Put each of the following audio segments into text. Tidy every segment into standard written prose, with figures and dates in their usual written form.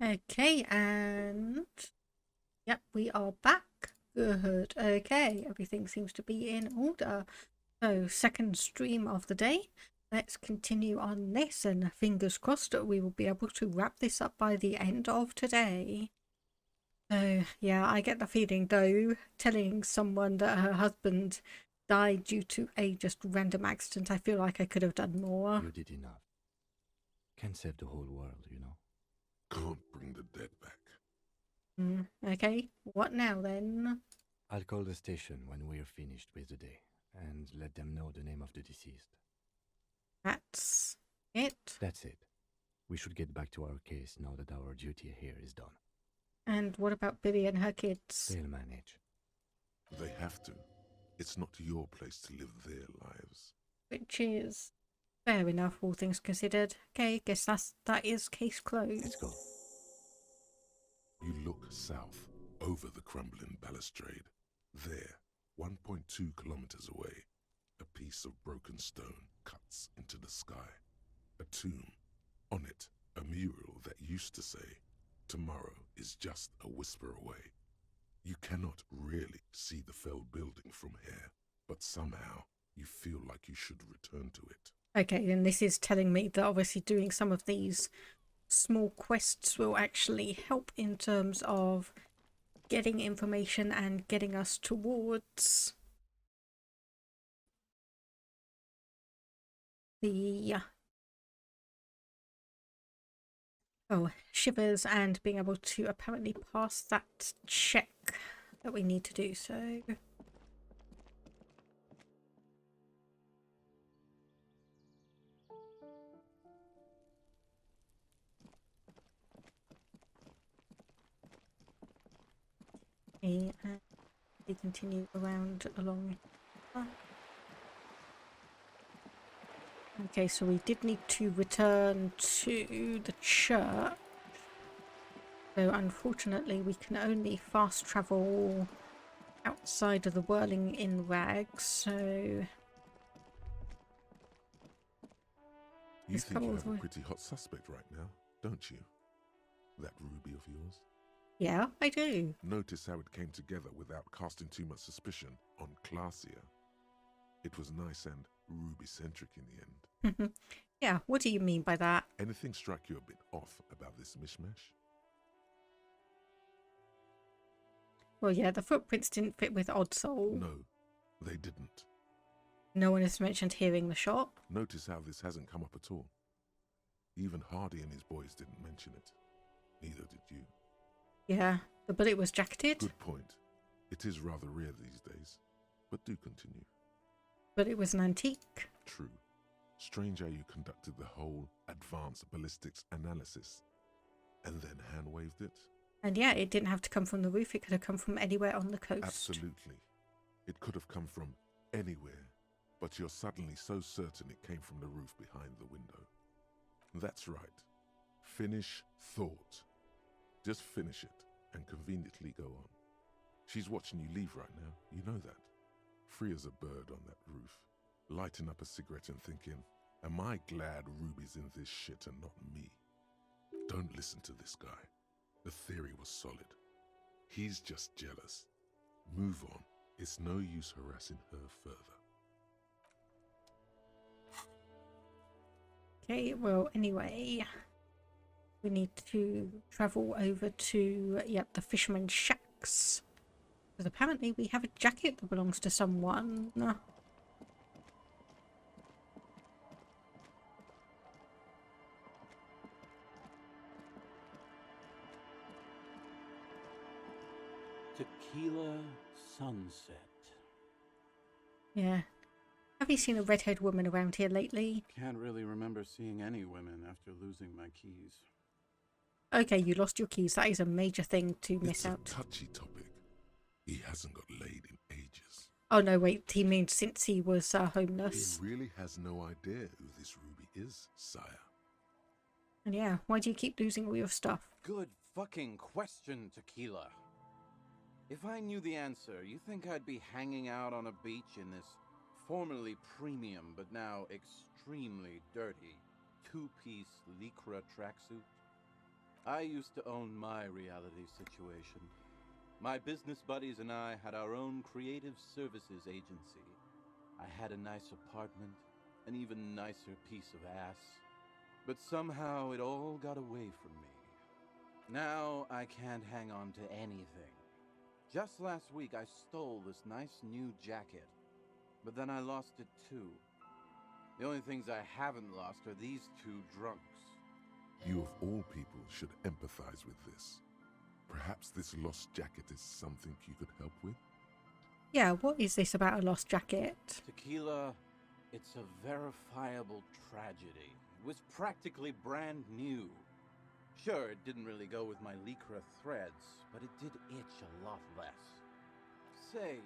Okay, and yep, we are back. Good. Okay, everything seems to be in order. So, second stream of the day. Let's continue on this, and fingers crossed that we will be able to wrap this up by the end of today. So, yeah, I get the feeling though, telling someone that her husband died due to a just random accident, I feel like I could have done more. You did enough. Can't save the whole world, you know. Can't bring the dead back. Okay, what now then? I'll call the station when we're finished with the day and let them know the name of the deceased. That's it. That's it. We should get back to our case now that our duty here is done. And what about Billy and her kids? They'll manage. They have to. It's not your place to live their lives. Which is fair enough, all things considered. Okay, guess that is case closed. Let's go. You look south, over the crumbling balustrade. There, 1.2 kilometers away, a piece of broken stone cuts into the sky. A tomb. On it, a mural that used to say, "Tomorrow is just a whisper away." You cannot really see the felled building from here, but somehow you feel like you should return to it. Okay, and this is telling me that obviously doing some of these small quests will actually help in terms of getting information and getting us towards the shivers and being able to apparently pass that check that we need to do. So and we continue around along. Okay, so we did need to return to the church. So unfortunately we can only fast travel outside of the whirling in rags, so You think you have a pretty hot suspect right now, don't you? That ruby of yours? yeah, I do. Notice how it came together without casting too much suspicion on Clausia. It was nice and ruby-centric in the end. Yeah, what do you mean by that? Anything strike you a bit off about this mishmash? Well, yeah, the footprints didn't fit with Odd Soul. No, they didn't. No one has mentioned hearing the shot. Notice how this hasn't come up at all. Even Hardy and his boys didn't mention it. Neither did you. Yeah, the bullet was jacketed. Good point. It is rather rare these days. But do continue. But it was an antique. True. Strange how you conducted the whole advanced ballistics analysis and then hand-waved it. And yeah, it didn't have to come from the roof. It could have come from anywhere on the coast. Absolutely. It could have come from anywhere. But you're suddenly so certain it came from the roof behind the window. That's right. Finish thought. Just finish it and conveniently go on. She's watching you leave right now. You know that. Free as a bird on that roof, lighting up a cigarette and thinking, am I glad Ruby's in this shit and not me? Don't listen to this guy. The theory was solid. He's just jealous. Move on. It's no use harassing her further. Okay, well, anyway, we need to travel over to, yep, the Fisherman's Shacks. Because apparently we have a jacket that belongs to someone. Tequila sunset. Yeah. Have you seen a redhead woman around here lately? Can't really remember seeing any women after losing my keys. Okay, you lost your keys. That is a major thing to miss out. It's a touchy topic. He hasn't got laid in ages. Oh no, wait. He means since he was homeless. He really has no idea who this Ruby is, sire. And yeah, why do you keep losing all your stuff? Good fucking question, Tequila. If I knew the answer, you think I'd be hanging out on a beach in this formerly premium but now extremely dirty two-piece lycra tracksuit? I used to own my reality situation. My business buddies and I had our own creative services agency. I had a nice apartment, an even nicer piece of ass. But somehow it all got away from me. Now I can't hang on to anything. Just last week I stole this nice new jacket, but then I lost it too. The only things I haven't lost are these two drunks. You of all people should empathize with this. Perhaps this lost jacket is something you could help with? Yeah, what is this about a lost jacket? Tequila, it's a verifiable tragedy. It was practically brand new. Sure, it didn't really go with my lycra threads, but it did itch a lot less. Say,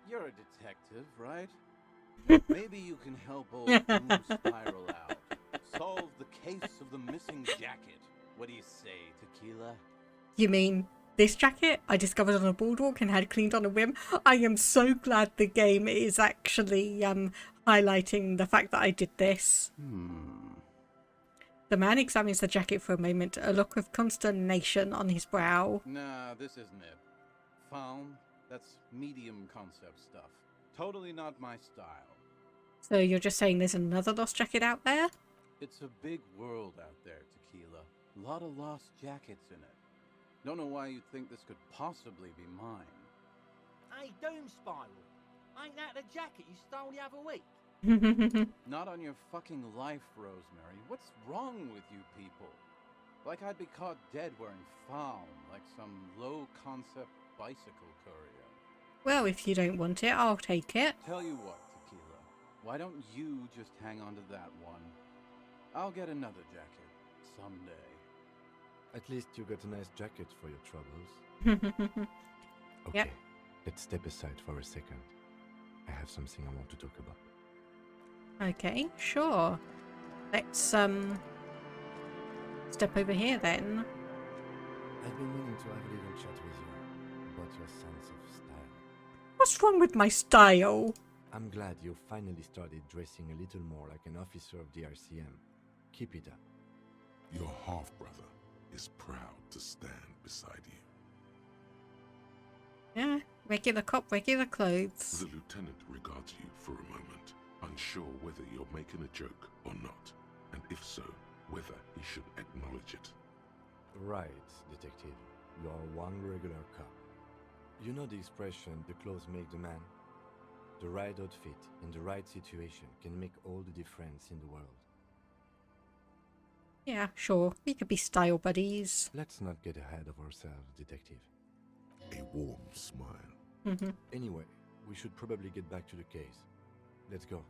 you're a detective, right? Maybe you can help old Boom Spiral out. Solve the case of the missing jacket. What do you say, Tequila? You mean this jacket I discovered on a boardwalk and had cleaned on a whim? I am so glad the game is actually highlighting the fact that I did this. The man examines the jacket for a moment, a look of consternation on his brow. Nah, this isn't it. Found? That's medium concept stuff. Totally not my style. So you're just saying there's another lost jacket out there? It's a big world out there, Tequila. A lot of lost jackets in it. Don't know why you'd think this could possibly be mine. Hey, Doom Spiral. Ain't that the jacket you stole the other week? Not on your fucking life, Rosemary. What's wrong with you people? Like I'd be caught dead wearing foul, like some low-concept bicycle courier. Well, if you don't want it, I'll take it. Tell you what, Tequila. Why don't you just hang on to that one? I'll get another jacket someday. At least you got a nice jacket for your troubles. Okay, Yep. let's step aside for a second. I have something I want to talk about. Okay, sure. Let's step over here then. I've been meaning to have a little chat with you about your sense of style. What's wrong with my style? I'm glad you finally started dressing a little more like an officer of the RCM. Keep it up. Your half-brother is proud to stand beside you. Yeah, regular cop, regular clothes. The lieutenant regards you for a moment, unsure whether you're making a joke or not, and if so, whether he should acknowledge it. Right, detective. You are one regular cop. You know the expression, the clothes make the man? The right outfit in the right situation can make all the difference in the world. Yeah, sure. We could be style buddies. Let's not get ahead of ourselves, detective. A warm smile. Anyway, we should probably get back to the case. Let's go.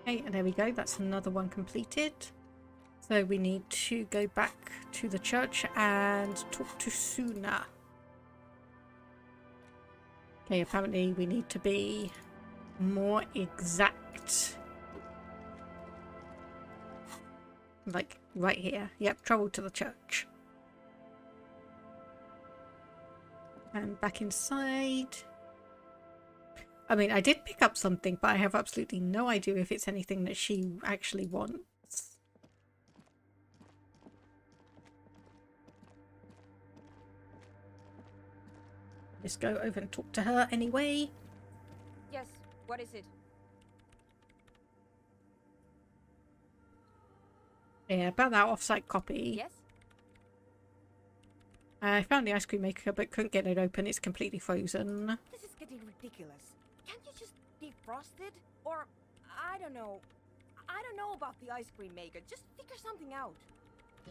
Okay, and there we go. That's another one completed. So we need to go back to the church and talk to Suna. Okay, apparently we need to be more exact. Like, right here. Yep, travel to the church. And back inside. I mean, I did pick up something, but I have absolutely no idea if it's anything that she actually wants. Just go over and talk to her anyway. Yes, what is it? Yeah, about that off-site copy. Yes? I found the ice cream maker, but couldn't get it open. It's completely frozen. This is getting ridiculous. Can't you just defrost it? Or, I don't know. I don't know about the ice cream maker. Just figure something out.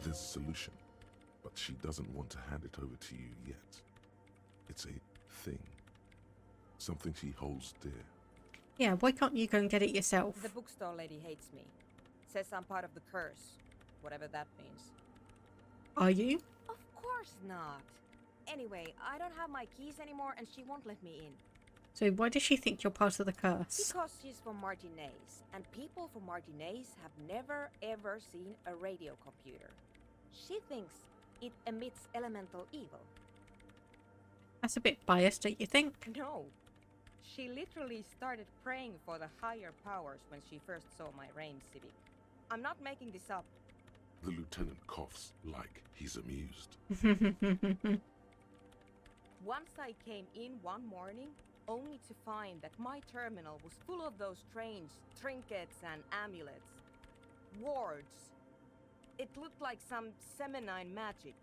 There's a solution, but she doesn't want to hand it over to you yet. It's a thing. Something she holds dear. Yeah, why can't you go and get it yourself? The bookstore lady hates me. Says I'm part of the curse. Whatever that means. Are you? Of course not. Anyway, I don't have my keys anymore and she won't let me in. So why does she think you're part of the curse? Because she's from Martinez, and people from Martinez have never ever seen a radio computer. She thinks it emits elemental evil. That's a bit biased, don't you think? No. She literally started praying for the higher powers when she first saw my rain civic. I'm not making this up. The lieutenant coughs like he's amused. Once I came in one morning, only to find that my terminal was full of those strange trinkets and amulets. Wards. It looked like some feminine magic.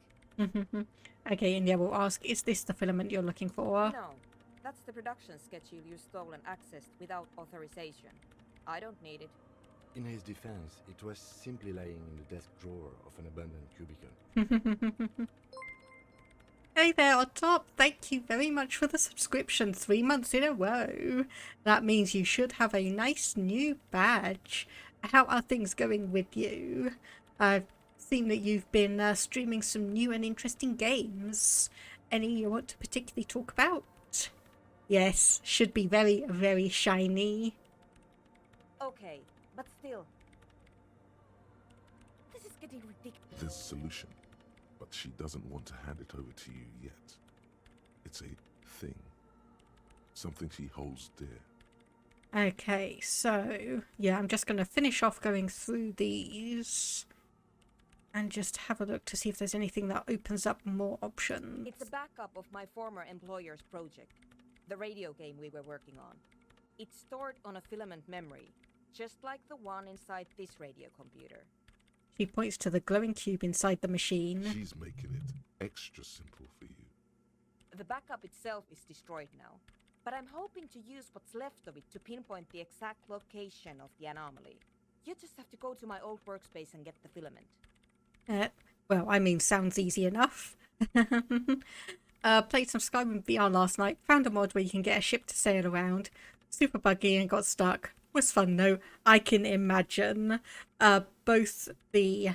Okay, and yeah, we'll ask, is this the filament you're looking for? No, that's the production schedule you stole and accessed without authorization. I don't need it. In his defense, it was simply lying in the desk drawer of an abandoned cubicle. Hey there on top, thank you very much for the subscription, 3 months in a row. That means you should have a nice new badge. How are things going with you? I've seen that you've been streaming some new and interesting games. Any you want to particularly talk about? Yes, should be very, very shiny. Okay, but still. This is getting ridiculous. There's a solution, but she doesn't want to hand it over to you yet. It's a thing. Something she holds dear. Okay, so yeah, I'm just going to finish off going through these and just have a look to see if there's anything that opens up more options. It's a backup of my former employer's project, the radio game we were working on. It's stored on a filament memory, just like the one inside this radio computer. She points to the glowing cube inside the machine. She's making it extra simple for you. The backup itself is destroyed now, but I'm hoping to use what's left of it to pinpoint the exact location of the anomaly. You just have to go to my old workspace and get the filament. Well, I mean, sounds easy enough. Played some Skyrim VR last night. Found a mod where you can get a ship to sail around. Super buggy and got stuck. Was fun though. I can imagine both the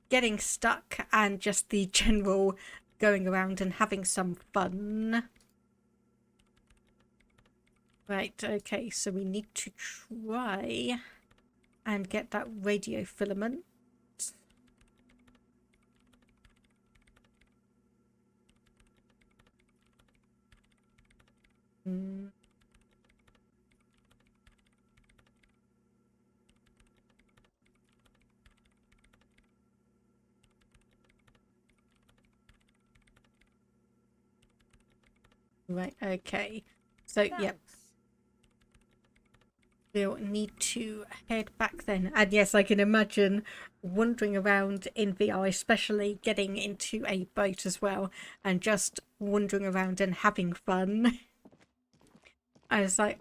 getting stuck and just the general going around and having some fun. Right, okay, so we need to try and get that radio filament. Right, okay. So, Thanks. yep. We'll need to head back then. And yes, I can imagine wandering around in VR, especially getting into a boat as well, and just wandering around and having fun. I was like,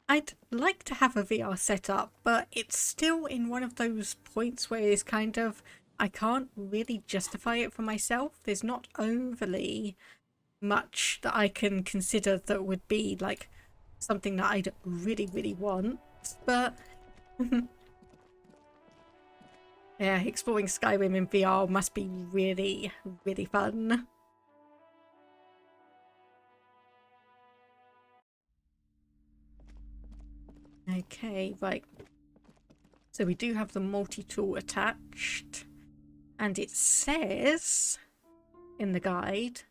I'd like to have a VR setup, but it's still in one of those points where it's kind of, I can't really justify it for myself. There's not overly much that I can consider that would be like something that I'd really, really want, but yeah, exploring Skyrim in VR must be really, really fun. Okay, right. So we do have the multi-tool attached, and it says in the guide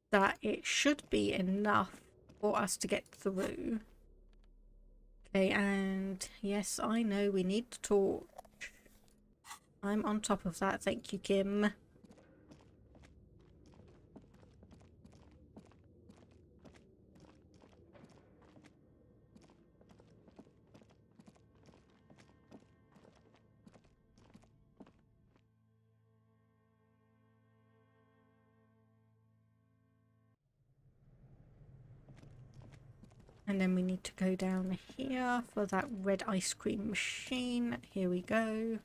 that it should be enough for us to get through. Okay, and yes, I know we need the torch. I'm on top of that, thank you, Kim. And then we need to go down here for that red ice cream machine. Here we go.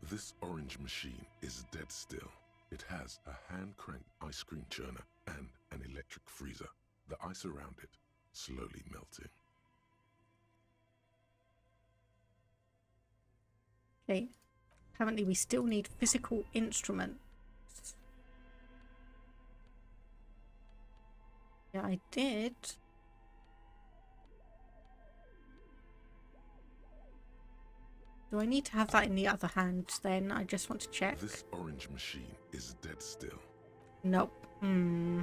This orange machine is dead still. It has a hand-cranked ice cream churner and an electric freezer. The ice around it slowly melting. Okay. Apparently we still need physical instruments. Yeah, I did. Do I need to have that in the other hand then? I just want to check. This orange machine is dead still. Nope. Hmm.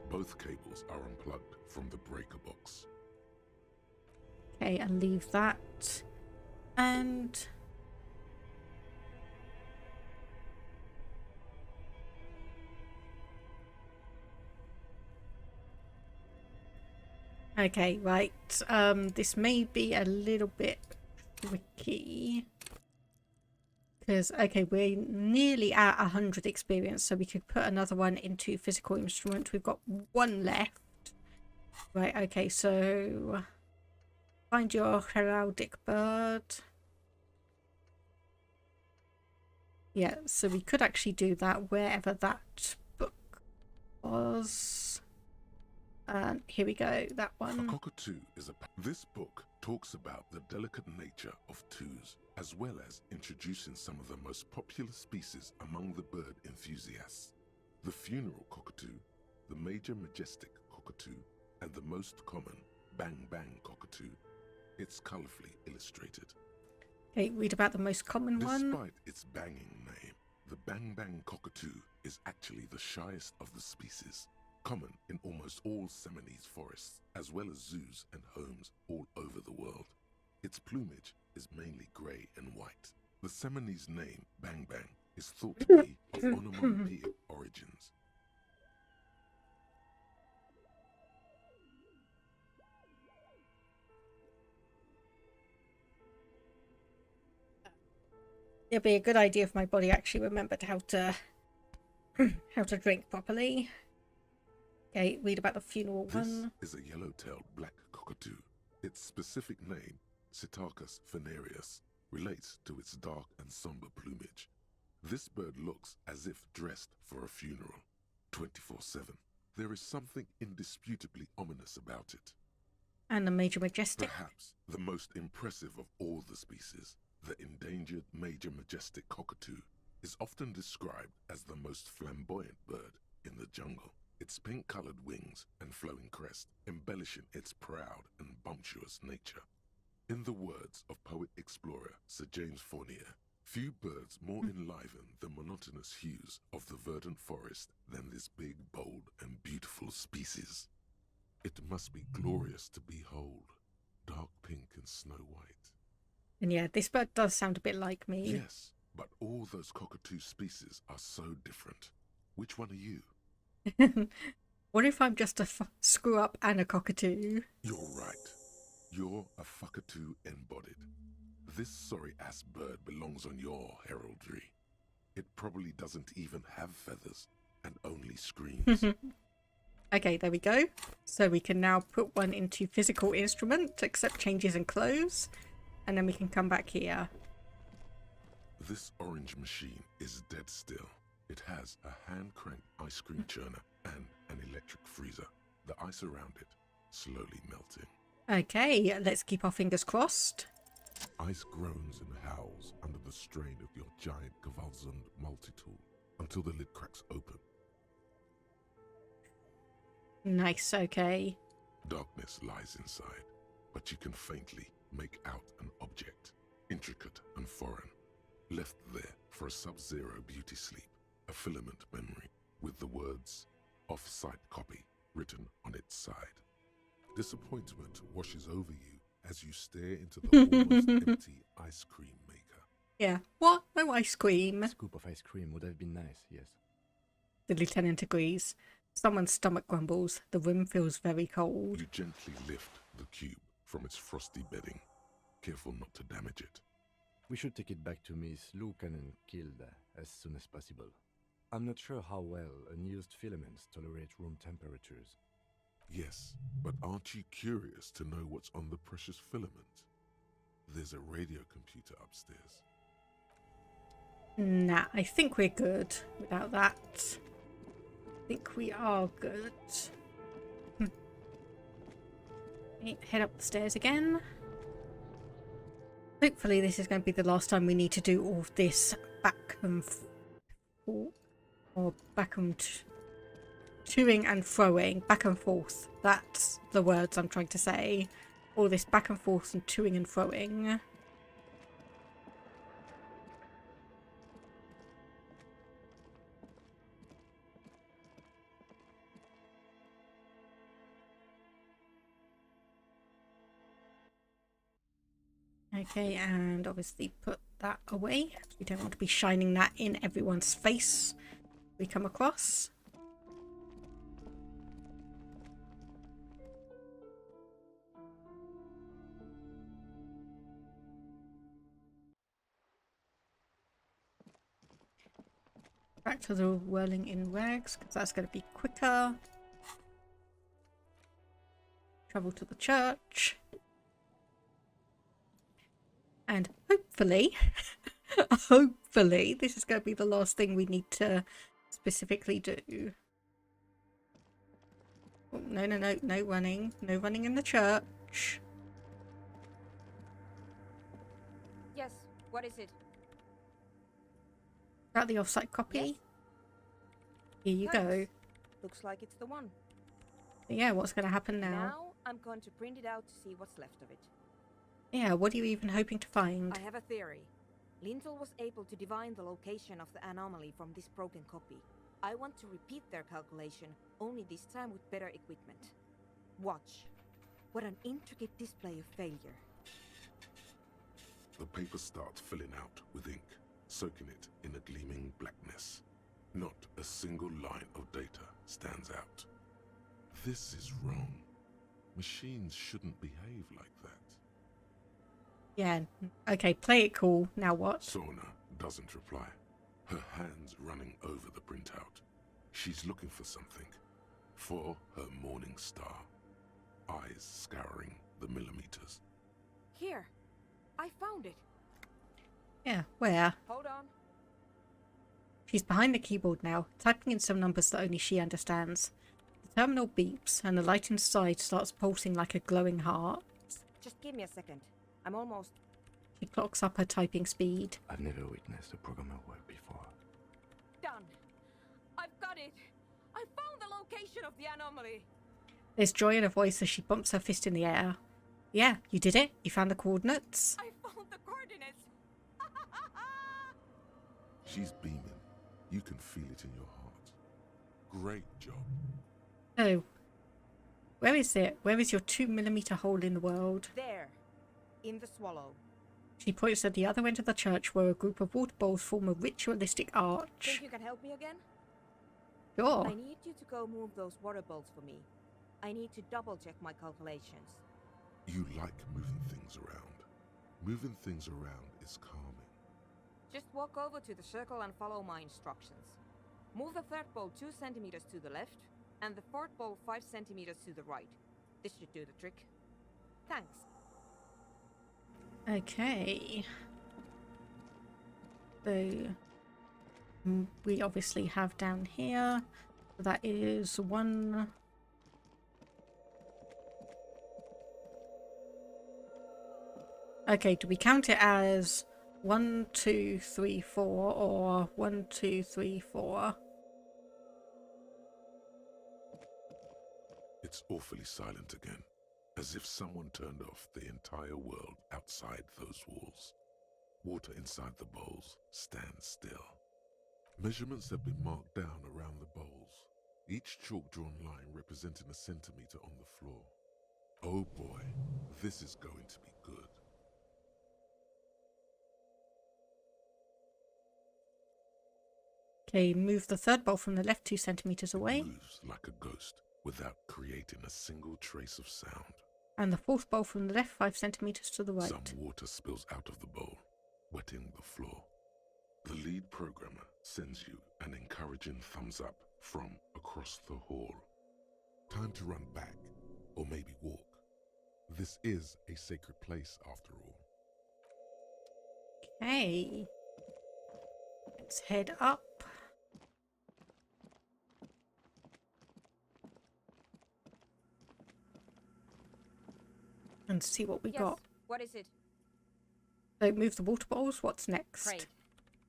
Both cables are unplugged from the breaker box. Okay, I'll leave that. And okay, right. This may be a little bit tricky. Because, okay, we're nearly at 100 experience, so we could put another one into physical instrument. We've got one left. Right, okay, so find your heraldic bird. Yeah, so we could actually do that wherever that book was. And here we go, that A one. cockatoo is This book talks about the delicate nature of twos, as well as introducing some of the most popular species among the bird enthusiasts. The funeral cockatoo, the major majestic cockatoo, and the most common bang bang cockatoo. It's colorfully illustrated. Okay, read about the most common one. Despite its banging name, the bang bang cockatoo is actually the shyest of the species. Common in almost all Seminoles forests, as well as zoos and homes all over the world. Its plumage is mainly grey and white. The Seminoles name, Bang Bang, is thought to be of onomatopoeic origins. It'd be a good idea if my body actually remembered how to how to drink properly. Okay, read about the funeral one. This is a yellow-tailed black cockatoo. Its specific name, Psittacus venereus, relates to its dark and somber plumage. This bird looks as if dressed for a funeral, 24/7. There is something indisputably ominous about it. And the major majestic. Perhaps the most impressive of all the species, the endangered major majestic cockatoo, is often described as the most flamboyant bird in the jungle. Its pink-colored wings and flowing crest embellishing its proud and bumptious nature. In the words of poet-explorer Sir James Fournier, few birds more enliven the monotonous hues of the verdant forest than this big, bold, and beautiful species. It must be glorious to behold, dark pink and snow white. And yeah, this bird does sound a bit like me. Yes, but all those cockatoo species are so different. Which one are you? What if I'm just a screw up and a cockatoo? You're right. You're a fuckatoo embodied. This sorry-ass bird belongs on your heraldry. It probably doesn't even have feathers and only screams. Okay, there we go. So we can now put one into physical instrument, accept changes in clothes, and then we can come back here. This orange machine is dead still. It has a hand-cranked ice cream churner and an electric freezer. The ice around it slowly melting. Okay, let's keep our fingers crossed. Ice groans and howls under the strain of your giant Gewaltsund multi-tool until the lid cracks open. Nice, okay. Darkness lies inside, but you can faintly make out an object, intricate and foreign, left there for a sub-zero beauty sleep, a filament memory with the words "off-site copy" written on its side. Disappointment washes over you as you stare into the almost empty ice cream maker. Yeah. What? No ice cream. A scoop of ice cream would have been nice, yes. The lieutenant agrees. Someone's stomach grumbles. The room feels very cold. You gently lift the cube from its frosty bedding, careful not to damage it. We should take it back to Miss Lukanen Kilda as soon as possible. I'm not sure how well unused filaments tolerate room temperatures. Yes, but aren't you curious to know what's on the precious filament? There's a radio computer upstairs. Nah, I think we're good without that. I think we are good. Okay, head up the stairs again. Hopefully this is going to be the last time we need to do all of this back and forth. Or back and toing and froing. Back and forth. That's the words I'm trying to say. All this back and forth and toing and froing. Okay, and obviously put that away. We don't want to be shining that in everyone's face we come across. Back to the whirling in rags, because that's going to be quicker. Travel to the church. And hopefully, hopefully, this is going to be the last thing we need to specifically do. Oh, no, no, no, no running. No running in the church. Yes, what is it? Got the off-site copy? Yes. Here you go. Thanks. Looks like it's the one. Yeah, what's going to happen now? Now I'm going to print it out to see what's left of it. Yeah, what are you even hoping to find? I have a theory. Lintel was able to divine the location of the anomaly from this broken copy. I want to repeat their calculation, only this time with better equipment. Watch. What an intricate display of failure. The paper starts filling out with ink, soaking it in a gleaming blackness. Not a single line of data stands out. This is wrong. Machines shouldn't behave like that. Yeah, okay, play it cool. Now what? Sorna doesn't reply, her hands running over the printout. She's looking for something. For her morning star. Eyes scouring the millimeters. Here. I found it. Yeah, where? Hold on. She's behind the keyboard now, typing in some numbers that only she understands. The terminal beeps, and the light inside starts pulsing like a glowing heart. Just give me a second. I'm almost... She clocks up her typing speed. I've never witnessed a programmer work before. done. I've got it. I found the location of the anomaly. There's joy in her voice as she bumps her fist in the air. Yeah, you did it. You found the coordinates. I found the coordinates. She's beaming. You can feel it in your heart. Great job. Oh. Where is it? Where is your 2mm hole in the world? There. In the swallow. She points at the other end of the church where a group of water bowls form a ritualistic arch. Think you can help me again? Sure. I need you to go move those water bowls for me. I need to double check my calculations. You like moving things around. Moving things around is calming. Just walk over to the circle and follow my instructions. Move the third bowl 2 centimeters to the left, and the fourth bowl 5 centimeters to the right. This should do the trick. Thanks. Okay. So we obviously have down here. That is 1. Okay, do we count it as 1, 2, 3, 4 or 1, 2, 3, 4? It's awfully silent again, as if someone turned off the entire world outside those walls. Water inside the bowls stands still. Measurements have been marked down around the bowls, each chalk-drawn line representing a centimeter on the floor. Oh boy, this is going to be good. Okay, move the third bowl from the left 2 centimeters away. It moves like a ghost without creating a single trace of sound. And the fourth bowl from the left 5 centimeters to the right. Some water spills out of the bowl, wetting the floor. The lead programmer sends you an encouraging thumbs up from across the hall. Time to run back, or maybe walk. This is a sacred place after all. Okay. Let's head up. And see what we got. What is it? So move the water bowls. What's next? Great.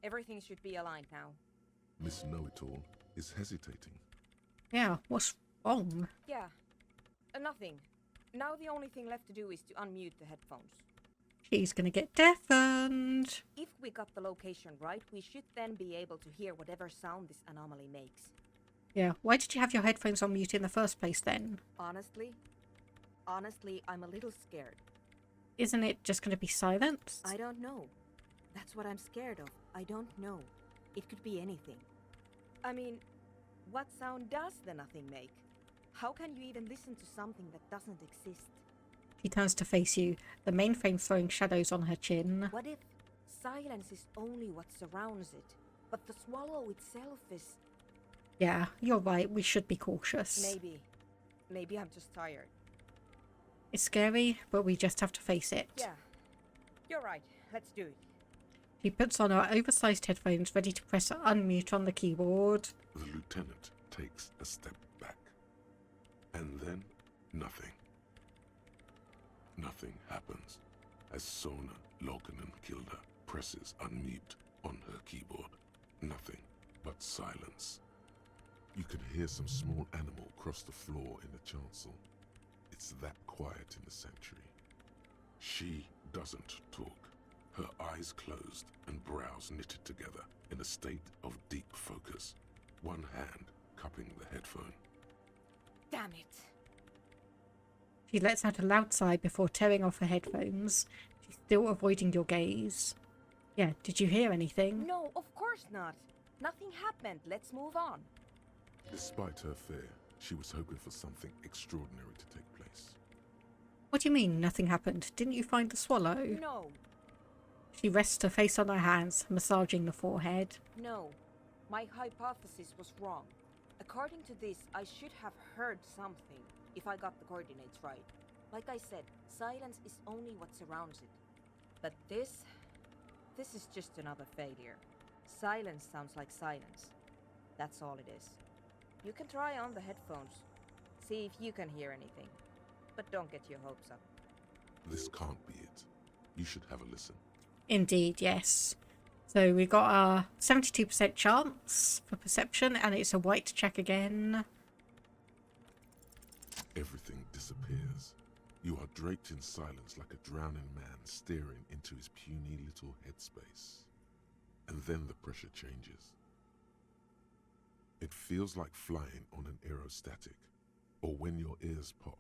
Everything should be aligned now. Miss Know-It-All is hesitating. Yeah, what's wrong? Yeah. Nothing. Now the only thing left to do is to unmute the headphones. She's gonna get deafened. If we got the location right, we should then be able to hear whatever sound this anomaly makes. Yeah, why did you have your headphones on mute in the first place then? Honestly, I'm a little scared. isn't it just going to be silence? I don't know. That's what I'm scared of. I don't know. It could be anything. I mean, what sound does the nothing make? How can you even listen to something that doesn't exist? She turns to face you, the mainframe throwing shadows on her chin. What if silence is only what surrounds it, but the swallow itself is... Yeah, you're right. We should be cautious. Maybe. Maybe I'm just tired. It's scary, but we just have to face it. Yeah. You're right. Let's do it. She puts on her oversized headphones, ready to press unmute on the keyboard. The lieutenant takes a step back. And then, nothing. Nothing happens as Sona Lokanen-Kilda presses unmute on her keyboard. Nothing but silence. You can hear some small animal cross the floor in the chancel. It's that quiet in the sanctuary. She doesn't talk. Her eyes closed and brows knitted together in a state of deep focus. One hand cupping the headphone. Damn it. She lets out a loud sigh before tearing off her headphones. She's still avoiding your gaze. Yeah, did you hear anything? No, of course not. Nothing happened. Let's move on. Despite her fear, she was hoping for something extraordinary to take place. What do you mean, nothing happened? Didn't you find the swallow? No, She rests her face on her hands, massaging the forehead. no. My hypothesis was wrong. According to this, I should have heard something if I got the coordinates right. Like I said, silence is only what surrounds it. But this is just another failure. Silence sounds like silence. That's all it is. You can try on the headphones. See if you can hear anything. But don't get your hopes up. This can't be it. You should have a listen. Indeed, yes. So we got our 72% chance for perception, and it's a white check again. Everything disappears. You are draped in silence like a drowning man staring into his puny little headspace. And then the pressure changes. It feels like flying on an aerostatic, or when your ears pop,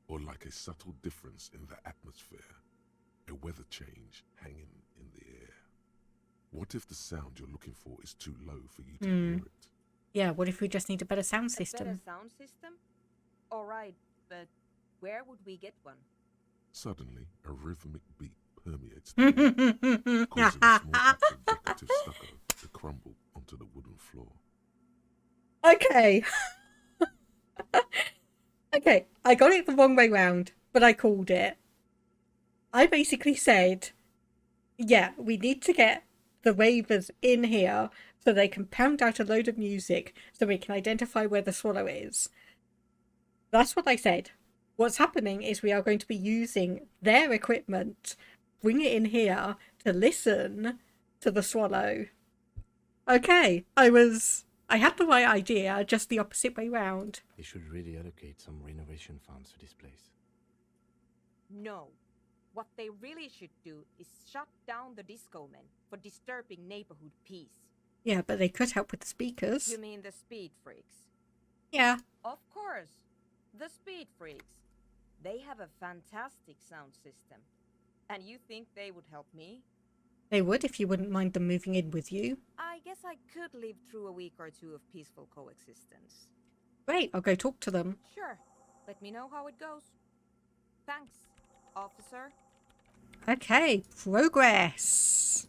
or like a subtle difference in the atmosphere, a weather change hanging in the air. What if the sound you're looking for is too low for you to hear it? Yeah, what if we just need a better sound system? A better sound system? Alright, but where would we get one? Suddenly, a rhythmic beat permeates the air, causing a small patch of decorative stucco to crumble onto the wooden floor. Okay. Okay, I got it the wrong way round, but I called it. I basically said, yeah, we need to get the ravers in here so they can pound out a load of music so we can identify where the swallow is. That's what I said. What's happening is we are going to be using their equipment, bring it in here to listen to the swallow. Okay, I had the right idea, just the opposite way round. They should really allocate some renovation funds to this place. No. What they really should do is shut down the disco men for disturbing neighborhood peace. Yeah, but they could help with the speakers. You mean the speed freaks? Yeah. Of course. The speed freaks. They have a fantastic sound system. And you think they would help me? They would if you wouldn't mind them moving in with you. I guess I could live through a week or two of peaceful coexistence. Great, I'll go talk to them. Sure. Let me know how it goes. Thanks, officer. Okay, progress.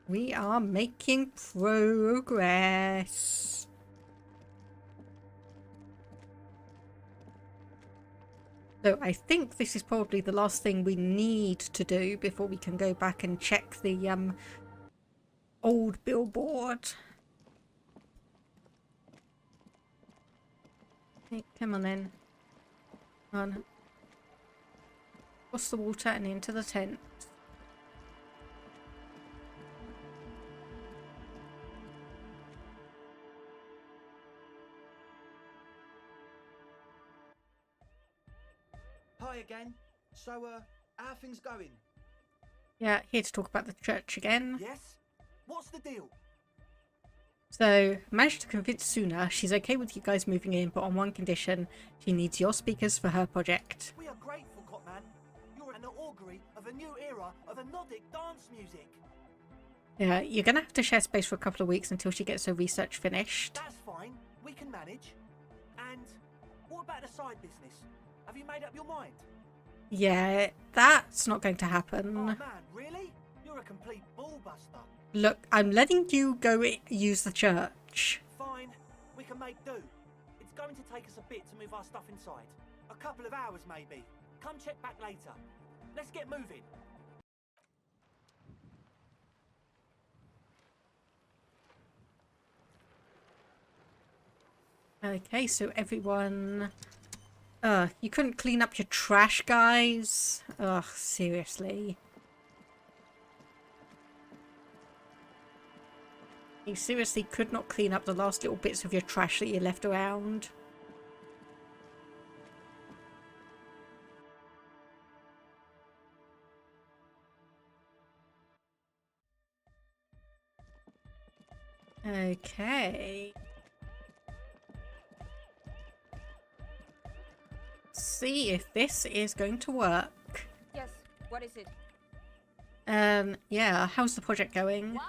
We are making progress. So I think this is probably the last thing we need to do before we can go back and check the old billboard. Okay, come on then. Come on. Across the water and into the tent. Hi again. So, how are things going? Yeah, here to talk about the church again. Yes? What's the deal? So, managed to convince Suna she's okay with you guys moving in, but on one condition. She needs your speakers for her project. We are grateful, Copman. You're a and the augury of a new era of the Nordic dance music. Yeah, you're gonna have to share space for a couple of weeks until she gets her research finished. That's fine. We can manage. And what about the side business? Have you made up your mind? Yeah, that's not going to Oh happen. man, really? You're a complete ballbuster. Look, I'm letting you go use the church. Fine, we can make do. It's going to take us a bit to move our stuff inside. A couple of hours maybe. Come check back later. Let's get moving. Okay, so everyone... you couldn't clean up your trash, guys? Ugh, seriously. You seriously could not clean up the last little bits of your trash that you left around? Okay. See if this is going to work. Yes, what is it? Yeah, how's the project going? What?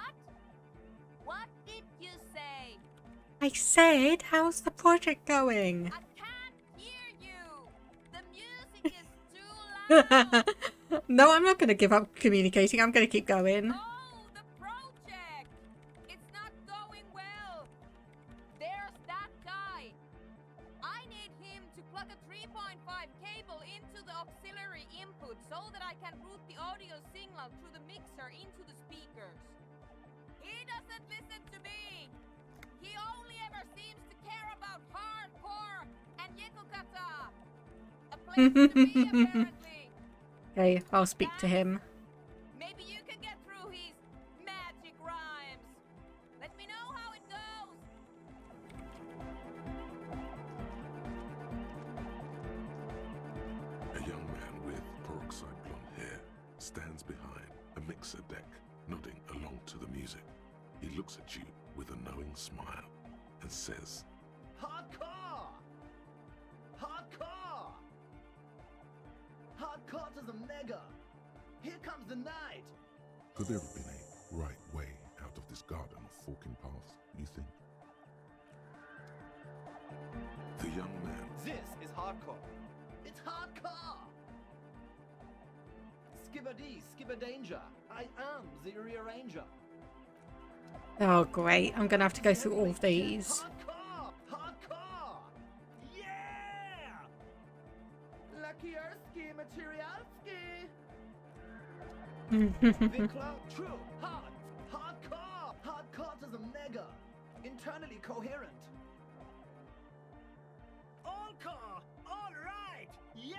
What did you say? I said, how's the project going? I can't hear you. The music is too loud. No, I'm not going to give up communicating. I'm going to keep going. Oh, the project! It's not going well. There's that guy. I need him to plug a 3.5 cable into the auxiliary input so that I can route the audio signal through the mixer into the speakers. He doesn't listen to me. He only ever seems to care about hardcore and Yekokata. A place to be, apparently. Okay, I'll speak to him. Maybe you can get through his magic rhymes. Let me know how it goes. A young man with peroxide blonde hair stands behind a mixer deck, nodding along to the music. He looks at you with a knowing smile and says, Hardcore! Hardcore! Hardcore to the mega! Here comes the night! could there have been a right way out of this garden of forking paths, you think? The young man This is hardcore! It's hardcore! Skibbity, skibberdanger! I am the rearranger! Oh, great. I'm going to have to go through all of these. Hardcore! Hardcore! Yeah! Luckyerski, materialski! Vikla, true, hard, hardcore! Hardcore to the mega! Internally coherent! All car! All right! Yeah!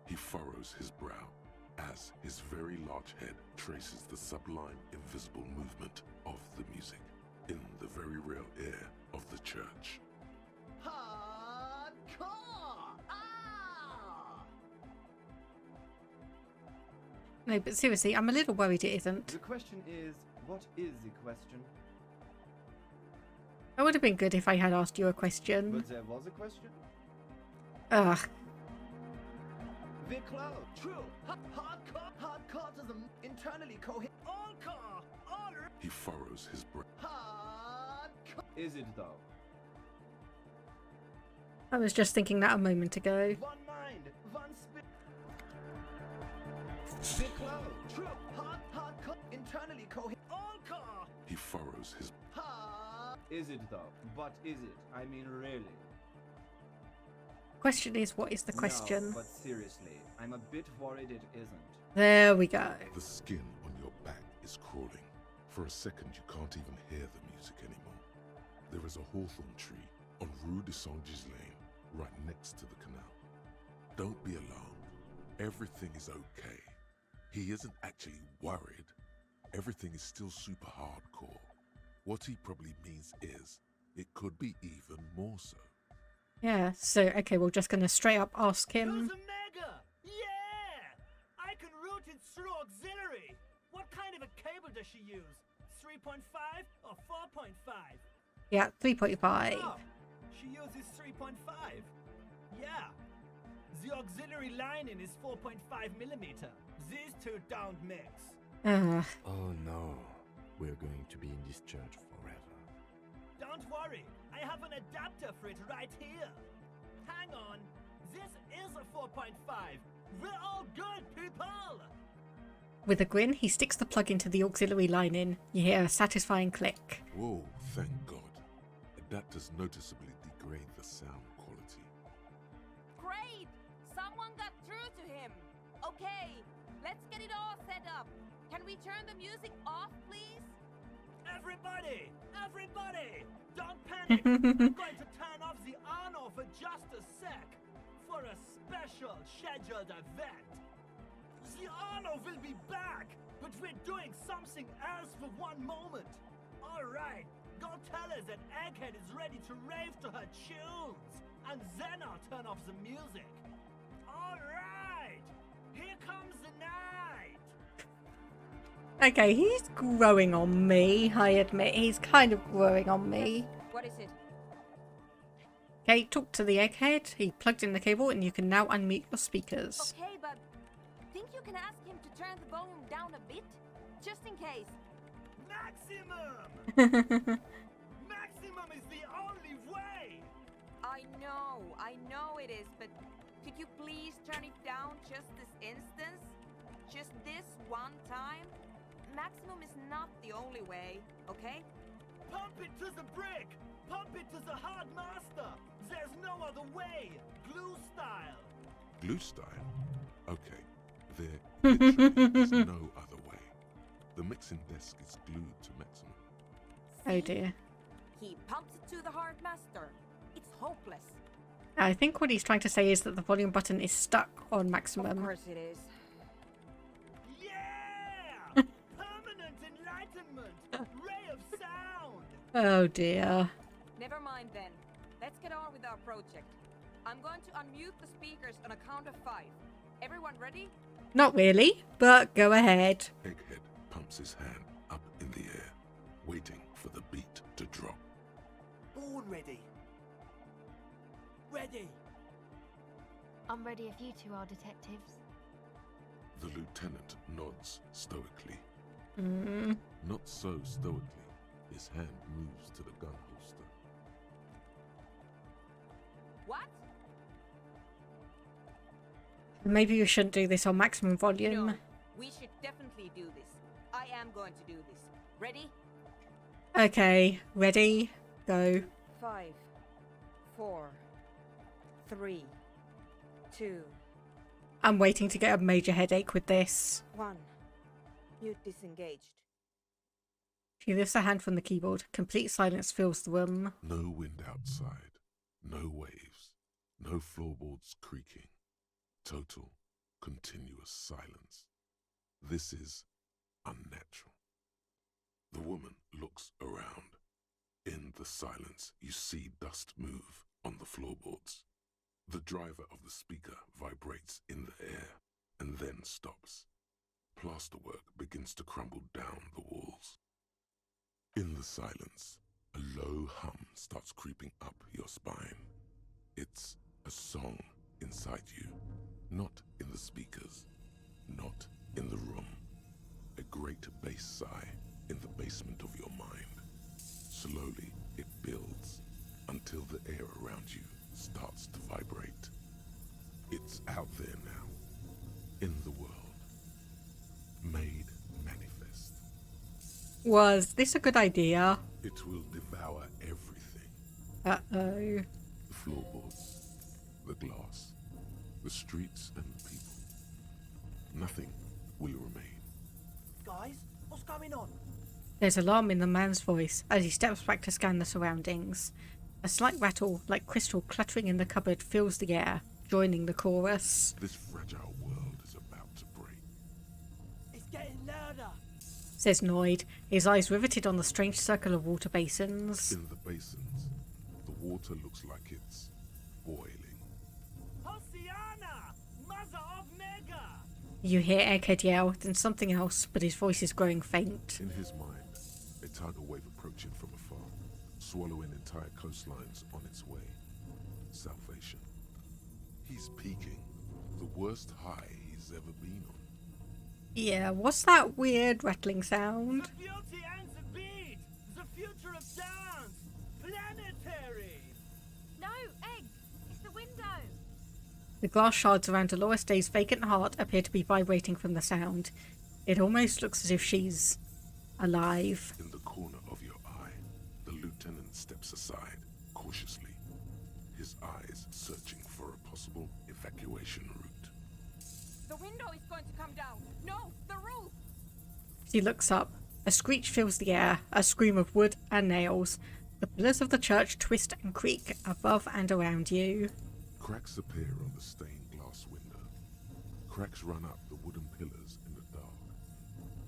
He furrows his brow as his very large head traces the sublime invisible movement of the music in the very real air of the church. Hardcore! Ah! No, but seriously, I'm a little worried it isn't. The question is, what is the question? That would have been good if I had asked you a question. But there was a question? Ugh. Vikla, true, hardcore, hardcore to the internally coherent. All car! All right! He furrows his brow. Hardcore! Is it though? I was just thinking that a moment ago. One mind, one spirit. Vikla, true, hardcore, internally coherent. All car! He furrows his Hard. Is it though? But is it? I mean, really? Question is, what is the question? No, but seriously, I'm a bit worried it isn't. There we go. The skin on your back is crawling. For a second, you can't even hear the music anymore. There is a hawthorn tree on Rue de Saint-Gislain, right next to the canal. Don't be alarmed. Everything is okay. He isn't actually worried. Everything is still super hardcore. What he probably means is, it could be even more so. Yeah, so, okay, we're just going to straight up ask Use him. a mega! Yeah! I can route it through auxiliary! What kind of a cable does she use? 3.5 or 4.5? Yeah, 3.5. Oh, she uses 3.5. Yeah. The auxiliary lining is 4.5 millimeter. These two don't mix. Oh no, we're going to be in this church forever. Don't worry, I have an adapter for it right here. Hang on, this is a 4.5. We're all good, people! With a grin, he sticks the plug into the auxiliary line in. You hear a satisfying click. Whoa, thank God. Adapters noticeably degrade the sound quality. Great! Someone got through to him. Okay, let's get it all set up. Can we turn the music off, please? Everybody! Everybody! Don't panic! I'm going to turn off the on for just a sec for a special scheduled event. The honor will be back, but we're doing something else for one moment. All right, go tell her that Egghead is ready to rave to her tunes, and then I'll turn off the music. All right, here comes the night. Okay, he's growing on me, I admit. He's kind of growing on me. What is it? Okay, talk to the egghead. He plugged in the cable and you can now unmute your speakers. Okay, but think you can ask him to turn the volume down a bit? Just in case. Maximum! Maximum is the only way! I know it is, but could you please turn it down just this instance? Just this one time? Maximum is not the only way, okay? Pump it to the brick! Pump it to the hard master! There's no other way! Glue style! Glue style? Okay. There literally is no other way. The mixing desk is glued to maximum. Oh dear. He pumps it to the hard master. It's hopeless. I think what he's trying to say is that the volume button is stuck on Of maximum. course it is. Yeah! Permanent enlightenment! Ray of sound! Oh dear. Never mind then. Let's get on with our project. I'm going to unmute the speakers on a count of 5. Everyone ready? Not really, but go ahead. Egghead pumps his hand up in the air, waiting for the beat to drop. Born ready. Ready. I'm ready if you two are detectives. The lieutenant nods stoically. Mm. Not so stoically. His hand moves to the gun holster. What? Maybe you shouldn't do this on maximum volume. No, we should definitely do this. I am going to do this. Ready? Okay, ready, go. 5, 4, 3, 2, I'm waiting to get a major headache with this. 1. Mute disengaged. She lifts her hand from the keyboard. Complete silence fills the room. No wind outside. No waves. No floorboards creaking. Total, continuous silence. This is unnatural. The woman looks around. In the silence, you see dust move on the floorboards. The driver of the speaker vibrates in the air and then stops. Plasterwork begins to crumble down the walls. In the silence, a low hum starts creeping up your spine. It's a song inside you, not in the speakers, not in the room. A great bass sigh in the basement of your mind. Slowly, it builds until the air around you starts to vibrate. It's out there now, in the world, made manifest. Was this a good idea? It will devour everything. Uh-oh. The floorboards, the glass, the streets and the people. Nothing will remain. Guys, what's going on? There's alarm in the man's voice as he steps back to scan the surroundings. A slight rattle, like crystal cluttering in the cupboard, fills the air, joining the chorus. This fragile world is about to break. It's getting louder. Says Noid, his eyes riveted on the strange circle of water basins. In the basins, the water looks like it's boiling. Hosiana! Mother of Mega! You hear Egghead yell, then something else, but his voice is growing faint. In his mind, a tidal wave approaching from afar, swallowing entire coastlines on its way. Salvation. He's peaking The worst high he's ever been on. Yeah, what's that weird rattling sound? The beauty and the beat! The future of dance! Planetary! No, Egg! It's the window! The glass shards around Dolores Day's vacant heart appear to be vibrating from the sound. It almost looks as if she's alive. In the corner of your eye, the lieutenant steps aside, cautiously, his eyes searching for a possible evacuation route. The window is going to come down. No, the roof! She looks up. A screech fills the air, a scream of wood and nails. The pillars of the church twist and creak above and around you. Cracks appear on the stained glass window. Cracks run up the wooden pillars in the dark.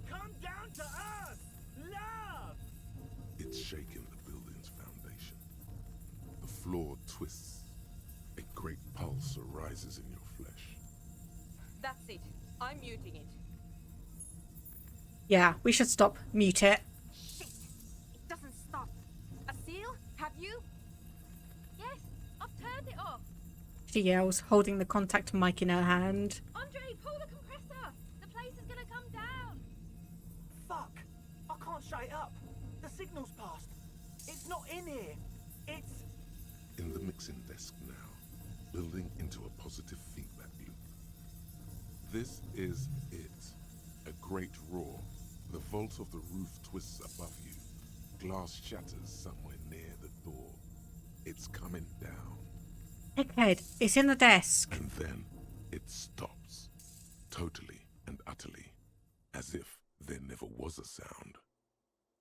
Come down to us! Love! It's shaking the building's foundation. The floor twists. A great pulse arises in your flesh. That's it. I'm muting it. Yeah, we should stop. Mute it. Shit! It doesn't stop. A seal? Have you? Yes, I've turned it off. She yells, holding the contact mic in her hand. Andre, pull the compressor! The place is gonna come down! Fuck! I can't shut it up. The signal's passed. It's not in here. It's... In the mixing desk now, building into a positive feedback loop. This is it. A great roar. The vault of the roof twists above you. Glass shatters somewhere near the door. It's coming down. Egghead, it's in the desk. And then it stops. Totally and utterly. As if there never was a sound.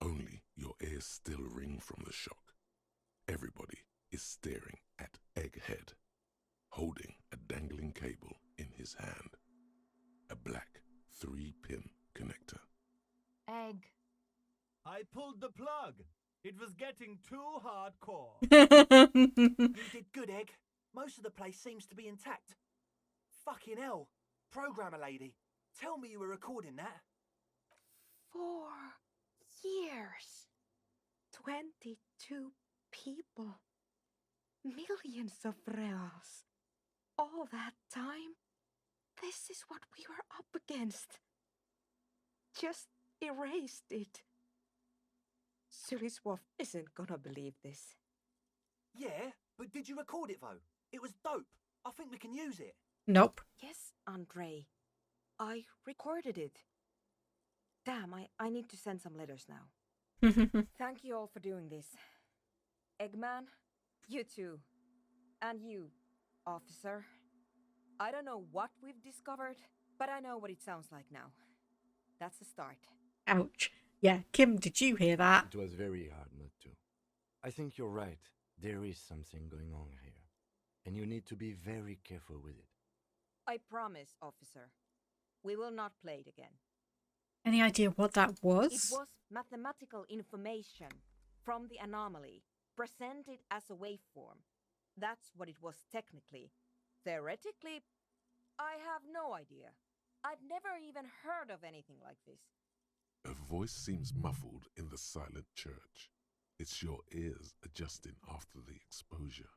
Only your ears still ring from the shock. Everybody is staring at Egghead, holding a dangling cable in his hand. A black 3-pin connector. Egg. I pulled the plug. It was getting too hardcore. You did good, Egg. Most of the place seems to be intact. Fucking hell. Programmer lady, tell me you were recording that. 4 years. 22 people. Millions of reals. All that time? This is what we were up against. Just erased it. Suliswolf isn't gonna believe this. Yeah, but did you record it though? It was dope. I think we can use it. Nope. Yes, Andre. I recorded it. Damn, I need to send some letters now. Thank you all for doing this. Eggman, you too. And you, officer. I don't know what we've discovered, but I know what it sounds like now. That's a start. Ouch. Yeah, Kim, did you hear that? It was very hard not to. I think you're right. There is something going on here. And you need to be very careful with it. I promise, officer. We will not play it again. Any idea what that was? It was mathematical information from the anomaly, presented as a waveform. That's what it was technically. Theoretically, I have no idea. I've never even heard of anything like this. A voice seems muffled in the silent church. It's your ears adjusting after the exposure.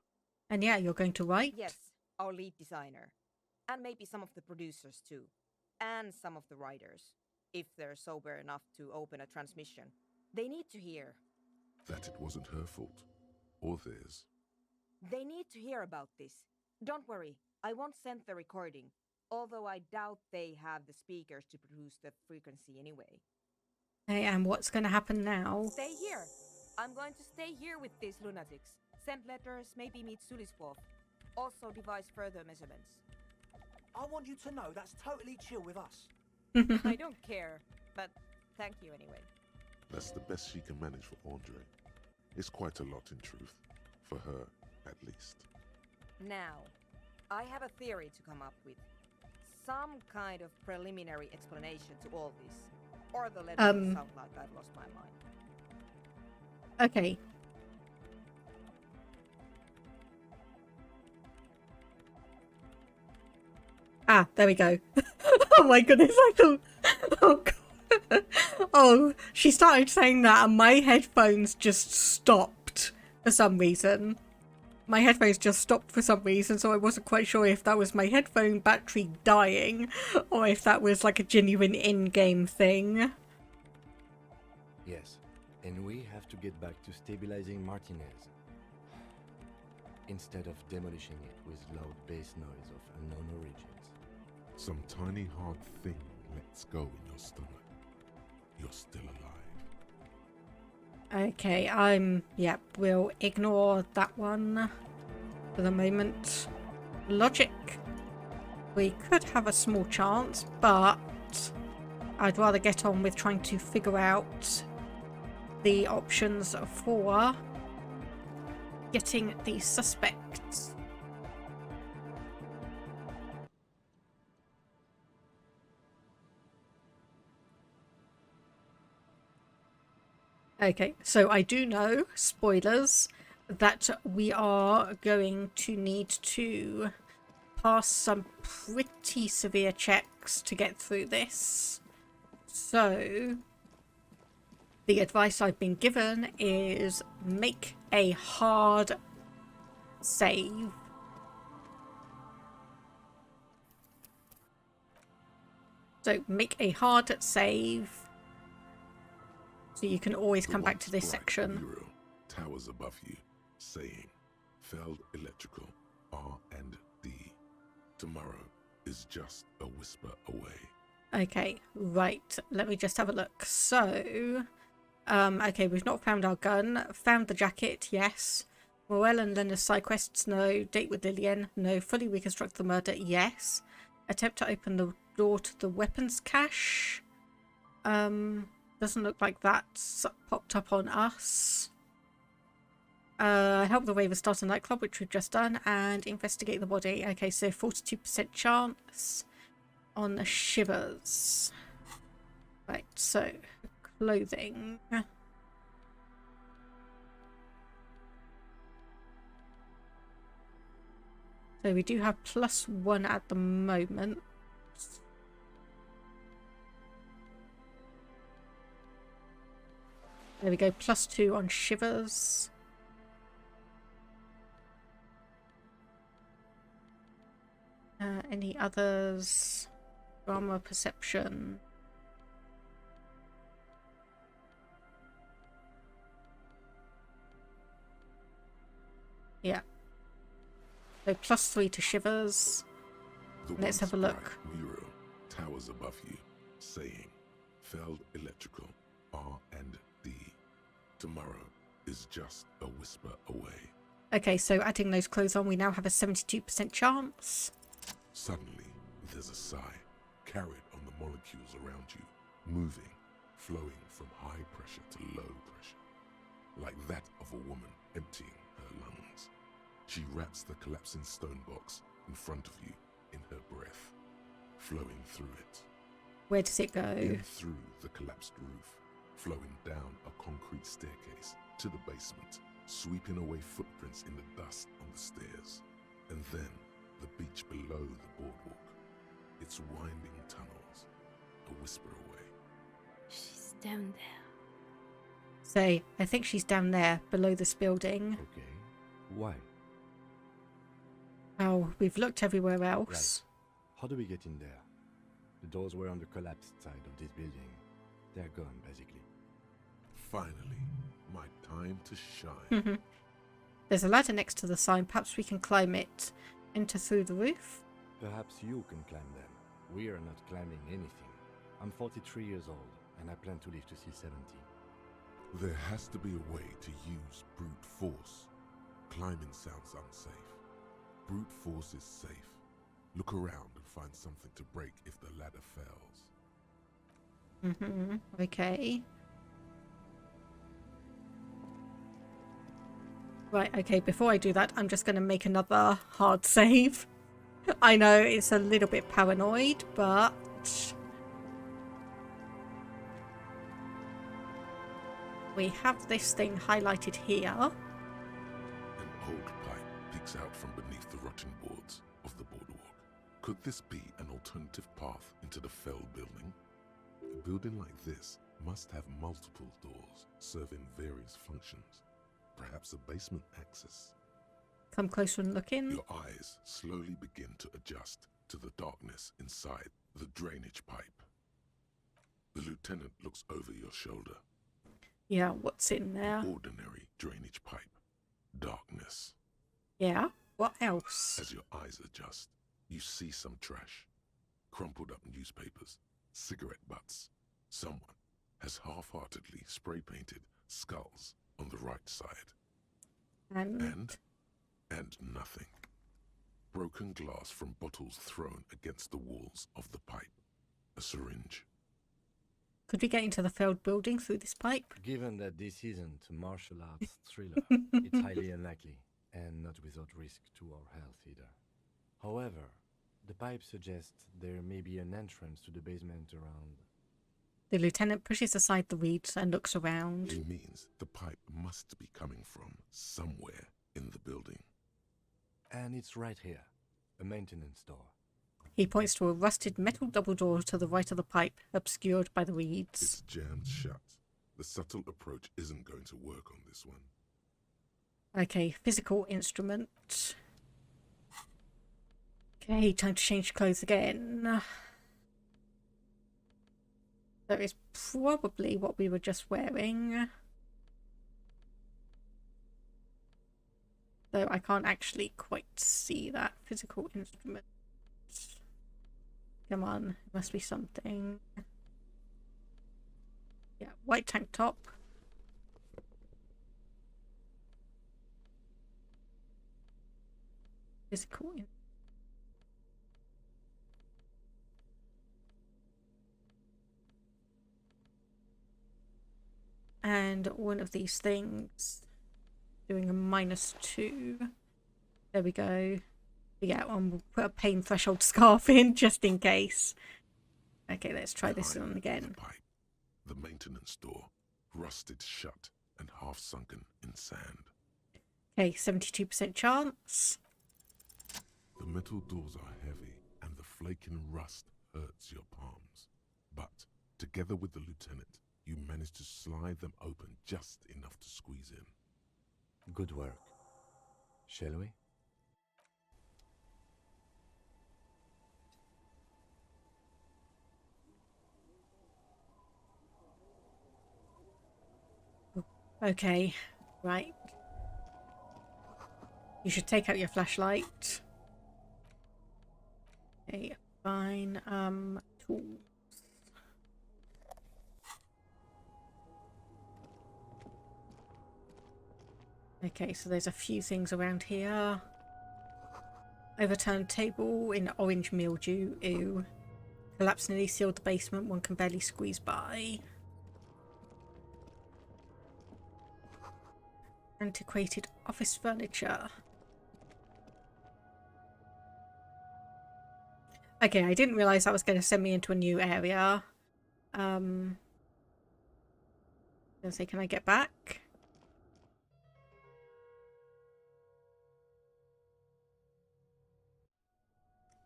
And yeah, you're going to write? Yes, our lead designer. And maybe some of the producers too. And some of the writers. If they're sober enough to open a transmission. They need to hear. That it wasn't her fault. Or theirs. They need to hear about this. Don't worry, I won't send the recording. Although I doubt they have the speakers to produce the frequency anyway. Hey, and what's going to happen now? Stay here. I'm going to stay here with these lunatics. Send letters, maybe meet Suliswolf. Also devise further measurements. I want you to know that's totally chill with us. I don't care, but thank you anyway. That's the best she can manage for Andre. It's quite a lot in truth. For her, at least. Now, I have a theory to come up with. Some kind of preliminary explanation to all this. Or the letters sound like I've lost my mind. Okay. Ah, there we go. Oh my goodness, I thought... Oh, God. Oh, she started saying that and my headphones just stopped for some reason. My headphones just stopped for some reason, so I wasn't quite sure if that was my headphone battery dying or if that was like a genuine in-game thing. Yes, and we have to get back to stabilizing Martinez. Instead of demolishing it with loud bass noise of unknown origins. Some tiny hard thing lets go in your stomach. You're still alive. Okay, yep, we'll ignore that one for the moment. Logic. We could have a small chance, but I'd rather get on with trying to figure out the options for getting the suspects. Okay, so I do know, spoilers, that we are going to need to pass some pretty severe checks to get through this. So the advice I've been given is make a hard save. So make a hard save so you can always come back to this section. Bureau towers above you, saying, Feld Electrical, R and D. Tomorrow is just a whisper away. Okay, right. Let me just have a look. So, okay, we've not found our gun. Found the jacket, yes. Morel and Leonard's side quests, no. Date with Lillian, no. Fully reconstruct the murder, yes. Attempt to open the door to the weapons cache. Doesn't look like that's popped up on us. Help the Raver start a nightclub, which we've just done, and investigate the body. Okay, so 42% chance on the shivers. Right, so clothing. So we do have +1 at the moment. There we go, +2 on shivers. Any others? Drama, perception. Yeah. So +3 to shivers. Let's have a look. Muro towers above you, saying, Feld Electrical, R and D. Tomorrow is just a whisper away. Okay, so adding those clothes on, we now have a 72% chance. Suddenly, there's a sigh, carried on the molecules around you, moving, flowing from high pressure to low pressure, like that of a woman emptying her lungs. She wraps the collapsing stone box in front of you in her breath, flowing through it. Where does it go? In through the collapsed roof, flowing down a concrete staircase to the basement, sweeping away footprints in the dust on the stairs, and then the beach below the boardwalk, its winding tunnels, a whisper away. She's down there. Say, I think she's down there, below this building. Okay, why? Oh, we've looked everywhere else. Right. How do we get in there? The doors were on the collapsed side of this building. They're gone, basically. Finally, my time to shine. There's a ladder next to the sign. Perhaps we can climb it. Enter through the roof. Perhaps you can climb them. We are not climbing anything. I'm 43 years old, and I plan to live to see 70. There has to be a way to use brute force. Climbing sounds unsafe. Brute force is safe. Look around and find something to break if the ladder fails. Okay. Right, okay, before I do that, I'm just going to make another hard save. I know it's a little bit paranoid, but we have this thing highlighted here. An old pipe peeks out from beneath the rotting boards of the boardwalk. Could this be an alternative path into the Fell building? A building like this must have multiple doors serving various functions. Perhaps a basement access. come closer and look in. Your eyes slowly begin to adjust to the darkness inside the drainage pipe. The lieutenant looks over your shoulder. Yeah, what's in there? Ordinary drainage pipe. Darkness. Yeah, what else? As your eyes adjust, you see some trash. Crumpled up newspapers, cigarette butts. Someone has half-heartedly spray-painted skulls on the right side. And nothing. Broken glass from bottles thrown against the walls of the pipe. A syringe. Could we get into the failed building through this pipe? Given that this isn't a martial arts thriller, it's highly unlikely, and not without risk to our health either. However, the pipe suggests there may be an entrance to the basement around. The lieutenant pushes aside the weeds and looks around. It means the pipe must be coming from somewhere in the building. And it's right here, a maintenance door. He points to a rusted metal double door to the right of the pipe, obscured by the weeds. It's jammed shut. The subtle approach isn't going to work on this one. Okay, physical instrument. Okay, time to change clothes again. That is probably what we were just wearing. Though I can't actually quite see that physical instrument. Come on, it must be something. Yeah, white tank top. Physical instrument. And one of these things doing a -2. There we go. Yeah, we'll put a pain threshold scarf in just in case. Okay, let's try this Behind one again. The pipe, the maintenance door, rusted shut and half sunken in sand. Okay, 72% chance. The metal doors are heavy and the flaking rust hurts your palms. But together with the lieutenant, you manage to slide them open just enough to squeeze in. Good work. Shall we? Okay, right. You should take out your flashlight. Okay, fine. Tools. Okay, so there's a few things around here. Overturned table in orange mildew. Ew. Collapse nearly sealed the basement. One can barely squeeze by. Antiquated office furniture. Okay, I didn't realise that was going to send me into a new area. Gonna say, can I get back?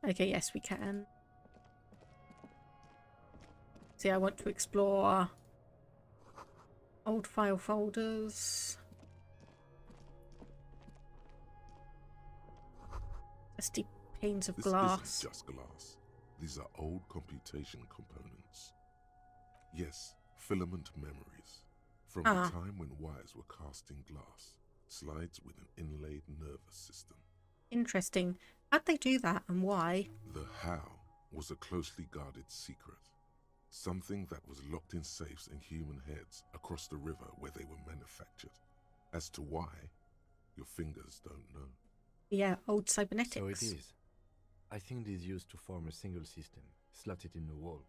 Okay, yes, we can. See, I want to explore old file folders. Dusty panes of glass. This isn't just glass. These are old computation components. Yes, filament memories. From the time when wires were cast in glass. Slides with an inlaid nervous system. Interesting. How'd they do that and why? The how was a closely guarded secret. Something that was locked in safes in human heads across the river where they were manufactured. As to why, your fingers don't know. Yeah, old cybernetics. So it is. I think it is used to form a single system, slotted in the wall.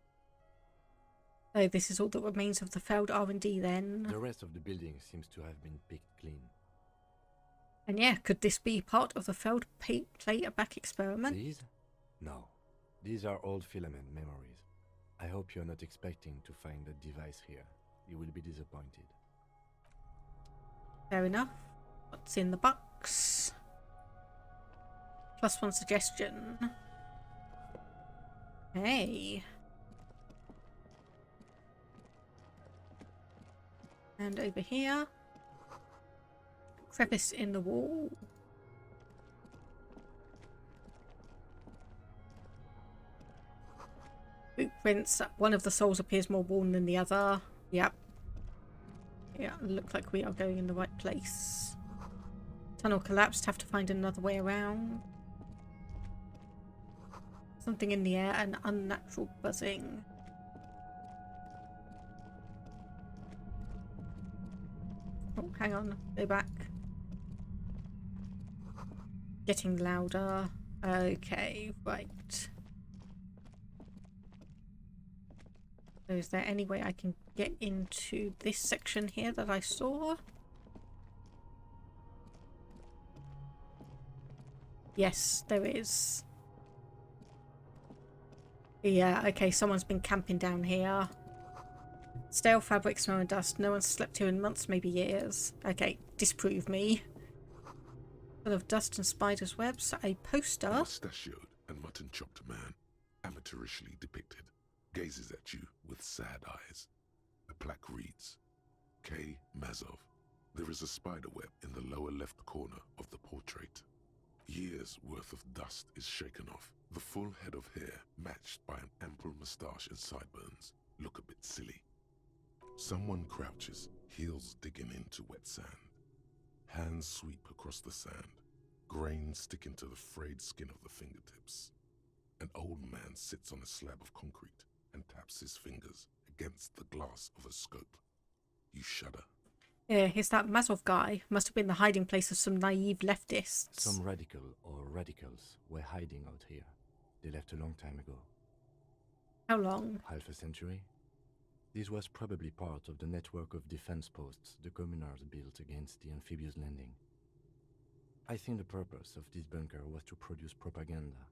So this is all that remains of the failed R&D then. The rest of the building seems to have been picked clean. And yeah, could this be part of the failed play-back experiment? These? No. These are old filament memories. I hope you're not expecting to find a device here. You will be disappointed. Fair enough. What's in the box? +1 suggestion. Hey. And over here. Crevice in the wall. footprints. One of the souls appears more worn than the other. Yep. Yeah, look like we are going in the right place. Tunnel collapsed. Have to find another way around. Something in the air. An unnatural buzzing. Oh, hang on. Go back. Getting louder. Okay, right. So is there any way I can get into this section here that I saw? Yes, there is. Yeah, okay, someone's been camping down here. Stale fabric, smell and dust. No one's slept here in months, maybe years. Okay, disprove me. Full of dust and spiders' webs. A poster. A mustachioed and mutton-chopped man, amateurishly depicted, gazes at you with sad eyes. The plaque reads, K. Mazov. There is a spider web in the lower left corner of the portrait. Years' worth of dust is shaken off. The full head of hair, matched by an ample moustache and sideburns, look a bit silly. Someone crouches, heels digging into wet sand. Hands sweep across the sand, grains sticking to the frayed skin of the fingertips. An old man sits on a slab of concrete and taps his fingers against the glass of a scope. You shudder. Yeah, here's that Mazov guy. Must have been the hiding place of some naive leftists. Some radical or radicals were hiding out here. They left a long time ago. How long? Half a century? This was probably part of the network of defense posts the communards built against the amphibious landing. I think the purpose of this bunker was to produce propaganda.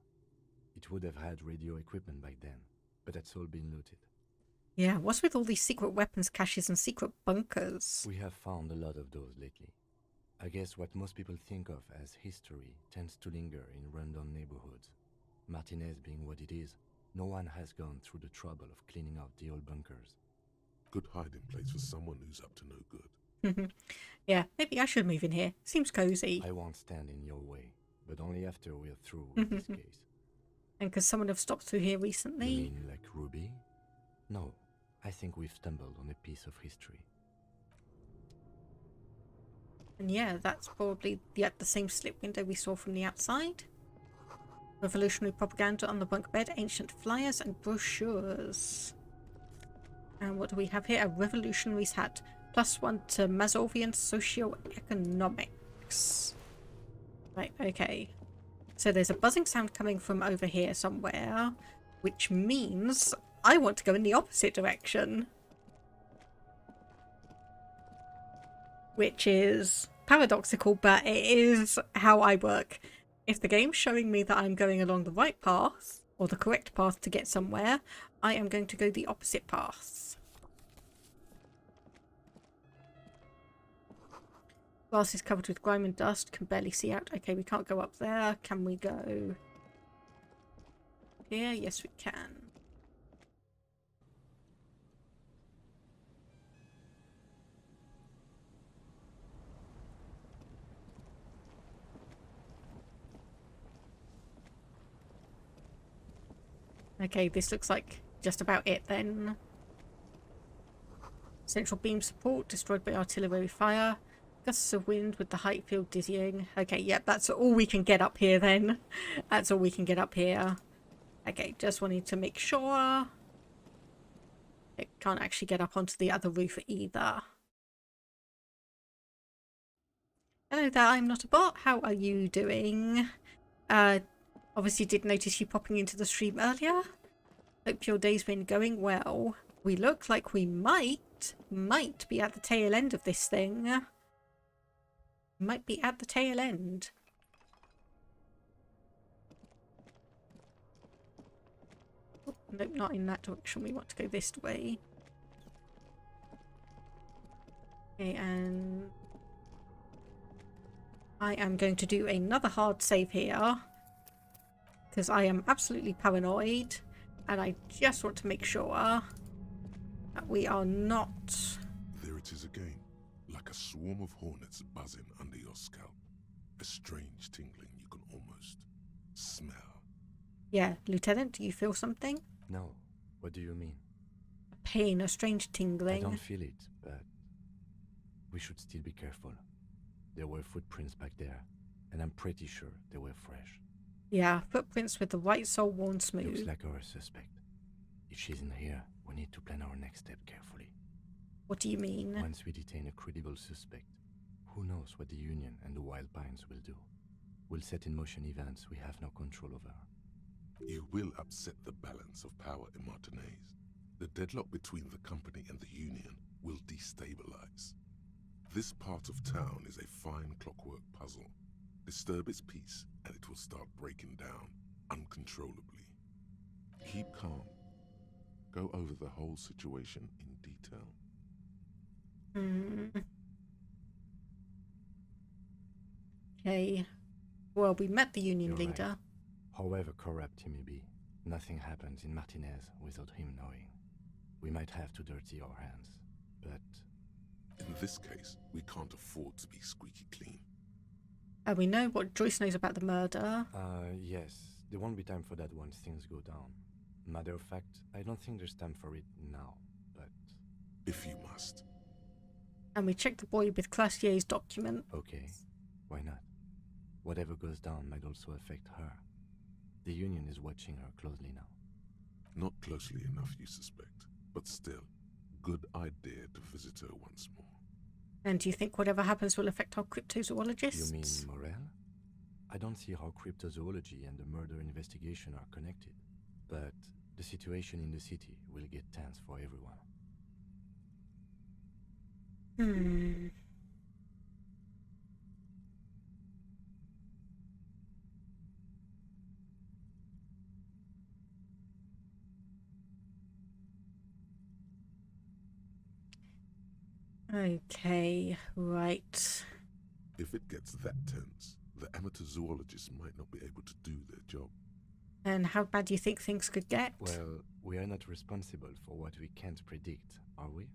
It would have had radio equipment back then, but that's all been looted. Yeah, what's with all these secret weapons caches and secret bunkers? We have found a lot of those lately. I guess what most people think of as history tends to linger in rundown neighborhoods. Martinez being what it is, no one has gone through the trouble of cleaning out the old bunkers. Good hiding place for someone who's up to no good. Yeah, maybe I should move in here. Seems cozy. I won't stand in your way, but only after we're through with this case. And because someone have stopped through here recently. You mean like Ruby? No, I think we've stumbled on a piece of history. And yeah, that's probably the same slip window we saw from the outside. Revolutionary propaganda on the bunk bed, ancient flyers and brochures. And what do we have here? A revolutionary's hat. +1 to Mazovian socioeconomics. Right, okay. So there's a buzzing sound coming from over here somewhere, which means I want to go in the opposite direction. Which is paradoxical, but it is how I work. If the game's showing me that I'm going along the right path, or the correct path to get somewhere, I am going to go the opposite path. Glass is covered with grime and dust, can barely see out. Okay, we can't go up there. Can we go here? Yes, we can. Okay, this looks like just about it then. Central beam support destroyed by artillery fire. Gusts of wind with the height field dizzying. Okay, yep, that's all we can get up here then. That's all we can get up here. Okay, just wanted to make sure. It can't actually get up onto the other roof either. Hello there, I'm not a bot. How are you doing? Obviously did notice you popping into the stream earlier. Hope your day's been going well. We look like we might be at the tail end of this thing. Might be at the tail end. Oh, nope, not in that direction. We want to go this way. Okay, and I am going to do another hard save here because I am absolutely paranoid and I just want to make sure that we are not... There it is again. Like a swarm of hornets buzzing under your scalp. A strange tingling you can almost smell. Yeah, Lieutenant, do you feel something? No, What do you mean? A pain, a strange tingling. I don't feel it, but we should still be careful. There were footprints back there, and I'm pretty sure they were fresh. Yeah, footprints with the white sole worn smooth. Looks like our suspect. If she's in here, we need to plan our next step carefully. What do you mean? Once we detain a credible suspect, who knows what the Union and the Wild Pines will do? We'll set in motion events we have no control over. You will upset the balance of power in Martinez. The deadlock between the company and the Union will destabilize. This part of town is a fine clockwork puzzle. Disturb its peace, and it will start breaking down uncontrollably. Keep calm. Go over the whole situation in detail. Okay. Well, we met the Union You're leader. right. However corrupt he may be, nothing happens in Martinez without him knowing. We might have to dirty our hands, but... In this case, we can't afford to be squeaky clean. And we know what Joyce knows about the murder. Yes. There won't be time for that once things go down. Matter of fact, I don't think there's time for it now, but... If you must. And we checked the boy with Classier's document. Okay, why not? Whatever goes down might also affect her. The Union is watching her closely now. Not closely enough, you suspect, but still, good idea to visit her once more. And do you think whatever happens will affect our cryptozoologists? You mean Morel? I don't see how cryptozoology and the murder investigation are connected, but the situation in the city will get tense for everyone. Okay, right. If it gets that tense, the amateur zoologists might not be able to do their job. And how bad do you think things could get? Well, we are not responsible for what we can't predict, are we?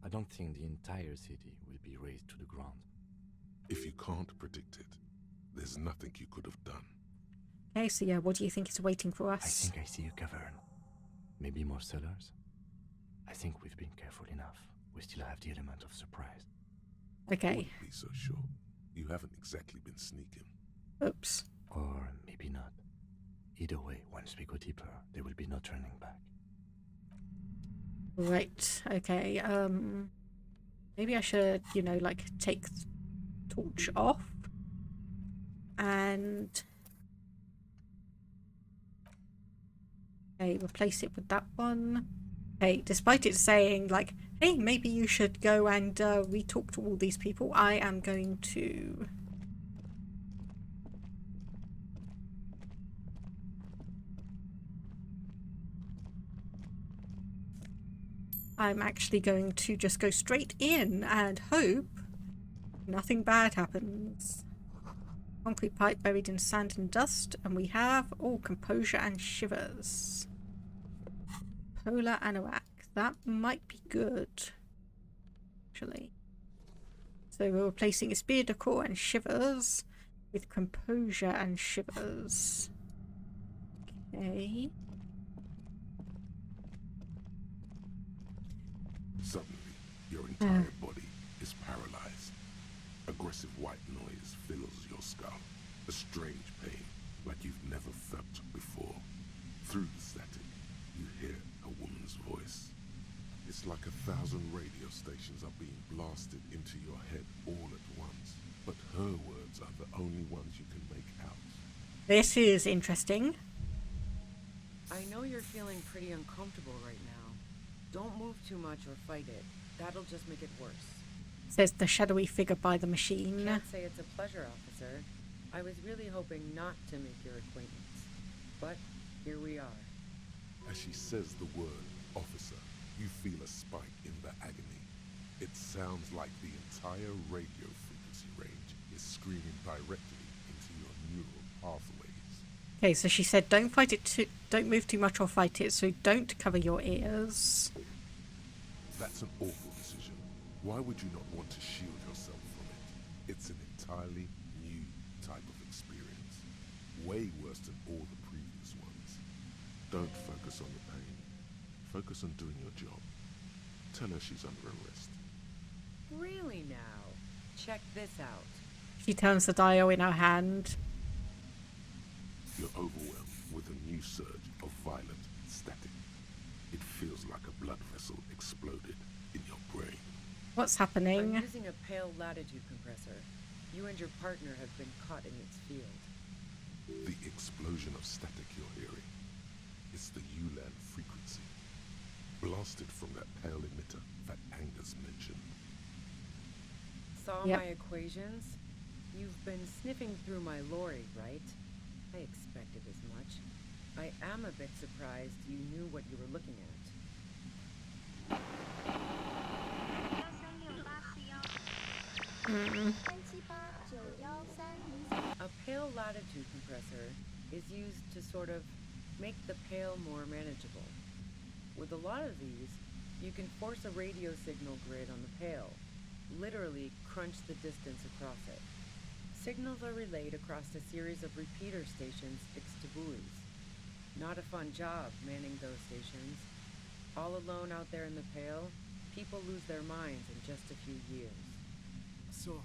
I don't think the entire city will be razed to the ground. If you can't predict it, there's nothing you could have done. Okay, so yeah, what do you think is waiting for us? I think I see a cavern. Maybe more cellars? I think we've been careful enough. We still have the element of surprise. Okay. Wouldn't be so sure. You haven't exactly been sneaking. Oops. Or maybe not. Either way, once we go deeper, there will be no turning back. Right, okay, maybe I should, like, take the torch off. And... okay, replace it with that one. Okay, despite it saying, like, hey, maybe you should go and re-talk to all these people, I am going to... I'm actually going to just go straight in and hope nothing bad happens. Concrete pipe buried in sand and dust, and we have composure and shivers. Polar anorak. That might be good, actually. So we're replacing spear decor and shivers with composure and shivers. Okay. Suddenly, your entire body is paralyzed. Aggressive white noise fills your skull. A strange pain, like you've never felt before. Through the static, you hear a woman's voice. It's like 1,000 radio stations are being blasted into your head all at once. But her words are the only ones you can make out. This is interesting. I know you're feeling pretty uncomfortable right now. Don't move too much or fight it. That'll just make it worse. Says the shadowy figure by the machine. Can't say it's a pleasure, officer. I was really hoping not to make your acquaintance. But here we are. As she says the word, officer, you feel a spike in the agony. It sounds like the entire radio frequency range is screaming directly into your neural pathways. Okay, so she said don't fight it don't move too much or fight it, so don't cover your ears. That's an awful decision. Why would you not want to shield yourself from it? It's an entirely new type of experience. Way worse than all the previous ones. Don't focus on the pain. focus on doing your job. Tell her she's under arrest. Really now? Check this out. She turns the dial in her hand. You're overwhelmed with a new surge of violent static. It feels like a blood vessel exploded in your brain. What's I'm happening? using a pale latitude compressor. You and your partner have been caught in its field. The explosion of static you're hearing is the ULAN frequency, blasted from that pale emitter that Angus mentioned. Saw Yep. my equations? You've been sniffing through my lorry, right? I expected as much. I am a bit surprised you knew what you were looking at. A pale latitude compressor is used to sort of make the pale more manageable. With a lot of these, you can force a radio signal grid on the pale, literally crunch the distance across it. Signals are relayed across a series of repeater stations fixed to buoys. Not a fun job manning those stations. All alone out there in the pale, people lose their minds in just a few years. So,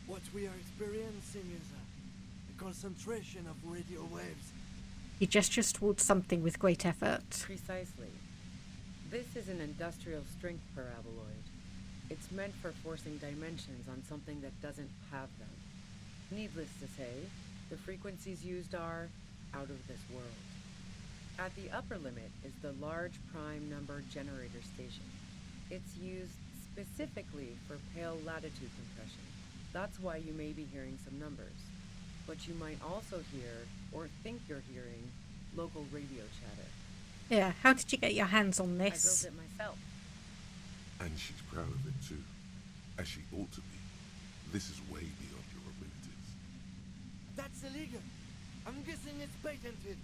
what we are experiencing is a concentration of radio waves. He gestures towards something with great effort. Precisely. This is an industrial strength paraboloid. It's meant for forcing dimensions on something that doesn't have them. Needless to say, the frequencies used are out of this world. At the upper limit is the large prime number generator station. It's used specifically for pale latitude compression. That's why you may be hearing some numbers. But you might also hear, or think you're hearing, local radio chatter. Yeah, how did you get your hands on I this? built it myself. And she's proud of it too, as she ought to be. This is way beyond your abilities. That's illegal. I'm guessing it's patented.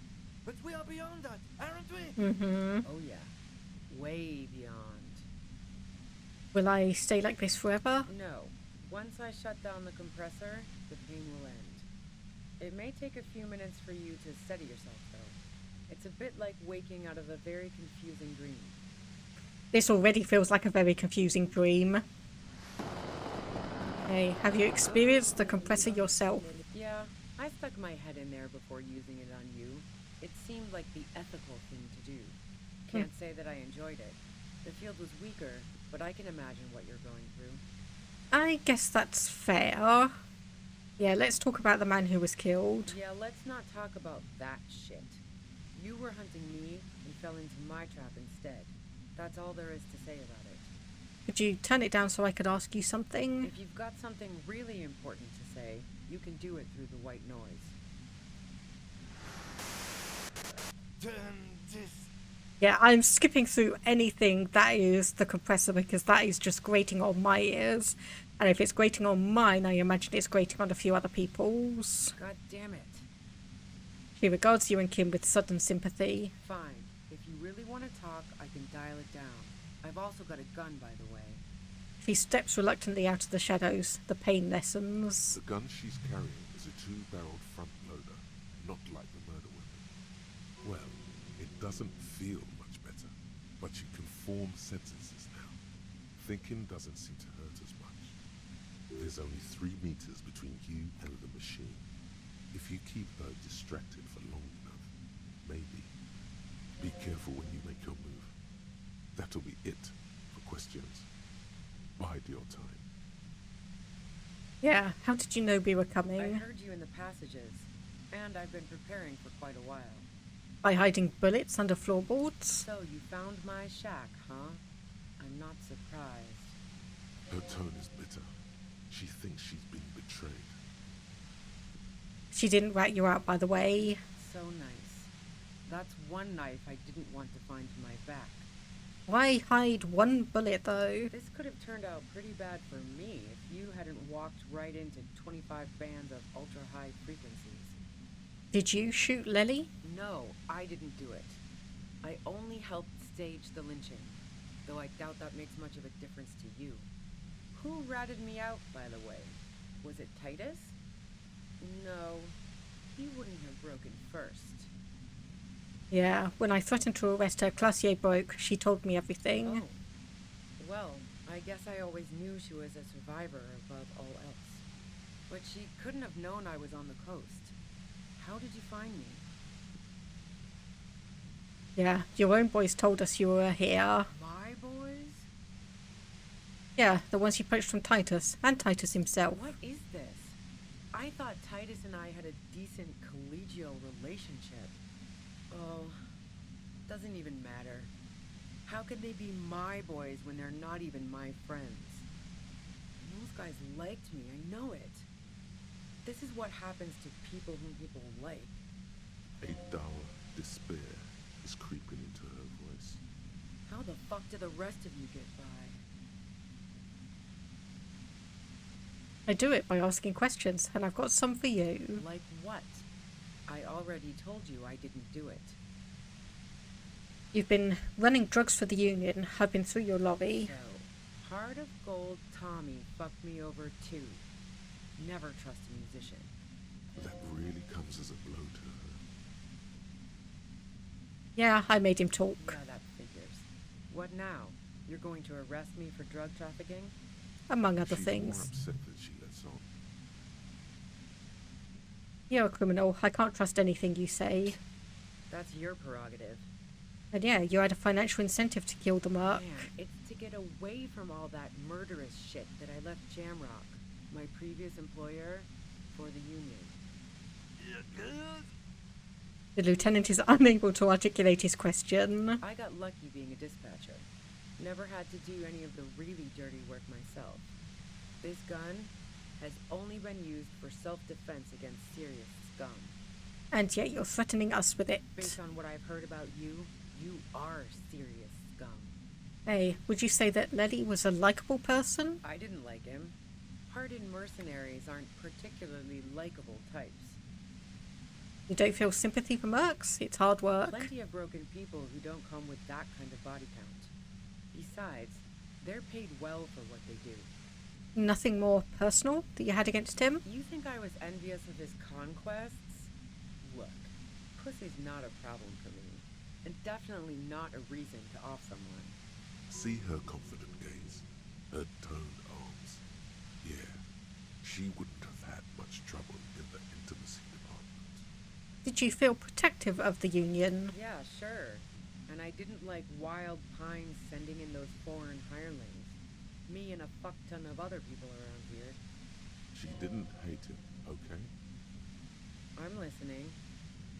But we are beyond that, aren't we? Mm-hmm. Oh yeah, way beyond. Will I stay like this forever? No. Once I shut down the compressor, the pain will end. It may take a few minutes for you to steady yourself, though. It's a bit like waking out of a very confusing dream. This already feels like a very confusing dream. Hey, have you experienced the compressor yourself? Yeah, I stuck my head in there before using it on you. It seemed like the ethical thing to do. Can't say that I enjoyed it. The field was weaker, but I can imagine what you're going through. I guess that's fair. Yeah, let's talk about the man who was killed. Yeah, let's not talk about that shit. You were hunting me and fell into my trap instead. That's all there is to say about it. Could you turn it down so I could ask you something? If you've got something really important to say, you can do it through the white noise. Yeah, I'm skipping through anything that is the compressor because that is just grating on my ears. And if it's grating on mine, I imagine it's grating on a few other people's. God damn it. He regards you and Kim with sudden sympathy. Fine. If you really want to talk, I can dial it down. I've also got a gun, by the way. He steps reluctantly out of the shadows. The pain lessens. The gun she's carrying is a two-barreled front loader, not like the murder weapon. Well, it doesn't feel much better, but you can form sentences now. Thinking doesn't seem to hurt as much. There's only 3 meters between you and the machine. If you keep her distracted for long enough, maybe. Be careful when you make your move. That'll be it for questions. Bide your time. Yeah, how did you know we were I coming? heard you in the passages, and I've been preparing for quite a while. By hiding bullets under floorboards? So you found my shack, huh? I'm not surprised. Her tone is bitter. She thinks she's been betrayed. She didn't rat you out, by the way. So nice. That's one knife I didn't want to find in my back. Why hide one bullet, though? This could have turned out pretty bad for me if you hadn't walked right into 25 bands of ultra-high frequencies. Did you shoot Lily? No, I didn't do it. I only helped stage the lynching, though I doubt that makes much of a difference to you. Who ratted me out, by the way? Was it Titus? No, he wouldn't have broken first. Yeah, when I threatened to arrest her, Classier broke. She told me everything. Oh. Well, I guess I always knew she was a survivor above all else. But she couldn't have known I was on the coast. How did you find me? Yeah, your own boys told us you were here. My boys? Yeah, the ones you poached from Titus, and Titus himself. What is this? I thought Titus and I had a decent collegial relationship. Oh, doesn't even matter. How could they be my boys when they're not even my friends? Those guys liked me, I know it. This is what happens to people whom people like. A dull despair is creeping into her voice. How the fuck do the rest of you get by? I do it by asking questions, and I've got some for you. Like what? I already told you I didn't do it. You've been running drugs for the Union. I've been through your lobby. So, Heart of Gold Tommy fucked me over too. Never trust a musician. That really comes as a blow to her. Yeah, I made him talk. Yeah, that figures. What now? You're going to arrest me for drug trafficking? Among other She's things. more upset than she lets on. You're a criminal. I can't trust anything you say. That's your prerogative. And yeah, you had a financial incentive to kill the merc. Man, it's to get away from all that murderous shit that I left Jamrock, my previous employer, for the Union. The lieutenant is unable to articulate his question. I got lucky being a dispatcher. Never had to do any of the really dirty work myself. This gun has only been used for self-defense against serious scum. And yet you're threatening us with it. Based on what I've heard about you, you are serious scum. Hey, would you say that Letty was a likable person? I didn't like him. Hardened mercenaries aren't particularly likable types. You don't feel sympathy for mercs? It's hard work. Plenty of broken people who don't come with that kind of body count. Besides, they're paid well for what they do. Nothing more personal that you had against him? You think I was envious of his conquests? Look, pussy's not a problem for me, and definitely not a reason to off someone. See her confident gaze, her toned arms. Yeah, she wouldn't have had much trouble in the intimacy department. Did you feel protective of the Union? Yeah, sure. And I didn't like Wild Pines sending in those foreign hirelings. Me and a fuck ton of other people around here. She didn't hate him, okay? I'm listening.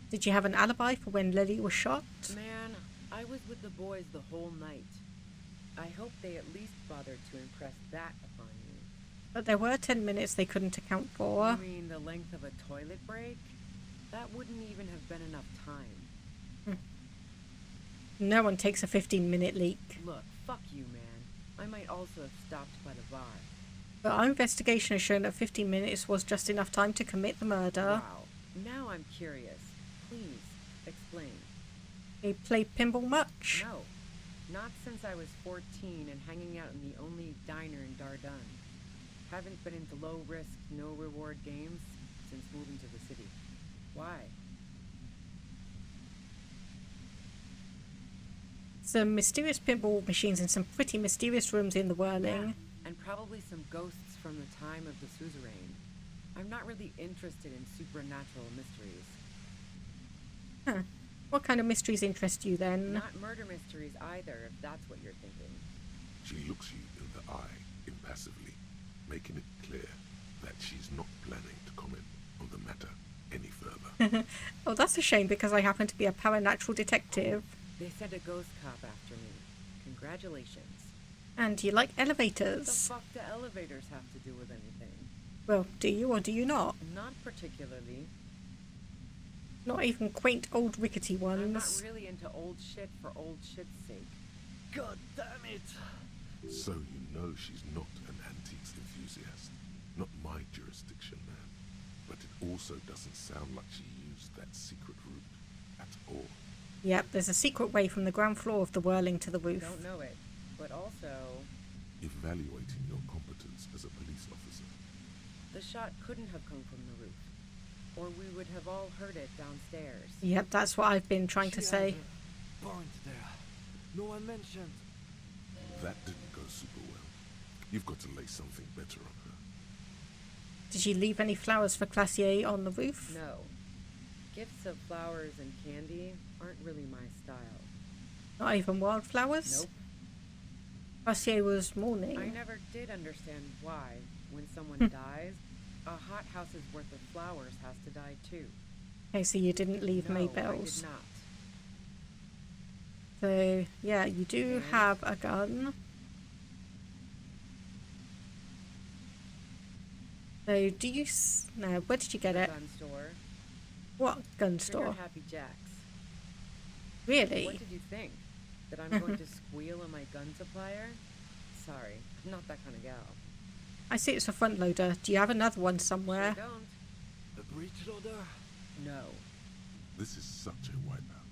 Did you have an alibi for when Lily was shot? Man, I was with the boys the whole night. I hope they at least bothered to impress that upon you. But there were 10 minutes they couldn't account for. You mean the length of a toilet break? That wouldn't even have been enough time. No one takes a 15-minute leak. Look, fuck you, man. I might also have stopped by the bar. But our investigation has shown that 15 minutes was just enough time to commit the murder. Wow. Now I'm curious. Please, explain. You play pinball much? No. Not since I was 14 and hanging out in the only diner in Dardun. Haven't been into low-risk, no-reward games since moving to the city. Why? Some mysterious pinball machines in some pretty mysterious rooms in the whirling. Yeah, and probably some ghosts from the time of the suzerain. I'm not really interested in supernatural mysteries. Huh. What kind of mysteries interest you then? Not murder mysteries either, if that's what you're thinking. She looks you in the eye impassively, making it clear that she's not planning to comment on the matter any further. Oh, that's a shame because I happen to be a paranatural detective. They sent a ghost cop after me. Congratulations. And you like What the elevators. fuck do elevators have to do with anything? Well, do you or do you not? Not particularly. Not even quaint old rickety I'm not ones. really into old shit for old shit's sake. God damn it! So you know she's not an antiques enthusiast. Not my jurisdiction, man. But it also doesn't sound like she used that secret route at all. Yep, there's a secret way from the ground floor of the whirling to the roof. Don't know it. But also, Evaluating your competence as a police officer. the shot couldn't have come from the roof. or we would have all heard it downstairs. Yep, that's what I've been trying to say. Burnt there. No one mentioned. That didn't go super well. You've got to lay something better on her. Did you leave any flowers for Classier on the roof? No. Gifts of flowers and candy aren't really my style. Not even wildflowers? Nope. Classier was mourning. I never did understand why, when someone dies, a hothouse's worth of flowers has to die too. Okay, so you didn't leave No, Maybelle's. I did not. So, yeah, you do have a gun. So, do you... No, where did you get The it? gun store. What gun Triggered store? Happy Jack's. Really? What did you think? That I'm going to squeal on my gun supplier? Sorry, I'm not that kind of gal. I see it's a front loader. Do you have another one somewhere? Sure don't. A breech loader? No. This is such a wipeout.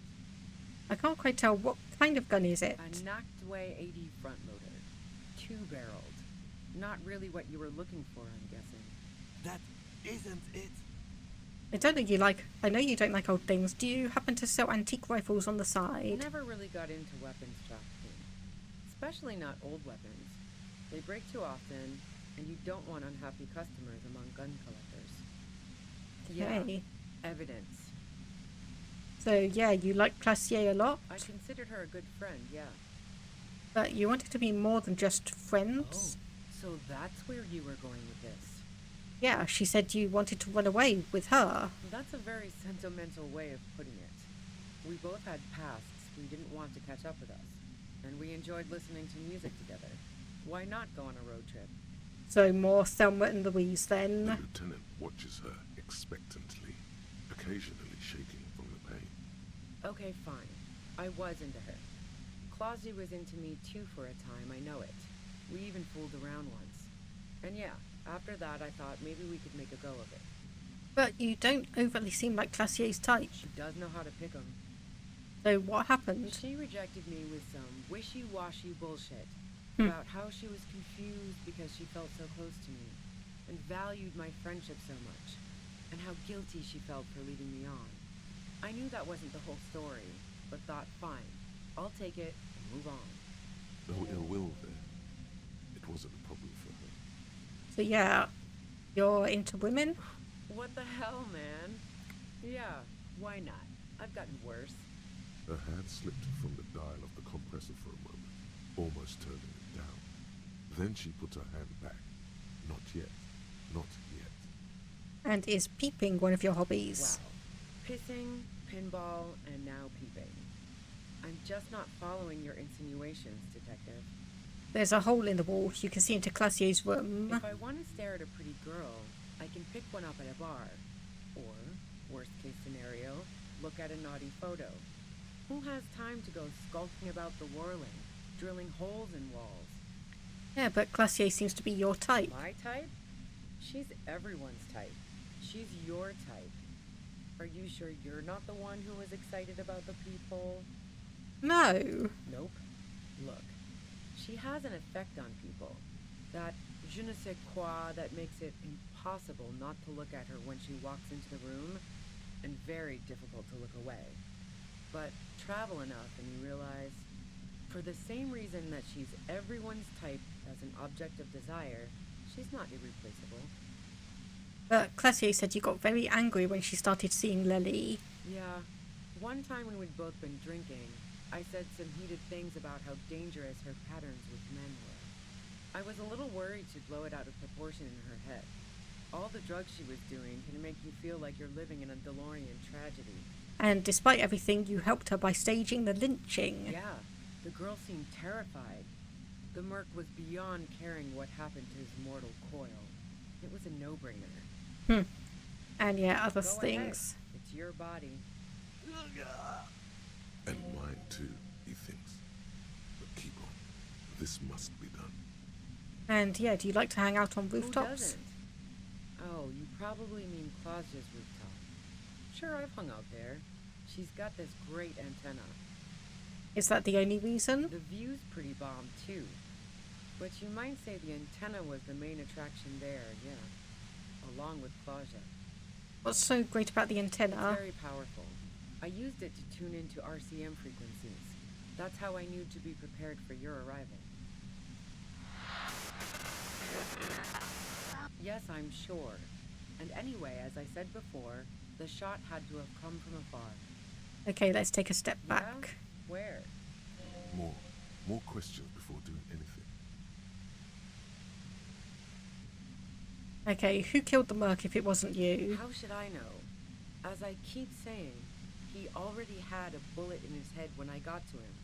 I can't quite tell what kind of gun is it. A knocked away 80 front loader. 2-barreled. Not really what you were looking for, I'm guessing. That isn't it. I don't think you like... I know you don't like old things. Do you happen to sell antique rifles on the side? Never really got into weapons trafficking. Especially not old weapons. They break too often, and you don't want unhappy customers among gun collectors. Okay. Yeah, evidence. So, yeah, you like Classier a lot, I considered her a good friend, yeah. but you wanted to be more than just friends. So that's where you were going with this. Yeah, she said you wanted to run away with her. That's a very sentimental way of putting it. We both had pasts we didn't want to catch up with us, and we enjoyed listening to music together. Why not go on a road trip? So more Thelma and Louise The then. lieutenant watches her expectantly, occasionally shaking from the pain. Okay, fine. I was into her. Clausy was into me too for a time, I know it. We even fooled around once. And yeah, after that I thought maybe we could make a go of it. But you don't overtly seem like Classier's type. She does know how to pick 'em. So what happened? She rejected me with some wishy-washy bullshit about how she was confused because she felt so close to me and valued my friendship so much, and how guilty she felt for leading me on. I knew that wasn't the whole story, but thought, fine, I'll take it and move on. No ill will there. It wasn't a problem for her. So yeah, you're into women? What the hell, man? Yeah, why not? I've gotten worse. Her hand slipped from the dial of the compressor for a moment, almost turning it down. Then she put her hand back. Not yet. Not yet. And is peeping one of your hobbies? Wow. Pissing, pinball, and now peeping. I'm just not following your insinuations, detective. There's a hole in the wall. You can see into Classier's room. If I want to stare at a pretty girl, I can pick one up at a bar. Or, worst case scenario, look at a naughty photo. Who has time to go skulking about the whirling, drilling holes in walls? Yeah, but Classier seems to be your type. My type? She's everyone's type. She's your type. Are you sure you're not the one who was excited about the peephole? No. Nope. Look, she has an effect on people. That je ne sais quoi that makes it impossible not to look at her when she walks into the room, and very difficult to look away. But travel enough and you realize, for the same reason that she's everyone's type as an object of desire, she's not irreplaceable. But Classier said you got very angry when she started seeing Lily. Yeah, one time when we'd both been drinking, I said some heated things about how dangerous her patterns with men were. I was a little worried she'd blow it out of proportion in her head. All the drugs she was doing can make you feel like you're living in a DeLorean tragedy. And despite everything, you helped her by staging the lynching. Yeah, the girl seemed terrified. The merc was beyond caring what happened to his mortal coil. It was a no-brainer. And yeah, other Go things. ahead. It's your body. And mine too, he thinks. But keep on. This must be done. And yeah, do you like to hang out on Who rooftops? doesn't? Oh, you probably mean Claudia's rooftop. Sure, I've hung out there. She's got this great antenna. Is that the only reason? The view's pretty bomb, too. But you might say the antenna was the main attraction there, yeah. Along with Claudia. What's so great about the It's antenna? very powerful. I used it to tune into RCM frequencies. That's how I knew to be prepared for your arrival. Yes, I'm sure. And anyway, as I said before, the shot had to have come from afar. Okay, let's take a step Yeah? back. Where? More questions before doing anything. Okay, who killed the merc if it wasn't you? How should I know? As I keep saying, he already had a bullet in his head when I got to him,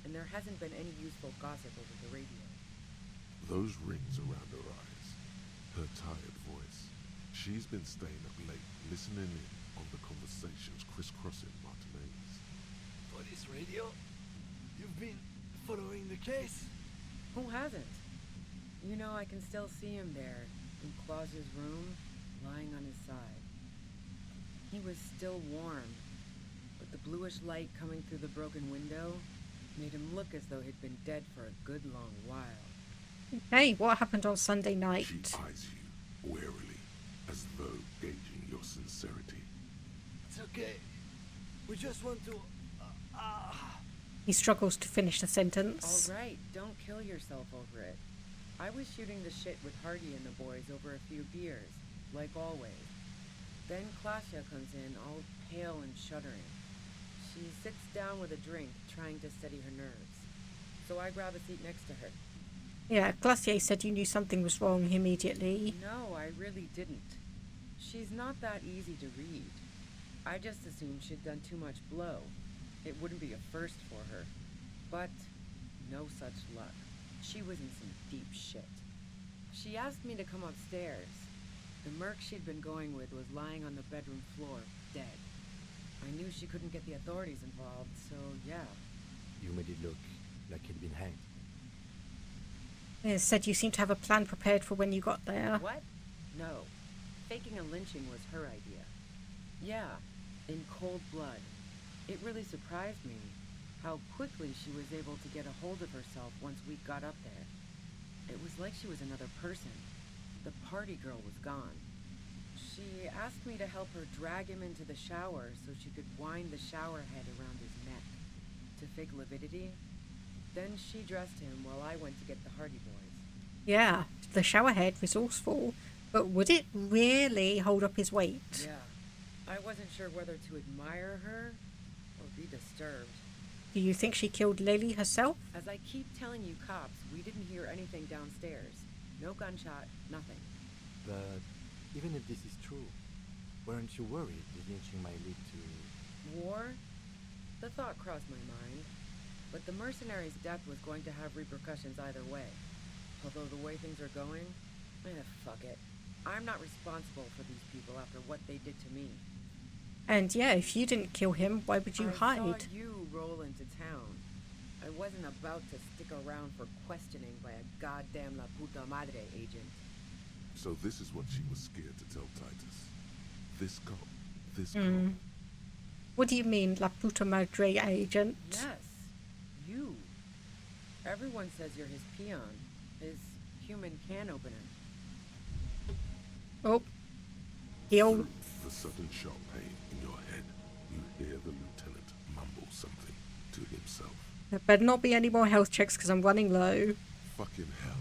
and there hasn't been any useful gossip over the radio. Those rings around her eyes, her tired voice. She's been staying up late, listening in on the conversations crisscrossing Martinez. Police radio? You've been following the case? Who hasn't? You know, I can still see him there, in Claus's room, lying on his side. He was still warm, but the bluish light coming through the broken window made him look as though he'd been dead for a good long while. Hey, what happened on Sunday night? She eyes you warily, as though gauging your sincerity. It's okay. We just want to... He struggles to finish the sentence. All right, don't kill yourself over it. I was shooting the shit with Hardy and the boys over a few beers, like always. Then Klasha comes in, all pale and shuddering. She sits down with a drink, trying to steady her nerves. So I grab a seat next to her. Yeah, Glacier said you knew something was wrong immediately. No, I really didn't. She's not that easy to read. I just assumed she'd done too much blow. It wouldn't be a first for her. But no such luck. She was in some deep shit. She asked me to come upstairs. The merc she'd been going with was lying on the bedroom floor, dead. I knew she couldn't get the authorities involved, so yeah. You made it look like he'd been hanged. It said you seemed to have a plan prepared for when you got there. What? No. Faking a lynching was her idea. Yeah, in cold blood. It really surprised me how quickly she was able to get a hold of herself once we got up there. It was like she was another person. The party girl was gone. She asked me to help her drag him into the shower so she could wind the shower head around his neck to fake lividity. Then she dressed him while I went to get the Hardy boys. Yeah, the showerhead, resourceful. But would it really hold up his weight? Yeah. I wasn't sure whether to admire her or be disturbed. Do you think she killed Lily herself? As I keep telling you cops, we didn't hear anything downstairs. No gunshot, nothing. But even if this is true, weren't you worried the lynching might lead to... War? The thought crossed my mind. But the mercenary's death was going to have repercussions either way. Although the way things are going, fuck it. I'm not responsible for these people after what they did to me. And yeah, if you didn't kill him, why would you I hide? saw you roll into town. I wasn't about to stick around for questioning by a goddamn La Puta Madre agent. So this is what she was scared to tell Titus. This cop. What do you mean, La Puta Madre agent? Yes, you. Everyone says you're his peon, his human can opener. Oh. He'll... Through the sudden sharp pain in your head, you hear the lieutenant mumble something to himself. There better not be any more health checks because I'm running low. Fucking hell.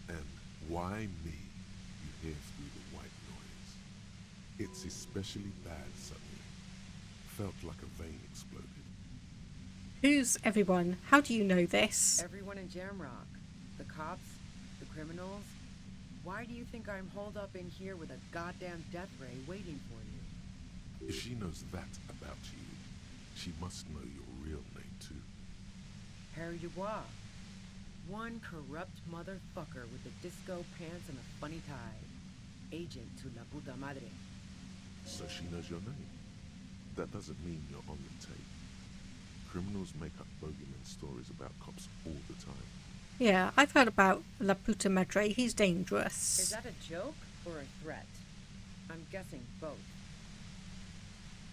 And why me? You hear through the white noise. It's especially bad suddenly. Felt like a vein exploded. Who's everyone? How do you know this? Everyone in Jamrock. The cops, the criminals. Why do you think I'm holed up in here with a goddamn death ray waiting for you? If she knows that about you, she must know your real name too. Harry Dubois. One corrupt motherfucker with the disco pants and a funny tie. Agent to La Puta Madre. So she knows your name. That doesn't mean you're on the tape. Criminals make up bogeyman stories about cops all the time. Yeah, I've heard about La Puta Madre. He's dangerous. Is that a joke or a threat? I'm guessing both.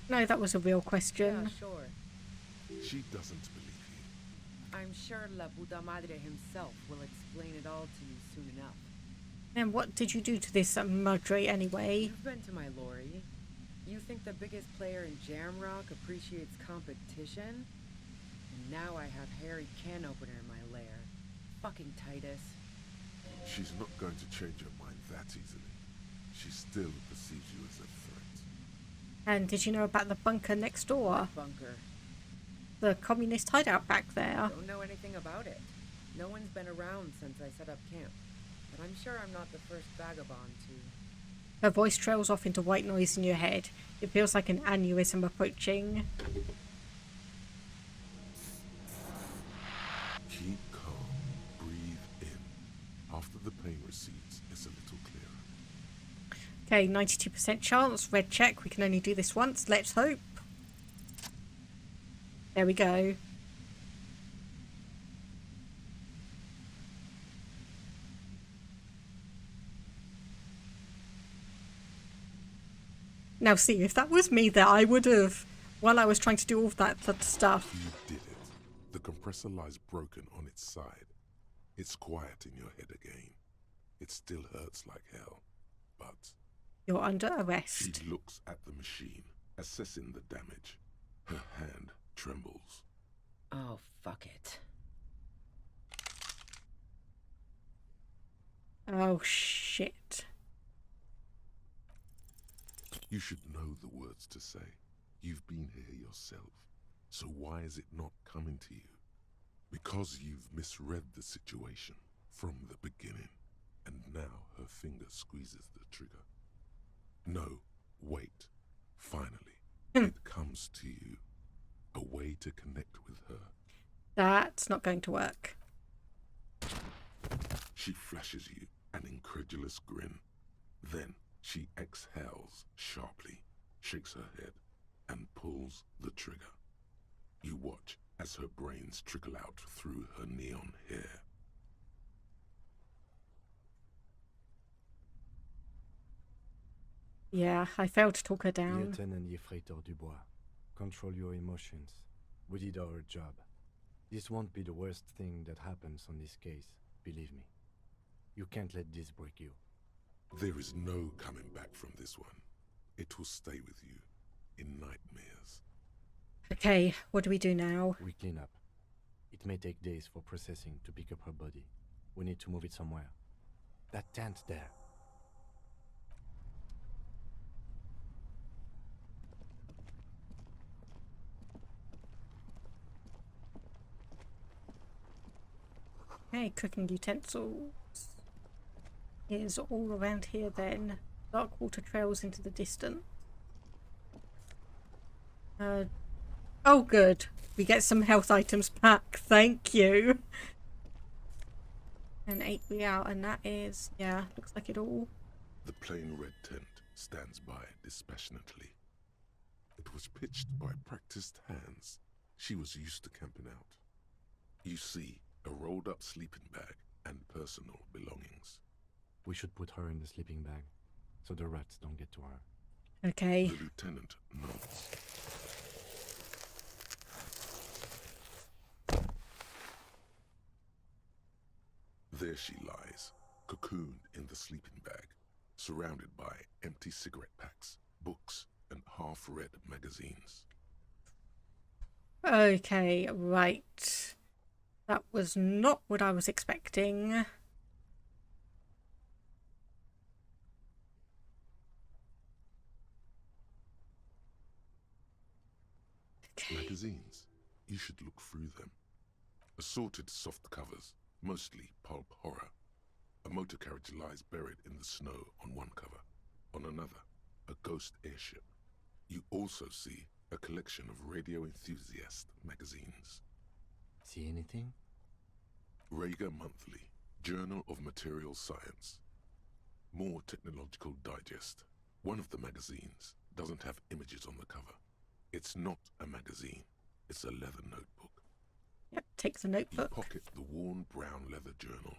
No, that was a real question. Yeah, sure. She doesn't believe you. I'm sure La Puta Madre himself will explain it all to you soon enough. And what did you do to this Madre anyway? You've been to my lorry. You think the biggest player in Jamrock appreciates competition? And now I have Harry Can Opener in my lair. Fucking Titus. She's not going to change her mind that easily. She still perceives you as a threat. And did you know about the bunker next door? Bunker. The communist hideout back there. Don't know anything about it. No one's been around since I set up camp. But I'm sure I'm not the first vagabond to... Her voice trails off into white noise in your head. It feels like an aneurysm approaching. Keep calm. Breathe in. After the pain recedes, it's a little clearer. Okay, 92% chance. Red check. We can only do this once. Let's hope. There we go. Now see, if that was me there, I would have, while I was trying to do all that stuff. You did it. The compressor lies broken on its side. It's quiet in your head again. It still hurts like hell, but... You're under arrest. She looks at the machine, assessing the damage. Her hand trembles. Oh, fuck it. Oh, shit. You should know the words to say. You've been here yourself. So why is it not coming to you? Because you've misread the situation from the beginning. And now her finger squeezes the trigger. No, wait. Finally, it comes to you. A way to connect with her. That's not going to work. She flashes you an incredulous grin. Then she exhales sharply, shakes her head, and pulls the trigger. You watch as her brains trickle out through her neon hair. Yeah, I failed to talk her down. Lieutenant Yefreitor Dubois, control your emotions. We did our job. This won't be the worst thing that happens on this case, believe me. You can't let this break you. There is no coming back from this one. It will stay with you in nightmares. Okay, what do we do now? We clean up. It may take days for processing to pick up her body. We need to move it somewhere. That tent there. Okay, cooking utensils is all around here then. Dark water trails into the distance. Oh good. We get some health items back. Thank you. And 8 we out, and that is, yeah, looks like it all. The plain red tent stands by dispassionately. It was pitched by practiced hands. She was used to camping out. You see a rolled up sleeping bag and personal belongings. We should put her in the sleeping bag, so the rats don't get to her. Okay. The lieutenant nods. There she lies, cocooned in the sleeping bag, surrounded by empty cigarette packs, books, and half-read magazines. Okay, right. That was not what I was expecting. Okay. Magazines. You should look through them. Assorted soft covers, mostly pulp horror. A motor carriage lies buried in the snow on one cover. On another, a ghost airship. You also see a collection of radio enthusiast magazines. See anything? Rager Monthly, Journal of Material Science. More Technological Digest. One of the magazines doesn't have images on the cover. It's not a magazine, it's a leather notebook. Yep, take the You notebook. pocket the worn brown leather journal.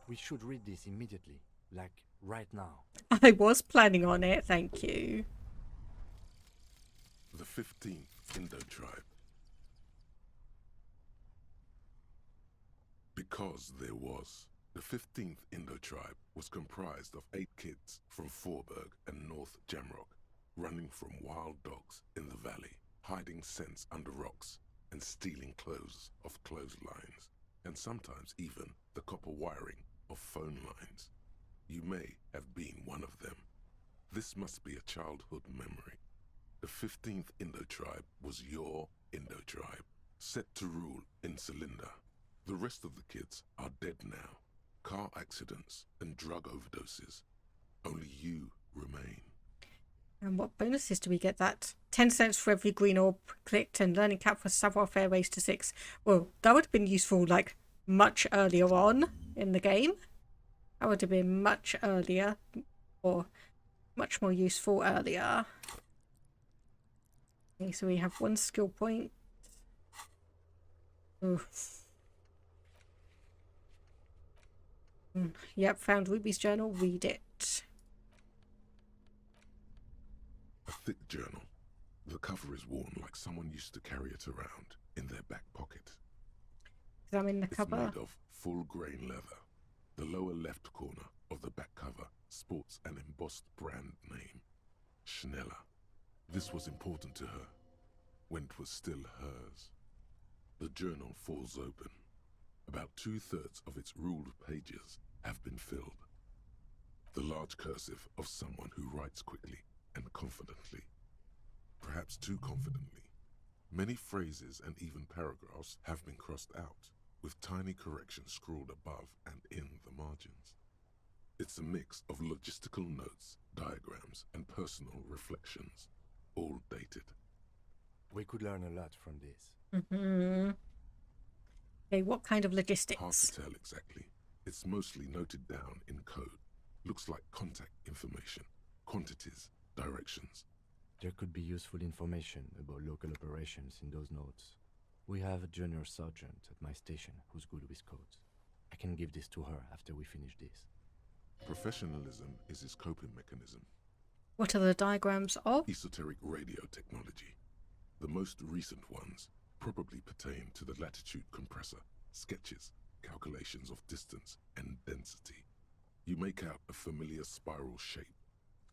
We should read this immediately, like right now. I was planning on it, thank you. The 15th Indo tribe. Because there was. The 15th Indo tribe was comprised of 8 kids from Forberg and North Jamrock. running from wild dogs in the valley, hiding scents under rocks, and stealing clothes off clotheslines, and sometimes even the copper wiring of phone lines. You may have been one of them. This must be a childhood memory. The 15th Indo tribe was your Indo tribe, set to rule in Cylinder. The rest of the kids are dead now. Car accidents and drug overdoses. Only you remain. And what bonuses do we get that? 10 cents for every green orb clicked and learning cap for savoir-faire raised to 6. Well, that would have been useful, like, much earlier on in the game. That would have been much earlier, or much more useful earlier. Okay, so we have 1 skill point. Oof. Yep, found Ruby's journal. Read it. A thick journal. The cover is worn like someone used to carry it around in their back pocket. Examine the It's cover. made of full grain leather. The lower left corner of the back cover sports an embossed brand name, Schneller. This was important to her when it was still hers. The journal falls open. About 2/3 of its ruled pages have been filled. The large cursive of someone who writes quickly and confidently. Perhaps too confidently. Many phrases and even paragraphs have been crossed out, with tiny corrections scrawled above and in the margins. It's a mix of logistical notes, diagrams, and personal reflections, all dated. We could learn a lot from this. Okay, what kind of Hard logistics? to tell exactly. It's mostly noted down in code. Looks like contact information, quantities, directions. There could be useful information about local operations in those notes. We have a junior sergeant at my station who's good with codes. I can give this to her after we finish this. Professionalism is his coping mechanism. What are the diagrams of? Esoteric radio technology. The most recent ones probably pertain to the latitude compressor, sketches, calculations of distance and density. You make out a familiar spiral shape.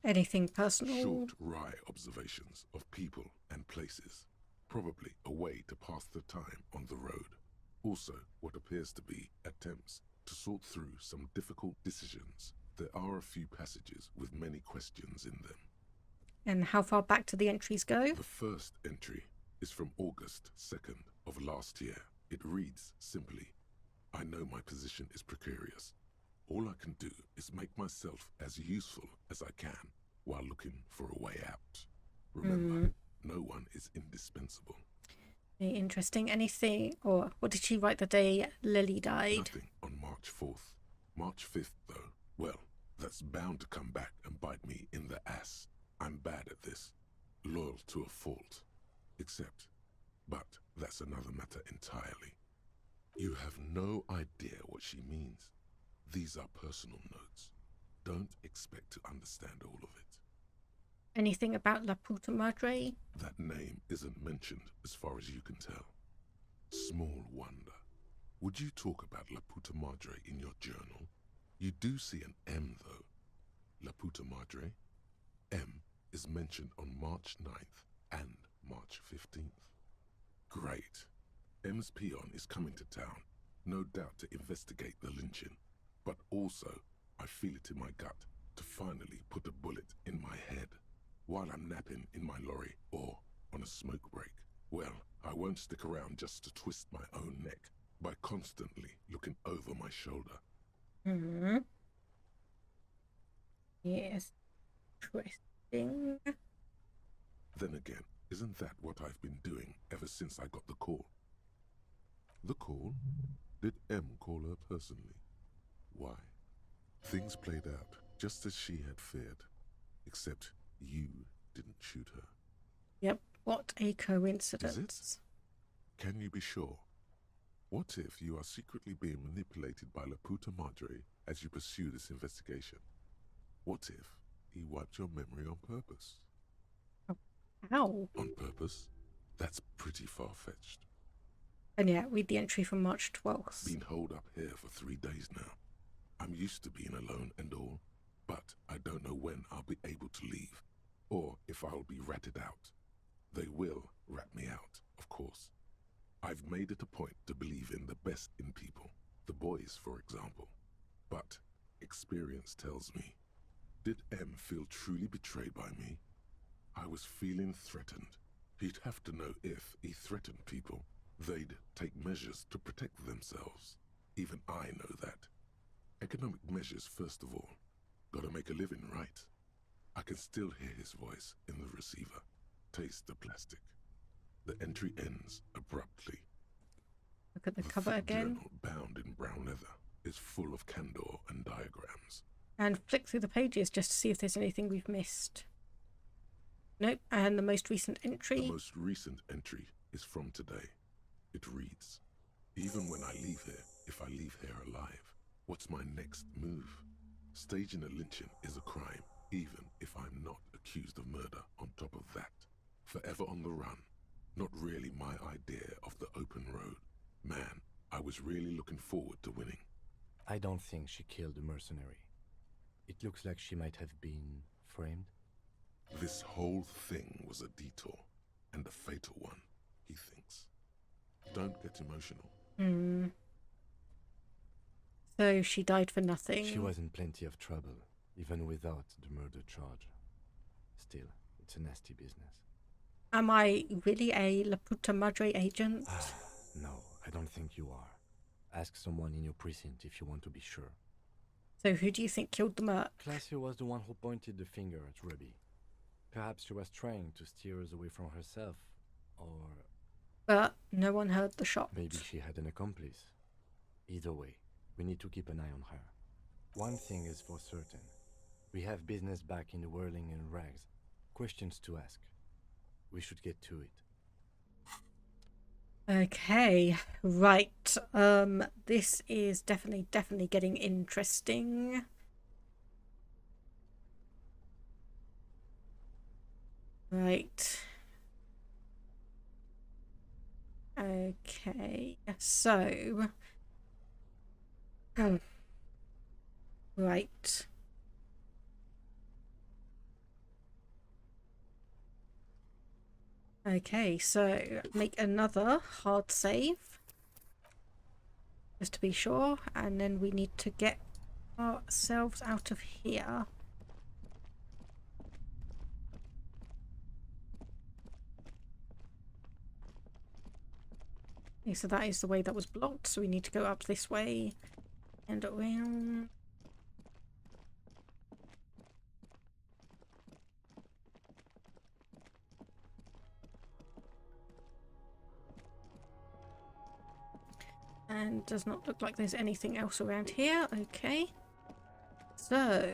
Anything personal? Short, wry observations of people and places. Probably a way to pass the time on the road. Also, what appears to be attempts to sort through some difficult decisions. There are a few passages with many questions in them. And how far back do the entries go? The first entry is from August 2nd of last year. It reads simply, I know my position is precarious. All I can do is make myself as useful as I can while looking for a way out. Remember, no one is indispensable. Okay, interesting. Anything, or what did she write the day Lily died? Nothing on March 4th. March 5th, though, well, that's bound to come back and bite me in the ass. I'm bad at this. Loyal to a fault. But that's another matter entirely. You have no idea what she means. These are personal notes. Don't expect to understand all of it. Anything about La Puta Madre? That name isn't mentioned as far as you can tell. Small wonder. Would you talk about La Puta Madre in your journal? You do see an M, though. La Puta Madre. M is mentioned on March 9th and March 15th. Great. M's peon is coming to town, no doubt to investigate the lynching. But also, I feel it in my gut to finally put a bullet in my head while I'm napping in my lorry or on a smoke break. Well, I won't stick around just to twist my own neck by constantly looking over my shoulder. Yes. Interesting. Then again, isn't that what I've been doing ever since I got the call? The call? Did M call her personally? Why? Things played out just as she had feared, except you didn't shoot her. Yep. What a coincidence. Can you be sure? What if you are secretly being manipulated by La Puta Madre as you pursue this investigation? What if he wiped your memory on purpose? Ow. On purpose? That's pretty far-fetched. And yeah, read the entry from March 12th. Been holed up here for 3 days now. I'm used to being alone and all, but I don't know when I'll be able to leave. or if I'll be ratted out. They will rat me out, of course. I've made it a point to believe in the best in people, the boys, for example. But experience tells me, did M feel truly betrayed by me? I was feeling threatened. He'd have to know if he threatened people, they'd take measures to protect themselves. Even I know that. Economic measures, first of all. Gotta make a living, right? I can still hear his voice in the receiver. Taste the plastic. The entry ends abruptly. Look at the The cover thick again. journal, bound in brown leather, is full of candor and diagrams. And flick through the pages just to see if there's anything we've missed. Nope. And the most recent entry. The most recent entry is from today. It reads, even when I leave here, if I leave here alive, what's my next move? Staging a lynching is a crime, even if I'm not accused of murder on top of that. Forever on the run. Not really my idea of the open road. Man, I was really looking forward to winning. I don't think she killed the mercenary. It looks like she might have been framed. This whole thing was a detour, and a fatal one, he thinks. Don't get emotional. So she died for nothing. She was in plenty of trouble, even without the murder charge. Still, it's a nasty business. Am I really a La Puta Madre agent? No, I don't think you are. Ask someone in your precinct if you want to be sure. So who do you think killed the merc? Classio was the one who pointed the finger at Ruby. Perhaps she was trying to steer us away from herself, or... But no one heard the shot. maybe she had an accomplice. Either way, we need to keep an eye on her. One thing is for certain. We have business back in the whirling in rags. Questions to ask. We should get to it. Okay, right. This is definitely getting interesting. Right. Okay, so... Right. Okay, so make another hard save. Just to be sure. And then we need to get ourselves out of here. Okay, so that is the way that was blocked. So we need to go up this way and around. And does not look like there's anything else around here. Okay. So...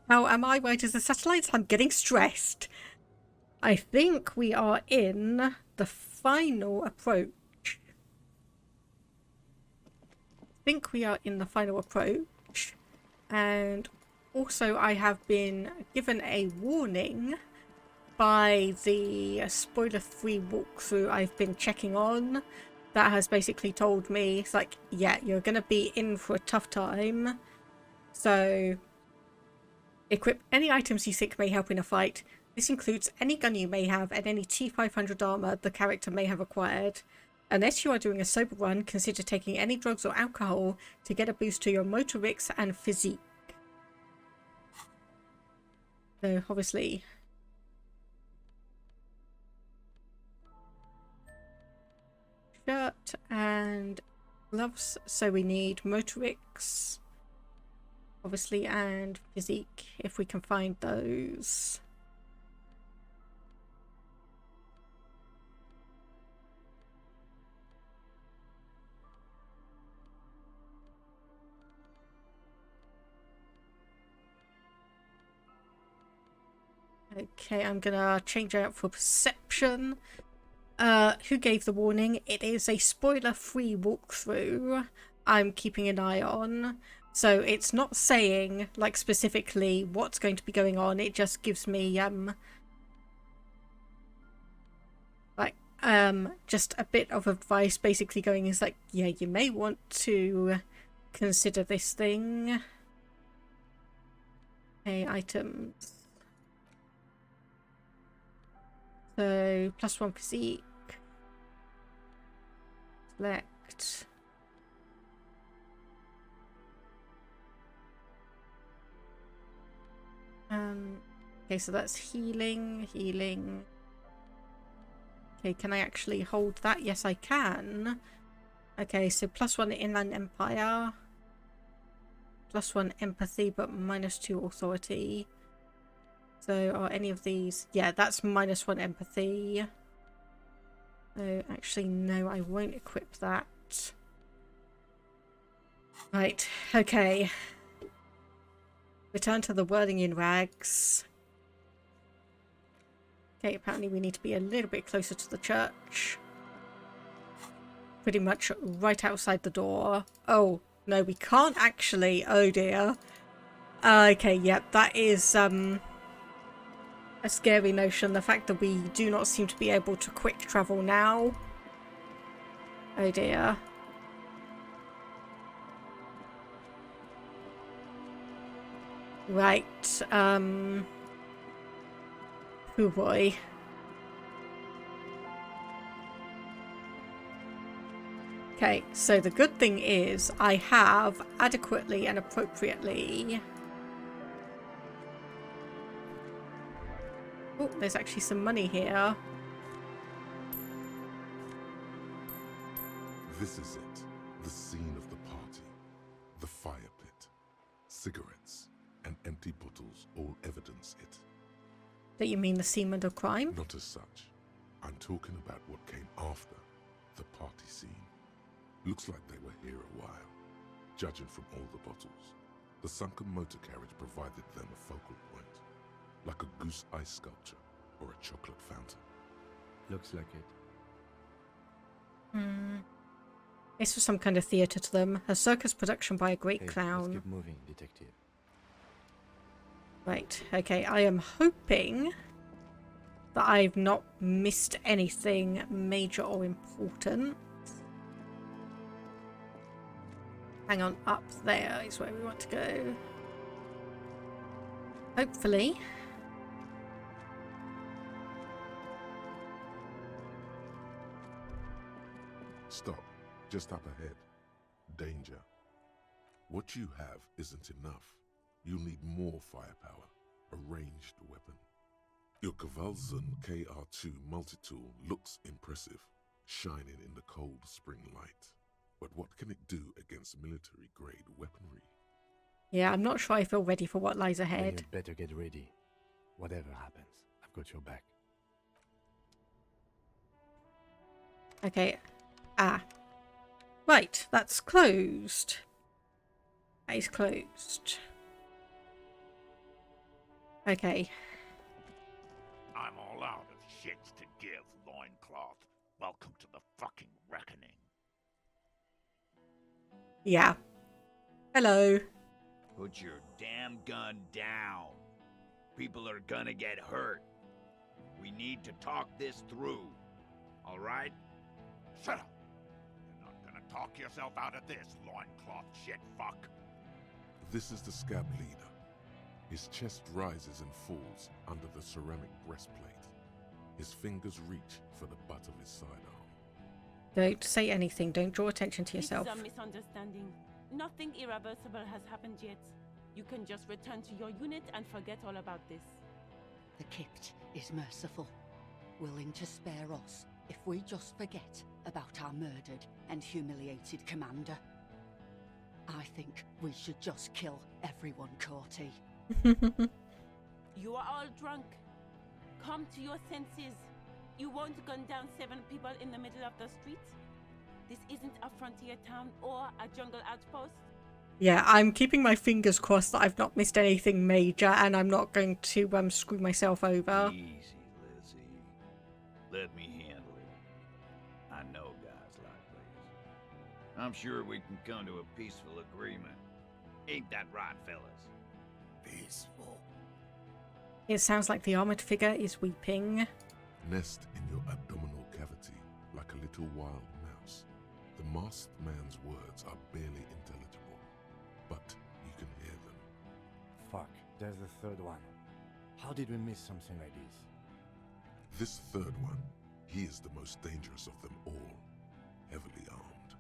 How am I? Where does the satellites? I'm getting stressed. I think we are in the final approach. And also I have been given a warning by the spoiler-free walkthrough I've been checking on that has basically told me, it's like, yeah, you're going to be in for a tough time. So, equip any items you think may help in a fight. This includes any gun you may have and any T500 armor the character may have acquired. Unless you are doing a sober run, consider taking any drugs or alcohol to get a boost to your motorics and physique. So, obviously... shirt and gloves, so we need motorics obviously and physique if we can find those. Okay, I'm gonna change it out for perception. Who gave the warning? It is a spoiler-free walkthrough I'm keeping an eye on. So it's not saying, like, specifically what's going to be going on. It just gives me, just a bit of advice, basically going is like, yeah, you may want to consider this thing. Okay, items. So, +1 physique. Select. Okay, so that's healing. Okay, can I actually hold that? Yes, I can. Okay, so +1 Inland Empire. +1 empathy, but -2 authority. So are any of these... Yeah, that's -1 empathy. So actually, no, I won't equip that. Right, okay. Return to the whirling in rags. Okay, apparently we need to be a little bit closer to the church. Pretty much right outside the door. Oh, no, we can't actually. Oh dear. Okay, yep, that is a scary notion. The fact that we do not seem to be able to quick travel now. Oh dear. Right, oh boy. Okay, so the good thing is I have adequately and appropriately... Oh, there's actually some money here. This is it. The scene of the party. The fire pit. Cigarettes and empty bottles all evidence it. That you mean the scene of crime? Not as such. I'm talking about what came after the party scene. Looks like they were here a while, judging from all the bottles. The sunken motor carriage provided them a focal point, like a goose ice sculpture or a chocolate fountain. Looks like it. This was some kind of theatre to them. A circus production by a great Hey, clown. let's keep moving, detective. Right, okay, I am hoping that I've not missed anything major or important. Hang on, up there is where we want to go. Hopefully. Stop. Just up ahead. Danger. What you have isn't enough. You'll need more firepower. A ranged weapon. Your Kvalzun KR2 multi-tool looks impressive, shining in the cold spring light. But what can it do against military-grade weaponry? Yeah, I'm not sure I feel ready for what lies Then ahead. you'd better get ready. Whatever happens, I've got your back. Okay. Ah. Right, that's closed. That is closed. Okay. I'm all out of shits to give, loincloth. Welcome to the fucking reckoning. Yeah. Hello. Put your damn gun down. People are gonna get hurt. We need to talk this through. All right? Shut up. You're not gonna talk yourself out of this, loincloth shit fuck. This is the scab leader. His chest rises and falls under the ceramic breastplate. His fingers reach for the butt of his sidearm. Don't say anything. Don't draw attention to yourself. It's a misunderstanding. Nothing irreversible has happened yet. You can just return to your unit and forget all about this. The Kipt is merciful, willing to spare us if we just forget about our murdered and humiliated commander. I think we should just kill everyone, Corty. You are all drunk. Come to your senses. You won't gun down 7 people in the middle of the street. This isn't a frontier town or a jungle outpost. Yeah, I'm keeping my fingers crossed that I've not missed anything major and I'm not going to screw myself over. Easy, Lizzie. Let me handle it. I know guys like this. I'm sure we can come to a peaceful agreement. Ain't that right, fellas? Peaceful. It sounds like the armored figure is weeping. Nest in your abdominal cavity like a little wild mouse. The masked man's words are barely intelligible, but you can hear them. Fuck. There's a third one. How did we miss something like this? This third one, he is the most dangerous of them all. Heavily armed.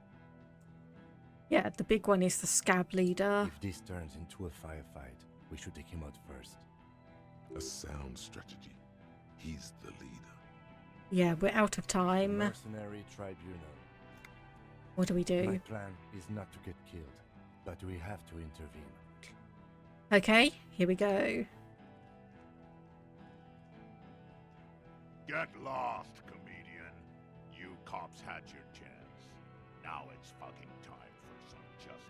Yeah, the big one is the scab leader. If this turns into a firefight, we should take him out first. A sound strategy. He's the leader. Yeah, we're out of time. Mercenary tribunal. What do we do? My plan is not to get killed, but we have to intervene. Okay, here we go. Get lost, comedian. You cops had your chance. Now it's fucking time for some justice.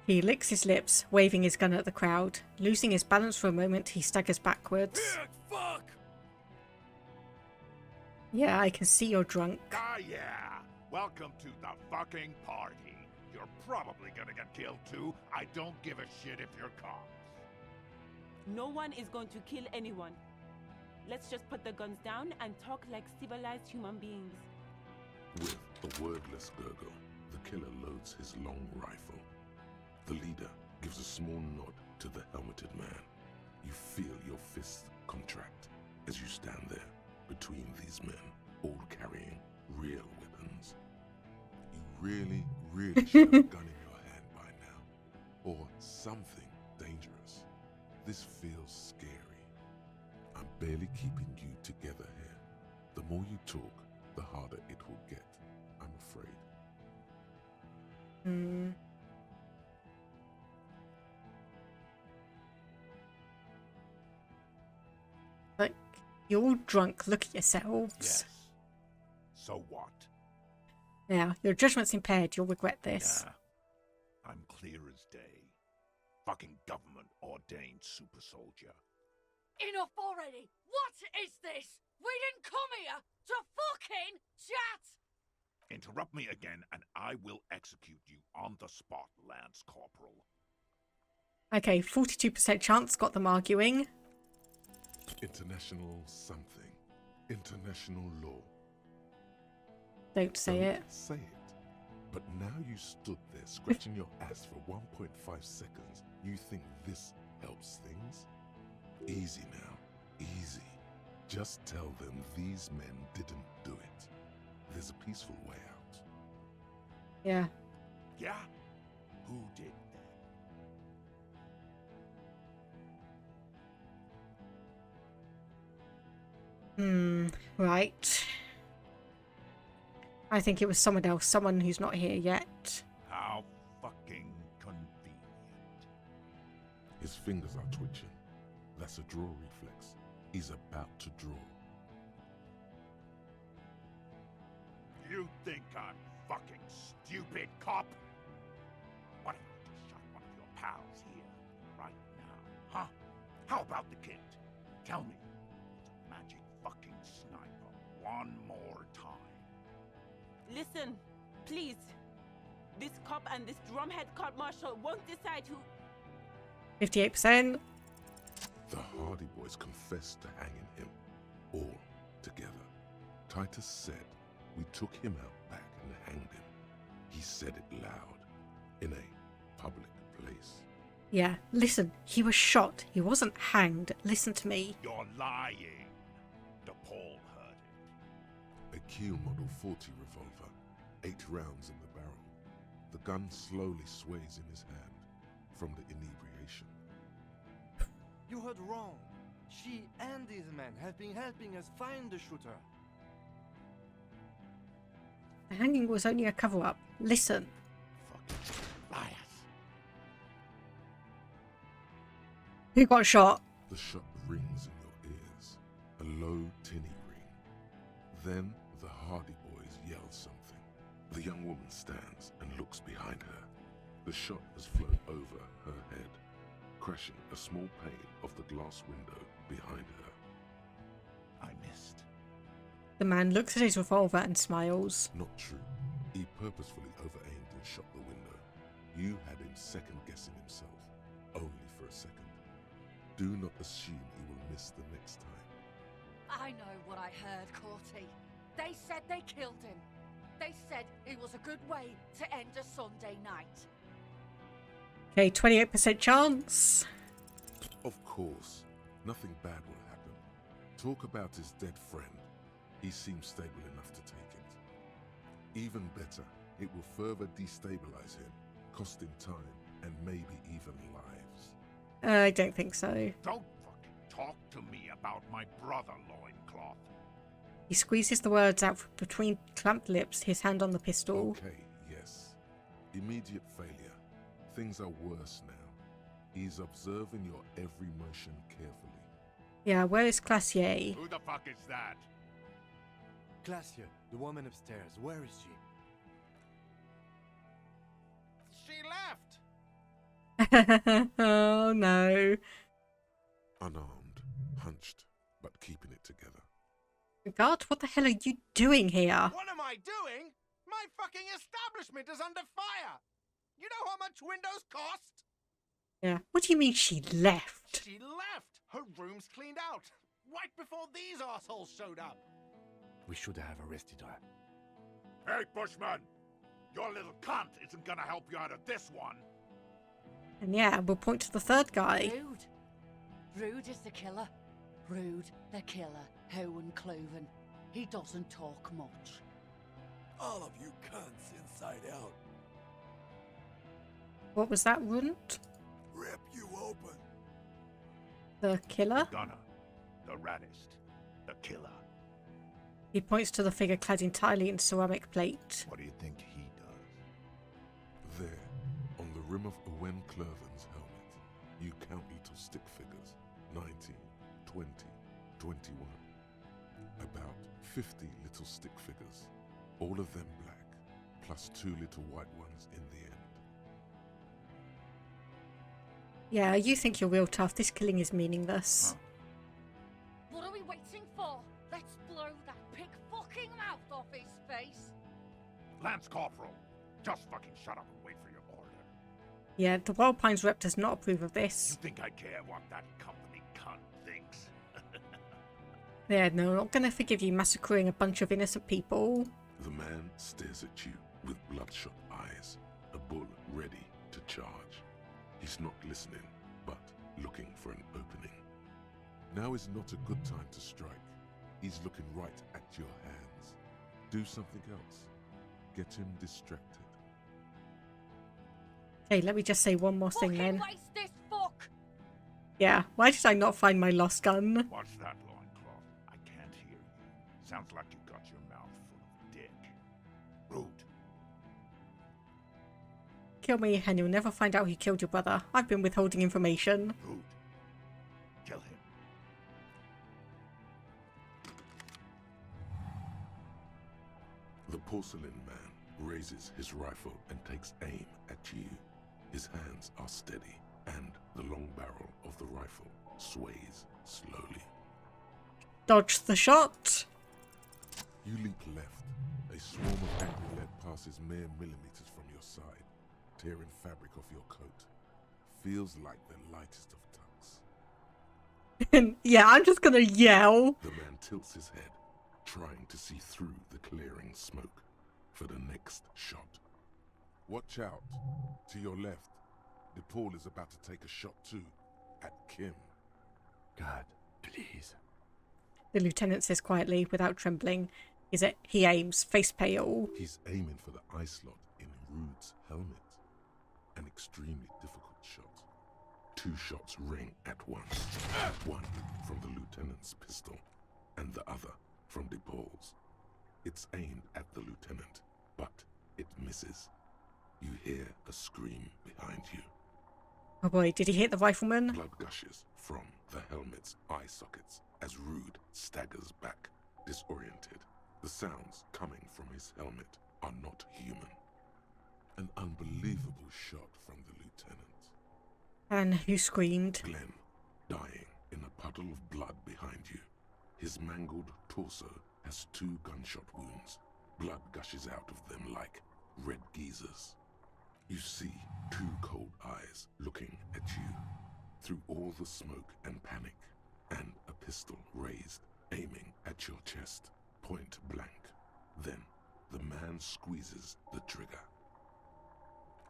He licks his lips, waving his gun at the crowd. Losing his balance for a moment, he staggers backwards. Fuck! Yeah, I can see you're drunk. Ah, yeah. Welcome to the fucking party. You're probably gonna get killed too. I don't give a shit if you're cops. No one is going to kill anyone. Let's just put the guns down and talk like civilized human beings. With a wordless gurgle, the killer loads his long rifle. The leader gives a small nod to the helmeted man. You feel your fists contract as you stand there between these men, all carrying real weapons. You really should have a gun in your hand by now. Or something dangerous. This feels scary. I'm barely keeping you together here. The more you talk, the harder it will get, I'm afraid. Look, you're all drunk. Look at yourselves. Yes. So what? Now, your judgment's impaired. You'll regret this. Yeah. I'm clear as day. Fucking government-ordained super soldier. Enough already! What is this? We didn't come here to fucking chat! Interrupt me again and I will execute you on the spot, Lance Corporal. Okay, 42% chance, got them arguing. International something. International law. Don't say it. Say it. But now you stood there scratching your ass for 1.5 seconds. You think this helps things? Easy now. Easy. Just tell them these men didn't do it. There's a peaceful way out. Yeah. Yeah? Who did then? Right. I think it was someone else, someone who's not here yet. How fucking convenient. His fingers are twitching. That's a draw reflex. He's about to draw. You think I'm fucking stupid, cop? What if I just shot one of your pals here, right now, huh? How about the kid? Tell me, it's a magic fucking sniper one more time. Listen, please. This cop and this drumhead court marshal won't decide who... 58%. The Hardy Boys confessed to hanging him, all together. Titus said we took him out back and hanged him. He said it loud, in a public place. Yeah, listen, he was shot. He wasn't hanged. Listen to me. You're lying. DePaul heard it. A Kiel Model 40 revolver, 8 rounds in the barrel. The gun slowly sways in his hand from the inebriation. You heard wrong. She and these men have been helping us find the shooter. The hanging was only a cover-up. Listen. Fucking liars. Who got shot? The shot rings in your ears, a low, tinny ring. Then the Hardy Boys yell something. The young woman stands and looks behind her. The shot has flown over her head, crashing a small pane of the glass window behind her. I missed. The man looks at his revolver and smiles. Not true. He purposefully over-aimed and shot the window. You had him second-guessing himself, only for a second. Do not assume he will miss the next time. I know what I heard, Corty. They said they killed him. They said it was a good way to end a Sunday night. Okay, 28% chance. Of course, nothing bad will happen. Talk about his dead friend. He seems stable enough to take it. Even better, it will further destabilize him, cost him time, and maybe even lives. I don't think so. Don't fucking talk to me about my brother, loincloth. He squeezes the words out from between clamped lips, his hand on the pistol. Okay, yes. Immediate failure. Things are worse now. He's observing your every motion carefully. Yeah, where is Classier? Who the fuck is that? Glacia, the woman upstairs, where is she? She left! Oh no. Unarmed, hunched, but keeping it together. God, what the hell are you doing here? What am I doing? My fucking establishment is under fire! You know how much windows cost? Yeah. What do you mean she left? She left! Her room's cleaned out! Right before these assholes showed up! We should have arrested her. Hey, Bushman! Your little cunt isn't gonna help you out of this one! And yeah, we'll point to the third guy. Rude. Rude is the killer. Rude, the killer, Owen Cloven. He doesn't talk much. All of you cunts inside out. What was that, Runt? Rip you open. The killer? Gunner. The raddest. The killer. He points to the figure clad entirely in ceramic plate. What do you think he does? There, on the rim of Owen Cloven's helmet, you count little stick figures. 19, 20, 21. About 50 little stick figures. All of them black, plus 2 little white ones in the end. Yeah, you think you're real tough. This killing is meaningless. What are we waiting for? Let's blow that pig fucking mouth off his face. Lance Corporal, just fucking shut up and wait for your order. Yeah, the Wild Pines rep does not approve of this. You think I care what that company cunt thinks? Yeah, no, I'm not going to forgive you massacring a bunch of innocent people. The man stares at you with bloodshot eyes, a bull ready to charge. He's not listening, but looking for an opening. Now is not a good time to strike. He's looking right at your hands. Do something else. Get him distracted. Hey, let me just say one more thing then. Waste this fuck! Yeah, why did I not find my lost gun? What's that, loincloth? I can't hear you. Sounds like you got your mouth full of dick. Rude. Kill me and you'll never find out who killed your brother. I've been withholding information. Rude. Kill him. The porcelain man raises his rifle and takes aim at you. His hands are steady, and the long barrel of the rifle sways slowly. Dodge the shot. You leap left. A swarm of angry lead passes mere millimeters from your side, tearing fabric off your coat. Feels like the lightest of tucks. Yeah, I'm just gonna yell. The man tilts his head, trying to see through the clearing smoke for the next shot. Watch out. To your left, DePaul is about to take a shot too, at Kim. God, please. The lieutenant says quietly, without trembling. He aims, face pale. He's aiming for the eye slot in Rude's helmet. An extremely difficult shot. 2 shots ring at once. One from the lieutenant's pistol, and the other from DePaul's. It's aimed at the lieutenant, but it misses. You hear a scream behind you. Oh boy, did he hit the rifleman? Blood gushes from the helmet's eye sockets as Rude staggers back, disoriented. The sounds coming from his helmet are not human. An unbelievable shot from the lieutenant. And who screamed? Glenn, dying in a puddle of blood behind you. His mangled torso has 2 gunshot wounds. Blood gushes out of them like red geysers. You see 2 cold eyes looking at you through all the smoke and panic, and a pistol raised, aiming at your chest, point blank. Then the man squeezes the trigger.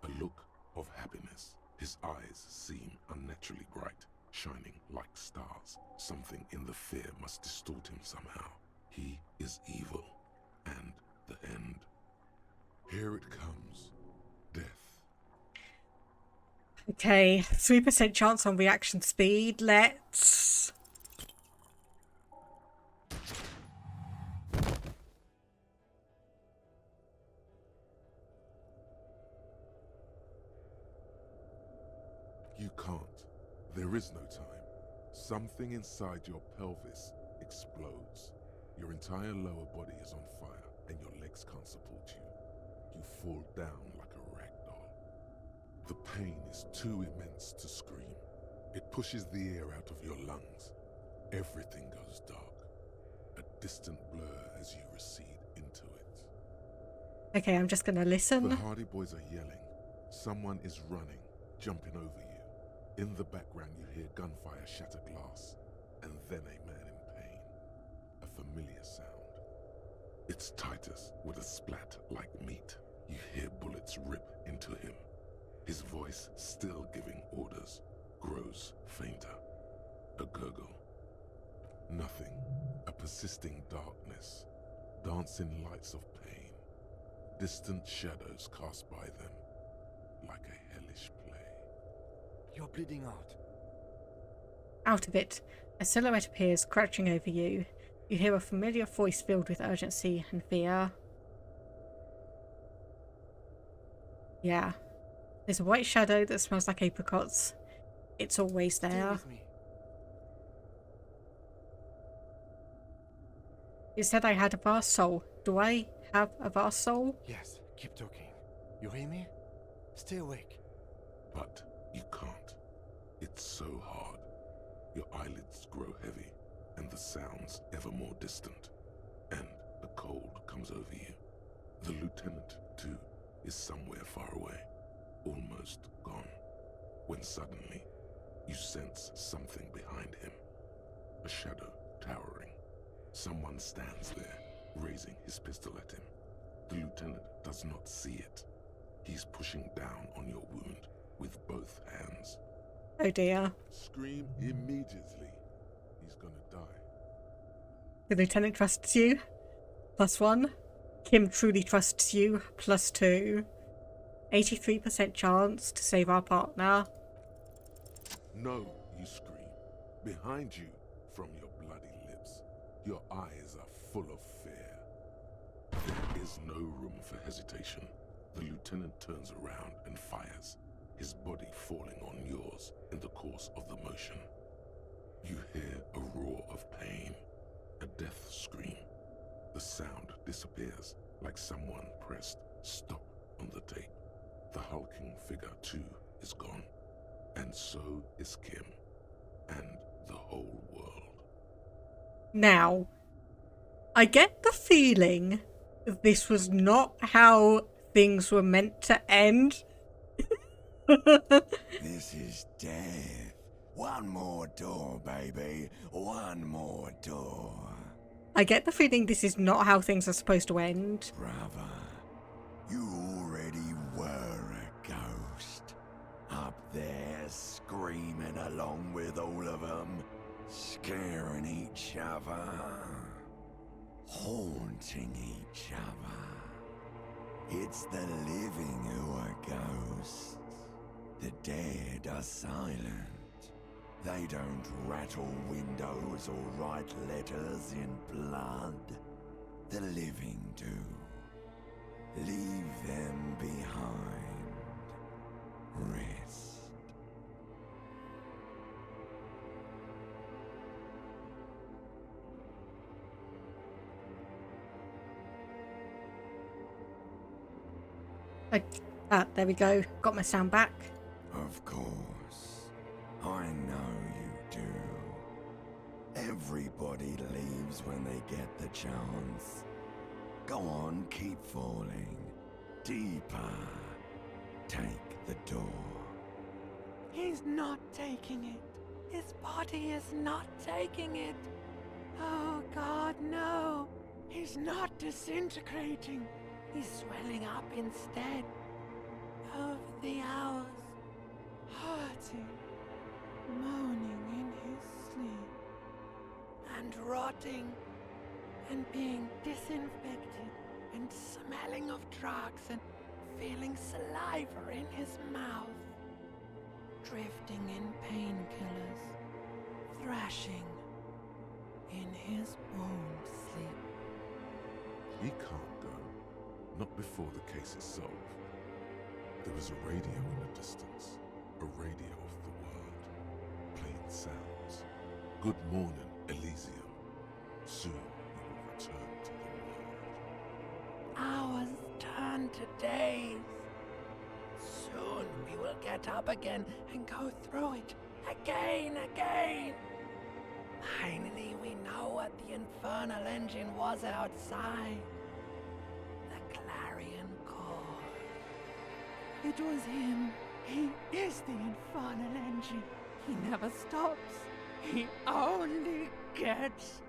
A look of happiness. His eyes seem unnaturally bright, shining like stars. Something in the fear must distort him somehow. He is evil, and the end. Here it comes. Death. Okay, 3% chance on reaction speed. Let's... You can't. There is no time. Something inside your pelvis explodes. Your entire lower body is on fire, and your legs can't support you. You fall down like a rag doll. The pain is too immense to scream. It pushes the air out of your lungs. Everything goes dark. A distant blur as you recede into it. Okay, I'm just gonna listen. The Hardy Boys are yelling. Someone is running, jumping over you. In the background you hear gunfire shatter glass, and then a man in pain. A familiar sound. It's Titus with a splat like meat. You hear bullets rip into him. His voice, still giving orders, grows fainter. A gurgle. Nothing. A persisting darkness. Dancing lights of pain. Distant shadows cast by them. Like a hellish play. You're bleeding out. Out of it, a silhouette appears, crouching over you. You hear a familiar voice filled with urgency and fear. Yeah. There's a white shadow that smells like apricots. It's always Stay there. with me. You said I had a vast soul. Do I have a vast soul? Yes, keep talking. You hear me? Stay awake. But you can't. It's so hard. Your eyelids grow heavy, and the sounds ever more distant. And the cold comes over you. The lieutenant, too, is somewhere far away, almost gone, when suddenly you sense something behind him. A shadow towering. Someone stands there, raising his pistol at him. The lieutenant does not see it. He's pushing down on your wound with both hands. Oh dear. Scream immediately. He's gonna die. The lieutenant trusts you. +1. Kim truly trusts you. +2. 83% chance to save our partner. No, you scream. Behind you, from your bloody lips, your eyes are full of fear. There is no room for hesitation. The lieutenant turns around and fires, his body falling on yours in the course of the motion. You hear a roar of pain, a death scream. The sound disappears like someone pressed stop on the tape. The hulking figure, too, is gone. And so is Kim. And the whole world. Now, I get the feeling that this was not how things were meant to end. This is death. One more door, baby. One more door. I get the feeling this is not how things are supposed to end. Brother, you already were a ghost. Up there screaming along with all of them. Scaring each other. Haunting each other. It's the living who are ghosts. The dead are silent. They don't rattle windows or write letters in blood. The living do. Leave them behind. Rest. There we go. Got my sound back. Of course. I know you do. Everybody leaves when they get the chance. Go on, keep falling. Deeper. Take the door. He's not taking it. His body is not taking it. Oh God, no. He's not disintegrating. He's swelling up instead. Over the hours. Hurting. Moaning and rotting and being disinfected and smelling of drugs and feeling saliva in his mouth, drifting in painkillers, thrashing in his own sleep. He can't go. Not before the case is solved. There is a radio in the distance. A radio of the world. Playing sounds. Good morning, Elysium. Soon we will return to the world. Hours turn to days. Soon we will get up again and go through it again. Finally, we know what the infernal engine was outside. The clarion call. It was him. He is the infernal engine. He never stops. He only gets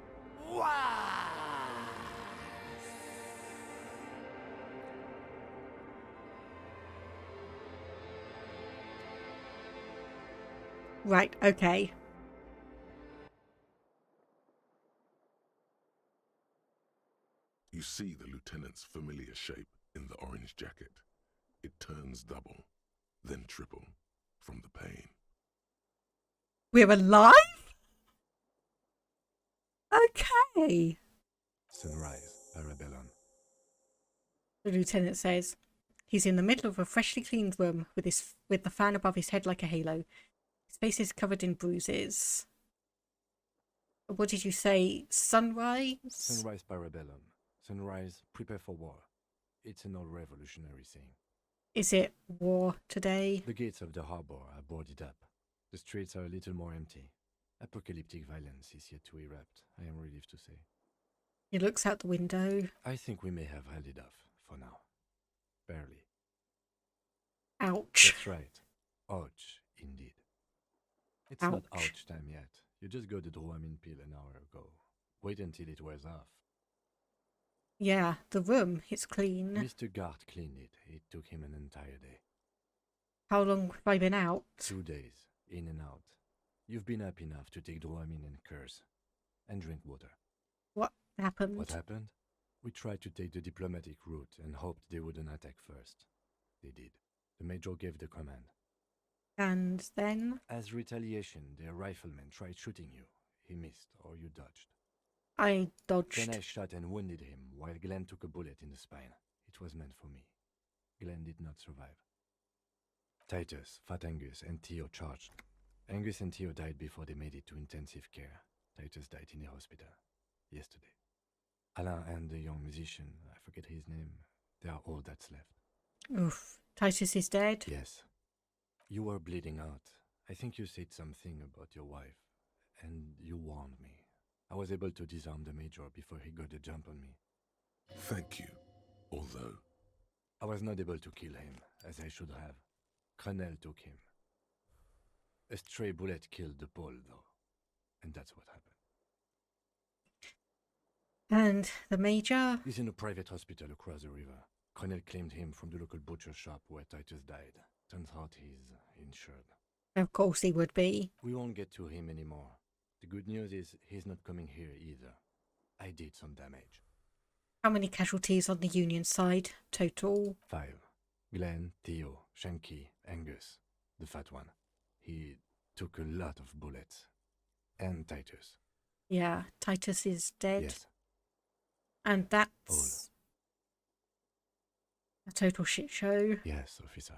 worse. Right, okay. You see the lieutenant's familiar shape in the orange jacket. It turns double, then triple, from the pain. We're alive? Okay. Sunrise, Parabellum. The lieutenant says. He's in the middle of a freshly cleaned room with the fan above his head like a halo. His face is covered in bruises. What did you say? Sunrise? Sunrise, Parabellum. Sunrise, prepare for war. It's an old revolutionary saying. Is it war today? The gates of the harbor are boarded up. The streets are a little more empty. Apocalyptic violence is yet to erupt, I am relieved to say. He looks out the window. I think we may have held it off, for now. Barely. Ouch. That's right. Ouch, indeed. It's Ouch. not ouch time yet. You just got the Dramamine pill an hour ago. Wait until it wears off. Yeah, the room, it's clean. Mr. Gart cleaned it. It took him an entire day. How long have I been out? 2 days, in and out. You've been up enough to take Dramamine and curse. And drink water. What happened? What happened? We tried to take the diplomatic route and hoped they wouldn't attack first. They did. The major gave the command. And then? As retaliation, their rifleman tried shooting you. He missed, or you dodged. I dodged. Then I shot and wounded him, while Glenn took a bullet in the spine. It was meant for me. Glenn did not survive. Titus, Fat Angus, and Theo charged. Angus and Theo died before they made it to intensive care. Titus died in the hospital. Yesterday. Alain and the young musician, I forget his name, they are all that's left. Oof. Titus is dead? Yes. You were bleeding out. I think you said something about your wife, and you warned me. I was able to disarm the major before he got a jump on me. Thank you, although... I was not able to kill him, as I should have. Crenel took him. A stray bullet killed the Pole, though. And that's what happened. And the major? He's in a private hospital across the river. Crenel claimed him from the local butcher shop where Titus died. Turns out he's insured. Of course he would be. We won't get to him anymore. The good news is he's not coming here either. I did some damage. How many casualties on the Union side? Total? 5. Glenn, Theo, Shanky, Angus, the fat one. He took a lot of bullets. And Titus. Yeah, Titus is dead. Yes. And that's a total shit show. Yes, officer.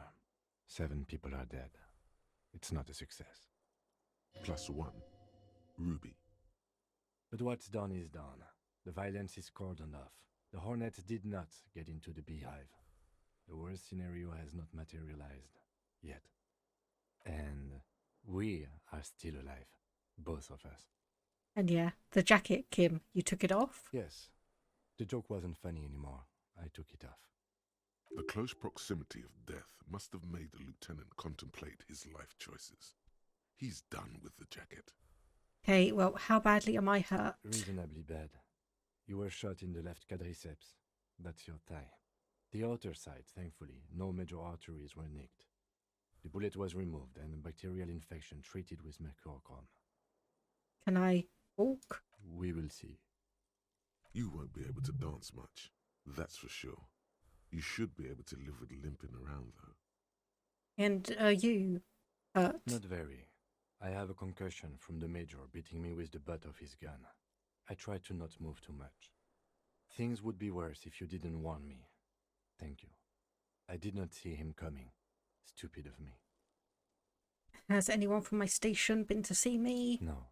7 people are dead. It's not a success. +1. Ruby. But what's done is done. The violence is cordoned off. The Hornets did not get into the beehive. The worst scenario has not materialized. Yet. And we are still alive. Both of us. And yeah, the jacket, Kim, you took it off? Yes. The joke wasn't funny anymore. I took it off. The close proximity of death must have made the lieutenant contemplate his life choices. He's done with the jacket. Okay, well, how badly am I hurt? Reasonably bad. You were shot in the left quadriceps. That's your thigh. The outer side, thankfully, no major arteries were nicked. The bullet was removed and a bacterial infection treated with mercurochrome. Can I walk. We will see. You won't be able to dance much, that's for sure. You should be able to live with limping around, though. And are you hurt? Not very. I have a concussion from the Major beating me with the butt of his gun. I try to not move too much. Things would be worse if you didn't warn me. Thank you. I did not see him coming. Stupid of me. Has anyone from my station been to see me? No.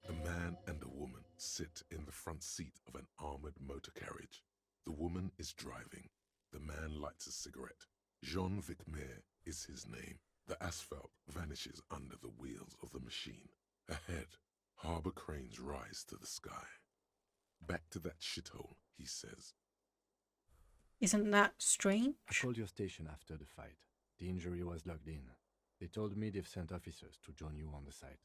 A man and a woman sit in the front seat of an armored motor carriage. The woman is driving. The man lights a cigarette. Jean-Vic Mayer is his name. The asphalt vanishes under the wheels of the machine. Ahead, harbor cranes rise to the sky. Back to that shithole, he says. Isn't that strange? I called your station after the fight. The injury was logged in. They told me they've sent officers to join you on the site.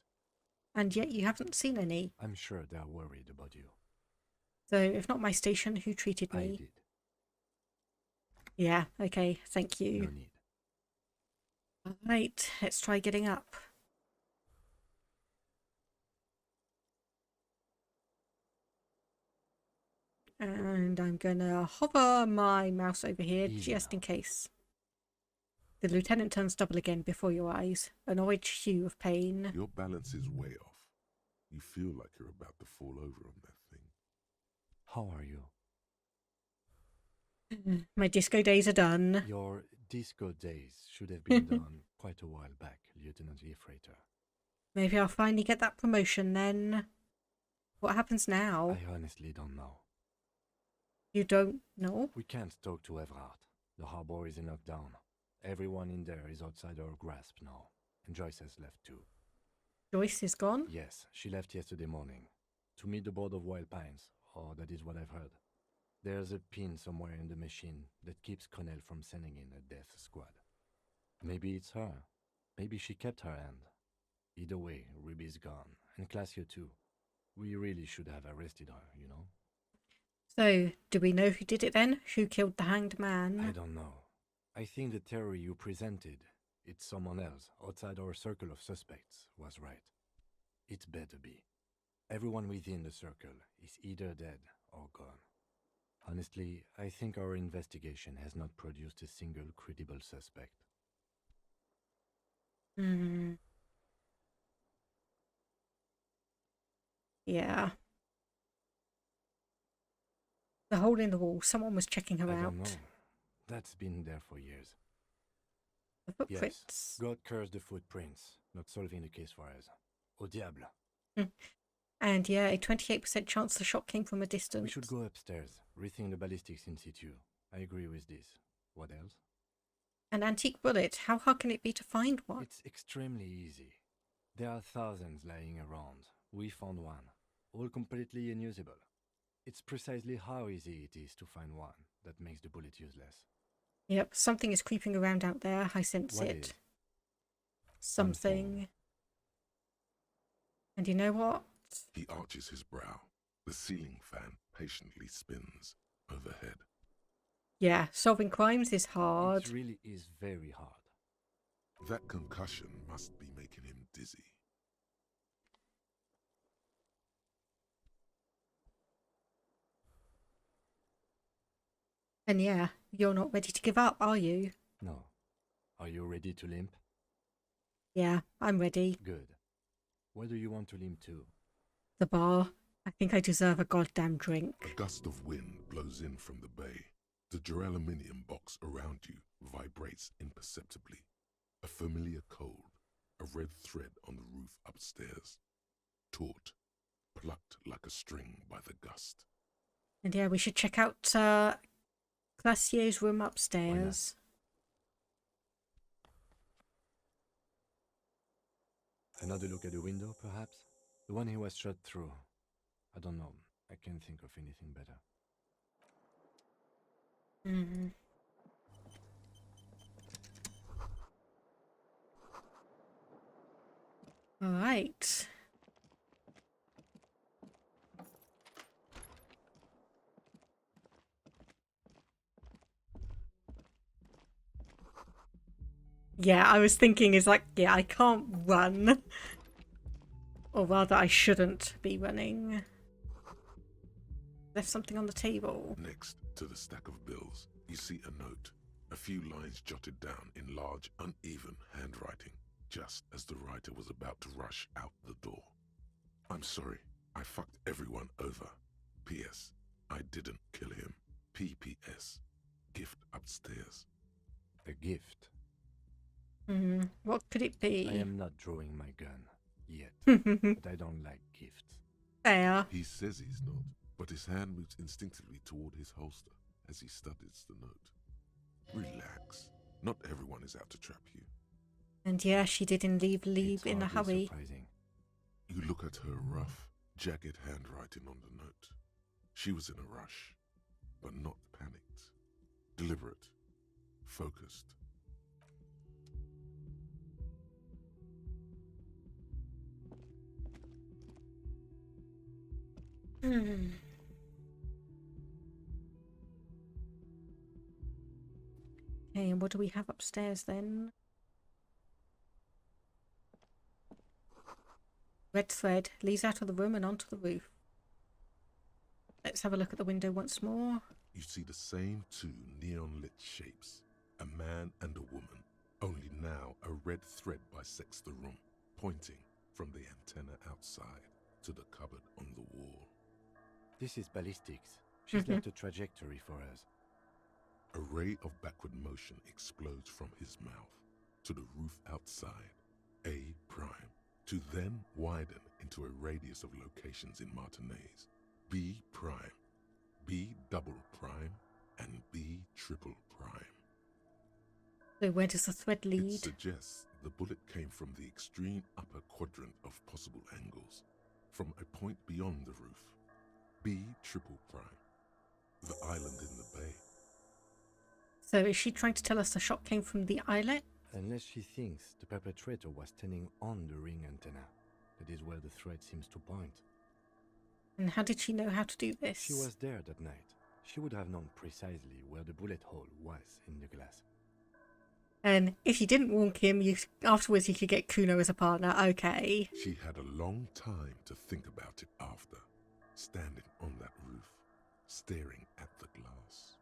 And yet you haven't seen any. I'm sure they're worried about you. So, if not my station, who treated me? I did. Yeah, okay, thank you. No need. Alright, let's try getting up. And I'm gonna hover my mouse over here just in case. The lieutenant turns double again before your eyes, an orange hue of pain. Your balance is way off. You feel like you're about to fall over on that thing. How are you? My disco days are done. Your disco days should have been done quite a while back, Lieutenant Freighter. Maybe I'll finally get that promotion then. What happens now? I honestly don't know. You don't know? We can't talk to Everard. The harbor is in lockdown. Everyone in there is outside our grasp now. And Joyce has left too. Joyce is gone? Yes, she left yesterday morning. To meet the board of Wild Pines, or that is what I've heard. There's a pin somewhere in the machine that keeps Connell from sending in a death squad. Maybe it's her. Maybe she kept her hand. Either way, Ruby's gone. And Classio too. We really should have arrested her, you know? So, do we know who did it then? Who killed the hanged man? I don't know. I think the theory you presented, it's someone else, outside our circle of suspects, was right. It better be. Everyone within the circle is either dead or gone. Honestly, I think our investigation has not produced a single credible suspect. Yeah. The hole in the wall. Someone was checking her I out. don't know. That's been there for years. The footprints. Yes, God cursed the footprints, not solving the case for us. Au diable. And yeah, a 28% chance the shot came from a distance. We should go upstairs, rethink the ballistics in situ. I agree with this. What else? An antique bullet. How hard can it be to find one? It's extremely easy. There are thousands lying around. We found one, all completely unusable. It's precisely how easy it is to find one that makes the bullet useless. Yep, something is creeping around out there. I sense What it. is? Something. And you know what? He arches his brow. The ceiling fan patiently spins overhead. Yeah, solving crimes is hard. It really is very hard. That concussion must be making him dizzy. And yeah, you're not ready to give up, are you? No. Are you ready to limp? Yeah, I'm ready. Good. Where do you want to limp to? The bar. I think I deserve a goddamn drink. A gust of wind blows in from the bay. The duraluminium box around you vibrates imperceptibly. A familiar cold, a red thread on the roof upstairs. Taut, plucked like a string by the gust. And yeah, we should check out Classier's room upstairs. Another look at the window, perhaps? The one he was shot through. I don't know. I can't think of anything better. All right. Yeah, I was thinking is like, yeah, I can't run. Or rather, I shouldn't be running. Left something on the table. Next to the stack of bills, you see a note. A few lines jotted down in large, uneven handwriting, just as the writer was about to rush out the door. I'm sorry, I fucked everyone over. P.S. I didn't kill him. P.P.S. Gift upstairs. A gift? What could it be? I am not drawing my gun yet, but I don't like gifts. Fair. He says he's not, but his hand moves instinctively toward his holster as he studies the note. Relax. Not everyone is out to trap you. And yeah, she did indeed leave in a hurry. Surprising. You look at her rough, jagged handwriting on the note. She was in a rush, but not panicked. Deliberate. Focused. Okay, and what do we have upstairs then? Red thread leads out of the room and onto the roof. Let's have a look at the window once more. You see the same two neon-lit shapes, a man and a woman, only now a red thread bisects the room, pointing from the antenna outside to the cupboard on the wall. This is ballistics. She's left a trajectory for us. A ray of backward motion explodes from his mouth to the roof outside, A prime, to then widen into a radius of locations in Martinez, B prime, B double prime, and B triple prime. So where does the thread It lead? suggests the bullet came from the extreme upper quadrant of possible angles, from a point beyond the roof, B triple prime, the island in the bay. So is she trying to tell us the shot came from the islet? Unless she thinks the perpetrator was standing on the ring antenna. That is where the thread seems to point. And how did she know how to do this? She was there that night. She would have known precisely where the bullet hole was in the glass. And if you didn't warn him, afterwards you could get Kuno as a partner. Okay. She had a long time to think about it after, standing on that roof, staring at the glass.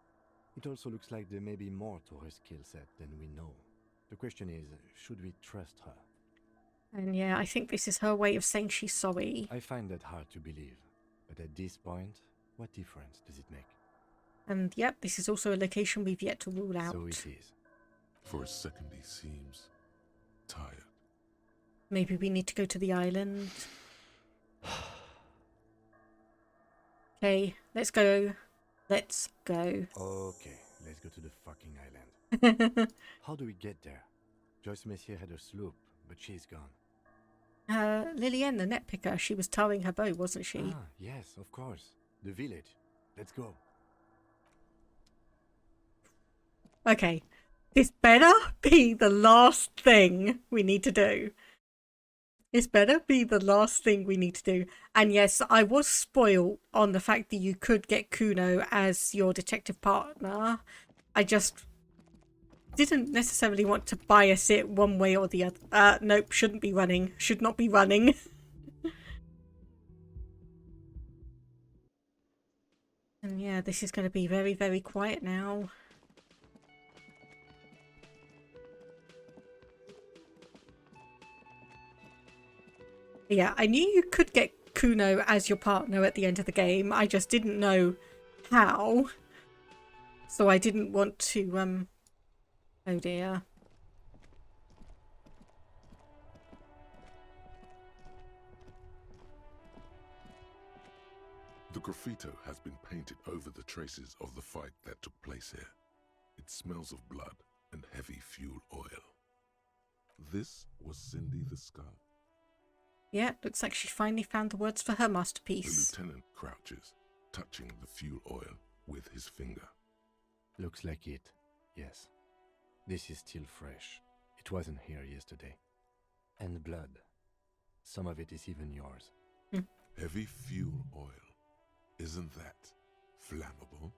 It also looks like there may be more to her skill set than we know. The question is, should we trust her? And yeah, I think this is her way of saying she's sorry. I find that hard to believe. But at this point, what difference does it make? And yep, this is also a location we've yet to rule out. So it is. For a second he seems tired. Maybe we need to go to the island. Okay, let's go. Let's go. Okay, let's go to the fucking island. How do we get there? Joyce Messier had a sloop, but she's gone. Lillian, the net picker, she was towing her boat, wasn't she? Ah, yes, of course. The village. Let's go. Okay, this better be the last thing we need to do. This better be the last thing we need to do. And yes, I was spoiled on the fact that you could get Kuno as your detective partner. I just didn't necessarily want to bias it one way or the other. Nope, shouldn't be running. Should not be running. And yeah, this is going to be very, very quiet now. Yeah, I knew you could get Kuno as your partner at the end of the game. I just didn't know how. So I didn't want to, oh dear. The graffito has been painted over the traces of the fight that took place here. It smells of blood and heavy fuel oil. This was Cindy the Skull. Yeah, looks like she finally found the words for her The masterpiece. lieutenant crouches, touching the fuel oil with his finger. Looks like it. Yes. This is still fresh. It wasn't here yesterday. And blood. Some of it is even yours. Heavy fuel oil. Isn't that flammable?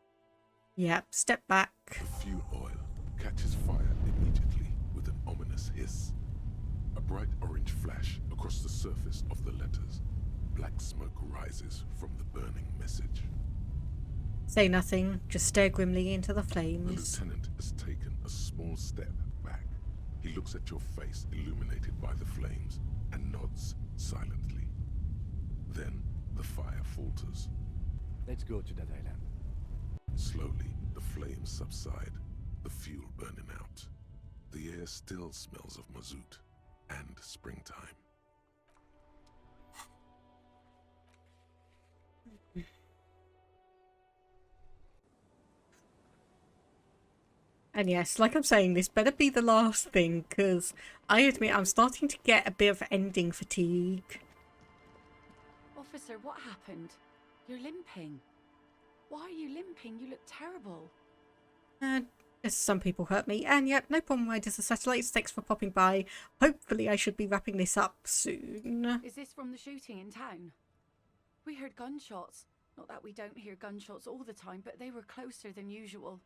Yeah, step back. The fuel oil catches fire immediately with an ominous hiss. A bright orange flash across the surface of the letters. Black smoke rises from the burning message. Say nothing, just stare grimly into the The flames. lieutenant has taken a small step back. He looks at your face illuminated by the flames and nods silently. Then the fire falters. Let's go to that island. Slowly, the flames subside, the fuel burning out. The air still smells of mazout and springtime. And yes, like I'm saying, this better be the last thing, because I admit I'm starting to get a bit of ending fatigue. Officer, what happened? You're limping. Why are you limping? You look terrible. Just some people hurt me, and yep, no problem, Riders of Satellites, thanks for popping by. Hopefully I should be wrapping this up soon. Is this from the shooting in town? We heard gunshots. Not that we don't hear gunshots all the time, but they were closer than usual.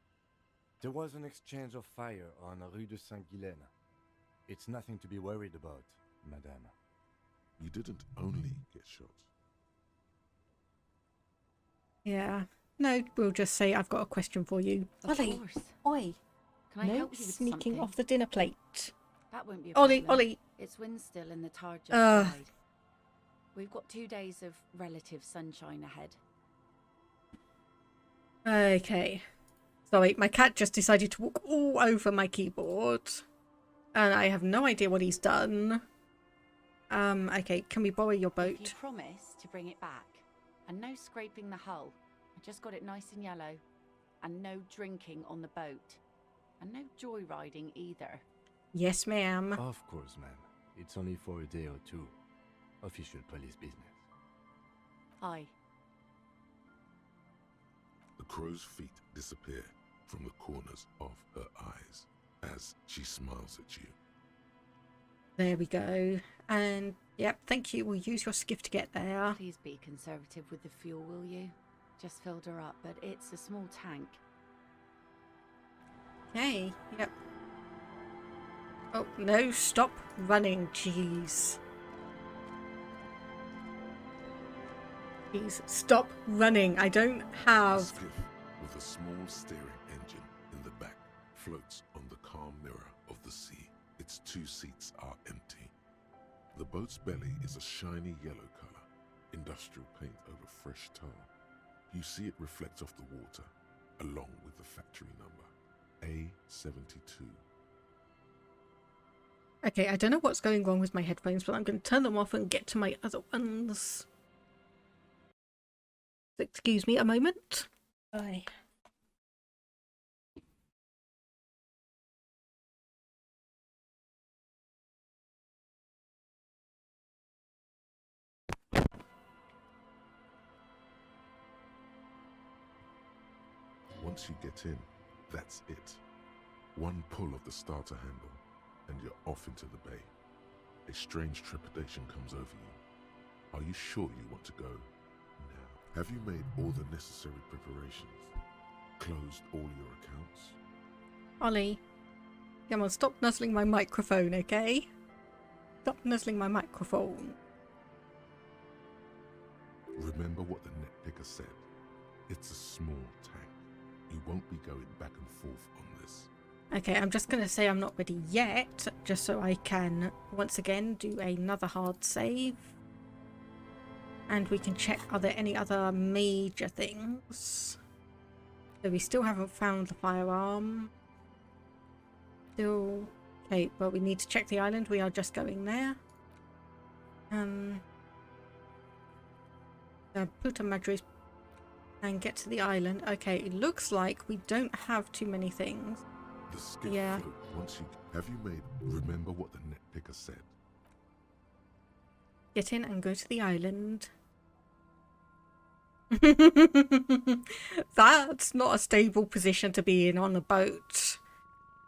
There was an exchange of fire on Rue de Saint-Guylaine. It's nothing to be worried about, madame. You didn't only get shot. Yeah. No, we'll just say I've got a question for you. Of Ollie, course. oi. Can I No help you with sneaking something? off the dinner plate. That won't be a Ollie, problem. Ollie. It's wind still and the tide just Ugh. died. We've got 2 days of relative sunshine ahead. Okay. Sorry, my cat just decided to walk all over my keyboard. And I have no idea what he's done. Okay, can we borrow your If boat? you promise to bring it back, and no scraping the hull. I just got it nice and yellow. And no drinking on the boat. And no joyriding either. Yes, ma'am. Of course, ma'am. It's only for a day or two. Official police business. Aye. The crow's feet disappear from the corners of her eyes as she smiles at you. There we go. And, yep, thank you. We'll use your skiff to get there. Please be conservative with the fuel, will you? Just filled her up, but it's a small tank. Okay, yep. Oh, no, stop running, jeez. Please, stop running. I don't A have... skiff with a small steering engine in the back floats on the calm mirror of the sea. Its 2 seats are empty. The boat's belly is a shiny yellow color, industrial paint over fresh tar. You see it reflect off the water, along with the factory number, A72. Okay, I don't know what's going wrong with my headphones, but I'm going to turn them off and get to my other ones. Excuse me a moment. Bye. Once you get in, that's it. One pull of the starter handle, and you're off into the bay. A strange trepidation comes over you. Are you sure you want to go now? Have you made all the necessary preparations? Closed all your accounts? Ollie, come on, stop nuzzling my microphone, okay? Stop nuzzling my microphone. Remember what the netpicker said. It's a small tank. You won't be going back and forth on this. Okay, I'm just going to say I'm not ready yet, just so I can once again do another hard save. And we can check, are there any other major things? So we still haven't found the firearm. Still... Okay, well we need to check the island. We are just going there. Pluto Madrid and get to the island. Okay, it looks like we don't have too many things. The skiff Yeah. float once you... Have you made... Remember what the netpicker said. Get in and go to the island. That's not a stable position to be in on a boat.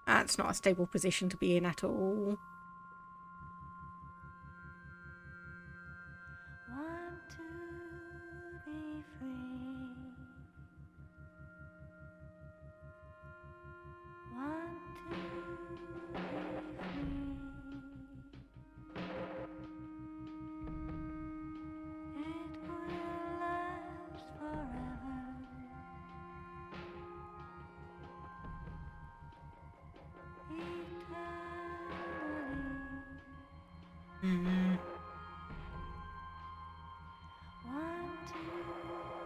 That's not a stable position to be in at all. Want to be free. Want to be free. Mm. Want to be free.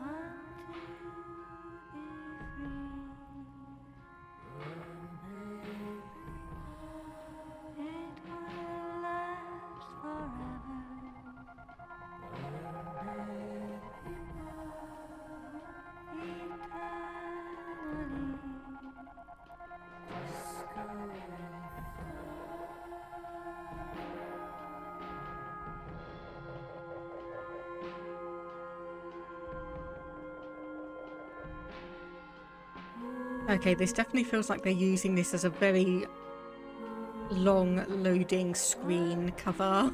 Want to be free. It will last forever. Okay, this definitely feels like they're using this as a very long loading screen cover.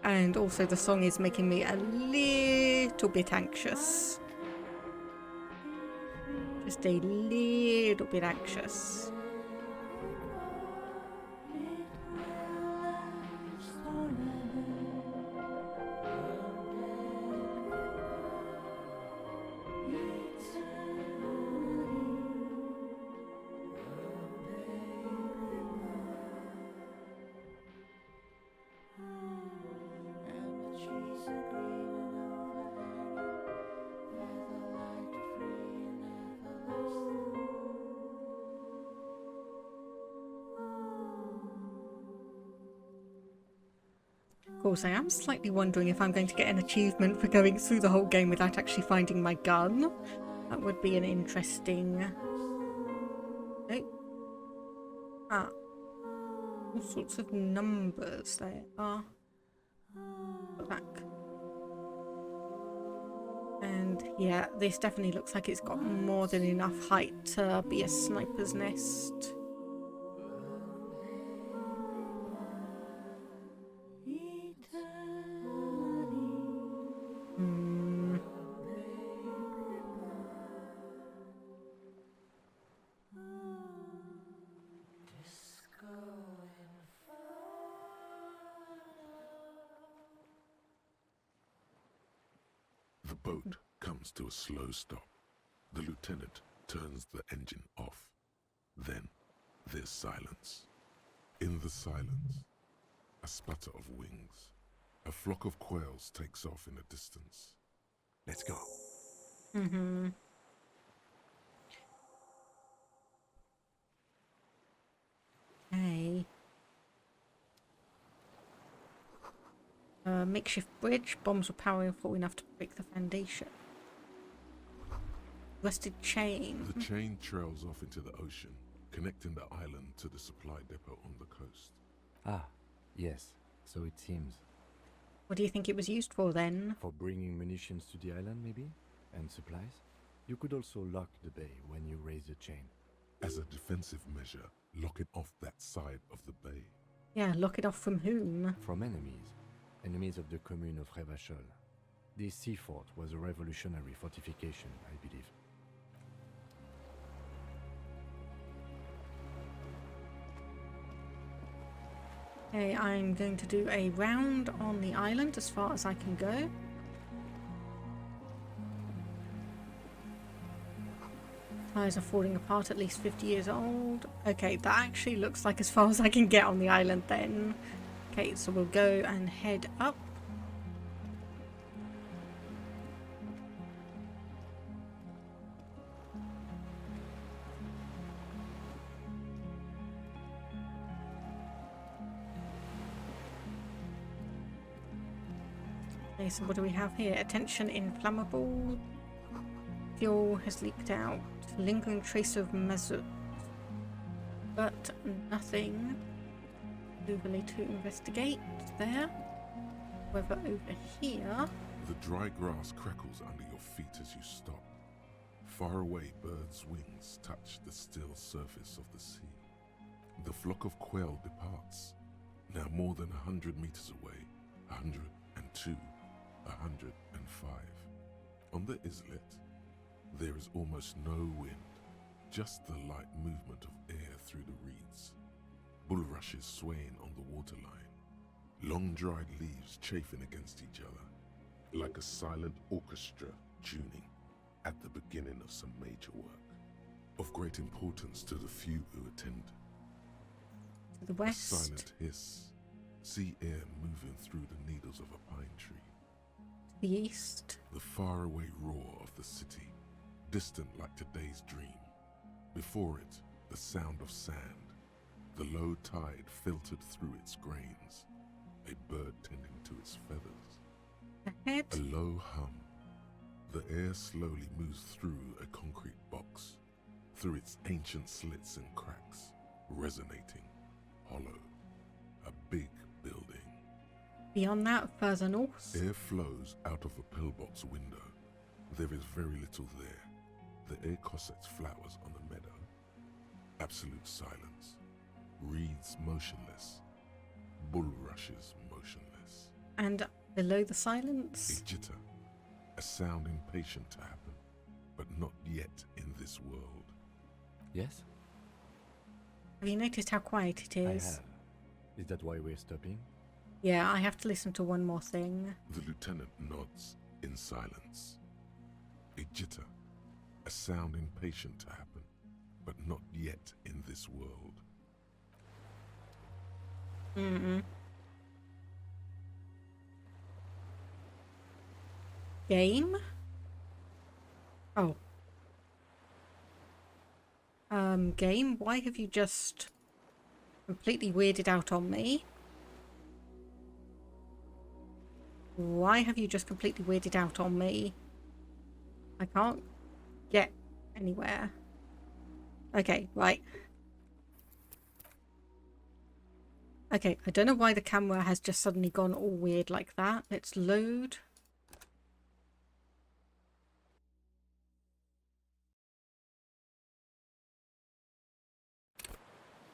And also the song is making me a little bit anxious. Just a little bit anxious. Of course, I am slightly wondering if I'm going to get an achievement for going through the whole game without actually finding my gun. That would be an interesting... Nope. Ah. All sorts of numbers there are. Back. And yeah, this definitely looks like it's got more than enough height to be a sniper's nest. The boat comes to a slow stop. The lieutenant turns the engine off. Then there's silence. In the silence, a sputter of wings. A flock of quails takes off in the distance. Let's go. Mm-hmm. Hey. Makeshift bridge. Bombs were powerful enough to break the foundation. Rusted chain. The chain trails off into the ocean, connecting the island to the supply depot on the coast. Ah, yes. So it seems. What do you think it was used for then? For bringing munitions to the island, maybe? And supplies? You could also lock the bay when you raise the chain. As a defensive measure, lock it off that side of the bay. Yeah, lock it off from whom? From enemies. Enemies of the commune of Revachol. This sea fort was a revolutionary fortification, I believe. Okay, I'm going to do a round on the island as far as I can go. Tires are falling apart, at least 50 years old. Okay, that actually looks like as far as I can get on the island then. Okay, so we'll go and head up. Okay, so what do we have here? Attention, inflammable. Fuel has leaked out. Lingering trace of mazout. But nothing overly to investigate there. However, over here... The dry grass crackles under your feet as you stop. Far away, birds' wings touch the still surface of the sea. The flock of quail departs, now more than 100 meters away, 102, 105. On the islet, there is almost no wind, just the light movement of air through the reeds. Bulrushes swaying on the waterline, long dried leaves chafing against each other, like a silent orchestra tuning. at the beginning of some major work, of great importance to the few who attend. To the A west. silent hiss, sea air moving through the needles of a pine tree. To the east. The faraway roar of the city, distant like today's dream. Before it, the sound of sand. The low tide filtered through its grains, a bird tending to its feathers. Ahead. A low hum. The air slowly moves through a concrete box, through its ancient slits and cracks, resonating, hollow. A big building. Beyond that, further north. Air flows out of a pillbox window. There is very little there. The air cossets flowers on the meadow. Absolute silence. Reeds motionless. Bulrushes motionless. And below the silence. A jitter. A sound impatient to happen, but not yet in this world. Yes? Have you noticed how quiet it is? I have. Is that why we're stopping? Yeah, I have to listen to one more thing. The lieutenant nods in silence. A jitter. A sound impatient to happen, but not yet in this world. Game? Oh. Game, why have you just completely weirded out on me? Why have you just completely weirded out on me? I can't get anywhere. Okay, right. Okay, I don't know why the camera has just suddenly gone all weird like that. Let's load.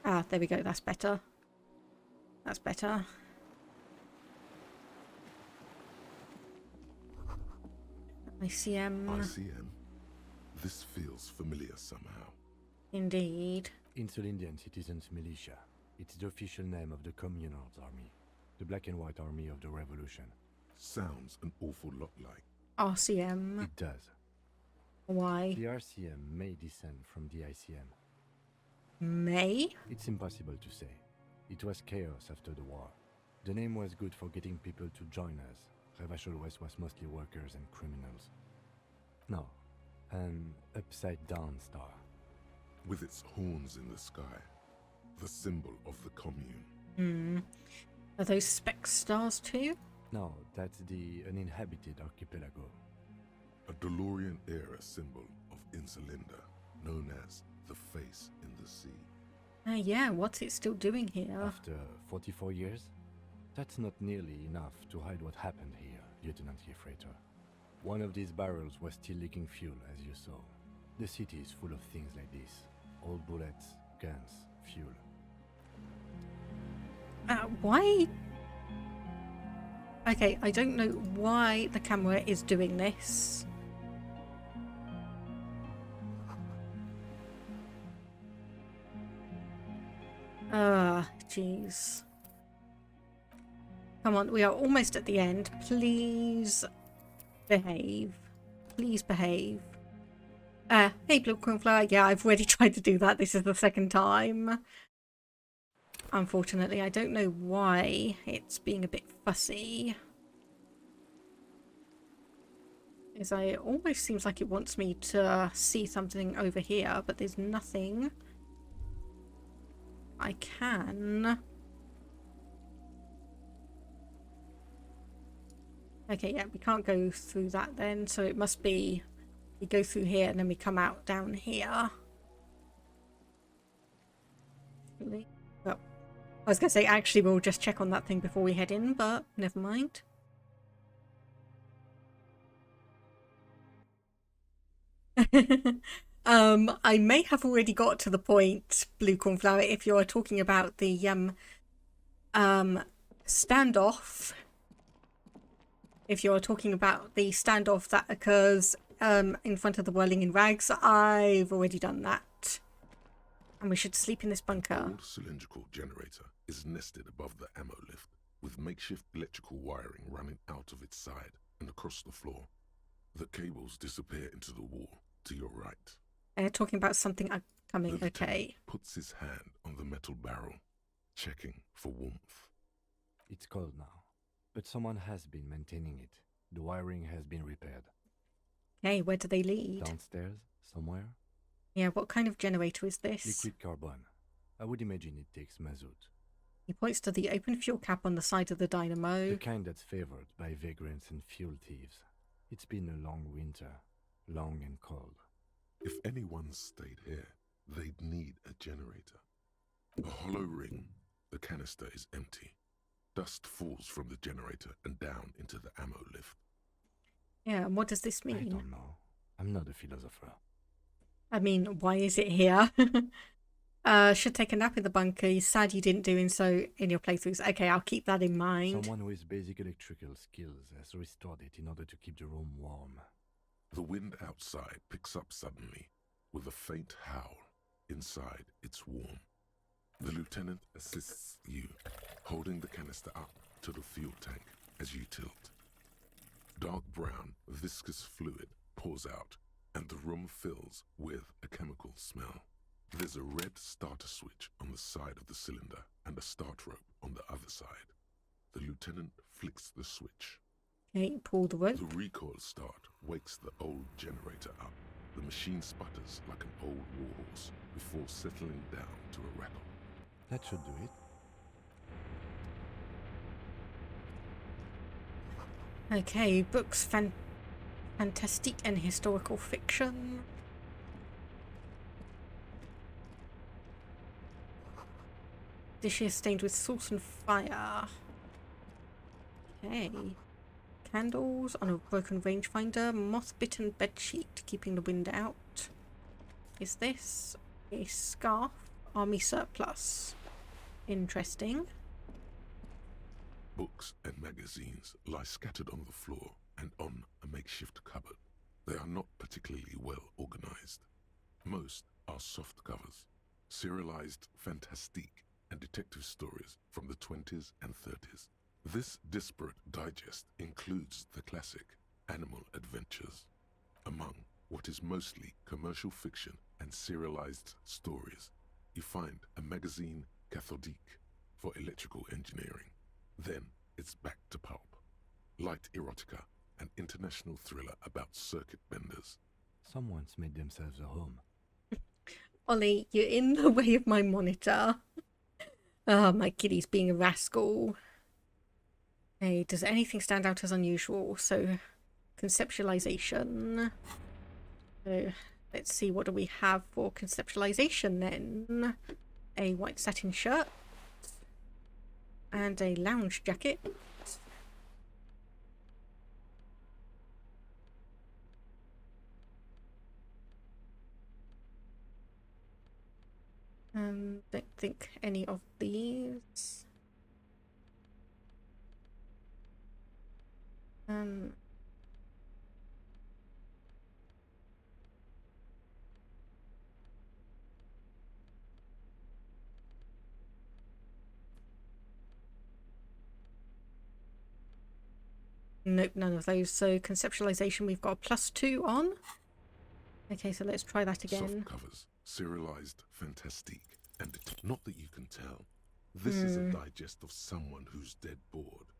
Ah, there we go. That's better. That's better. ICM. ICM? This feels familiar somehow. Indeed. Insul Indian Citizens Militia. It's the official name of the Communards Army. The black and white army of the revolution. Sounds an awful lot like RCM. It does. Why? The RCM may descend from the ICM. May? It's impossible to say. It was chaos after the war. The name was good for getting people to join us. Revachol West was mostly workers and criminals. No, an upside-down star. with its horns in the sky, the symbol of the commune. Hmm. Are those speck stars too? No, that's the uninhabited archipelago. A DeLorean-era symbol of Insulinda, known as the face in the sea. Yeah, what's it still doing here? After 44 years? That's not nearly enough to hide what happened here, Lieutenant Gefreiter. One of these barrels was still leaking fuel, as you saw. The city is full of things like this. Old bullets, guns, fuel. Why? Okay, I don't know why the camera is doing this. Jeez. Come on, we are almost at the end. Please behave. Please behave. Hey, Blue Cornflower. Yeah, I've already tried to do that. This is the second time. Unfortunately, I don't know why it's being a bit fussy. It almost seems like it wants me to see something over here, but there's nothing I can. Okay, yeah, we can't go through that then, so it must be we go through here and then we come out down here. Well, I was going to say actually we'll just check on that thing before we head in, but never mind. I may have already got to the point, Blue Cornflower, if you're talking about the standoff. If you're talking about the standoff that occurs in front of the Whirling in Rags, I've already done that. And we should sleep in this bunker. Old cylindrical generator is nested above the ammo lift, with makeshift electrical wiring running out of its side and across the floor. The cables disappear into the wall to your right. Talking about something coming, The okay. puts his hand on the metal barrel, checking for warmth. It's cold now, but someone has been maintaining it. The wiring has been repaired. Hey, where do they lead? Downstairs, somewhere? Yeah, what kind of generator is this? Liquid carbon. I would imagine it takes mazout. He points to the open fuel cap on the side of the dynamo. The kind that's favored by vagrants and fuel thieves. It's been a long winter, long and cold. If anyone stayed here, they'd need a generator. A hollow ring, the canister is empty. Dust falls from the generator and down into the ammo lift. Yeah, and what does this mean? I don't know. I'm not a philosopher. I mean, why is it here? Should take a nap in the bunker. You're sad you didn't do so in your playthroughs. Okay, I'll keep that in mind. Someone with basic electrical skills has restored it in order to keep the room warm. The wind outside picks up suddenly, with a faint howl. Inside, it's warm. The lieutenant assists you, holding the canister up to the fuel tank as you tilt. Dark brown, viscous fluid pours out, and the room fills with a chemical smell. There's a red starter switch on the side of the cylinder and a start rope on the other side. The lieutenant flicks the switch. Okay, pull the rope. The recoil start wakes the old generator up. The machine sputters like an old warhorse before settling down to a rattle. That should do it. Okay, books, fantastic and historical fiction. Dishes stained with salt and fire. Okay. Candles on a broken rangefinder. Moth-bitten bedsheet keeping the wind out. Is this a scarf? Army surplus. Interesting. Books and magazines lie scattered on the floor and on a makeshift cupboard. They are not particularly well organized. Most are soft covers, serialized fantastique and detective stories from the 20s and 30s. This disparate digest includes the classic Animal Adventures. Among what is mostly commercial fiction and serialized stories, you find a magazine cathodique for electrical engineering. Then it's back to pulp. Light erotica, an international thriller about circuit benders. Someone's made themselves a home. Ollie, you're in the way of my monitor. Oh, my kitty's being a rascal. Hey, does anything stand out as unusual? So, conceptualization. So, let's see, what do we have for conceptualization then? A white satin shirt. And a lounge jacket. Don't think any of these. Nope, none of those. So conceptualization, we've got a +2 on. Okay, so let's try that again. Soft covers, serialized fantastique, and not that you can tell. This is a digest of someone who's dead bored.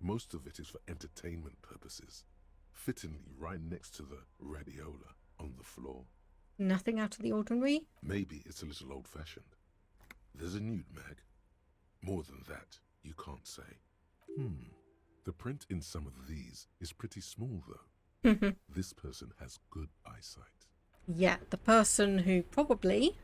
Most of it is for entertainment purposes. Fittingly right next to the radiola on the floor. Nothing out of the ordinary? Maybe it's a little old-fashioned. There's a nude mag. More than that, you can't say. The print in some of these is pretty small, though. This person has good eyesight. Yeah, the person who probably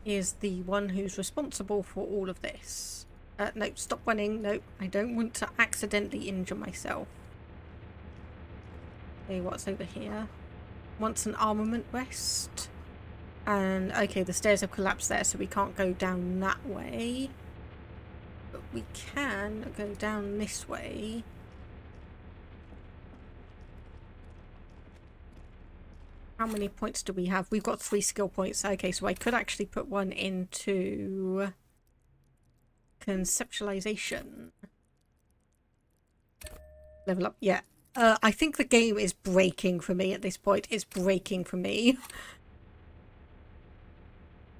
is the one who's responsible for all of this. No, stop running. No, I don't want to accidentally injure myself. Okay, what's over here? Wants an armament rest. And, okay, the stairs have collapsed there, so we can't go down that way. But we can go down this way. How many points do we have? We've got 3 skill points. Okay, so I could actually put one into Conceptualization. Level up. Yeah. I think the game is breaking for me at this point. It's breaking for me.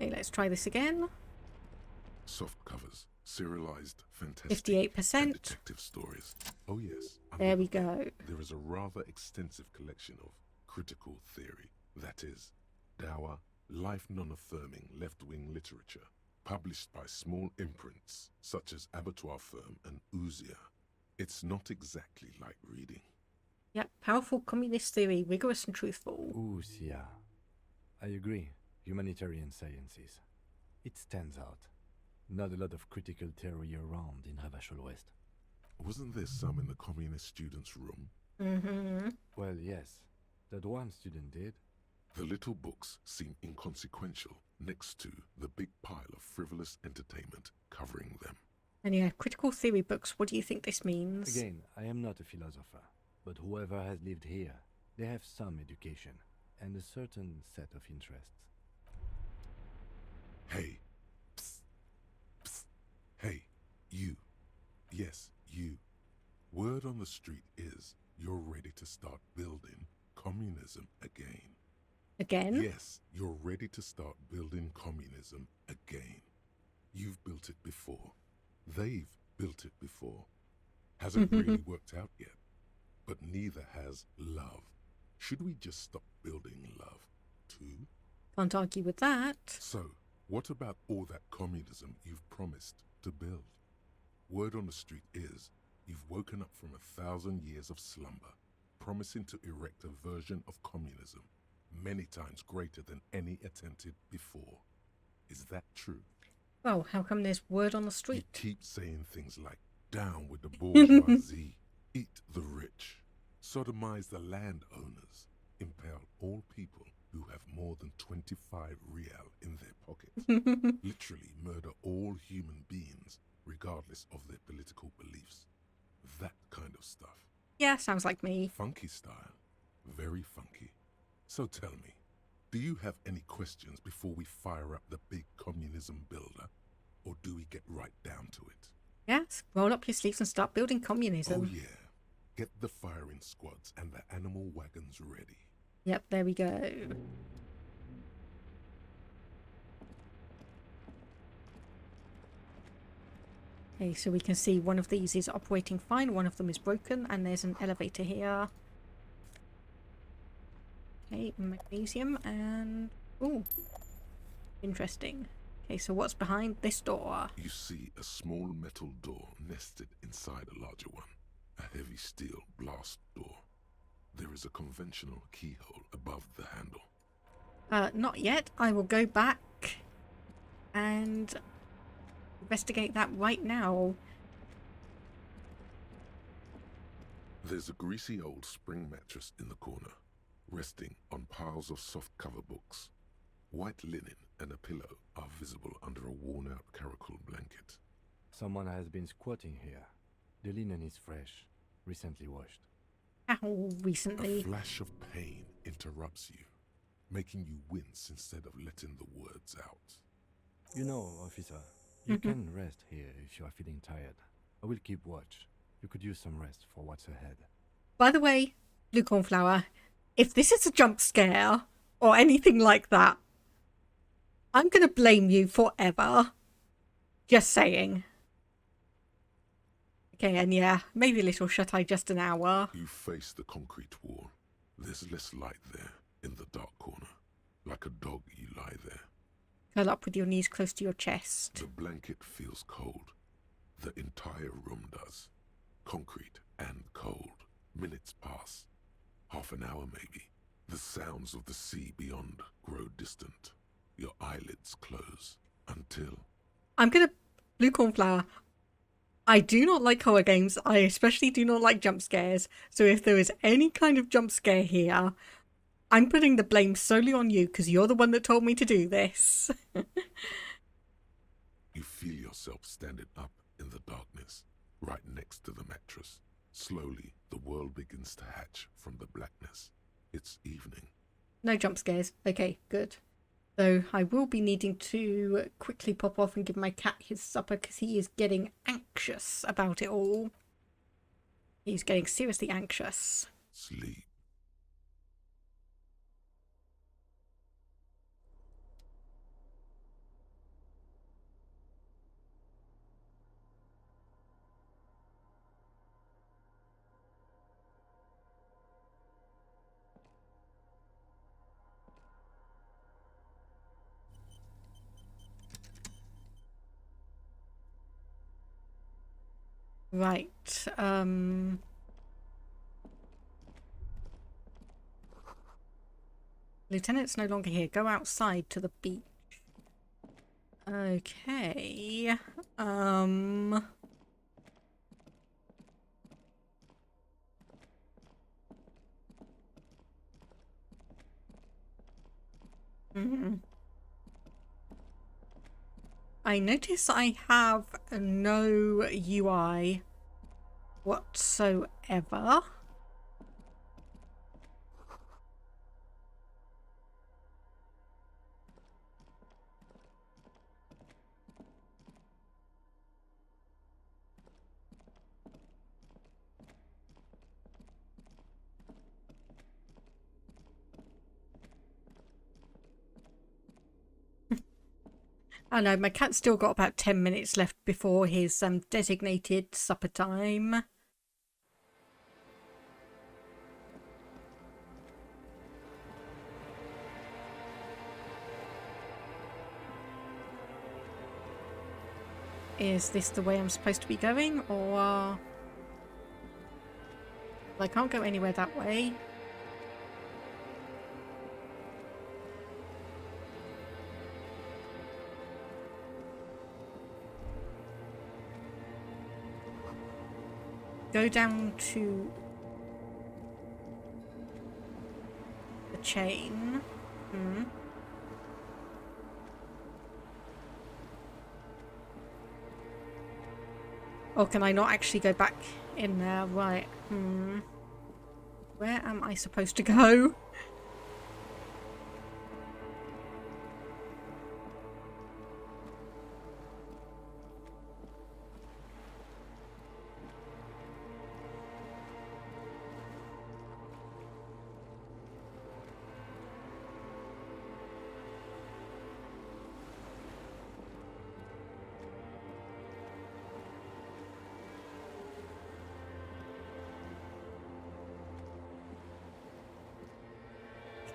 Okay, let's try this again. Soft covers, serialized, fantastic, 58%. and detective stories. Oh yes. There we go. There is a rather extensive collection of critical theory, that is, dour, life non-affirming left-wing literature, published by small imprints such as Abattoir Firm and Ouzia. It's not exactly like reading. Yep, powerful communist theory, rigorous and truthful. Ouzia. I agree. Humanitarian sciences. It stands out. Not a lot of critical theory around in Revachol West. Wasn't there some in the communist students' room? Mm-hmm. Well, yes. That one student did. The little books seem inconsequential next to the big pile of frivolous entertainment covering them. And yeah, critical theory books, what do you think this means? Again, I am not a philosopher, but whoever has lived here, they have some education and a certain set of interests. Hey. Psst. Psst. Hey, you. Yes, you. Word on the street is you're ready to start building communism again. Again? Yes, you're ready to start building communism again. You've built it before. They've built it before. Hasn't really worked out yet. But neither has love. Should we just stop building love, too? Can't argue with that. So, what about all that communism you've promised to build? Word on the street is you've woken up from 1,000 years of slumber, promising to erect a version of communism many times greater than any attempted before. Is that true? Well, how come there's word on the street? You keep saying things like, down with the bourgeoisie, eat the rich, sodomize the landowners, impale all people who have more than 25 real in their pockets, literally murder all human beings regardless of their political beliefs. That kind of stuff. Yeah, sounds like me. Funky style. Very funky. So tell me, do you have any questions before we fire up the big communism builder? Or do we get right down to it? Yes, roll up your sleeves and start building communism. Oh yeah. Get the firing squads and the animal wagons ready. Yep, there we go. Okay, so we can see one of these is operating fine, one of them is broken, and there's an elevator here. Okay, magnesium and... ooh, interesting. Okay, so what's behind this door? You see a small metal door nested inside a larger one. A heavy steel blast door. There is a conventional keyhole above the handle. Not yet. I will go back and investigate that right now. There's a greasy old spring mattress in the corner, resting on piles of soft cover books. White linen and a pillow are visible under a worn-out caracol blanket. Someone has been squatting here. The linen is fresh, recently washed. How recently? A flash of pain interrupts you, making you wince instead of letting the words out. You know, officer, you can rest here if you are feeling tired. I will keep watch. You could use some rest for what's ahead. By the way, Blue Cornflower, if this is a jump scare or anything like that, I'm going to blame you forever. Just saying. Okay, and yeah, maybe a little shut-eye just an hour. You face the concrete wall. There's less light there, in the dark corner. Like a dog, you lie there. Curl up with your knees close to your chest. The blanket feels cold. The entire room does. Concrete and cold. Minutes pass. Half an hour maybe. The sounds of the sea beyond grow distant. Your eyelids close. Until... I'm gonna... Blue Cornflower, I do not like horror games. I especially do not like jump scares. So if there is any kind of jump scare here, I'm putting the blame solely on you because you're the one that told me to do this. You feel yourself standing up in the darkness, right next to the mattress. Slowly, the world begins to hatch from the blackness. It's evening. No jump scares. Okay, good. Though I will be needing to quickly pop off and give my cat his supper because he is getting anxious about it all. He's getting seriously anxious. Sleep. Right, Lieutenant's no longer here. Go outside to the beach. Okay, I notice I have no UI whatsoever. I know, my cat's still got about 10 minutes left before his designated supper time. Is this the way I'm supposed to be going, or... I can't go anywhere that way. Go down to the chain. Oh, can I not actually go back in there? Right. Where am I supposed to go?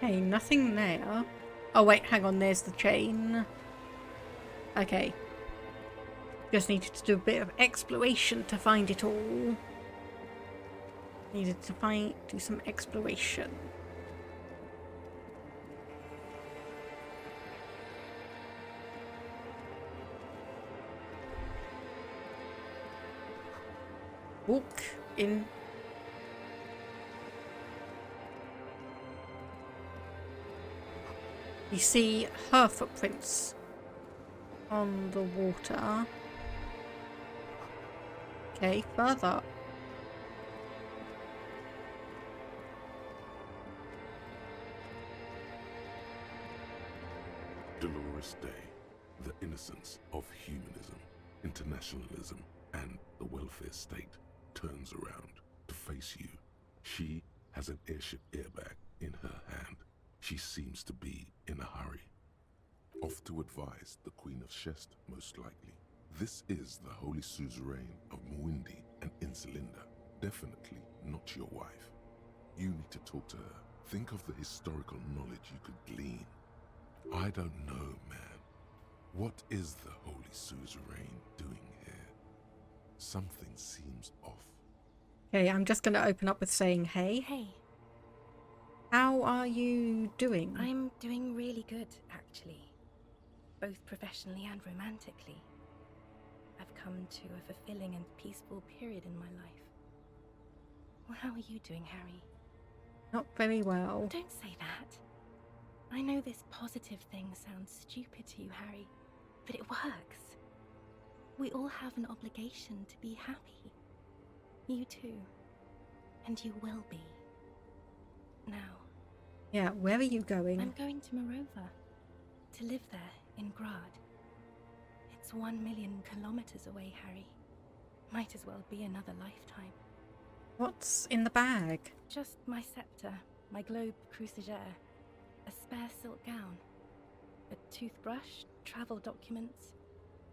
Okay, nothing there. Oh wait, hang on, there's the chain. Okay. Just needed to do a bit of exploration to find it all. Needed to do some exploration. Walk in. You see her footprints on the water. Okay, further. Dolores Day, the innocence of humanism, internationalism, and the welfare state turns around to face you. She has an airship airbag in her hand. She seems to be in a hurry. Off to advise the Queen of Shest, most likely. This is the Holy Suzerain of Mwindi and Insulinda. Definitely not your wife. You need to talk to her. Think of the historical knowledge you could glean. I don't know, man. What is the Holy Suzerain doing here? Something seems off. Okay, I'm just going to open up with saying hey. Hey. How are you doing? I'm doing really good, actually. Both professionally and romantically. I've come to a fulfilling and peaceful period in my life. Well, how are you doing, Harry? Not very well. Don't say that. I know this positive thing sounds stupid to you, Harry, but it works. We all have an obligation to be happy. You too. And you will be. Now. Yeah, where are you going? I'm going to Morova. To live there, in Grad. It's 1 million kilometers away, Harry. Might as well be another lifetime. What's in the bag? Just my scepter, my globe cruciger, a spare silk gown, a toothbrush, travel documents,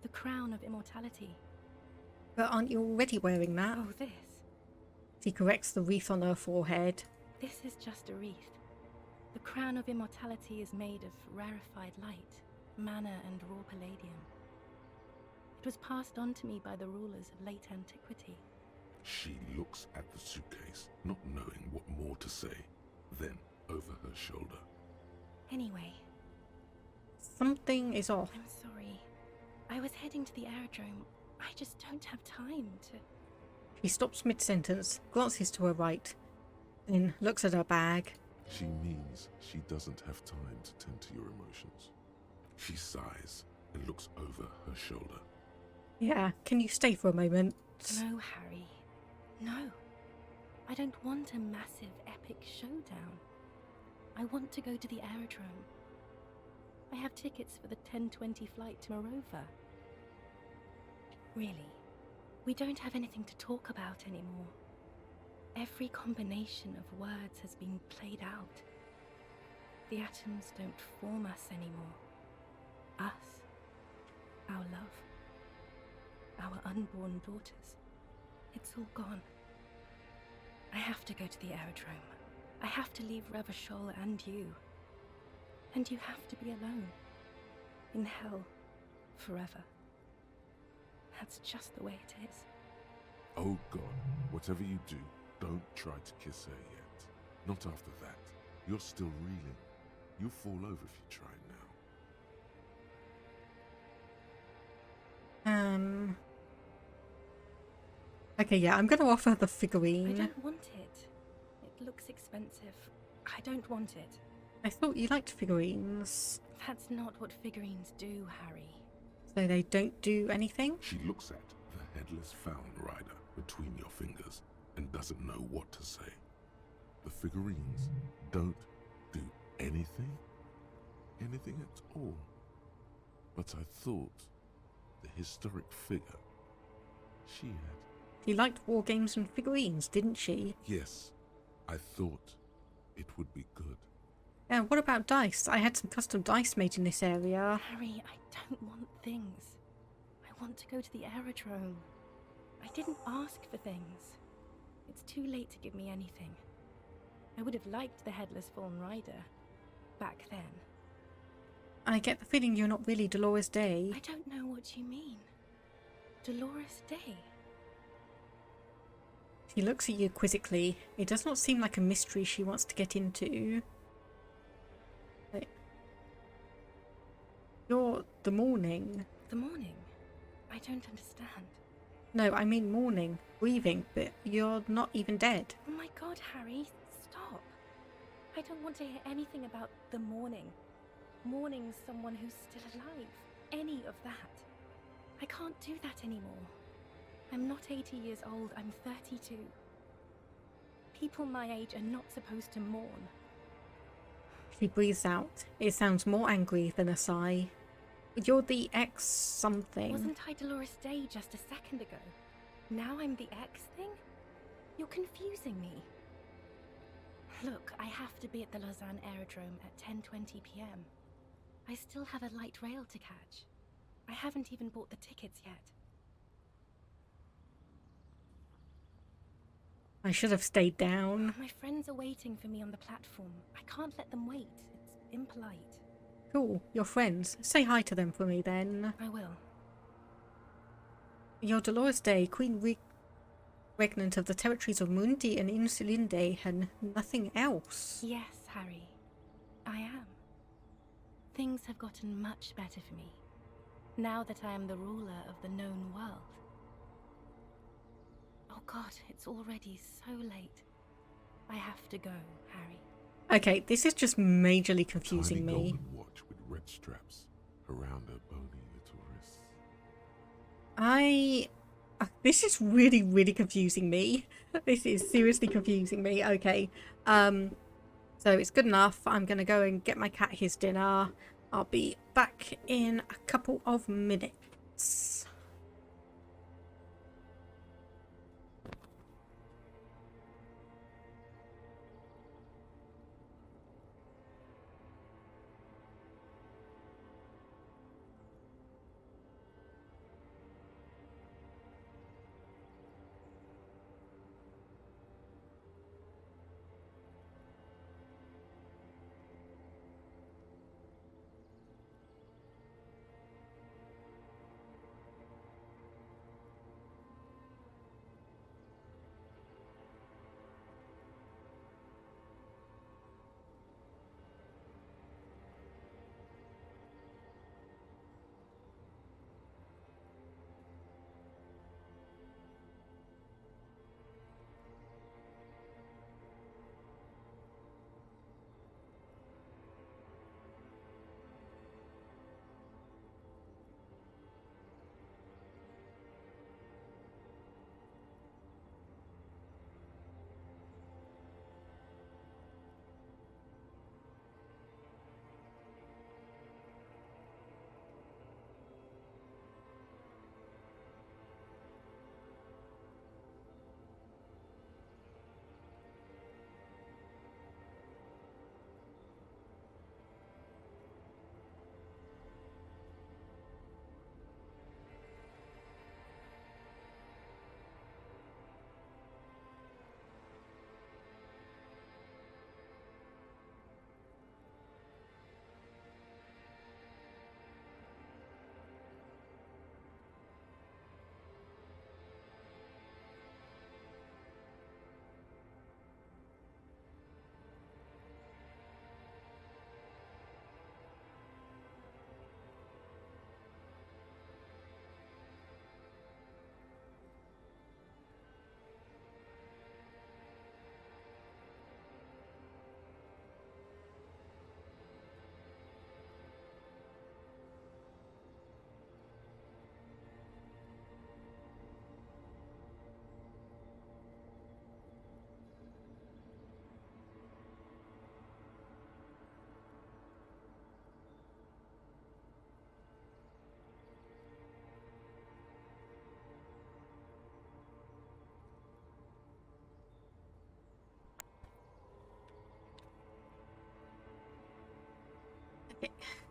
the crown of immortality. But aren't you already wearing that? Oh, this. She corrects the wreath on her forehead. This is just a wreath. The crown of immortality is made of rarefied light, mana and raw palladium. It was passed on to me by the rulers of late antiquity. She looks at the suitcase, not knowing what more to say. Then, over her shoulder. Anyway. Something is off. I'm sorry. I was heading to the aerodrome. I just don't have time to... She stops mid-sentence, glances to her right, then looks at her bag. She means she doesn't have time to tend to your emotions. She sighs and looks over her shoulder. Yeah, can you stay for a moment? No, Harry. No. I don't want a massive, epic showdown. I want to go to the aerodrome. I have tickets for the 10:20 flight to Morova. Really, we don't have anything to talk about anymore. Every combination of words has been played out. The atoms don't form us anymore. Us. Our love. Our unborn daughters. It's all gone. I have to go to the aerodrome. I have to leave Revachol and you. And you have to be alone. In hell. Forever. That's just the way it is. Oh God, whatever you do, don't try to kiss her yet. Not after that. You're still reeling. You'll fall over if you try now. Okay, yeah, I'm going to offer the figurine. I don't want it. It looks expensive. I don't want it. I thought you liked figurines. That's not what figurines do, Harry. So they don't do anything? She looks at the headless Found Rider between your fingers and doesn't know what to say. The figurines don't do anything? Anything at all. But I thought the historic figure she had. She liked war games and figurines, didn't she? Yes, I thought it would be good. Yeah, what about dice? I had some custom dice made in this area. Harry, I don't want things. I want to go to the aerodrome. I didn't ask for things. It's too late to give me anything. I would have liked the headless Fallen Rider back then. I get the feeling you're not really Dolores Day. I don't know what you mean. Dolores Day? She looks at you quizzically. It does not seem like a mystery she wants to get into. Wait. You're the morning. The morning? I don't understand. No, I mean morning. Breathing, but you're not even dead. Oh my God, Harry, stop. I don't want to hear anything about the morning. Mourning someone who's still alive. Any of that. I can't do that anymore. I'm not 80 years old, I'm 32. People my age are not supposed to mourn. She breathes out. It sounds more angry than a sigh. You're the ex something. Wasn't I Dolores Day just a second ago? Now I'm the ex thing? You're confusing me. Look, I have to be at the Lausanne aerodrome at 10:20 p.m. I still have a light rail to catch. I haven't even bought the tickets yet. I should have stayed down. My friends are waiting for me on the platform. I can't let them wait. It's impolite. Cool, your friends. Say hi to them for me then. I will. You're Dolores Day, Queen Regnant of the territories of Mundi and Insulinde, and nothing else. Yes, Harry. I am. Things have gotten much better for me, now that I am the ruler of the known world. Oh God, it's already so late. I have to go, Harry. Okay, this is just majorly confusing Tiny me. golden watch with red straps around her bony little wrists. This is really, really confusing me. This is seriously confusing me. Okay. So it's good enough. I'm going to go and get my cat his dinner. I'll be back in a couple of minutes.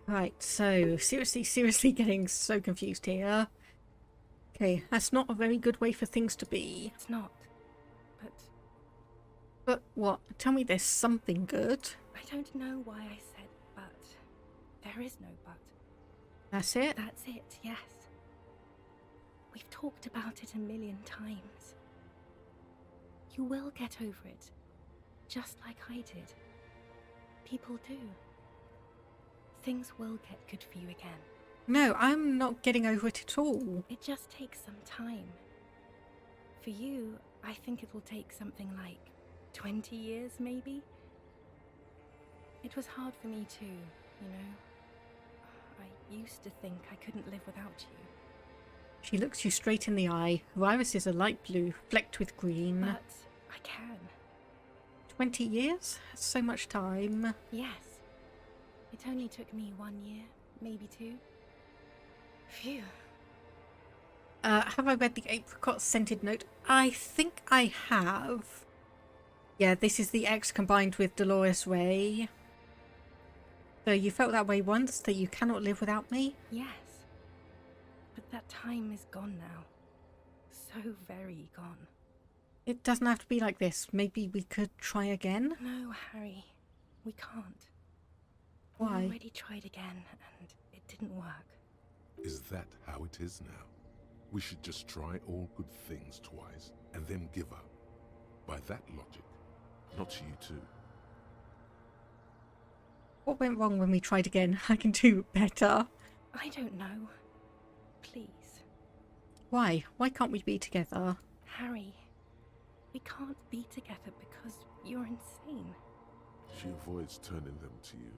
Right, so seriously getting so confused here. Okay, that's not a very good way for things to be. It's not. But But what? Tell me there's something good. I don't know why I said but. There is no but. That's it? That's it, yes. We've talked about it a million times. You will get over it, just like I did. People do. Things will get good for you again. No, I'm not getting over it at all. It just takes some time. For you, I think it will take something like 20 years, maybe? It was hard for me too, you know? I used to think I couldn't live without you. She looks you straight in the eye. Her iris is a light blue, flecked with green. But I can. 20 years? That's so much time. Yes. It only took me 1 year, maybe 2. Phew. Have I read the apricot scented note? I think I have. Yeah, this is the X combined with Dolores Ray. So you felt that way once, that you cannot live without me? Yes. But that time is gone now. So very gone. It doesn't have to be like this. Maybe we could try again? No, Harry. We can't. Why? We already tried again, and it didn't work. Is that how it is now? We should just try all good things twice, and then give up. By that logic, not you too. What went wrong when we tried again? I can do better. I don't know. Please. Why? Why can't we be together? Harry, we can't be together because you're insane. She avoids turning them to you.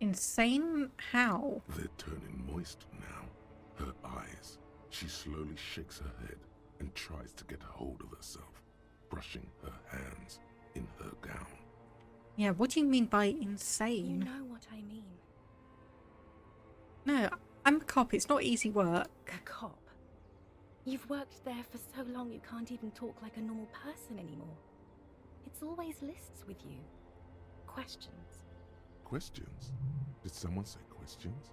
Insane? How? They're turning moist now. Her eyes. She slowly shakes her head and tries to get hold of herself, brushing her hands in her gown. Yeah, what do you mean by insane? You know what I mean. No, I'm a cop. It's not easy work. A cop? You've worked there for so long you can't even talk like a normal person anymore. It's always lists with you. Questions. Questions? Did someone say questions?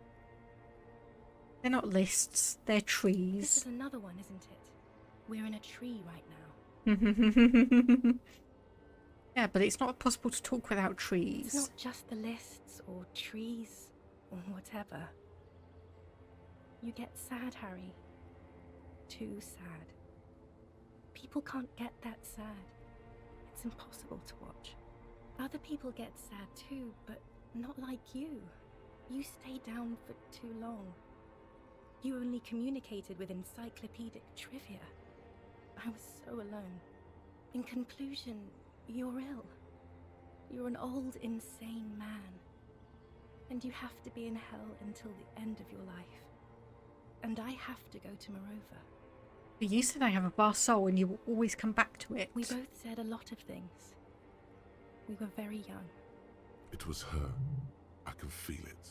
They're not lists. They're This is trees. another one, isn't it? We're in a tree right now. Yeah, but it's not possible to talk without It's trees. not just the lists or trees or whatever. You get sad, Harry. Too sad. People can't get that sad. It's impossible to watch. Other people get sad too, but not like you. You stayed down for too long. You only communicated with encyclopedic trivia. I was so alone. In conclusion, you're ill. You're an old, insane man. And you have to be in hell until the end of your life. And I have to go to Morova. But you said I have a vast soul and you will always come back to it. We both said a lot of things. We were very young. It was her. I can feel it.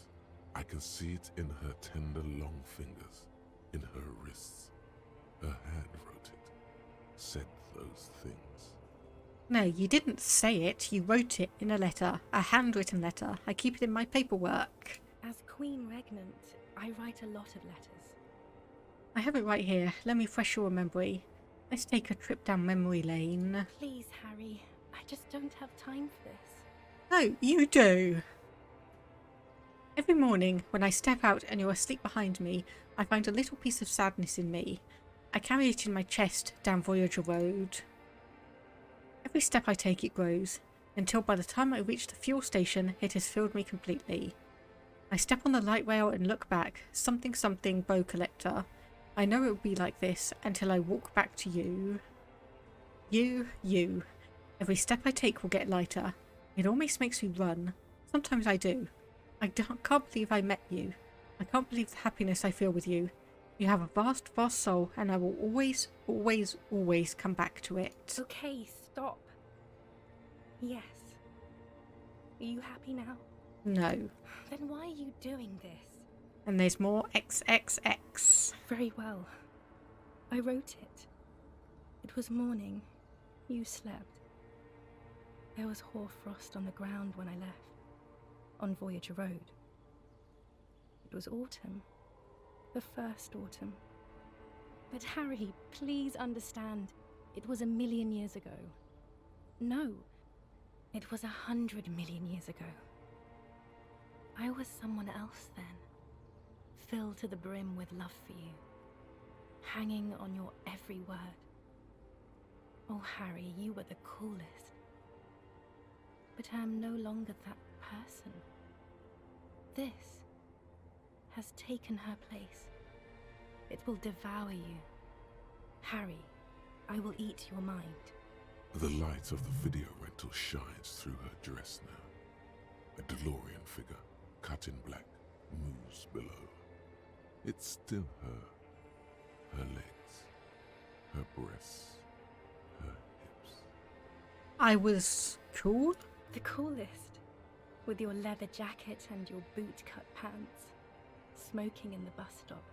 I can see it in her tender, long fingers, in her wrists. Her hand wrote it, said those things. No, you didn't say it. You wrote it in a letter. A handwritten letter. I keep it in my paperwork. As Queen Regnant, I write a lot of letters. I have it right here. Let me refresh your memory. Let's take a trip down memory lane. Please, Harry. I just don't have time for this. No, you do. Every morning, when I step out and you're asleep behind me, I find a little piece of sadness in me. I carry it in my chest down Voyager Road. Every step I take, it grows, until by the time I reach the fuel station, it has filled me completely. I step on the light rail and look back, something bow collector. I know it will be like this until I walk back to you. You. Every step I take will get lighter. It almost makes me run. Sometimes I do. I can't believe I met you. I can't believe the happiness I feel with you. You have a vast, vast soul, and I will always, always, always come back to it. Okay, stop. Yes. Are you happy now? No. Then why are you doing this? And there's more XXX. Very well. I wrote it. It was morning. You slept. There was hoarfrost on the ground when I left. On Voyager Road. It was autumn. The first autumn. But Harry, please understand. It was 1,000,000 years ago. No. It was 100 million years ago. I was someone else then. Filled to the brim with love for you. Hanging on your every word. Oh, Harry, you were the coolest. But I am no longer that person. This has taken her place. It will devour you. Harry, I will eat your mind. The light of the video rental shines through her dress now. A DeLorean figure, cut in black, moves below. It's still her. Her legs, her breasts, her hips. I was cool? The coolest. With your leather jacket and your boot-cut pants. Smoking in the bus stop.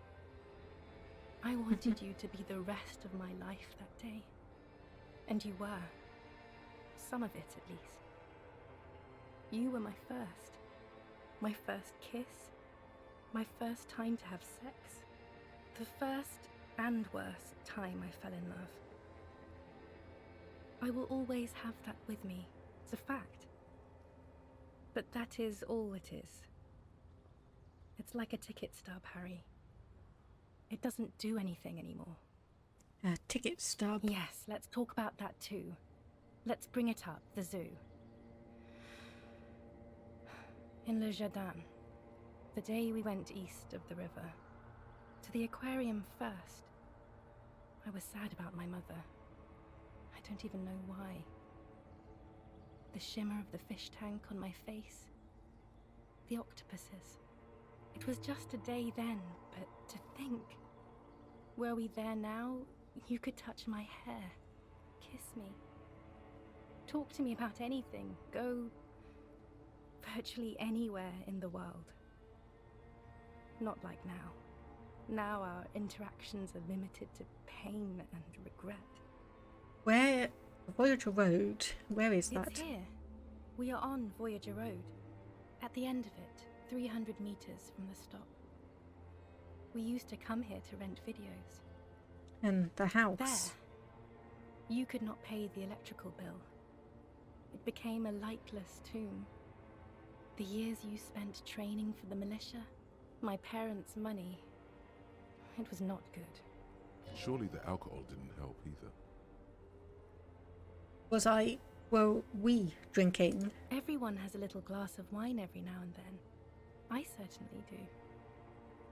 I wanted you to be the rest of my life that day. And you were. Some of it, at least. You were my first. My first kiss. My first time to have sex. The first and worst time I fell in love. I will always have that with me. It's a fact. But that is all it is. It's like a ticket stub, Harry. It doesn't do anything anymore. A ticket stub? Yes, let's talk about that too. Let's bring it up, the zoo. In Le Jardin, the day we went east of the river, to the aquarium first, I was sad about my mother. I don't even know why. The shimmer of the fish tank on my face. The octopuses. It was just a day then, but to think. Were we there now, you could touch my hair. Kiss me. Talk to me about anything. Go virtually anywhere in the world. Not like now. Now our interactions are limited to pain and regret. Where? Voyager Road. Where is that? It's here. We are on Voyager Road. At the end of it, 300 meters from the stop. We used to come here to rent videos. And the house. There. You could not pay the electrical bill. It became a lightless tomb. The years you spent training for the militia, my parents' money, it was not good. Surely the alcohol didn't help either. Were we drinking? Everyone has a little glass of wine every now and then. I certainly do.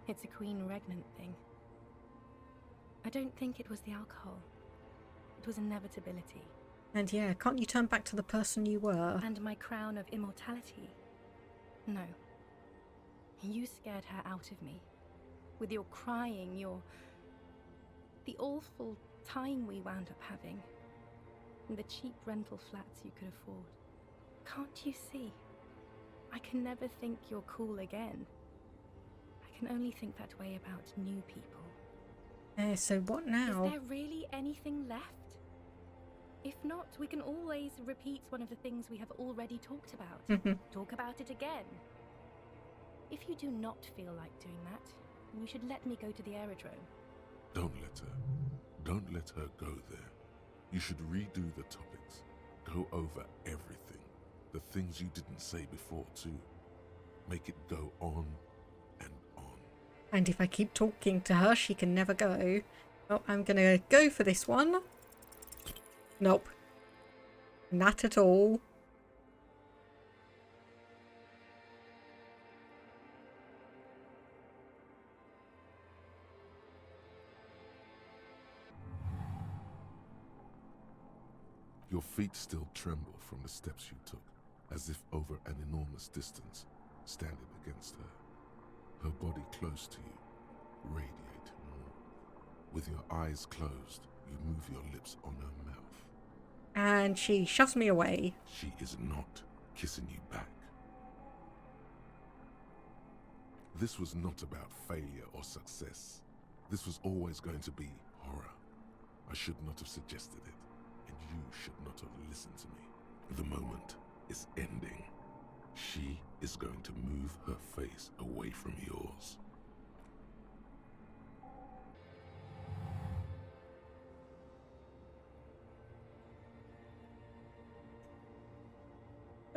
It's a Queen Regnant thing. I don't think it was the alcohol. It was inevitability. And yeah, can't you turn back to the person you were? And my crown of immortality. No. You scared her out of me. With your crying, the awful time we wound up having. And the cheap rental flats you could afford. Can't you see? I can never think you're cool again. I can only think that way about new people. So what now? Is there really anything left? If not, we can always repeat one of the things we have already talked about. Talk about it again. If you do not feel like doing that, you should let me go to the aerodrome. Don't let her. Don't let her go there. You should redo the topics. Go over everything. The things you didn't say before, too. Make it go on and on. And if I keep talking to her, she can never go. Oh, I'm gonna go for this one. Nope. Not at all. Your feet still tremble from the steps you took, as if over an enormous distance, standing against her. Her body close to you, radiating more. With your eyes closed, you move your lips on her mouth. And she shoves me away. She is not kissing you back. This was not about failure or success. This was always going to be horror. I should not have suggested it. And you should not have listened to me. The moment is ending. She is going to move her face away from yours.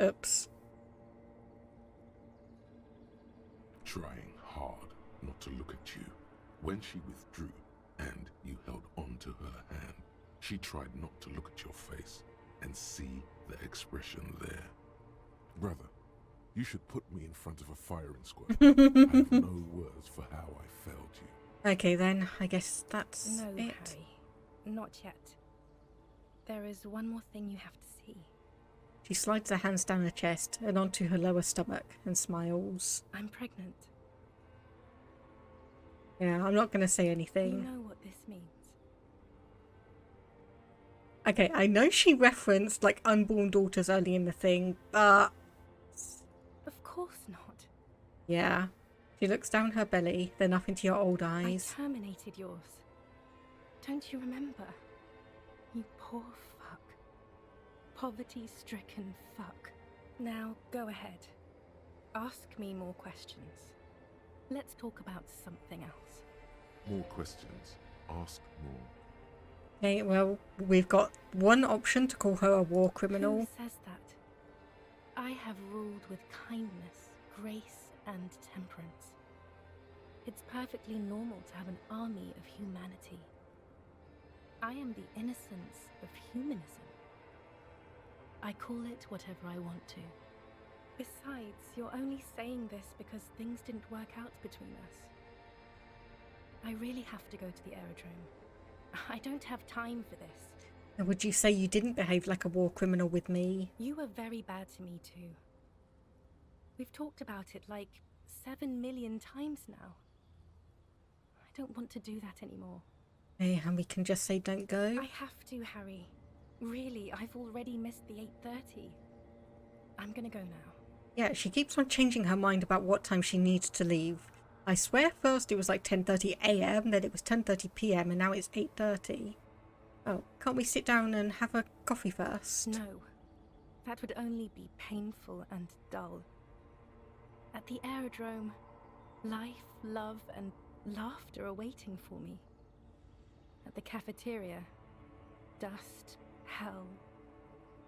Oops. Trying hard not to look at you. When she withdrew and you held on to her hand, she tried not to look at your face and see the expression there. Brother, you should put me in front of a firing squad. I have no words for how I failed you. Okay then, I guess that's No, it. Harry. Not yet. There is one more thing you have to see. She slides her hands down her chest and onto her lower stomach and smiles. I'm pregnant. Yeah, I'm not going to say anything. You know what this means. Okay, I know she referenced like unborn daughters early in the thing, but Of course not. yeah. She looks down her belly, then up into your old eyes. I terminated yours. Don't you remember? You poor fuck. Poverty-stricken fuck. Now, go ahead. Ask me more questions. Let's talk about something else. More questions. Ask more. Okay, well, we've got one option to call her a war criminal. Who says that? I have ruled with kindness, grace, and temperance. It's perfectly normal to have an army of humanity. I am the innocence of humanism. I call it whatever I want to. Besides, you're only saying this because things didn't work out between us. I really have to go to the aerodrome. I don't have time for this. Would you say you didn't behave like a war criminal with me? You were very bad to me too. We've talked about it like 7 million times now. I don't want to do that anymore. Hey, and we can just say don't go? I have to, Harry. Really, I've already missed the 8:30. I'm gonna go now. Yeah, she keeps on changing her mind about what time she needs to leave. I swear first it was like 10:30 a.m, then it was 10:30 p.m, and now it's 8:30. Oh, can't we sit down and have a coffee first? No. That would only be painful and dull. At the aerodrome, life, love, and laughter are waiting for me. At the cafeteria, dust, hell,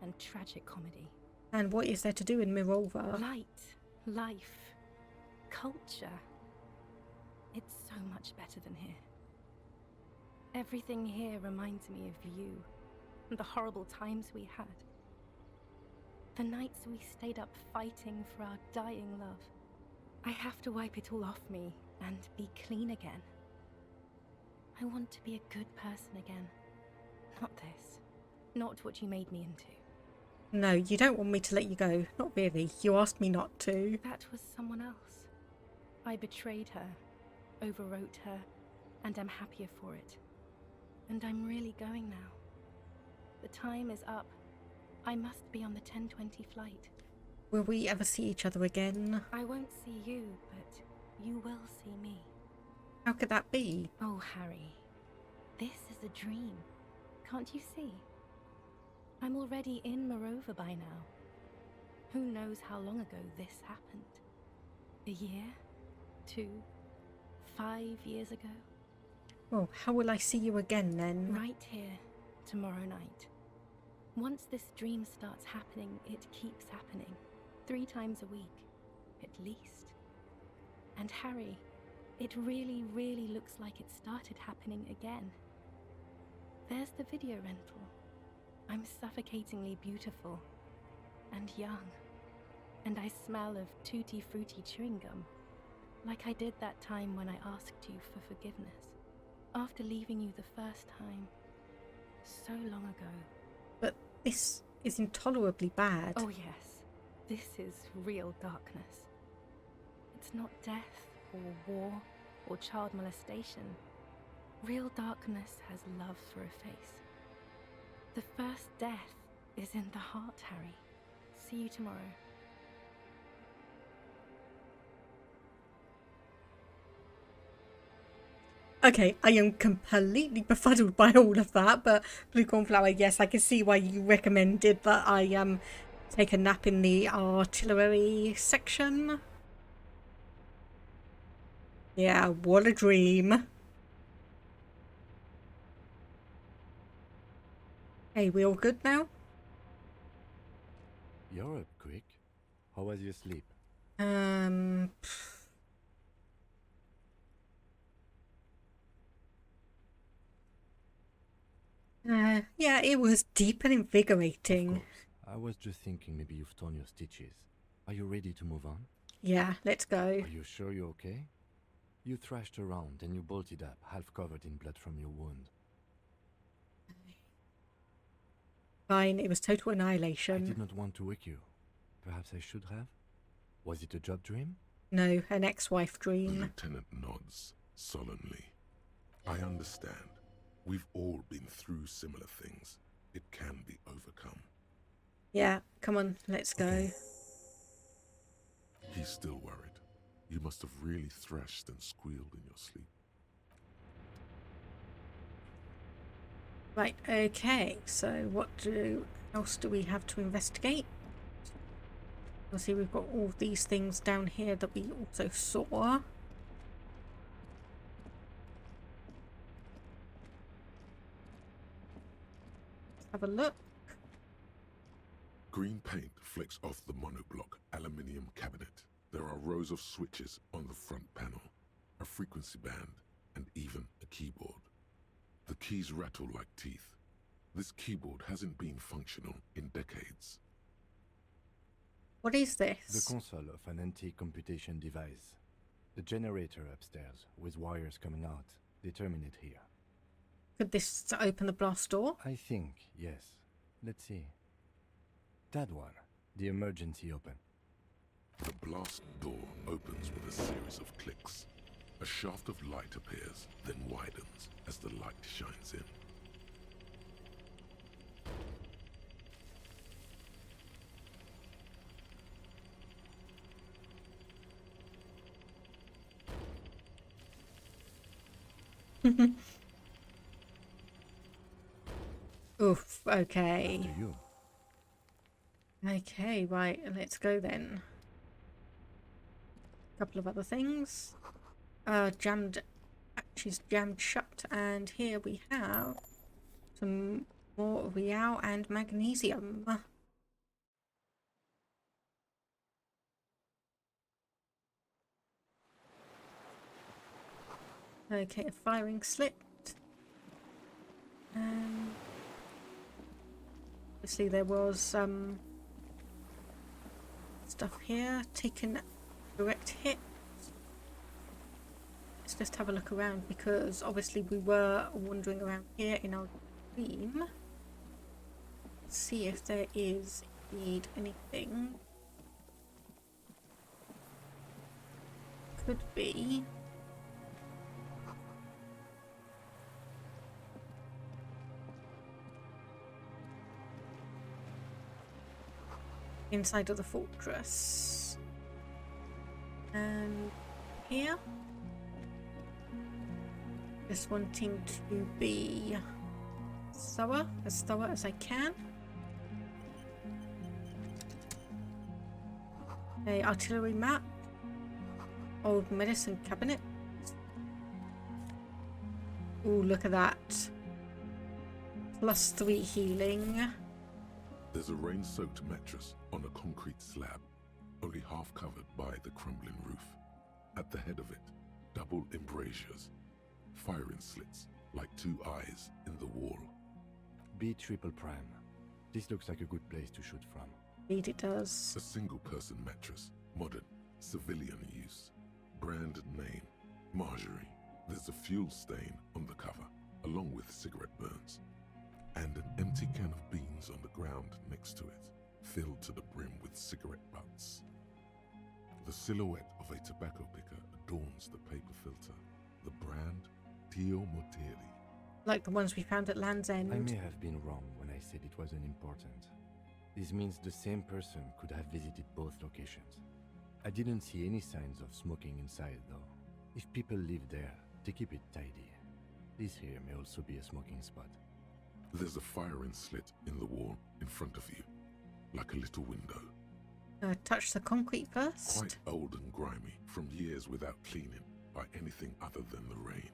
and tragic comedy. And what is there to do in Mirova? Light, life, culture. It's so much better than here. Everything here reminds me of you and the horrible times we had. The nights we stayed up fighting for our dying love. I have to wipe it all off me and be clean again. I want to be a good person again. Not this. Not what you made me into. No, you don't want me to let you go. Not really. You asked me not to. That was someone else. I betrayed her, overwrote her, and I'm happier for it. And I'm really going now. The time is up. I must be on the 10:20 flight. Will we ever see each other again? I won't see you, but you will see me. How could that be? Oh, Harry. This is a dream. Can't you see? I'm already in Mirova by now. Who knows how long ago this happened? A year? 2? 5 years ago? Well, how will I see you again then? Right here, tomorrow night. Once this dream starts happening, it keeps happening. 3 times a week, at least. And Harry, it really, really looks like it started happening again. There's the video rental. I'm suffocatingly beautiful and young. And I smell of tutti frutti chewing gum, like I did that time when I asked you for forgiveness. After leaving you the first time, so long ago. But this is intolerably bad. Oh yes, this is real darkness. It's not death or war or child molestation. Real darkness has love for a face. The first death is in the heart, Harry. See you tomorrow. Okay, I am completely befuddled by all of that, but Blue Cornflower, yes, I can see why you recommended that I take a nap in the artillery section. Yeah, what a dream. Hey, we all good now? You're up quick. How was your sleep? Yeah, it was deep and invigorating. Of course. I was just thinking maybe you've torn your stitches. Are you ready to move on? Yeah, let's go. Are you sure you're okay? You thrashed around and you bolted up, half covered in blood from your wound. Fine, it was total annihilation. I did not want to wake you. Perhaps I should have? Was it a job dream? No, an ex-wife The dream. lieutenant nods solemnly. I understand. We've all been through similar things. It can be overcome. Yeah, come on, let's go. He's still worried. You must have really thrashed and squealed in your sleep. Right, okay, so what else do we have to investigate? You'll see we've got all these things down here that we also saw. Let's have a look. Green paint flecks off the monoblock aluminium cabinet. There are rows of switches on the front panel, a frequency band, and even a keyboard. The keys rattle like teeth. This keyboard hasn't been functional in decades. What is this? The console of an antique computation device. The generator upstairs, with wires coming out. They terminate here. Could this open the blast door? I think, yes. Let's see. That one. The emergency open. The blast door opens with a series of clicks. A shaft of light appears, then widens as the light shines in. Oof, okay. After you. Okay, right, let's go then. Couple of other things. Jammed, she's jammed shut, and here we have some more real and magnesium. Okay, a firing slit. Obviously there was stuff here. Taken direct hit. Let's just have a look around, because obviously we were wandering around here in our dream. See if there is indeed anything. Could be. Inside of the fortress. And here. Just wanting to be as thorough as I can. A artillery map. Old medicine cabinet. Ooh, look at that. +3 healing. There's a rain-soaked mattress on a concrete slab, only half covered by the crumbling roof. At the head of it, double embrasures, firing slits like 2 eyes in the wall. B triple prime. This looks like a good place to shoot from. Indeed it does. A single-person mattress, modern, civilian use. Brand name, Marjorie. There's a fuel stain on the cover, along with cigarette burns. And an empty can of beans on the ground next to it, filled to the brim with cigarette butts. The silhouette of a tobacco picker adorns the paper filter. The brand, Tio Mortieri. Like the ones we found at Land's End. I may have been wrong when I said it wasn't important. This means the same person could have visited both locations. I didn't see any signs of smoking inside, though. If people live there, they keep it tidy. This here may also be a smoking spot. There's a firing slit in the wall in front of you, like a little window. Touch the concrete first. Quite old and grimy, from years without cleaning by anything other than the rain.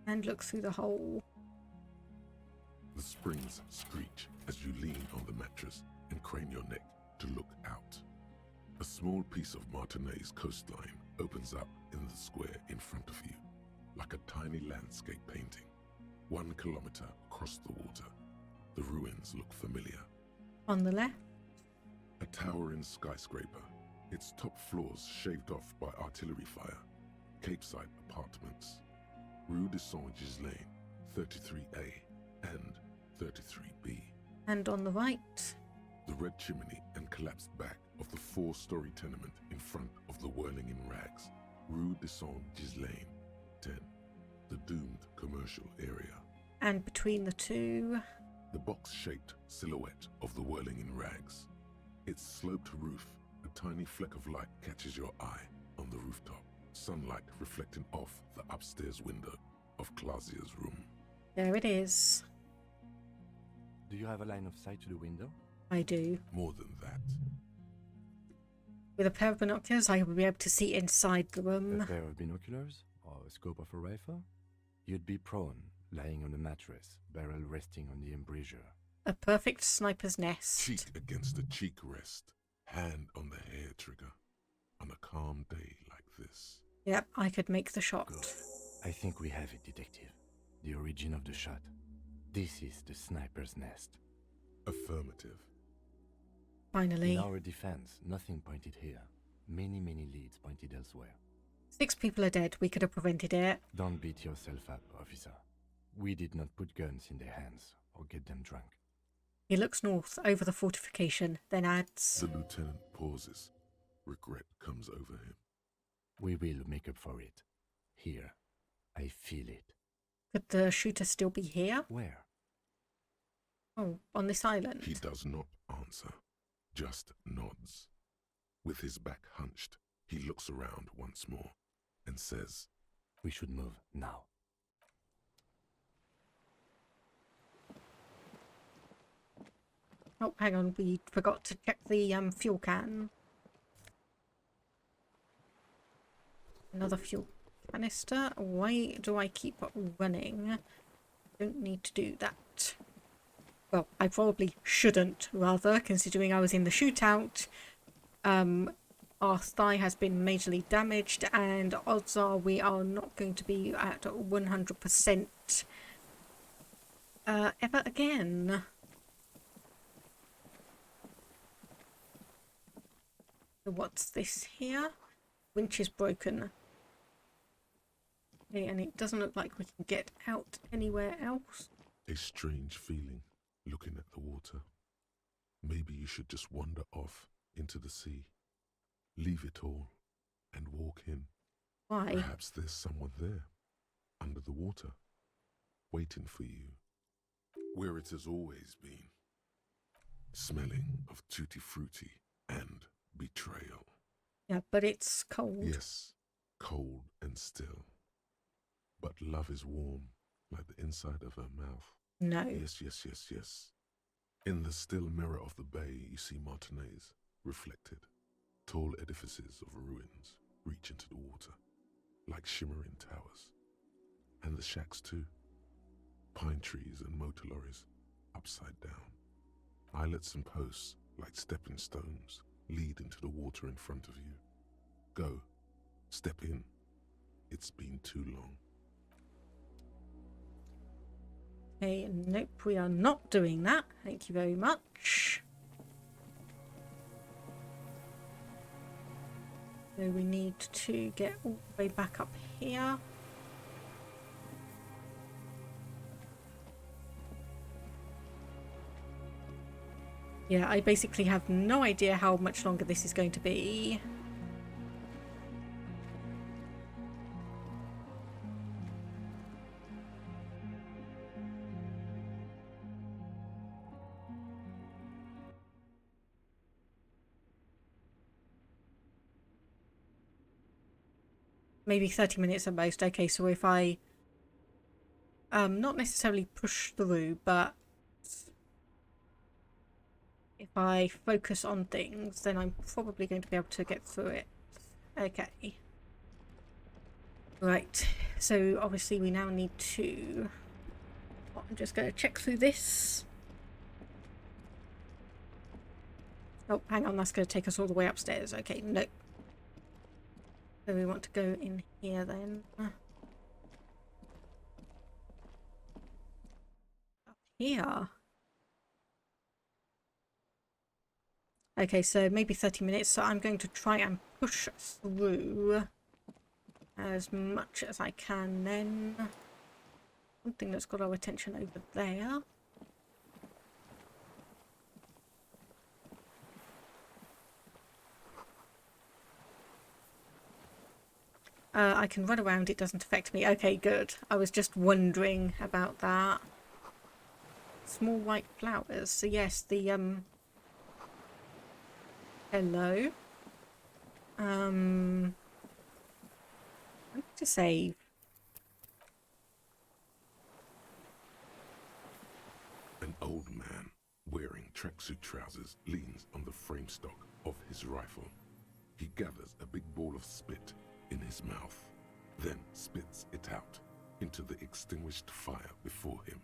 And look through the hole. The springs screech as you lean on the mattress and crane your neck to look out. A small piece of Martinez coastline opens up in the square in front of you, like a tiny landscape painting. 1 kilometer across the water. The ruins look familiar. On the left. A towering skyscraper, its top floors shaved off by artillery fire. Capeside apartments. Rue de Saint-Ghislain, 33A and 33B. And on the right. The red chimney and collapsed back of the 4-story tenement in front of the whirling in rags. Rue de Saint-Ghislain, 10. The doomed commercial area. And between the two. The box-shaped silhouette of the whirling in rags. Its sloped roof, a tiny fleck of light catches your eye on the rooftop. Sunlight reflecting off the upstairs window of Clausia's room. There it is. Do you have a line of sight to the window? I do. More than that. With a pair of binoculars, I will be able to see inside the room. A pair of binoculars? Or a scope of a rifle? You'd be prone, lying on a mattress, barrel resting on the embrasure. A perfect sniper's nest. Cheek against the cheek rest, hand on the hair trigger, on a calm day like this. Yep, I could make the shot. Good. I think we have it, Detective. The origin of the shot. This is the sniper's nest. Affirmative. Finally. In our defense, nothing pointed here. Many leads pointed elsewhere. 6 people are dead. We could have prevented it. Don't beat yourself up, officer. We did not put guns in their hands or get them drunk. He looks north over the fortification, then adds. The lieutenant pauses. Regret comes over him. We will make up for it. Here. I feel it. Could the shooter still be here? Where? Oh, on this island. He does not answer, just nods. With his back hunched, he looks around once more and says, We should move now. Oh, hang on, we forgot to check the fuel can. Another fuel canister. Why do I keep running? Don't need to do that. Well, I probably shouldn't, rather, considering I was in the shootout. Our thigh has been majorly damaged, and odds are we are not going to be at 100% ever again. So what's this here? Winch is broken. Okay, and it doesn't look like we can get out anywhere else. A strange feeling looking at the water. Maybe you should just wander off into the sea. Leave it all and walk in. Why? Perhaps there's someone there, under the water, waiting for you, where it has always been, smelling of tutti frutti and betrayal. Yeah, but it's cold. Yes, cold and still. But love is warm, like the inside of her mouth. No. Yes, yes, yes, yes. In the still mirror of the bay, you see Martinez, reflected. Tall edifices of ruins reach into the water, like shimmering towers. And the shacks too. Pine trees and motor lorries, upside down. Islets and posts, like stepping stones, lead into the water in front of you. Go. Step in. It's been too long. Okay, nope, we are not doing that. Thank you very much. So we need to get all the way back up here. Yeah, I basically have no idea how much longer this is going to be. Maybe 30 minutes at most. Okay, so if I not necessarily push through, but if I focus on things, then I'm probably going to be able to get through it. Okay. Right, so obviously we now need to... I'm just going to check through this. Oh, hang on, that's going to take us all the way upstairs. Okay, no. So we want to go in here then. Up here. Okay, so maybe 30 minutes. So I'm going to try and push through as much as I can then. Something that's got our attention over there. I can run around, it doesn't affect me. Okay, good. I was just wondering about that. Small white flowers. So yes, the hello. I'm going to save. An old man wearing tracksuit trousers leans on the frame stock of his rifle. He gathers a big ball of spit in his mouth, then spits it out into the extinguished fire before him.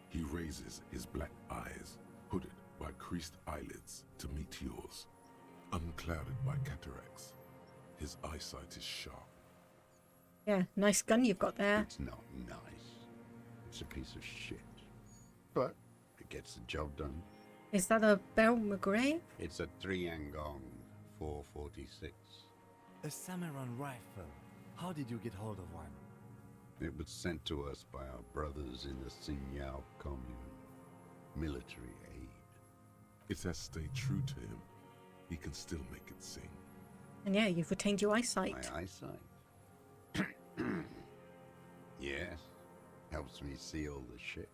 He raises his black eyes, hooded by creased eyelids, to meet yours, unclouded by cataracts. His eyesight is sharp. Yeah, nice gun you've got there. It's not nice. It's a piece of shit. But it gets the job done. Is that a Bell McGray? It's a Triangong 446. A Samuran rifle. How did you get hold of one? It was sent to us by our brothers in the Xinyao commune. Military aid. It has stayed true to him. He can still make it sing. And yeah, you've retained your eyesight. My eyesight? Yes. Helps me see all the shit.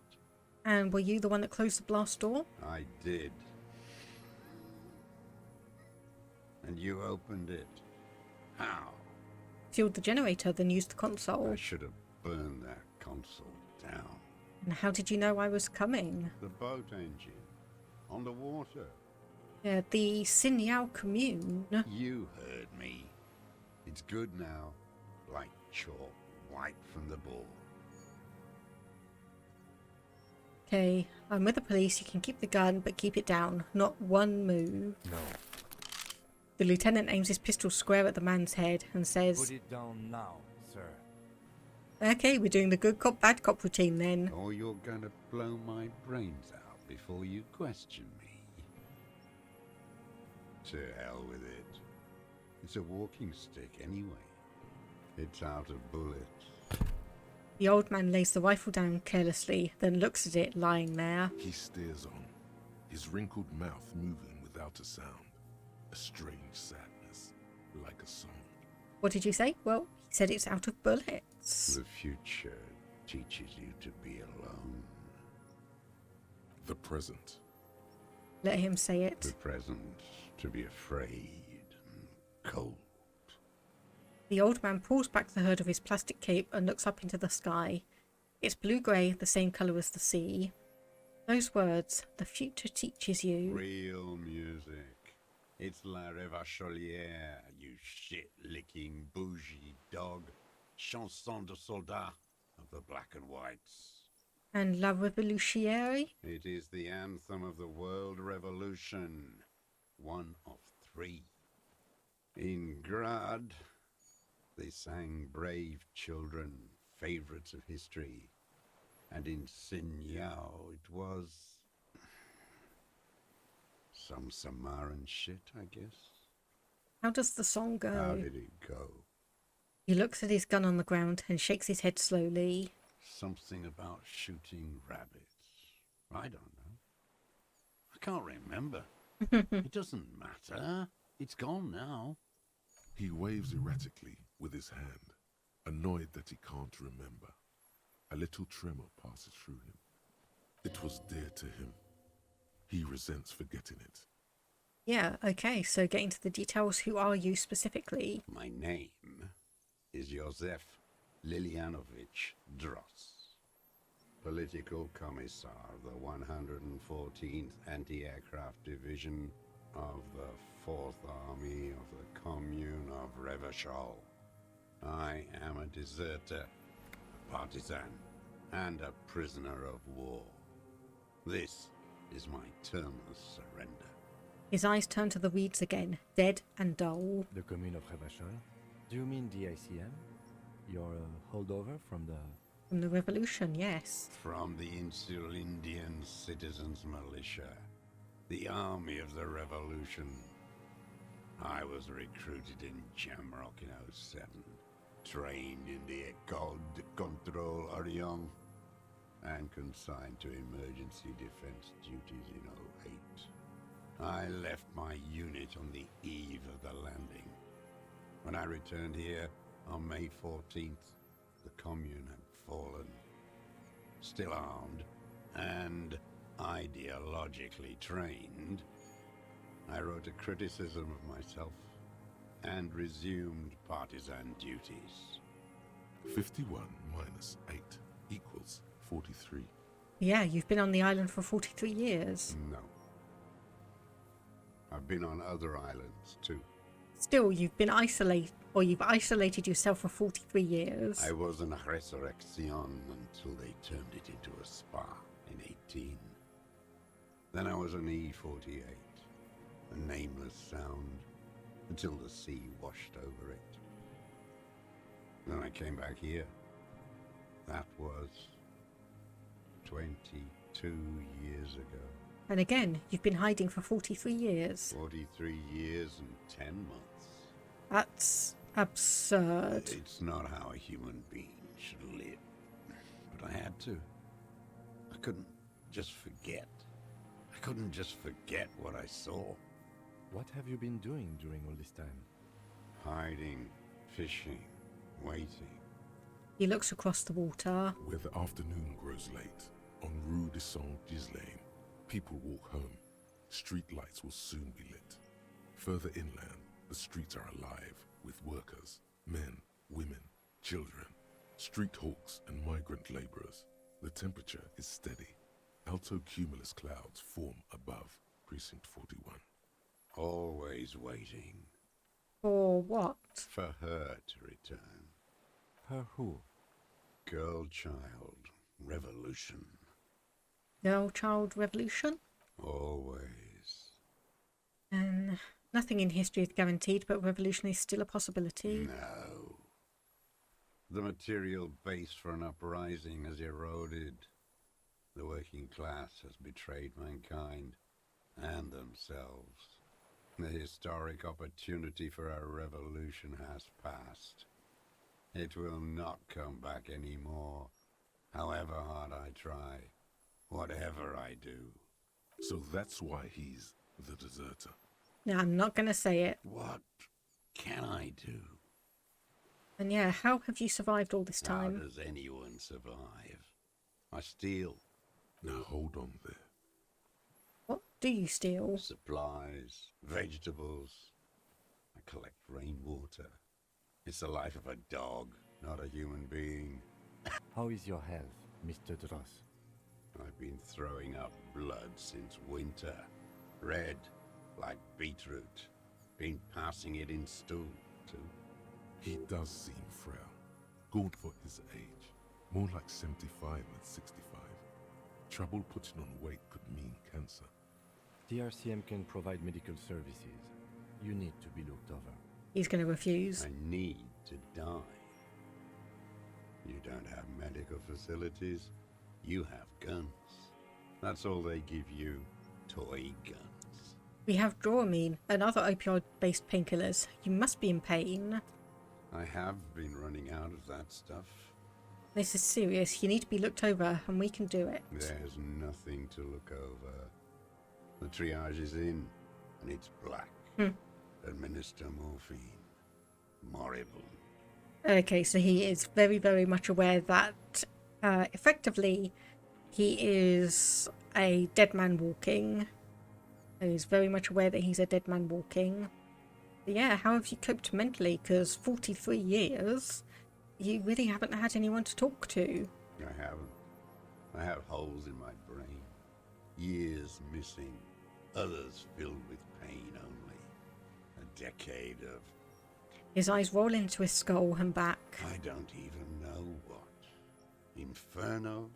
And were you the one that closed the blast door? I did. And you opened it. How? Fueled the generator, then used the console. I should have burned that console down. And how did you know I was coming? The boat engine. on the water. Yeah, the Sinyao commune. You heard me. It's good now. Like chalk, wiped from the board. Okay, I'm with the police. You can keep the gun, but keep it down. Not one move. No. The lieutenant aims his pistol square at the man's head and says, Put it down now, sir. okay, we're doing the good cop, bad cop routine then. Or you're gonna blow my brains out before you question me. To hell with it. It's a walking stick anyway. It's out of bullets. The old man lays the rifle down carelessly, then looks at it lying there. He stares on, his wrinkled mouth moving without a sound. A strange sadness, like a song. What did you say? Well, he said it's out of bullets. The future teaches you to be alone. The present. Let him say it. The present to be afraid and cold. The old man pulls back the hood of his plastic cape and looks up into the sky. It's blue-grey, the same colour as the sea. Those words, the future teaches you. Real music. It's La Revacholière, you shit-licking bougie dog. Chanson de soldat of the black and whites. And La Revolutionnaire? It is the anthem of the world revolution. One of 3. In Grad, they sang Brave Children, favourites of history. And in Sinyao, it was some Samaran shit, I guess. How does the song go? How did it go? He looks at his gun on the ground and shakes his head slowly. Something about shooting rabbits. I don't know. I can't remember. It doesn't matter. It's gone now. He waves erratically with his hand, annoyed that he can't remember. A little tremor passes through him. It was dear to him. He resents forgetting it. Yeah, okay, so getting to the details, who are you specifically? My name is Josef Lilianovich Dross, Political Commissar of the 114th Anti-Aircraft Division of the 4th Army of the Commune of Revachol. I am a deserter, a partisan, and a prisoner of war. This is my term of surrender. His eyes turn to the weeds again, dead and dull. The commune of Revachol? Do you mean the ICM? You're a holdover from the... From the revolution, yes. From the Insular Indian Citizens Militia, the army of the revolution. I was recruited in Jamrock in 07, trained in the École de Contrôle Orient, and consigned to emergency defense duties in 08. I left my unit on the eve of the landing. When I returned here on May 14th, the commune had fallen. Still armed and ideologically trained, I wrote a criticism of myself and resumed partisan duties. 51 minus 8 equals 43. Yeah, you've been on the island for 43 years. No. I've been on other islands too. Still, you've been isolated, or you've isolated yourself for 43 years. I was in Resurrection until they turned it into a spa in 18. Then I was on E48, a nameless sound, until the sea washed over it. Then I came back here. That was 22 years ago. And again, you've been hiding for 43 years. 43 years and 10 months. That's absurd. It's not how a human being should live. But I had to. I couldn't just forget. I couldn't just forget what I saw. What have you been doing during all this time? Hiding, fishing, waiting. He looks across the water. Where the afternoon grows late, on Rue de Saint-Ghislain, people walk home. Street lights will soon be lit. Further inland, the streets are alive with workers, men, women, children, street hawks and migrant laborers. The temperature is steady. Alto cumulus clouds form above Precinct 41. Always waiting. For what? For her to return. Her who? Girl child. Revolution. Girl child revolution? Always. And nothing in history is guaranteed, but revolution is still a possibility. No. The material base for an uprising has eroded. The working class has betrayed mankind and themselves. The historic opportunity for a revolution has passed. It will not come back anymore, however hard I try, whatever I do. So that's why he's the deserter. No, I'm not going to say it. What can I do? And yeah, how have you survived all this time? How does anyone survive? I steal. Now hold on there. What do you steal? Supplies, vegetables. I collect rainwater. It's the life of a dog, not a human being. How is your health, Mr. Dross? I've been throwing up blood since winter. Red, like beetroot. Been passing it in stool, too. He does seem frail. Gaunt for his age. More like 75 than 65. Trouble putting on weight could mean cancer. The RCM can provide medical services. You need to be looked over. He's going to refuse. I need to die. You don't have medical facilities. You have guns. That's all they give you. Toy guns. We have Dramamine and other opioid-based painkillers. You must be in pain. I have been running out of that stuff. This is serious. You need to be looked over, and we can do it. There's nothing to look over. The triage is in, and it's black. Administer morphine. Moribund. Okay, so he is very, very much aware that effectively he is a dead man walking. He's very much aware that he's a dead man walking. But yeah, how have you coped mentally? Because 43 years, you really haven't had anyone to talk to. I haven't. I have holes in my brain. Years missing. Others filled with pain only. A decade of... His eyes roll into his skull and back. I don't even know what. Inferno?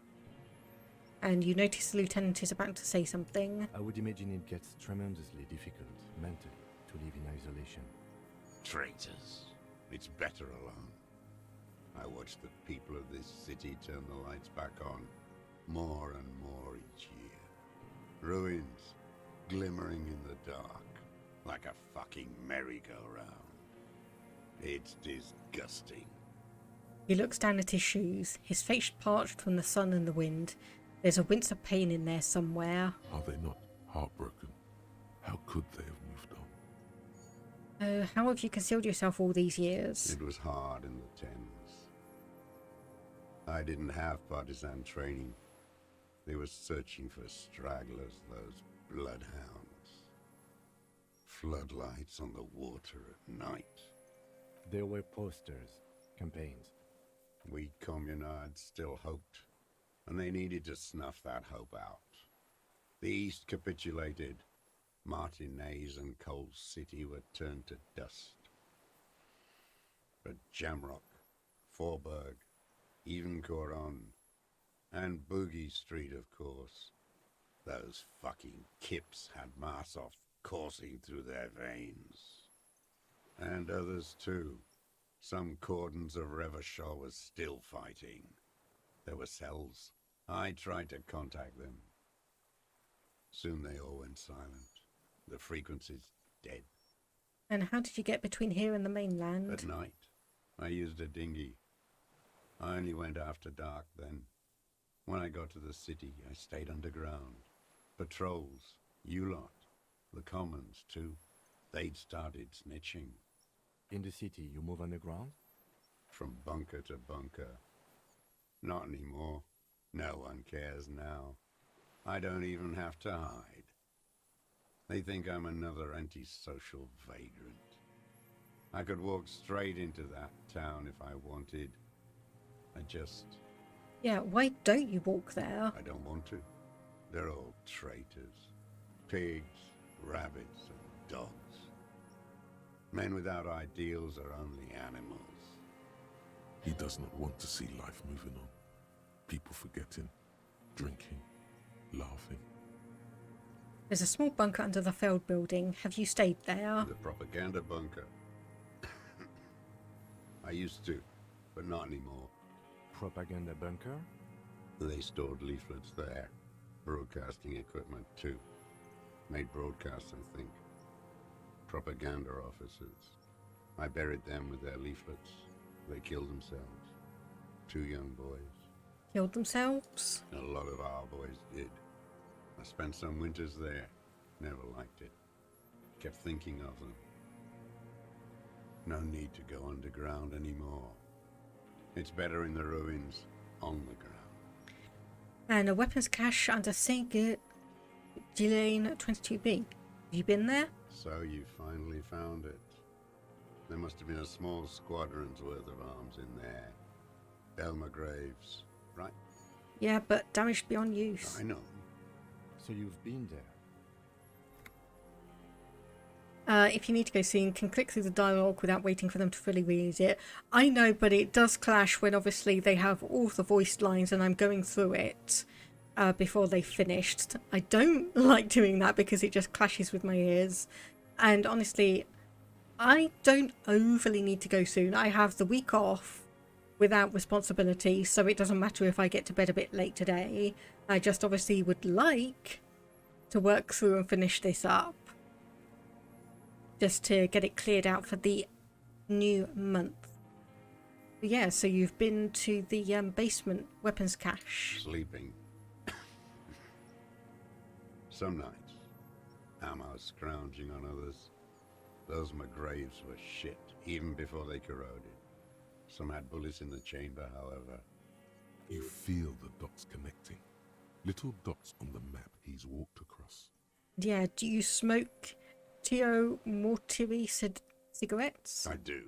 And you notice the lieutenant is about to say something. I would imagine it gets tremendously difficult, mentally, to live in isolation. Traitors. It's better alone. I watch the people of this city turn the lights back on, more and more each year. Ruins, glimmering in the dark, like a fucking merry-go-round. It's disgusting. He looks down at his shoes, his face parched from the sun and the wind. There's a wince of pain in there somewhere. Are they not heartbroken? How could they have moved on? How have you concealed yourself all these years? It was hard in the tens. I didn't have partisan training. They were searching for stragglers, those bloodhounds. Floodlights on the water at night. There were posters, campaigns. We communards still hoped, and they needed to snuff that hope out. The East capitulated. Martinez and Coal City were turned to dust. But Jamrock, Forburg, even Coron, and Boogie Street, of course. Those fucking kips had Marsov coursing through their veins. And others too. Some cordons of Revachol was still fighting. There were cells. I tried to contact them. Soon they all went silent. The frequency's dead. And how did you get between here and the mainland? At night, I used a dinghy. I only went after dark then. When I got to the city, I stayed underground. Patrols, you lot, the commons too. They'd started snitching. In the city, you move underground? From bunker to bunker. Not anymore. No one cares now. I don't even have to hide. They think I'm another antisocial vagrant. I could walk straight into that town if I wanted. I just... Yeah, why don't you walk there? I don't want to. They're all traitors. Pigs, rabbits, and dogs. Men without ideals are only animals. He does not want to see life moving on. People forgetting, drinking, laughing. There's a small bunker under the failed building. Have you stayed there? The propaganda bunker. I used to, but not anymore. Propaganda bunker? They stored leaflets there. Broadcasting equipment, too. Made broadcasts, I think. Propaganda officers. I buried them with their leaflets. They killed themselves. 2 young boys. Killed themselves? A lot of our boys did. I spent some winters there. Never liked it. Kept thinking of them. No need to go underground anymore. It's better in the ruins, on the ground. And a weapons cache under St. Gillian 22B. Have you been there? So you finally found it. There must have been a small squadron's worth of arms in there. Elmer Graves, right? Yeah, but damaged beyond use. I know. So you've been there? If you need to go soon, can click through the dialogue without waiting for them to fully read it. I know, but it does clash when obviously they have all the voiced lines and I'm going through it before they finished. I don't like doing that because it just clashes with my ears. And honestly, I don't overly need to go soon. I have the week off without responsibility, so it doesn't matter if I get to bed a bit late today. I just obviously would like to work through and finish this up, just to get it cleared out for the new month. But yeah, so you've been to the basement weapons cache. Sleeping. Some nights. Ammo scrounging on others. Those McGraves were shit, even before they corroded. Some had bullets in the chamber, however. You feel the dots connecting. Little dots on the map he's walked across. Yeah, do you smoke Tio Mortiri cigarettes? I do.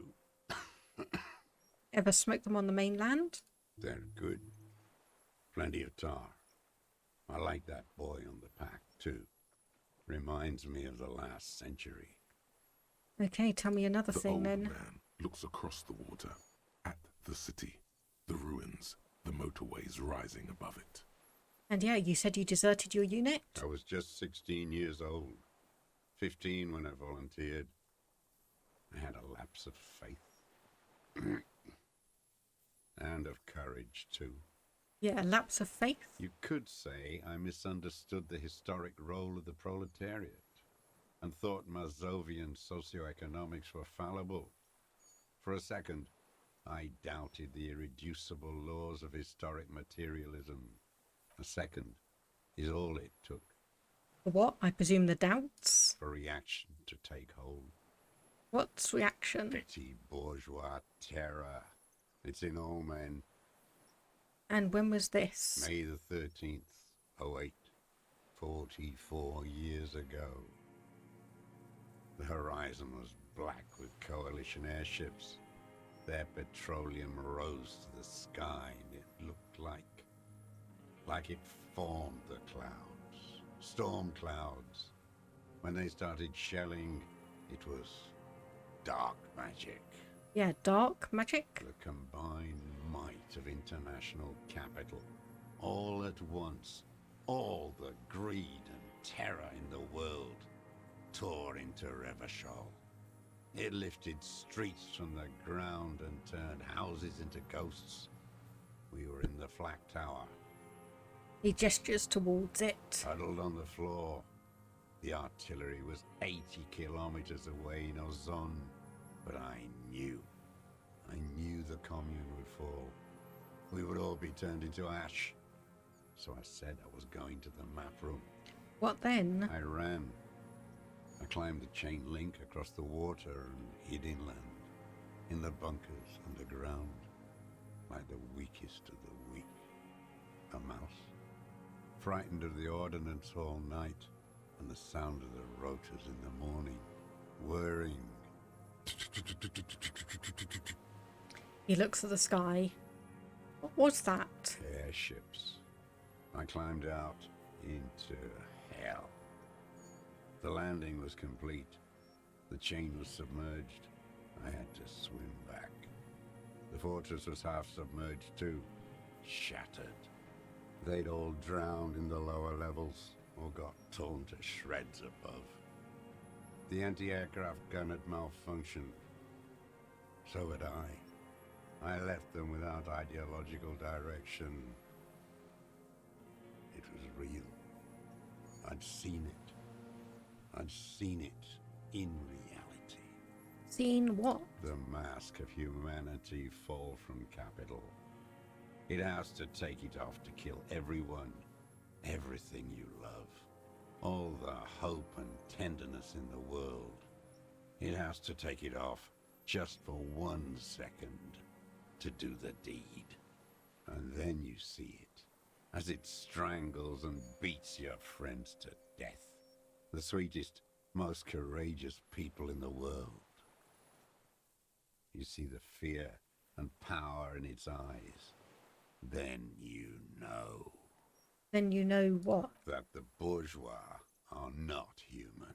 Ever smoke them on the mainland? They're good. Plenty of tar. I like that boy on the pack, too. Reminds me of the last century. Okay, tell me another The thing old then. man looks across the water, at the city, the ruins, the motorways rising above it. And yeah, you said you deserted your unit? I was just 16 years old. 15 when I volunteered. I had a lapse of faith. And of courage, too. Yeah, a lapse of faith? You could say I misunderstood the historic role of the proletariat and thought Mazovian socioeconomics were fallible. For a second, I doubted the irreducible laws of historic materialism. A second is all it took. What? I presume the doubts? For reaction to take hold. What's reaction? Petty bourgeois terror. It's in all men. And when was this? May the 13th, 08. 44 years ago. The horizon was black with coalition airships. Their petroleum rose to the sky, and it looked like it formed the clouds. Storm clouds. When they started shelling, it was dark magic. Yeah, dark magic? The combined might of international capital. All at once, all the greed and terror in the world tore into Revachol. It lifted streets from the ground and turned houses into ghosts. We were in the flak tower. He gestures towards it. Huddled on the floor. The artillery was 80 kilometers away in Ozon. But I knew the commune would fall. We would all be turned into ash. So I said I was going to the map room. What then? I ran. I climbed the chain link across the water and hid inland. In the bunkers underground. Like the weakest of the weak. A mouse. Frightened of the ordnance all night. And the sound of the rotors in the morning. Whirring. He looks at the sky. What was that? Airships. I climbed out, into hell. The landing was complete. The chain was submerged. I had to swim back. The fortress was half submerged too, shattered. They'd all drowned in the lower levels or got torn to shreds above. The anti-aircraft gun had malfunctioned. So had I. I left them without ideological direction. It was real. I'd seen it. I'd seen it in reality. Seen what? The mask of humanity fall from capital. It has to take it off to kill everyone, everything you love. All the hope and tenderness in the world. It has to take it off just for 1 second to do the deed. And then you see it, as it strangles and beats your friends to death. The sweetest, most courageous people in the world. You see the fear and power in its eyes. Then you know. Then you know what? That the bourgeois are not human.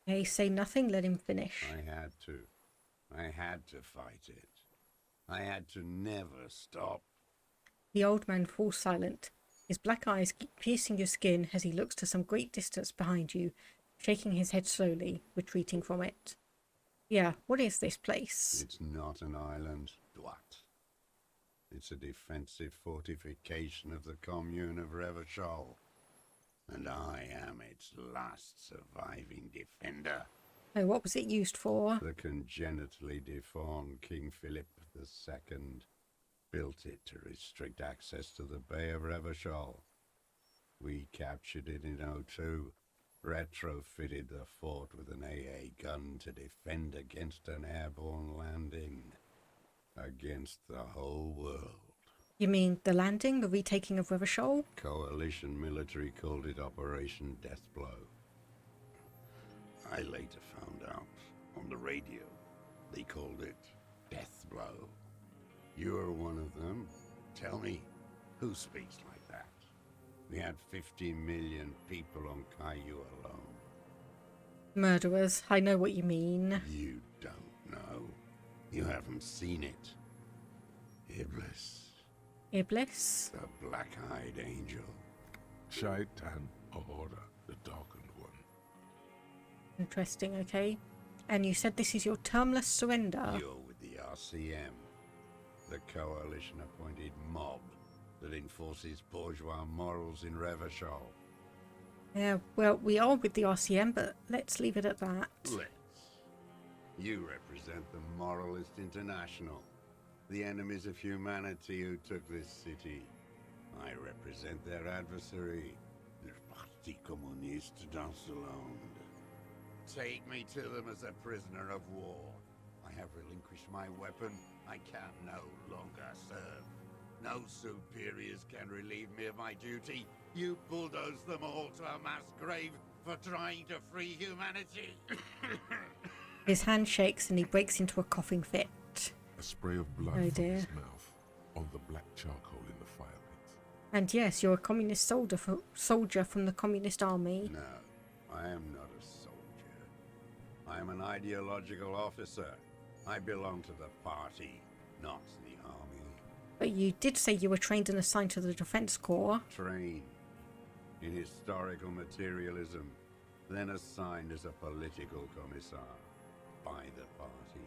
Hey, say nothing, let him finish. I had to. I had to fight it. I had to never stop. The old man falls silent. His black eyes keep piercing your skin as he looks to some great distance behind you, shaking his head slowly, retreating from it. Yeah, what is this place? It's not an island, Dwat. It's a defensive fortification of the commune of Revachol. And I am its last surviving defender. Oh, what was it used for? The congenitally deformed King Philip II built it to restrict access to the Bay of Revachol. We captured it in '02, retrofitted the fort with an AA gun to defend against an airborne landing. Against the whole world. You mean the landing, the retaking of Revachol? Coalition military called it Operation Deathblow. I later found out on the radio they called it Deathblow. You're one of them. Tell me, who speaks like that? We had 50 million people on Caillou alone. Murderers, I know what you mean. You don't know. You haven't seen it. Iblis. Iblis? The black-eyed angel. Shaitan Ahura, the darkened one. Interesting, okay. And you said this is your termless surrender? You're with the RCM, the coalition-appointed mob that enforces bourgeois morals in Revachol. Yeah, well, we are with the RCM, but let's leave it at that. Let's. You represent the Moralist International, the enemies of humanity who took this city. I represent their adversary, the Parti Communiste d'Ancelonde. Take me to them as a prisoner of war. I have relinquished my weapon. I can no longer serve. No superiors can relieve me of my duty. You bulldoze them all to a mass grave for trying to free humanity. His hand shakes and he breaks into a coughing fit. A spray of blood Oh from dear. his mouth on the black charcoal in the fire pit. And yes, you're a communist soldier from the communist army. No, I am not a soldier. I am an ideological officer. I belong to the party, not the army. But you did say you were trained and assigned to the Defense Corps. Trained in historical materialism, then assigned as a political commissar by the party.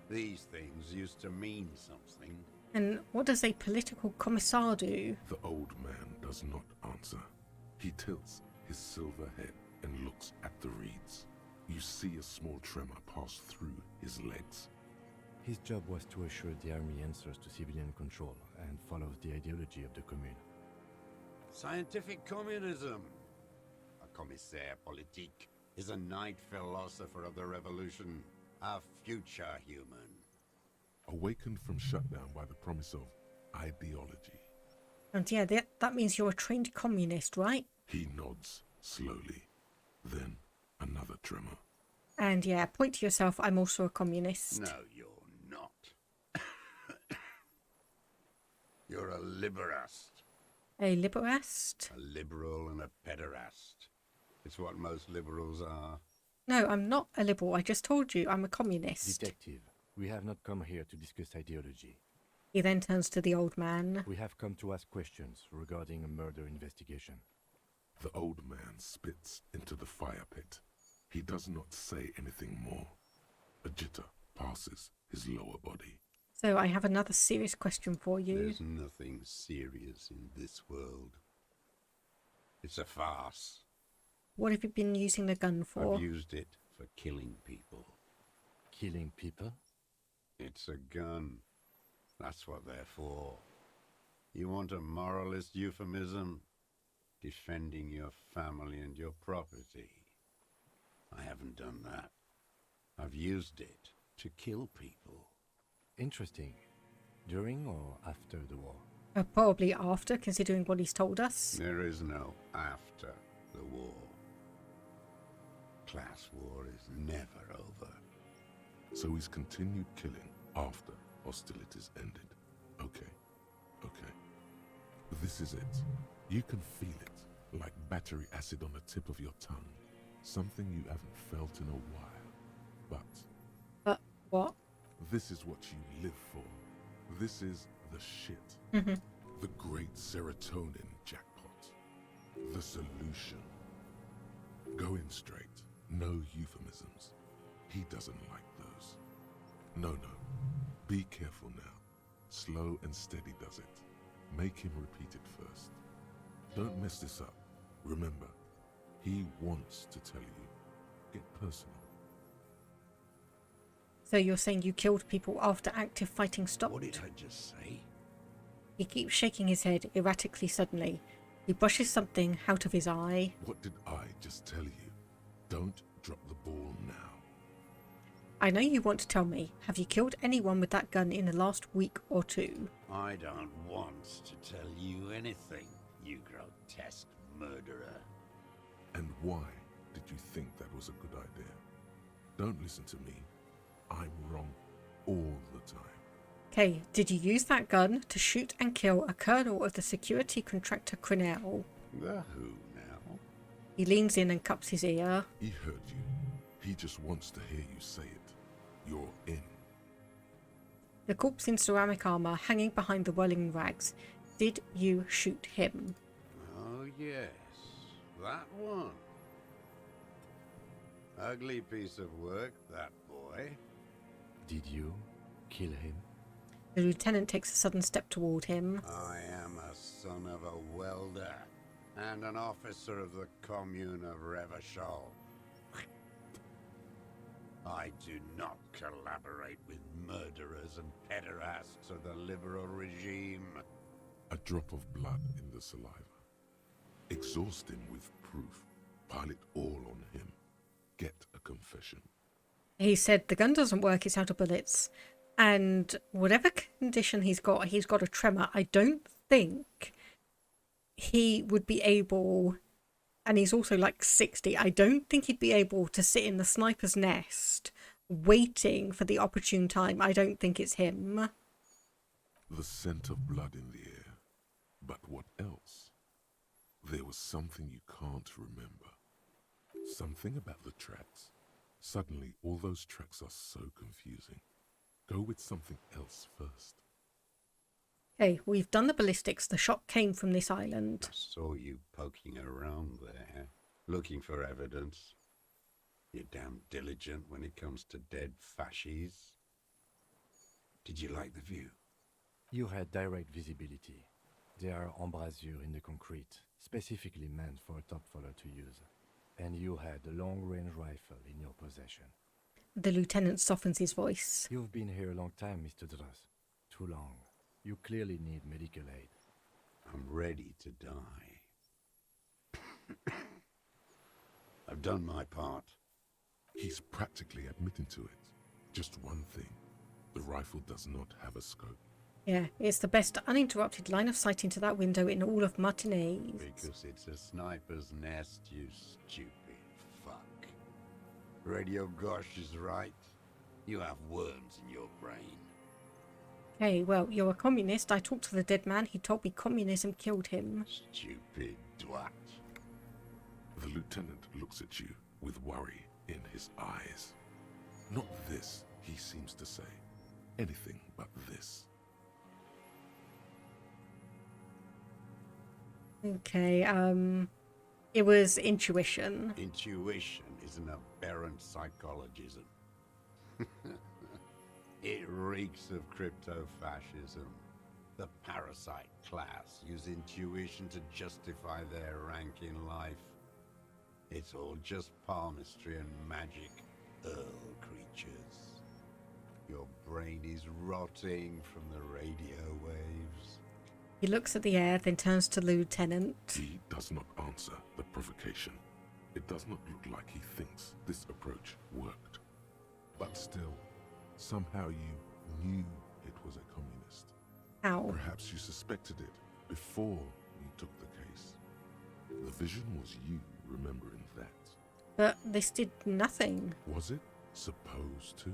These things used to mean something. And what does a political commissar do? The old man does not answer. He tilts his silver head and looks at the reeds. You see a small tremor pass through his legs. His job was to assure the army answers to civilian control and follows the ideology of the commune. Scientific communism. A commissaire politique is a night philosopher of the revolution, a future human. Awakened from shutdown by the promise of ideology. And yeah, that means you're a trained communist, right? He nods slowly. Then another tremor. And yeah, point to yourself, I'm also a communist. No, you're not. You're a liberast. A liberast? A liberal and a pederast. It's what most liberals are. No, I'm not a liberal. I just told you I'm a communist. Detective, we have not come here to discuss ideology. He then turns to the old man. We have come to ask questions regarding a murder investigation. The old man spits into the fire pit. He does not say anything more. A jitter passes his lower body. So I have another serious question for you. There's nothing serious in this world. It's a farce. What have you been using the gun for? I've used it for killing people. Killing people? It's a gun. That's what they're for. You want a moralist euphemism? Defending your family and your property. I haven't done that. I've used it to kill people. Interesting. During or after the war? Probably after, considering what he's told us. There is no after the war. Class war is never over. So he's continued killing after hostilities ended. Okay. This is it. You can feel it, like battery acid on the tip of your tongue. Something you haven't felt in a while. But what? This is what you live for. This is the shit. The great serotonin jackpot. The solution. Go in straight. No euphemisms. He doesn't like those. No. Be careful now. Slow and steady does it. Make him repeat it first. Don't mess this up. Remember, he wants to tell you. Get personal. So you're saying you killed people after active fighting stopped? What did I just say? He keeps shaking his head erratically suddenly. He brushes something out of his eye. What did I just tell you? Don't drop the ball now. I know you want to tell me. Have you killed anyone with that gun in the last week or two? I don't want to tell you anything, you grotesque murderer. And why did you think that was a good idea? Don't listen to me. I'm wrong all the time. Okay, did you use that gun to shoot and kill a colonel of the security contractor Crenell? The who now? He leans in and cups his ear. He heard you. He just wants to hear you say it. You're in. The corpse in ceramic armor hanging behind the whirling rags. Did you shoot him? Oh yes, that one. Ugly piece of work, that boy. Did you kill him? The lieutenant takes a sudden step toward him. I am a son of a welder and an officer of the commune of Revachol. I do not collaborate with murderers and pederasts of the liberal regime. A drop of blood in the saliva. Exhaust him with proof. Pile it all on him. Get a confession. He said the gun doesn't work, it's out of bullets. And whatever condition he's got a tremor. I don't think he would be able, and he's also like 60, I don't think he'd be able to sit in the sniper's nest waiting for the opportune time. I don't think it's him. The scent of blood in the air. But what else? There was something you can't remember. Something about the tracks. Suddenly, all those tracks are so confusing. Go with something else first. Okay, we've done the ballistics. The shot came from this island. I saw you poking around there, looking for evidence. You're damn diligent when it comes to dead fascies. Did you like the view? You had direct visibility. There are embrasures in the concrete, specifically meant for a top follower to use. And you had a long-range rifle in your possession. The lieutenant softens his voice. You've been here a long time, Mr. Dras. Too long. You clearly need medical aid. I'm ready to die. I've done my part. He's practically admitting to it. Just one thing. The rifle does not have a scope. Yeah, it's the best uninterrupted line of sight into that window in all of Martinez. Because it's a sniper's nest, you stupid fuck. Radio Gosh is right. You have worms in your brain. Okay, well, you're a communist. I talked to the dead man. He told me communism killed him. Stupid twat. The lieutenant looks at you with worry in his eyes. Not this, he seems to say. Anything but this. Okay, it was intuition. Intuition is an aberrant psychologism. It reeks of crypto-fascism. The parasite class use intuition to justify their rank in life. It's all just palmistry and magic, Earl creatures. Your brain is rotting from the radio waves. He looks at the air, then turns to the lieutenant. He does not answer the provocation. It does not look like he thinks this approach worked. But still, somehow you knew it was a communist. How? Perhaps you suspected it before you took the case. The vision was you remembering that. But this did nothing. Was it supposed to?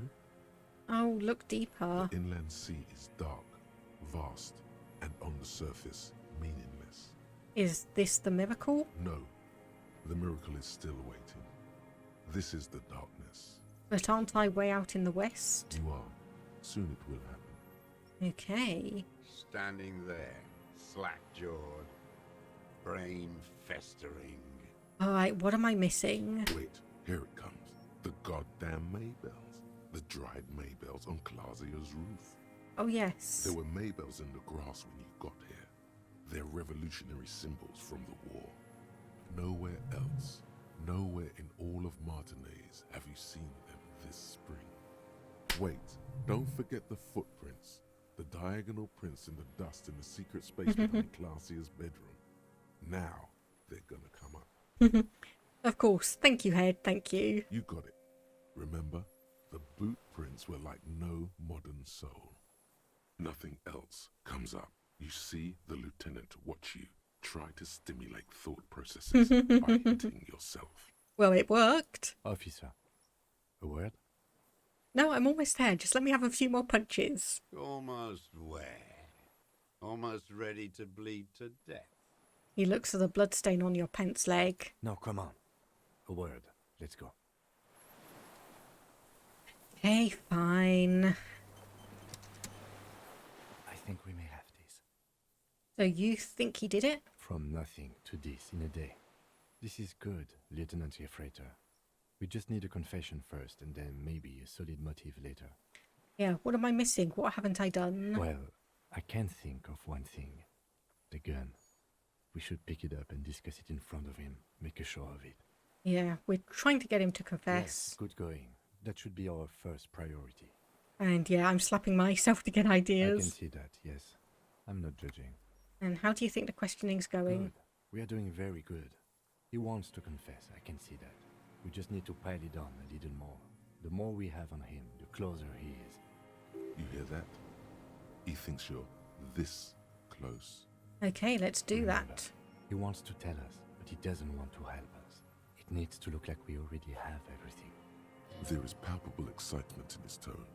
Oh, look deeper. The inland sea is dark, vast, and on the surface, meaningless. Is this the miracle? No, the miracle is still waiting. This is the darkness. But aren't I way out in the west? You are. Soon it will happen. Okay. Standing there, slack-jawed, brain festering. Alright, what am I missing? Wait, here it comes. The goddamn Maybells. The dried Maybells on Clausia's roof. Oh, yes. There were Maybells in the grass when you got here. They're revolutionary symbols from the war. Nowhere else, nowhere in all of Martinez have you seen them this spring. Wait, don't forget the footprints. The diagonal prints in the dust in the secret space behind Clausia's bedroom. Now, they're gonna come up. Of course. Thank you, Head. Thank you. You got it. Remember, the boot prints were like no modern soul. Nothing else comes up. You see the lieutenant watch you try to stimulate thought processes by hitting yourself. Well, it worked. Officer, a word? No, I'm almost there. Just let me have a few more punches. Almost where? Almost ready to bleed to death. He looks at the bloodstain on your pants leg. No, come on. A word. Let's go. Okay, fine. I think we may have this. So you think he did it? From nothing to this in a day. This is good, Lieutenant Jeffreiter. We just need a confession first, and then maybe a solid motive later. Yeah, what am I missing? What haven't I done? Well, I can think of one thing. The gun. We should pick it up and discuss it in front of him. Make a show of it. Yeah, we're trying to get him to confess. Yes, good going. That should be our first priority. And yeah, I'm slapping myself to get ideas. I can see that, yes. I'm not judging. And how do you think the questioning's going? Good. We are doing very good. He wants to confess, I can see that. We just need to pile it on a little more. The more we have on him, the closer he is. You hear that? He thinks you're this close. Okay, let's do Remember, that. He wants to tell us, but he doesn't want to help us. It needs to look like we already have everything. There is palpable excitement in his tone.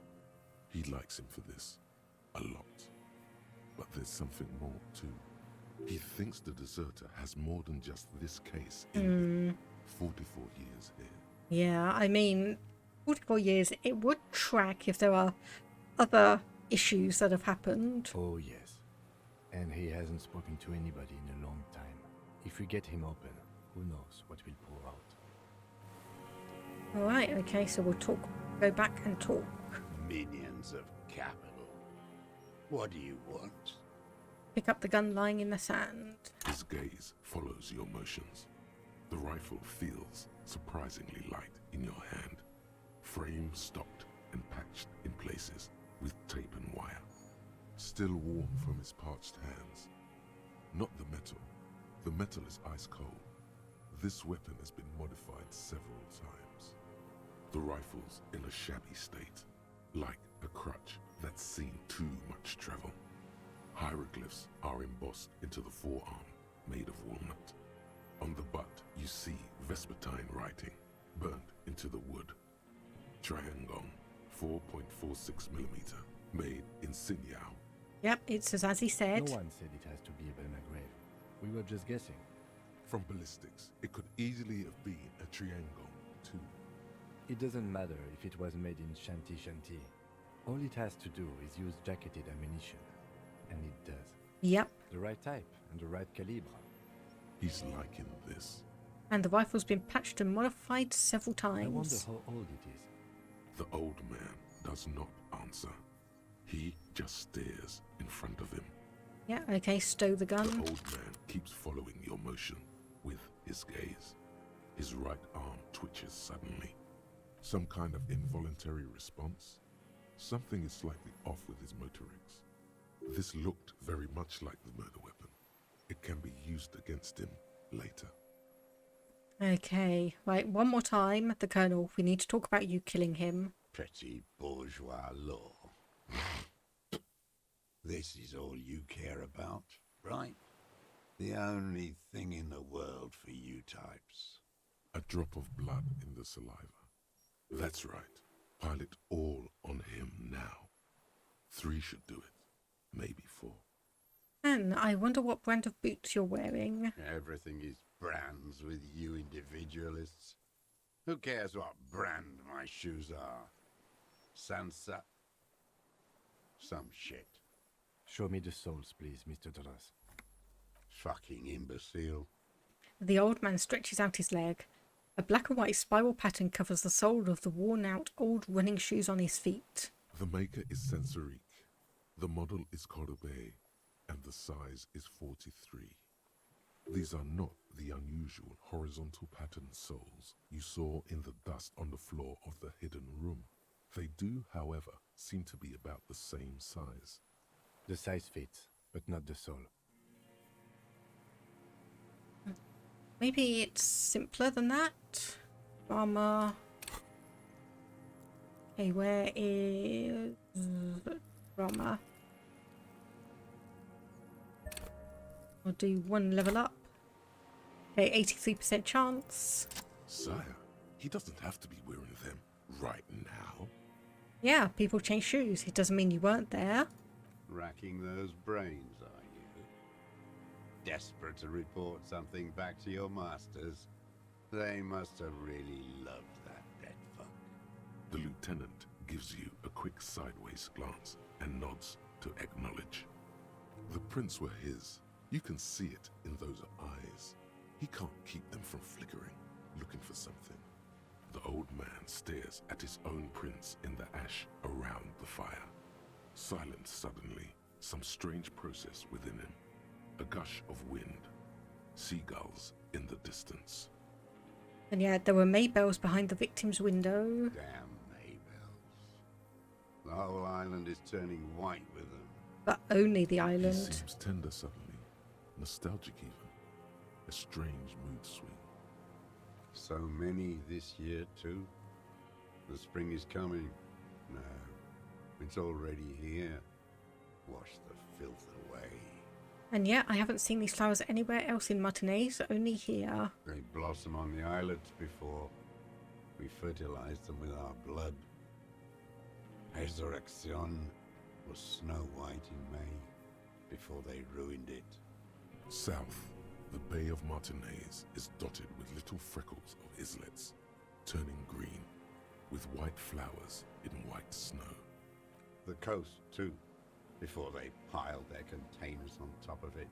He likes him for this. A lot. But there's something more, too. He thinks the deserter has more than just this case in him. 44 years here. Yeah, I mean, 44 years, it would track if there are other issues that have happened. Oh, yes. And he hasn't spoken to anybody in a long time. If we get him open, who knows what will pour out. Alright, okay, so we'll go back and talk. Minions of capital. What do you want? Pick up the gun lying in the sand. His gaze follows your motions. The rifle feels surprisingly light in your hand. Frame stocked and patched in places with tape and wire. Still warm from his parched hands. Not the metal. The metal is ice cold. This weapon has been modified several times. The rifle's in a shabby state, like a crutch that's seen too much travel. Hieroglyphs are embossed into the forearm, made of walnut. On the butt, you see Vespertine writing, burnt into the wood. Triangle, 4.46mm, made in Sinyao. Yep, it's as he said. No one said it has to be a Belma grave. We were just guessing. From ballistics, it could easily have been a triangle, too. It doesn't matter if it was made in Shanti Shanti. All it has to do is use jacketed ammunition. And it does. Yep. The right type and the right calibre. He's liking this. And the rifle's been patched and modified several times. I wonder how old it is. The old man does not answer. He just stares in front of him. Yeah, okay, stow the gun. The old man keeps following your motion with his gaze. His right arm twitches suddenly. Some kind of involuntary response? Something is slightly off with his motorics. This looked very much like the murder weapon. It can be used against him later. Okay, right, one more time. The Colonel, we need to talk about you killing him. Petty bourgeois law. This is all you care about, right? The only thing in the world for you types. A drop of blood in the saliva. That's right. Pile it all on him now. 3 should do it. Maybe 4. And I wonder what brand of boots you're wearing. Everything is brands with you individualists. Who cares what brand my shoes are? Sansa? Some shit. Show me the soles, please, Mr. Doras. Fucking imbecile. The old man stretches out his leg. A black and white spiral pattern covers the sole of the worn-out old running shoes on his feet. The maker is Sensorique. The model is Corbeil, and the size is 43. These are not the unusual horizontal pattern soles you saw in the dust on the floor of the hidden room. They do, however, seem to be about the same size. The size fits, but not the sole. Maybe it's simpler than that. Armor. Okay, where is armor? I'll do 1 level up. Okay, 83% chance. Sire, he doesn't have to be wearing them right now. Yeah, people change shoes. It doesn't mean you weren't there. Racking those brains, are you? Desperate to report something back to your masters? They must have really loved that dead fuck. The lieutenant gives you a quick sideways glance and nods to acknowledge. The prints were his. You can see it in those eyes. He can't keep them from flickering, looking for something. The old man stares at his own prints in the ash around the fire. Silent suddenly, some strange process within him. A gush of wind. Seagulls in the distance. And yeah, there were Maybells behind the victim's window. Damn Maybells. The whole island is turning white with them. But only the He island. seems tender suddenly. Nostalgic even. A strange mood swing. So many this year, too? The spring is coming. No, it's already here. Wash the filth away. And yeah, I haven't seen these flowers anywhere else in Martinaise, only here. They blossom on the islets before. We fertilize them with our blood. Resurrection was snow white in May, before they ruined it. South, the Bay of Martinaise is dotted with little freckles of islets, turning green, with white flowers in white snow. The coast, too, before they piled their containers on top of it,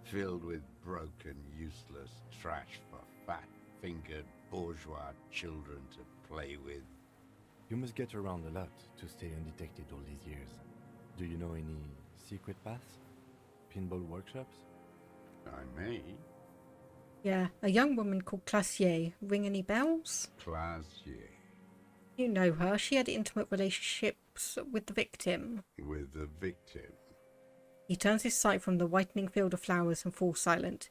filled with broken, useless trash for fat-fingered bourgeois children to play with. You must get around a lot to stay undetected all these years. Do you know any secret paths? Pinball workshops? I may. Yeah, a young woman called Classier. Ring any bells? Classier. You know her. She had intimate relationships with the victim. With the victim. He turns his sight from the whitening field of flowers and falls silent.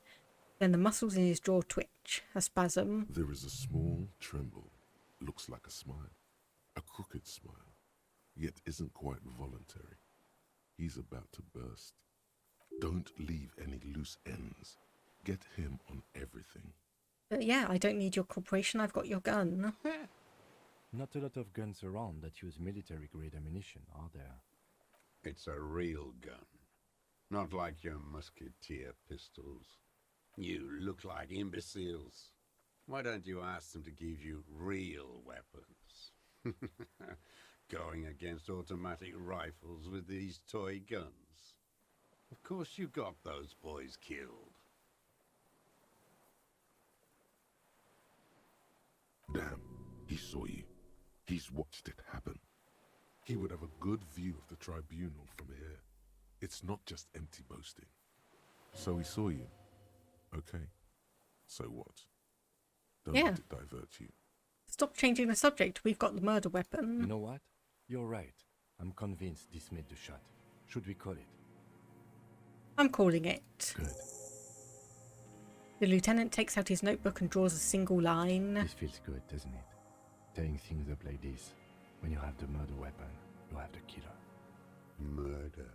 Then the muscles in his jaw twitch, a spasm. There is a small tremble. Looks like a smile. A crooked smile. Yet isn't quite voluntary. He's about to burst. Don't leave any loose ends. Get him on everything. But yeah, I don't need your cooperation. I've got your gun. Not a lot of guns around that use military-grade ammunition, are there? It's a real gun. Not like your musketeer pistols. You look like imbeciles. Why don't you ask them to give you real weapons? Going against automatic rifles with these toy guns. Of course you got those boys killed. Damn, he saw you. He's watched it happen. He would have a good view of the tribunal from here. It's not just empty boasting. So he saw you. Okay. So what? Don't let it divert you. Stop changing the subject. We've got the murder weapon. You know what? You're right. I'm convinced this made the shot. Should we call it? I'm calling it. Good. The lieutenant takes out his notebook and draws a single line. This feels good, doesn't it? Tearing things up like this. When you have the murder weapon, you have the killer. Murder.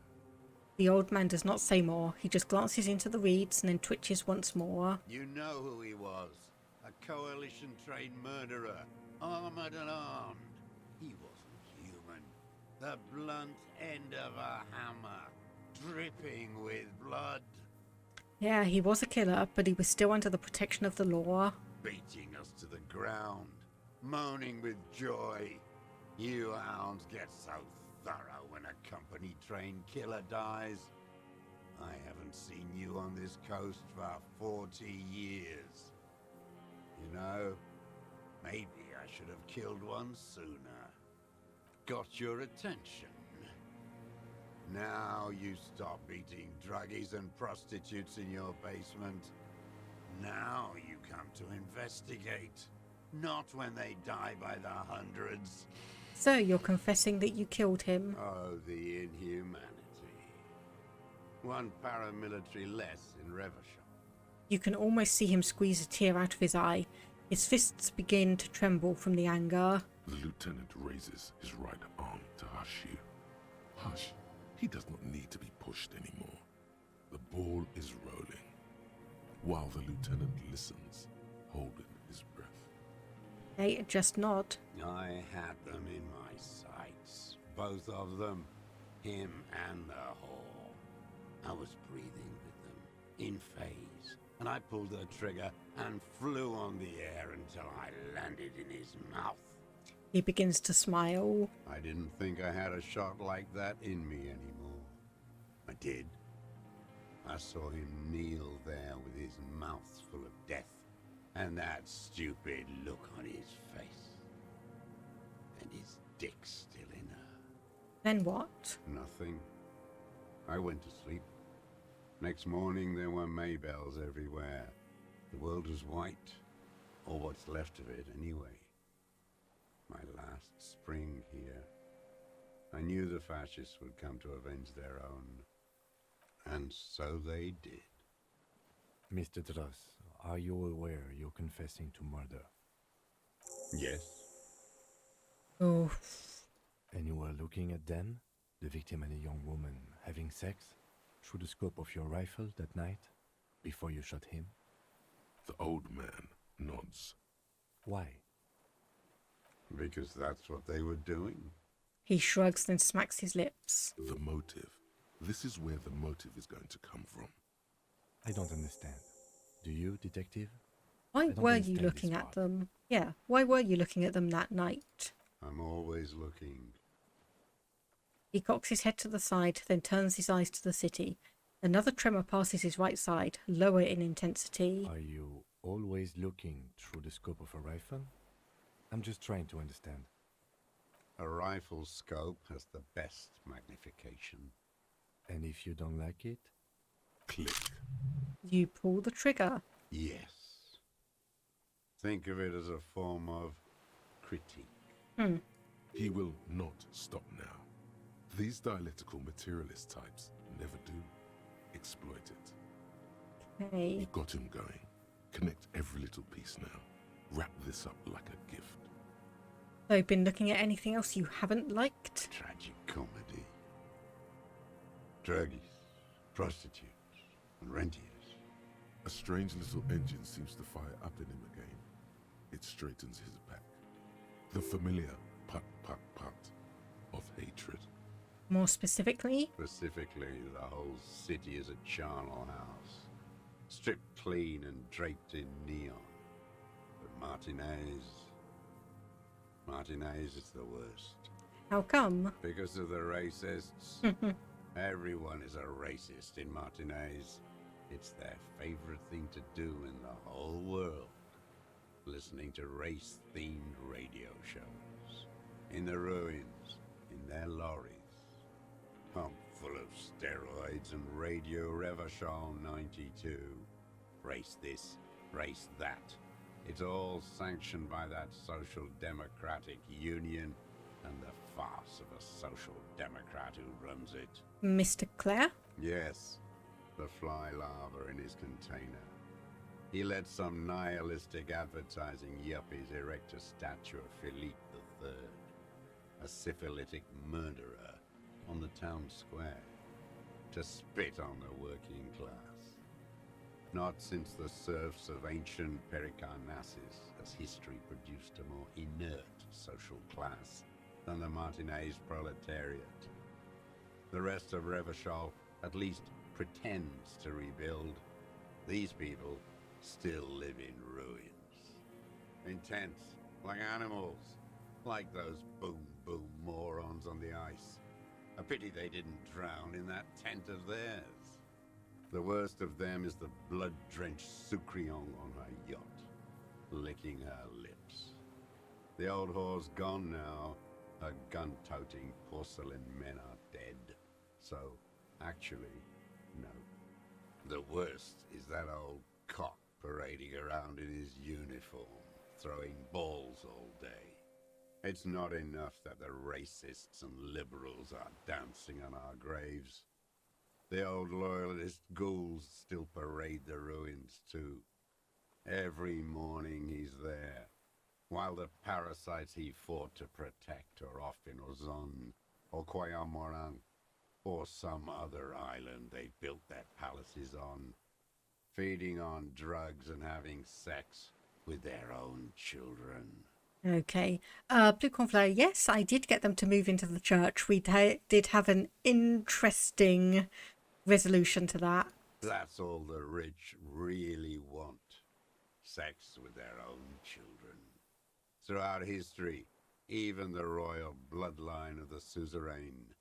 The old man does not say more. He just glances into the reeds and then twitches once more. You know who he was. A coalition-trained murderer. Armored and armed. He wasn't human. The blunt end of a hammer. Dripping with blood. Yeah, he was a killer, but he was still under the protection of the law. Beating us to the ground. Moaning with joy. You hounds get so thorough when a company-trained killer dies. I haven't seen you on this coast for 40 years. You know, maybe I should have killed one sooner. Got your attention. Now you stop beating druggies and prostitutes in your basement. Now you come to investigate. Not when they die by the hundreds. So you're confessing that you killed him? Oh, the inhumanity. One paramilitary less in Revachol. You can almost see him squeeze a tear out of his eye. His fists begin to tremble from the anger. The lieutenant raises his right arm to hush you. Hush. He does not need to be pushed anymore. The ball is rolling. While the lieutenant listens, holding his breath. They just nod. I had them in my sights. Both of them. Him and the whore. I was breathing with them. In phase. And I pulled the trigger and flew on the air until I landed in his mouth. He begins to smile. I didn't think I had a shot like that in me anymore. I did. I saw him kneel there with his mouth full of death. And that stupid look on his face. And his dick still in her. Then what? Nothing. I went to sleep. Next morning there were Maybells everywhere. The world was white. Or what's left of it anyway. My last spring here. I knew the fascists would come to avenge their own. And so they did. Mr. Dross, are you aware you're confessing to murder? Yes. Oh. And you were looking at them, the victim and a young woman, having sex, through the scope of your rifle that night, before you shot him? The old man nods. Why? Because that's what they were doing. He shrugs, then smacks his lips. The motive. This is where the motive is going to come from. I don't understand. Do you, detective? Why were you looking at them? Yeah, why were you looking at them that night? I'm always looking. He cocks his head to the side, then turns his eyes to the city. Another tremor passes his right side, lower in intensity. Are you always looking through the scope of a rifle? I'm just trying to understand. A rifle scope has the best magnification. And if you don't like it? Click. You pull the trigger. Yes. Think of it as a form of critique. He will not stop now. These dialectical materialist types never do. Exploit it. Okay. You got him going. Connect every little piece now. Wrap this up like a gift. So, been looking at anything else you haven't liked? Tragic comedy. Druggies, prostitutes, and rentiers. A strange little engine seems to fire up in him again. It straightens his back. The familiar put-put-put of hatred. More specifically? Specifically, the whole city is a charnel house. Stripped clean and draped in neon. But Martinez is the worst. How come? Because of the racists. Everyone is a racist in Martinez. It's their favorite thing to do in the whole world. Listening to race-themed radio shows. In the ruins, in their lorries. Pumped full of steroids and radio Revachol 92. Race this, race that. It's all sanctioned by that Social Democratic Union and the farce of a Social Democrat who runs it. Mr. Clare? Yes, the fly larva in his container. He let some nihilistic advertising yuppies erect a statue of Philippe III, a syphilitic murderer, on the town square, to spit on the working class. Not since the serfs of ancient Pericarnassus has history produced a more inert social class than the Martinez proletariat. The rest of Revachol at least pretends to rebuild. These people still live in ruins. In tents, like animals, like those boom morons on the ice. A pity they didn't drown in that tent of theirs. The worst of them is the blood-drenched Sucrion on her yacht, licking her lips. The old whore's gone now. Her gun-toting porcelain men are dead. So, actually, no. The worst is that old cock parading around in his uniform, throwing balls all day. It's not enough that the racists and liberals are dancing on our graves. The old loyalist ghouls still parade the ruins too. Every morning he's there, while the parasites he fought to protect are off in Ozon, or Koyamoran, or some other island they built their palaces on, feeding on drugs and having sex with their own children. Okay. Blue Cornflower, yes, I did get them to move into the church. We did have an interesting resolution to that. That's all the rich really want. Sex with their own children. Throughout history, even the royal bloodline of the suzerain,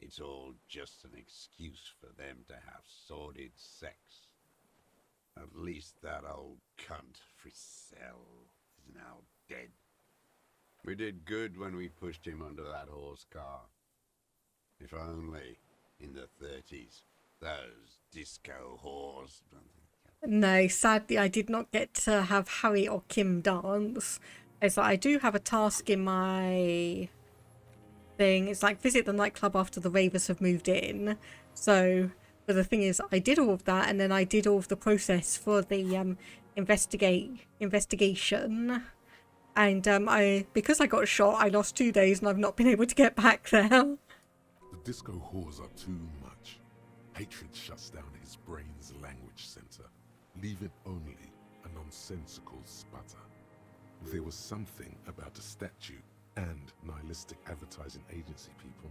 it's all just an excuse for them to have sordid sex. At least that old cunt, Frisell, is now dead. We did good when we pushed him under that horse car. If only, in the 30s, those disco whores... No, sadly I did not get to have Harry or Kim dance. It's like I do have a task in my thing. It's like visit the nightclub after the ravers have moved in. So, but the thing is, I did all of that, and then I did all of the process for the investigation. And because I got shot, I lost 2 days, and I've not been able to get back there. The disco whores are too much. Hatred shuts down his brain's language center, leaving only a nonsensical sputter. There was something about the statue and nihilistic advertising agency people.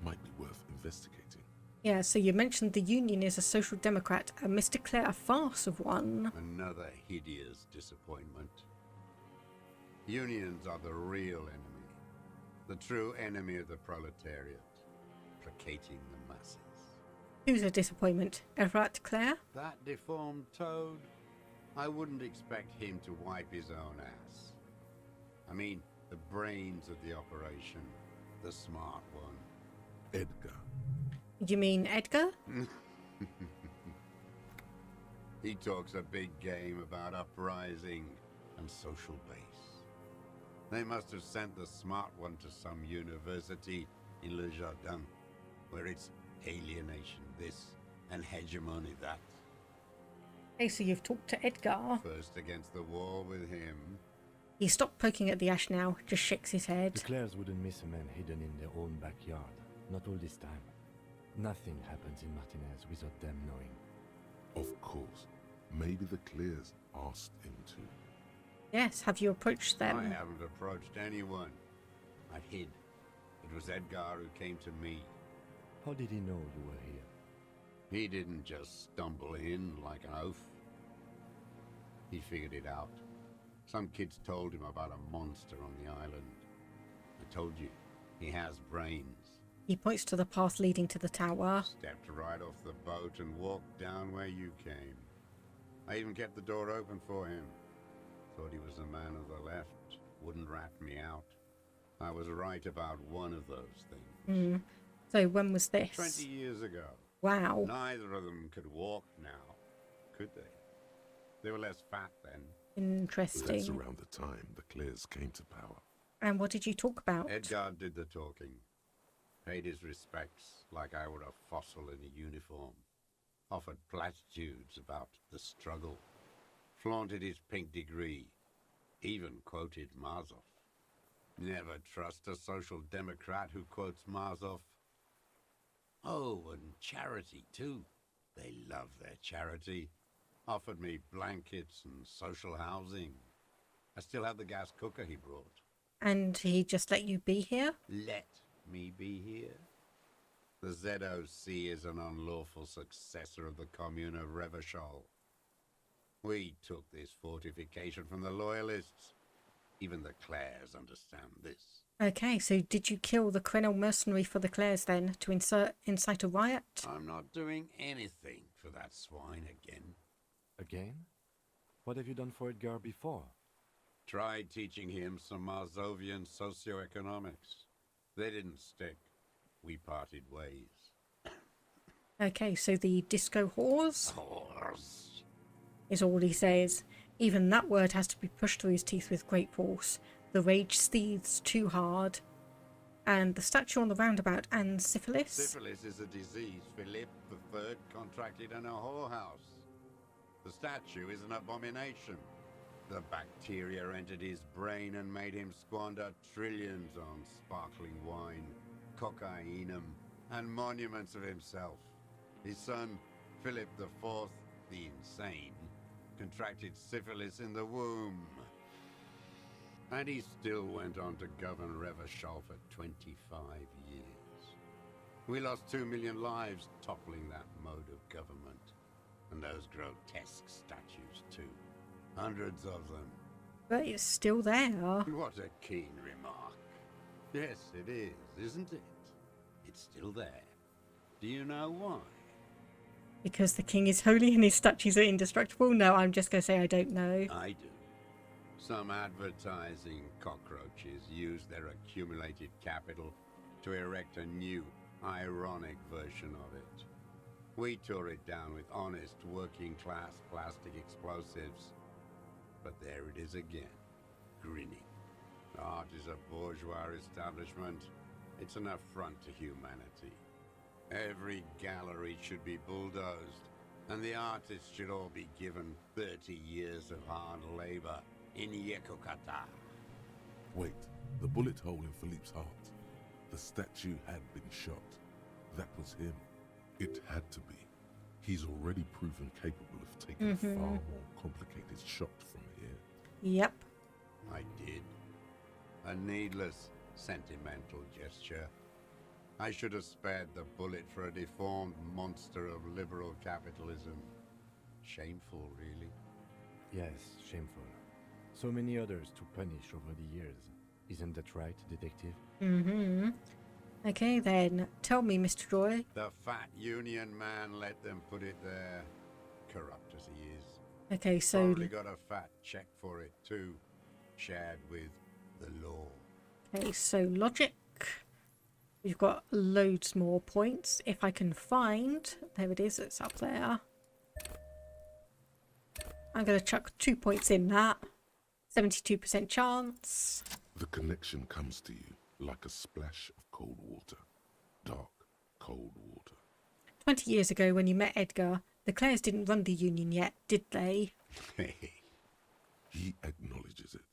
Might be worth investigating. Yeah, so you mentioned the Union is a social democrat, and Mr. Clare a farce of one. Another hideous disappointment. Unions are the real enemy. The true enemy of the proletariat. Placating the masses. Who's a disappointment? Everett Clare? That deformed toad? I wouldn't expect him to wipe his own ass. I mean, the brains of the operation. The smart one. Edgar. You mean Edgar? He talks a big game about uprising and social base. They must have sent the smart one to some university in Le Jardin, where it's alienation this and hegemony that. Hey, so you've talked to Edgar. First against the wall with him. He stopped poking at the ash now, just shakes his head. The Clares wouldn't miss a man hidden in their own backyard. Not all this time. Nothing happens in Martinez without them knowing. Of course. Maybe the Clears asked him to. Yes, have you approached them? I haven't approached anyone. I hid. It was Edgar who came to me. How did he know you were here? He didn't just stumble in like an oaf. He figured it out. Some kids told him about a monster on the island. I told you, he has brains. He points to the path leading to the tower. Stepped right off the boat and walked down where you came. I even kept the door open for him. Thought he was a man of the left. Wouldn't rat me out. I was right about one of those things. So when was this? 20 years ago. Wow. Neither of them could walk now, could they? They were less fat then. Interesting. That's around the time the Clares came to power. And what did you talk about? Edgar did the talking. Paid his respects like I were a fossil in a uniform. Offered platitudes about the struggle. Flaunted his pink degree. Even quoted Marzoff. Never trust a social democrat who quotes Marzoff. Oh, and charity too. They love their charity. Offered me blankets and social housing. I still have the gas cooker he brought. And he just let you be here? Let me be here? The ZOC is an unlawful successor of the Commune of Revachol. We took this fortification from the Loyalists. Even the Clares understand this. Okay, so did you kill the criminal mercenary for the Clares then to incite a riot? I'm not doing anything for that swine again. Again? What have you done for Edgar before? Tried teaching him some Marzovian socioeconomics. They didn't stick. We parted ways. Okay, so the disco whores? Whores. Is all he says. Even that word has to be pushed through his teeth with great force. The rage seethes too hard. And the statue on the roundabout and syphilis? Syphilis is a disease Philip III contracted in a whorehouse. The statue is an abomination. The bacteria entered his brain and made him squander trillions on sparkling wine, cocainum, and monuments of himself. His son, Philip IV, the insane, contracted syphilis in the womb. And he still went on to govern Revachol for 25 years. We lost 2 million lives toppling that mode of government. And those grotesque statues too. Hundreds of them. But it's still there. What a keen remark. Yes, it is, isn't it? It's still there. Do you know why? Because the king is holy and his statues are indestructible? No, I'm just going to say I don't know. I do. Some advertising cockroaches use their accumulated capital to erect a new, ironic version of it. We tore it down with honest, working-class plastic explosives. But there it is again, grinning. Art is a bourgeois establishment. It's an affront to humanity. Every gallery should be bulldozed, and the artists should all be given 30 years of hard labor in Yekokata. Wait, the bullet hole in Philippe's heart. The statue had been shot. That was him. It had to be. He's already proven capable of taking a far more complicated shot from here. Yep. I did. A needless, sentimental gesture. I should have spared the bullet for a deformed monster of liberal capitalism. Shameful, really. Yes, shameful. So many others to punish over the years. Isn't that right, detective? Mm-hmm. Okay then, tell me, Mr. Joy. The fat union man let them put it there. Corrupt as he is. Okay, so... Probably got a fat check for it too. Shared with the law. Okay, so logic. We've got loads more points. If I can find... There it is, it's up there. I'm going to chuck 2 points in that. 72% chance. The connection comes to you like a splash of cold water. Dark, cold water. 20 years ago when you met Edgar, the Clares didn't run the union yet, did they? He acknowledges it.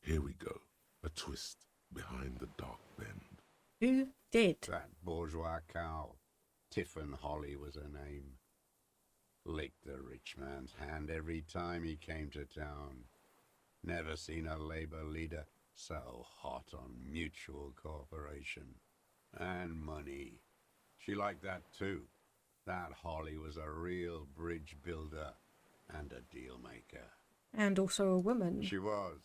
Here we go. A twist behind the dark bend. Who did? That bourgeois cow. Tiffin Holly was her name. Licked the rich man's hand every time he came to town. Never seen a labor leader so hot on mutual cooperation. And money. She liked that too. That Holly was a real bridge builder and a deal maker. And also a woman. She was.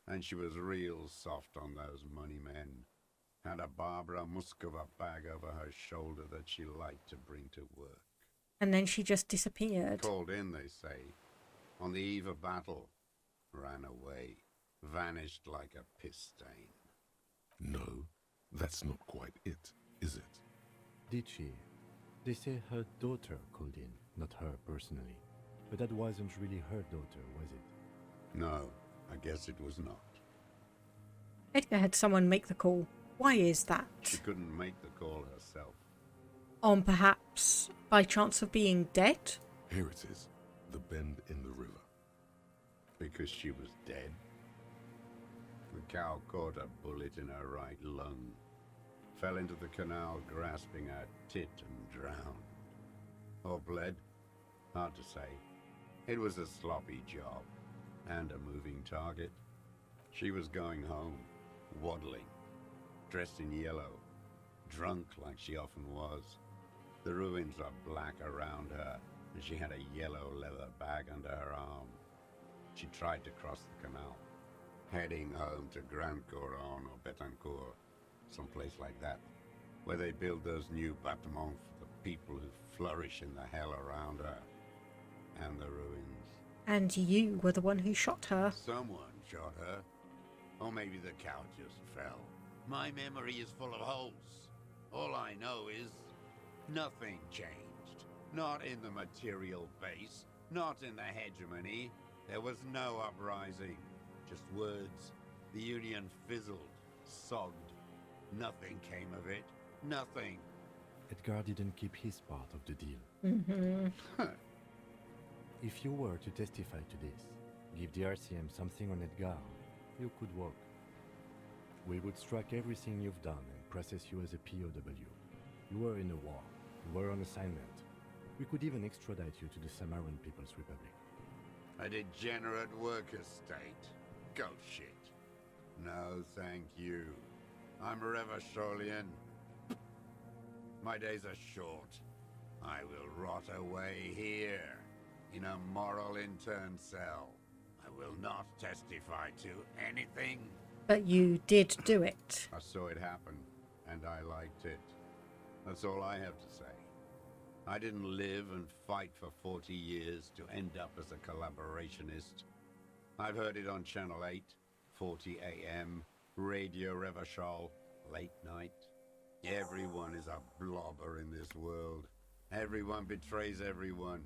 And she was real soft on those money men. Had a Barbara Muskova bag over her shoulder that she liked to bring to work. And then she just disappeared. Called in, they say. On the eve of battle. Ran away. Vanished like a piss stain. No, that's not quite it, is it? Did she? They say her daughter called in, not her personally. But that wasn't really her daughter, was it? No, I guess it was not. Edgar had someone make the call. Why is that? She couldn't make the call herself. On perhaps by chance of being dead? Here it is, the bend in the river. Because she was dead. The cow caught a bullet in her right lung. Fell into the canal grasping her tit and drowned. Or bled? Hard to say. It was a sloppy job. And a moving target. She was going home, waddling, dressed in yellow, drunk like she often was. The ruins are black around her, and she had a yellow leather bag under her arm. She tried to cross the canal, heading home to Grand Couronne or Betancourt, someplace like that, where they build those new bâtiments for the people who flourish in the hell around her, and the ruins. And you were the one who shot her. Someone shot her. Or maybe the cow just fell. My memory is full of holes. All I know is nothing changed. Not in the material base, not in the hegemony. There was no uprising. Just words. The Union fizzled, sogged. Nothing came of it. Nothing. Edgar didn't keep his part of the deal. Mm-hmm. If you were to testify to this, give the RCM something on Edgar, you could walk. We would strike everything you've done and process you as a POW. You were in a war. You were on assignment. We could even extradite you to the Samaran People's Republic. A degenerate worker state. Go shit. No, thank you. I'm a Revacholian. My days are short. I will rot away here, in a moral intern cell. I will not testify to anything. But you did do it. I saw it happen, and I liked it. That's all I have to say. I didn't live and fight for 40 years to end up as a collaborationist. I've heard it on Channel 8, 40 AM, Radio Revachol, late night. Everyone is a blobber in this world. Everyone betrays everyone.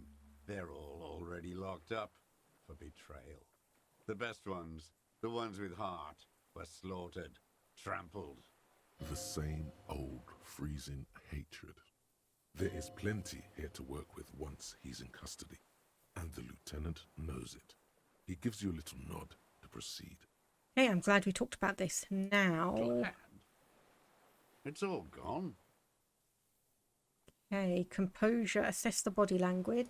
They're all already locked up for betrayal. The best ones, the ones with heart, were slaughtered, trampled. The same old freezing hatred. There is plenty here to work with once he's in custody, and the lieutenant knows it. He gives you a little nod to proceed. Hey, I'm glad we talked about this now. Glad. It's all gone. Okay, composure, assess the body language.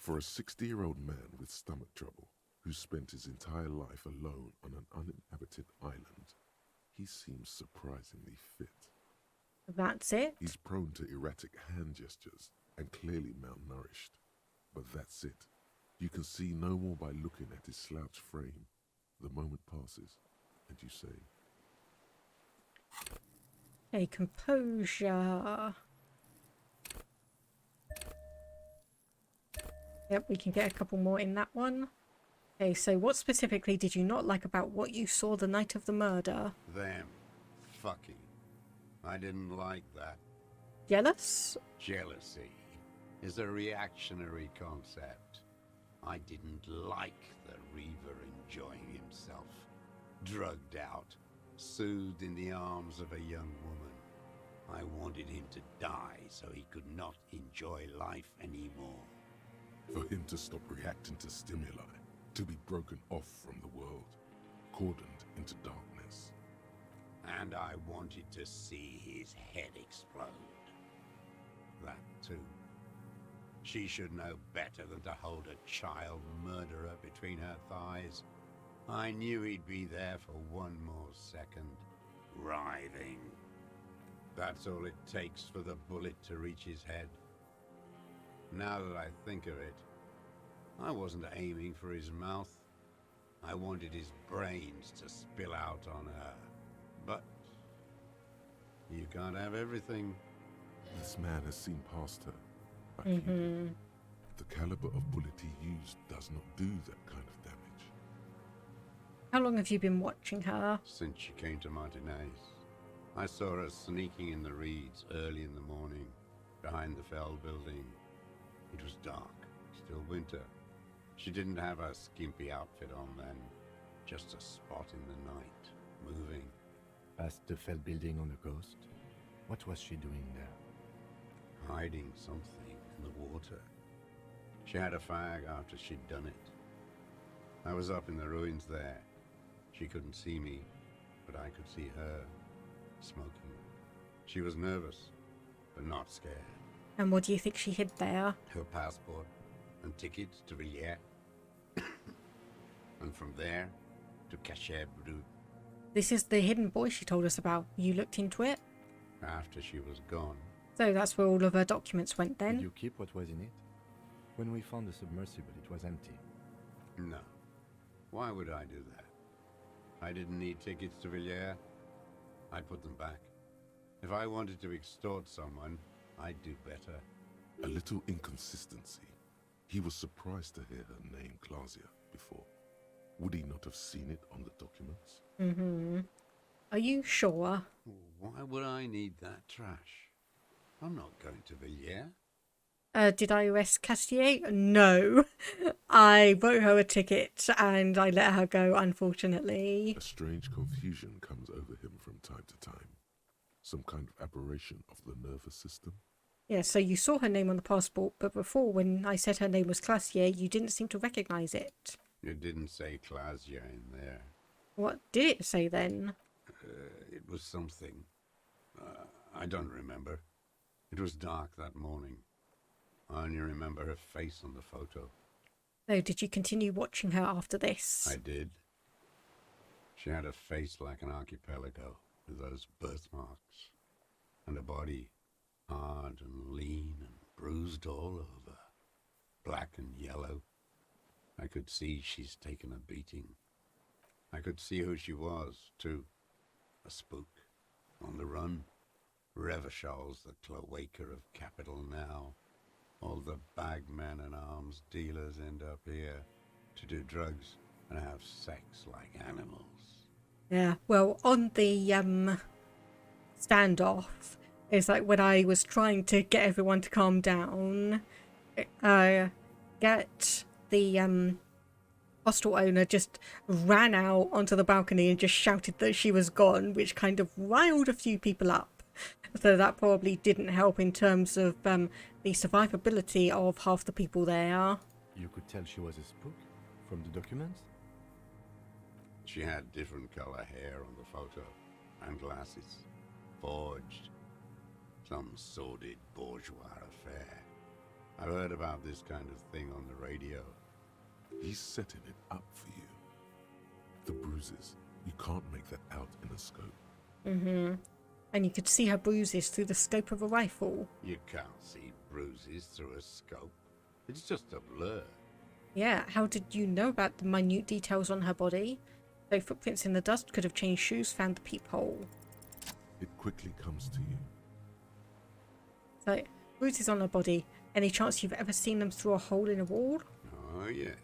For a 60-year-old man with stomach trouble, who spent his entire life alone on an uninhabited island, he seems surprisingly fit. That's it. He's prone to erratic hand gestures and clearly malnourished. But that's it. You can see no more by looking at his slouched frame. The moment passes, and you say, Okay, composure. Yep, we can get a couple more in that one. Okay, so what specifically did you not like about what you saw the night of the murder? Them. Fucking. I didn't like that. Jealous? Jealousy is a reactionary concept. I didn't like the Reaver enjoying himself. Drugged out, soothed in the arms of a young woman. I wanted him to die so he could not enjoy life anymore. for him to stop reacting to stimuli, to be broken off from the world, cordoned into darkness. And I wanted to see his head explode. That too. She should know better than to hold a child murderer between her thighs. I knew he'd be there for one more second, writhing. That's all it takes for the bullet to reach his head. Now that I think of it, I wasn't aiming for his mouth. I wanted his brains to spill out on her. But you can't have everything. This man has seen past her. Like you did. The caliber of bullet he used does not do that kind of damage. How long have you been watching her? Since she came to Martinez. I saw her sneaking in the reeds early in the morning, behind the Fell building. It was dark, still winter. She didn't have her skimpy outfit on then, just a spot in the night, moving. Past the Fell building on the coast? What was she doing there? Hiding something in the water. She had a fag after she'd done it. I was up in the ruins there. She couldn't see me, but I could see her, smoking. She was nervous, but not scared. And what do you think she hid there? Her passport and tickets to Villiers. And from there to Cachet Brut. This is the hidden boy she told us about. You looked into it? After she was gone. So that's where all of her documents went then? Did you keep what was in it? When we found the submersible, it was empty. No. Why would I do that? I didn't need tickets to Villiers. I put them back. If I wanted to extort someone, I'd do better. A little inconsistency. He was surprised to hear her name Clausia before. Would he not have seen it on the documents? Are you sure? Why would I need that trash? I'm not going to Villiers. Did I arrest Castier? No. I wrote her a ticket and I let her go, unfortunately. A strange confusion comes over him from time to time. Some kind of aberration of the nervous system. Yeah, so you saw her name on the passport, but before, when I said her name was Classier, you didn't seem to recognise it. It didn't say Clausia in there. What did it say then? It was something. I don't remember. It was dark that morning. I only remember her face on the photo. So did you continue watching her after this? I did. She had a face like an archipelago, with those birthmarks. And a body, hard and lean and bruised all over. Black and yellow. I could see she's taken a beating. I could see who she was, too. A spook. On the run. Revachol's the cloaca of capital now. All the bagmen and arms dealers end up here to do drugs and have sex like animals. Yeah, well, on the standoff, it's like when I was trying to get everyone to calm down, get the hostel owner just ran out onto the balcony and just shouted that she was gone, which kind of riled a few people up. So that probably didn't help in terms of the survivability of half the people there. You could tell she was a spook from the documents? She had different color hair on the photo, and glasses. Forged. Some sordid bourgeois affair. I've heard about this kind of thing on the radio. He's setting it up for you. The bruises. You can't make that out in a scope. And you could see her bruises through the scope of a rifle. You can't see bruises through a scope. It's just a blur. Yeah, how did you know about the minute details on her body? So footprints in the dust could have changed shoes, found the peephole. It quickly comes to you. So, bruises on her body. Any chance you've ever seen them through a hole in a wall? Oh, yes.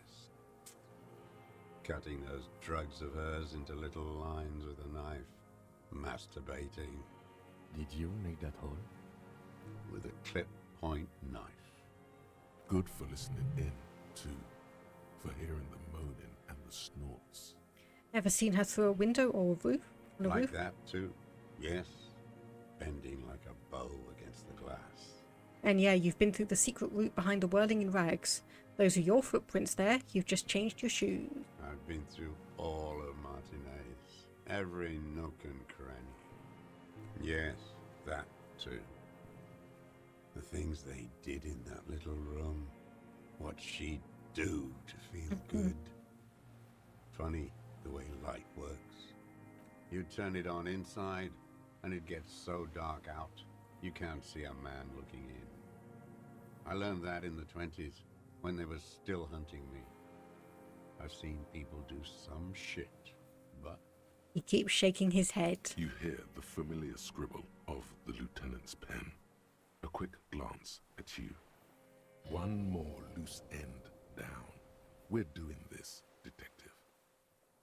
Cutting those drugs of hers into little lines with a knife. Masturbating. Did you make that hole? With a clip point knife. Good for listening in, too. For hearing the moaning and the snorts. Ever seen her through a window or a roof? On a Like roof? that, too. Yes. Bending like a bow against the glass. And yeah, you've been through the secret route behind the whirling in rags. Those are your footprints there. You've just changed your shoes. I've been through all of Martinez. Every nook and cranny. Yes, that too. The things they did in that little room. What she'd do to feel good. Funny the way light works. You turn it on inside, and it gets so dark out, you can't see a man looking in. I learned that in the 20s, when they were still hunting me. I've seen people do some shit, but... He keeps shaking his head. You hear the familiar scribble of the lieutenant's pen. A quick glance at you. One more loose end down. We're doing this, detective.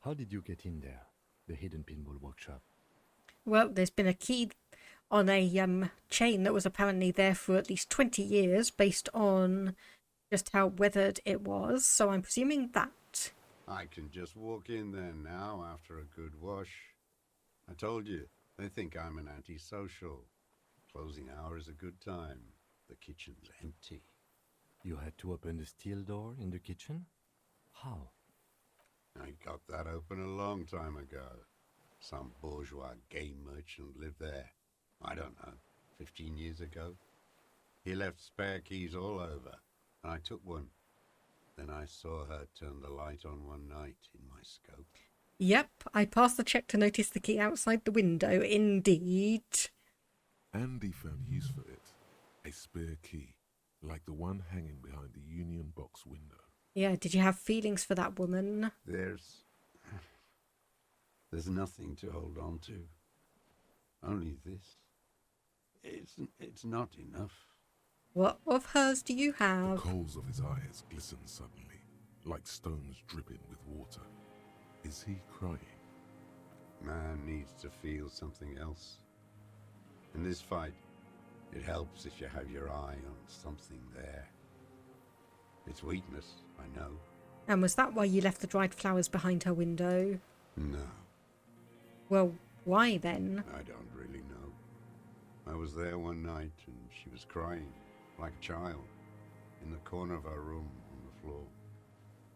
How did you get in there? The hidden pinball workshop. Well, there's been a key on a chain that was apparently there for at least 20 years based on just how weathered it was. So I'm presuming that. I can just walk in there now after a good wash. I told you, they think I'm an antisocial. Closing hour is a good time. The kitchen's empty. You had to open the steel door in the kitchen? How? I got that open a long time ago. Some bourgeois game merchant lived there. I don't know, 15 years ago. He left spare keys all over, and I took one. Then I saw her turn the light on one night in my scope. Yep, I passed the check to notice the key outside the window, indeed. Andy found use for it. A spare key, like the one hanging behind the Union Box window. Yeah, did you have feelings for that woman? There's nothing to hold on to. Only this. It's not enough. What of hers do you The have? coals of his eyes glisten suddenly, like stones dripping with water. Is he crying? Man needs to feel something else. In this fight, it helps if you have your eye on something there. It's weakness, I know. And was that why you left the dried flowers behind her window? No, Well, why then? I don't really know. I was there one night and she was crying, like a child, in the corner of her room on the floor,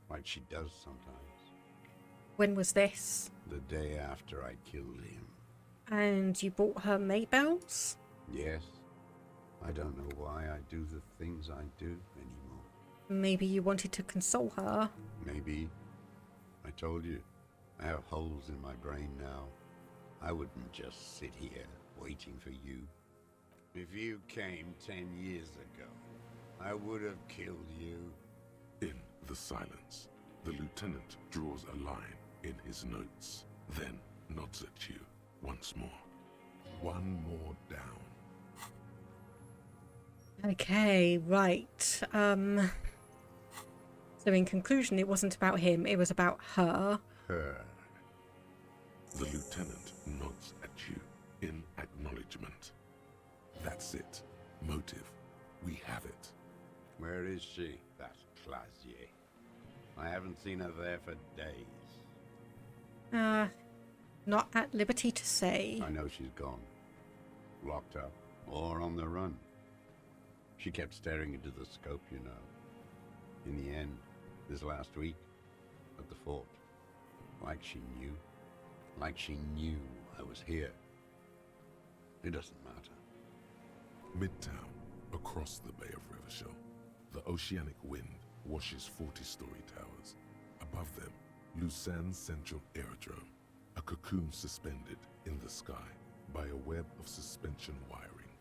like she does sometimes. When was this? The day after I killed him. And you bought her Maybells? Yes, I don't know why I do the things I do anymore. Maybe you wanted to console her. Maybe. I told you, I have holes in my brain now. I wouldn't just sit here waiting for you. If you came 10 years ago, I would have killed you. In the silence, the lieutenant draws a line in his notes, then nods at you once more. One more down. Okay, right. So in conclusion, it wasn't about him, it was about her. Her. The lieutenant nods at you in acknowledgement. That's it. Motive. We have it. Where is she, that Clasier? I haven't seen her there for days. Not at liberty to say. I know she's gone. Locked up, or on the run. She kept staring into the scope, you know. In the end, this last week, at the fort, like she knew I was here. It doesn't matter. Midtown, across the Bay of Revachol, the oceanic wind washes 40-story towers. Above them, Lusan's Central Aerodrome, a cocoon suspended in the sky by a web of suspension wiring,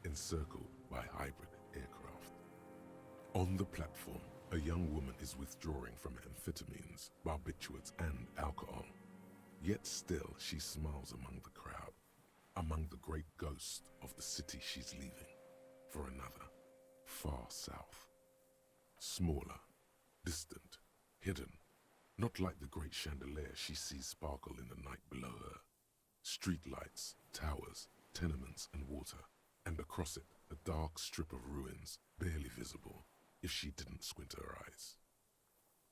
encircled by hybrid aircraft. On the platform, a young woman is withdrawing from amphetamines, barbiturates, and alcohol. Yet still she smiles among the crowd, among the great ghosts of the city she's leaving, for another, far south. Smaller, distant, hidden, not like the great chandelier she sees sparkle in the night below her. Streetlights, towers, tenements, and water, and across it a dark strip of ruins, barely visible if she didn't squint her eyes.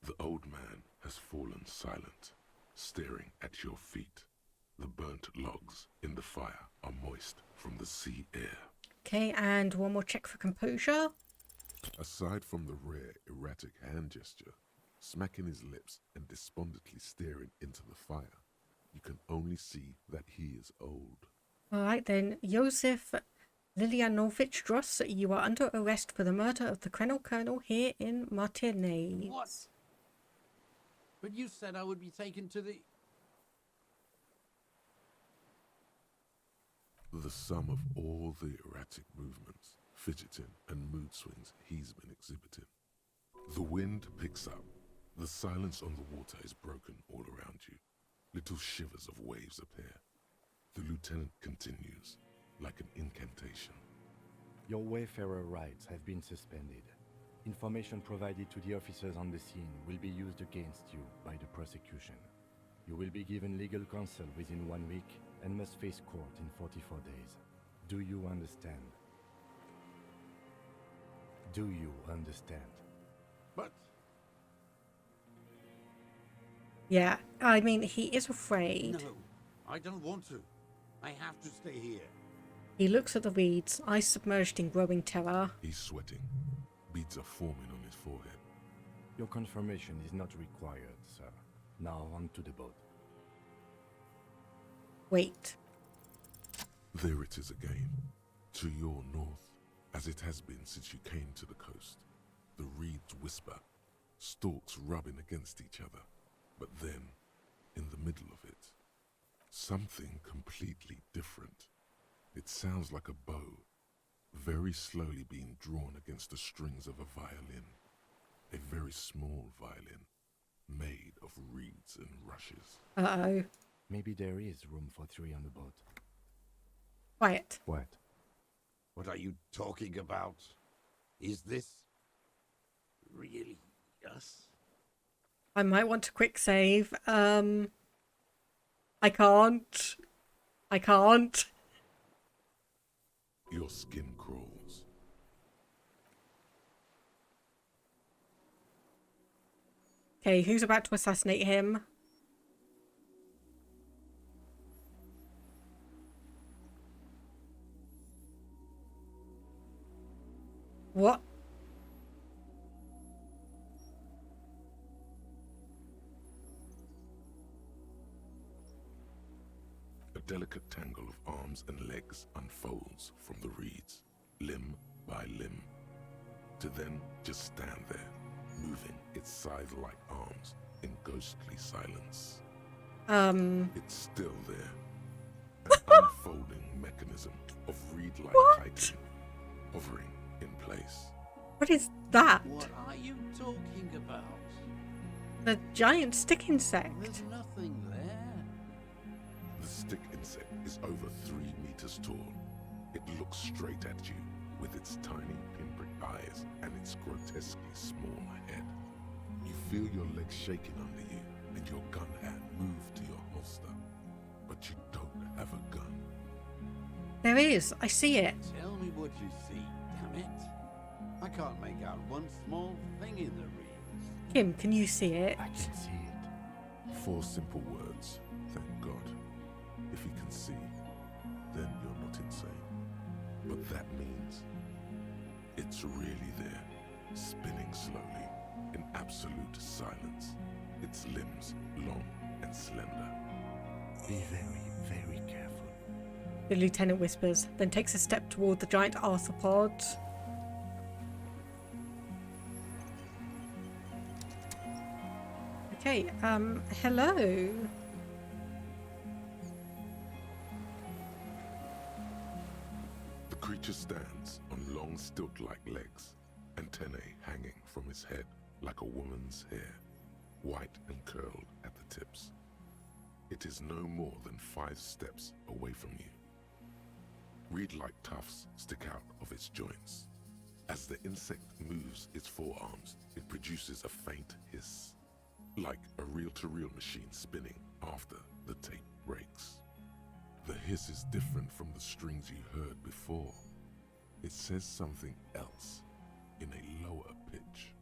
The old man has fallen silent, staring at your feet. The burnt logs in the fire are moist from the sea air. Okay, and one more check for composure. Aside from the rare, erratic hand gesture, smacking his lips and despondently staring into the fire, you can only see that he is old. Alright then, Josef Lilianovich Dross, you are under arrest for the murder of the Krenel Colonel here in Martinez. What? But you said I would be taken to the... The sum of all the erratic movements, fidgeting, and mood swings he's been exhibiting. The wind picks up. The silence on the water is broken all around you. Little shivers of waves appear. The lieutenant continues, like an incantation. Your Wayfarer rights have been suspended. Information provided to the officers on the scene will be used against you by the prosecution. You will be given legal counsel within 1 week and must face court in 44 days. Do you understand? Do you understand? But Yeah, I mean, he is afraid. no, I don't want to. I have to stay here. He looks at the reeds, eyes submerged in growing terror. He's sweating. Beads are forming on his forehead. Your confirmation is not required, sir. Now on to the boat. Wait. There it is again, to your north, as it has been since you came to the coast. The reeds whisper, stalks rubbing against each other. But then, in the middle of it, something completely different. It sounds like a bow, very slowly being drawn against the strings of a violin. A very small violin, made of reeds and rushes. Uh-oh. Maybe there is room for 3 on the boat. Quiet. What? What are you talking about? Is this really us? I might want to quick save. I can't. I can't. Your skin crawls. Okay, who's about to assassinate him? What? A delicate tangle of arms and legs unfolds from the reeds, limb by limb, to then just stand there, moving its scythe-like arms in ghostly silence. It's still there. An unfolding mechanism of reed-like chitin, hovering in place. What is that? What are you talking about? The giant stick insect. There's nothing there. The stick insect is over 3 meters tall. It looks straight at you with its tiny pinprick eyes and its grotesquely small head. You feel your legs shaking under you and your gun hand move to your holster, but you don't have a gun. There is. I see it. Tell me what you see, damn it. I can't make out one small thing in the reeds. Kim, can you see it? I can see it. 4 simple words, thank God. If you can see, then you're not insane. But that means it's really there, spinning slowly, in absolute silence. Its limbs long and slender. Be very, very careful. The lieutenant whispers, then takes a step toward the giant arthropod. Okay, hello. The creature stands on long stilt-like legs, antennae hanging from his head like a woman's hair, white and curled at the tips. It is no more than 5 steps away from you. Reed-like tufts stick out of its joints. As the insect moves its forearms, it produces a faint hiss, like a reel-to-reel machine spinning after the tape breaks. The hiss is different from the strings you heard before. It says something else, in a lower pitch.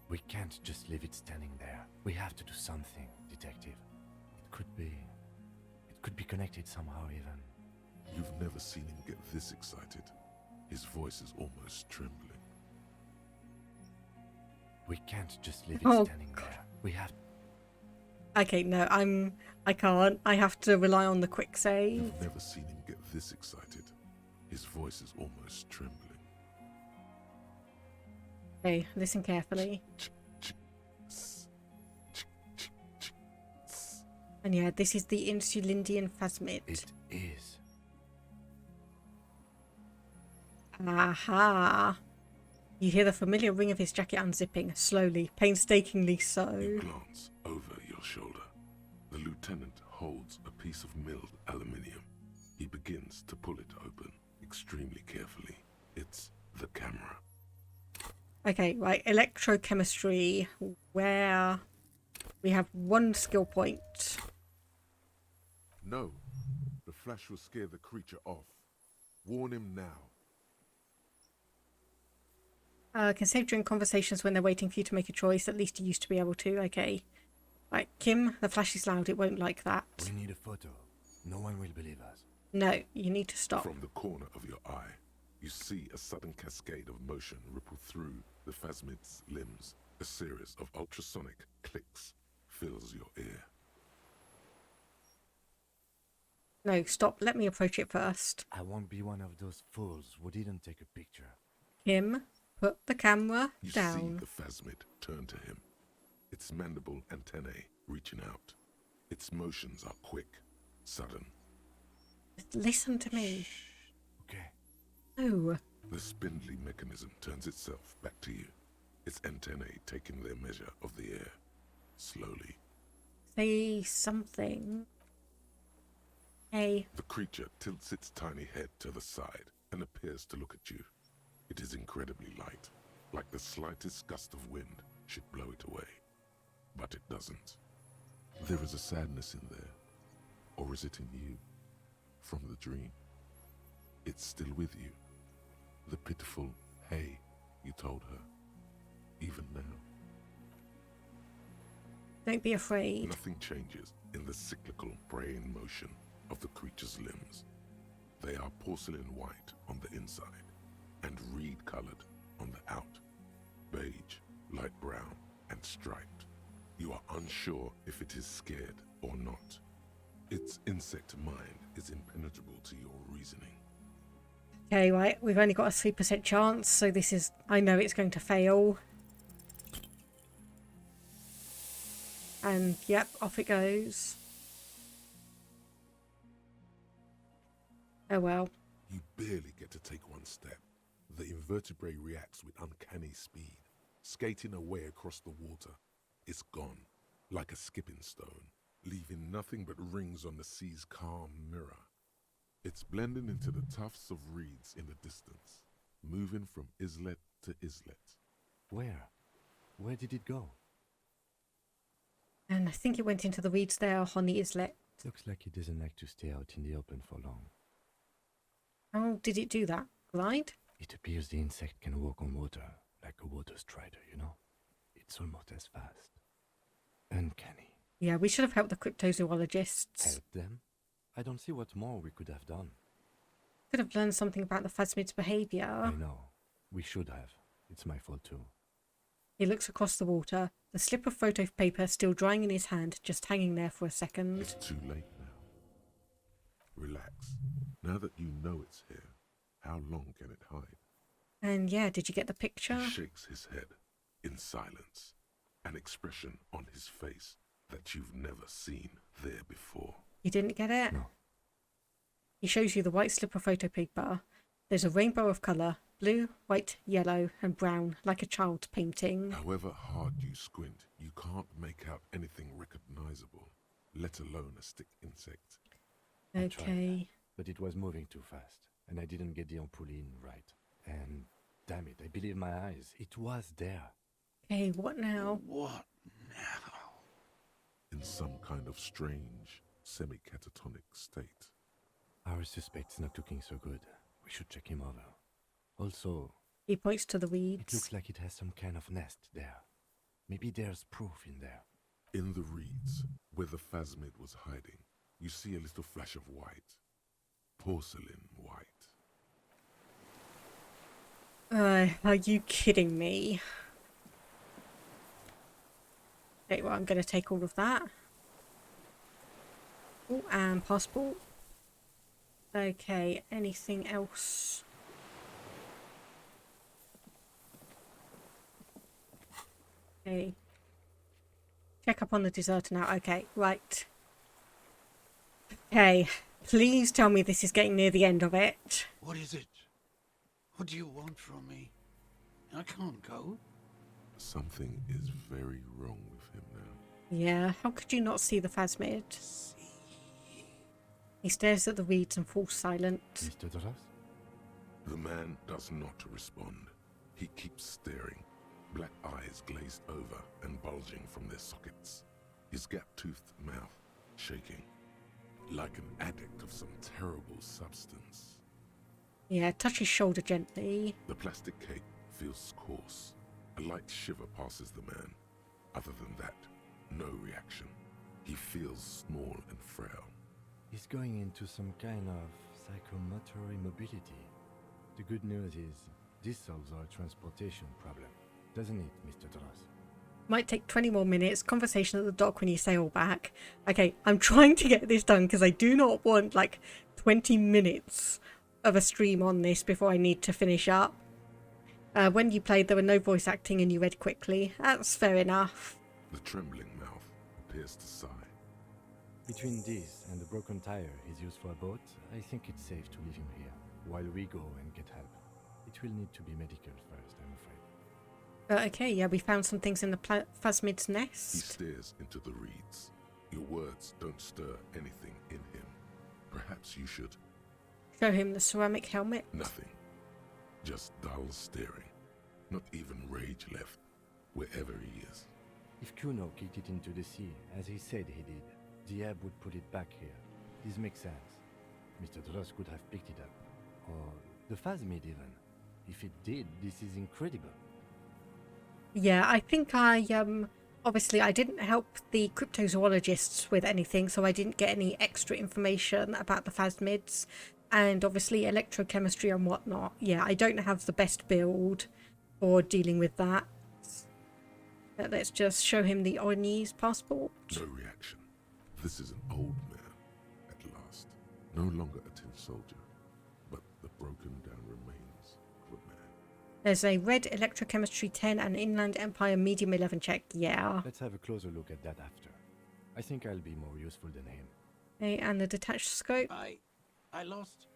We can't just leave it standing there. We have to do something, detective. It could be connected somehow even. You've never seen him get this excited. His voice is almost trembling. We can't just leave it Oh, standing there. We have... Okay, no, I can't. I have to rely on the quick save. You've never seen him get this excited. His voice is almost trembling. Okay, listen carefully. And yeah, this is the Insulindian phasmid. It is. Aha. You hear the familiar ring of his jacket unzipping, slowly, painstakingly so. You glance over your shoulder. The lieutenant holds a piece of milled aluminium. He begins to pull it open, extremely carefully. It's the camera. Okay, right, electrochemistry, where we have 1 skill point. No, the flash will scare the creature off. Warn him now. Can save during conversations when they're waiting for you to make a choice. At least you used to be able to. Okay. Right, Kim, the flash is loud. It won't like that. We need a photo. No one will believe us. No, you need to stop. From the corner of your eye, you see a sudden cascade of motion ripple through the phasmid's limbs. A series of ultrasonic clicks fills your ear. No, stop. Let me approach it first. I won't be one of those fools who didn't take a picture. Kim, put the camera down. You see the phasmid turn to him. Its mandible antennae reaching out. Its motions are quick, sudden. Listen to me. Okay. No. The spindly mechanism turns itself back to you. Its antennae taking their measure of the air. Slowly. Say something. Hey. The creature tilts its tiny head to the side and appears to look at you. It is incredibly light, like the slightest gust of wind should blow it away. But it doesn't. There is a sadness in there. Or is it in you? From the dream? It's still with you. The pitiful hey you told her. Even now. Don't be afraid. Nothing changes in the cyclical braying motion of the creature's limbs. They are porcelain white on the inside and reed-colored on the out. Beige, light brown, and striped. You are unsure if it is scared or not. Its insect mind is impenetrable to your reasoning. Okay, right. We've only got a 3% chance, so this is... I know it's going to fail. And, yep, off it goes. Oh well. You barely get to take one step. The invertebrate reacts with uncanny speed, skating away across the water. It's gone, like a skipping stone, leaving nothing but rings on the sea's calm mirror. It's blending into the tufts of reeds in the distance, moving from islet to islet. Where? Where did it go? And I think it went into the reeds there on the islet. Looks like it doesn't like to stay out in the open for long. How did it do that? Glide? It appears the insect can walk on water, like a water strider, you know? It's almost as fast. Uncanny. Yeah, we should have helped the cryptozoologists. Help them? I don't see what more we could have done. Could have learned something about the phasmid's behaviour. I know. We should have. It's my fault too. He looks across the water, the slip of photo paper still drying in his hand, just hanging there for a second. It's too late now. Relax. Now that you know it's here, how long can it hide? And yeah, did you get the picture? He shakes his head in silence, an expression on his face that you've never seen there before. You didn't get it? No. He shows you the white slip of photo paper. There's a rainbow of colour, blue, white, yellow and brown, like a child's painting. However hard you squint, you can't make out anything recognizable, let alone a stick insect. Okay. But it was moving too fast, and I didn't get the ampoule in right. And damn it, I believe my eyes. It was there. Okay, what now? What now? In some kind of strange, semi-catatonic state. Our suspect's not looking so good. We should check him over. Also, he points to the reeds. It looks like it has some kind of nest there. Maybe there's proof in there. In the reeds, where the phasmid was hiding, you see a little flash of white. Porcelain white. Are you kidding me? Okay, well, I'm going to take all of that. Oh, and passport. Okay, anything else? Okay. Check up on the deserter now. Okay, right. Okay, please tell me this is getting near the end of it. What is it? What do you want from me? I can't go. Something is very wrong with him now. Yeah, how could you not see the phasmid? He stares at the reeds and falls silent. Mr. Duras? The man does not respond. He keeps staring, black eyes glazed over and bulging from their sockets. His gap-toothed mouth shaking, like an addict of some terrible substance. Yeah, touch his shoulder gently. The plastic cape feels coarse. A light shiver passes the man. Other than that, no reaction. He feels small and frail. He's going into some kind of psychomotor immobility. The good news is, this solves our transportation problem, doesn't it, Mr. Duras? Might take 20 more minutes. Conversation at the dock when you sail back. Okay, I'm trying to get this done because I do not want like 20 minutes of a stream on this before I need to finish up. When you played, there were no voice acting and you read quickly. That's fair enough. The trembling mouth appears to sigh. Between this and the broken tire he's used for a boat, I think it's safe to leave him here, while we go and get help. It will need to be medical first, I'm afraid. Okay, yeah, we found some things in the phasmid's He nest. stares into the reeds. Your words don't stir anything in him. Perhaps you should. Show him the ceramic helmet. Nothing. Just dull staring. Not even rage left, wherever he is. If Kuno kicked it into the sea, as he said he did, the ebb would put it back here. This makes sense. Mr. Duras could have picked it up. Or the phasmid even. If it did, this is incredible. Yeah, I think obviously I didn't help the cryptozoologists with anything, so I didn't get any extra information about the phasmids and obviously electrochemistry and whatnot. Yeah, I don't have the best build for dealing with that. But let's just show him the Ornese passport. No reaction. This is an old man, at last. No longer a tin soldier, but the broken down remains of a man. There's a red electrochemistry 10 and inland empire medium 11 check. Yeah. Let's have a closer look at that after. I think I'll be more useful than him. Okay, and the detached scope. I lost.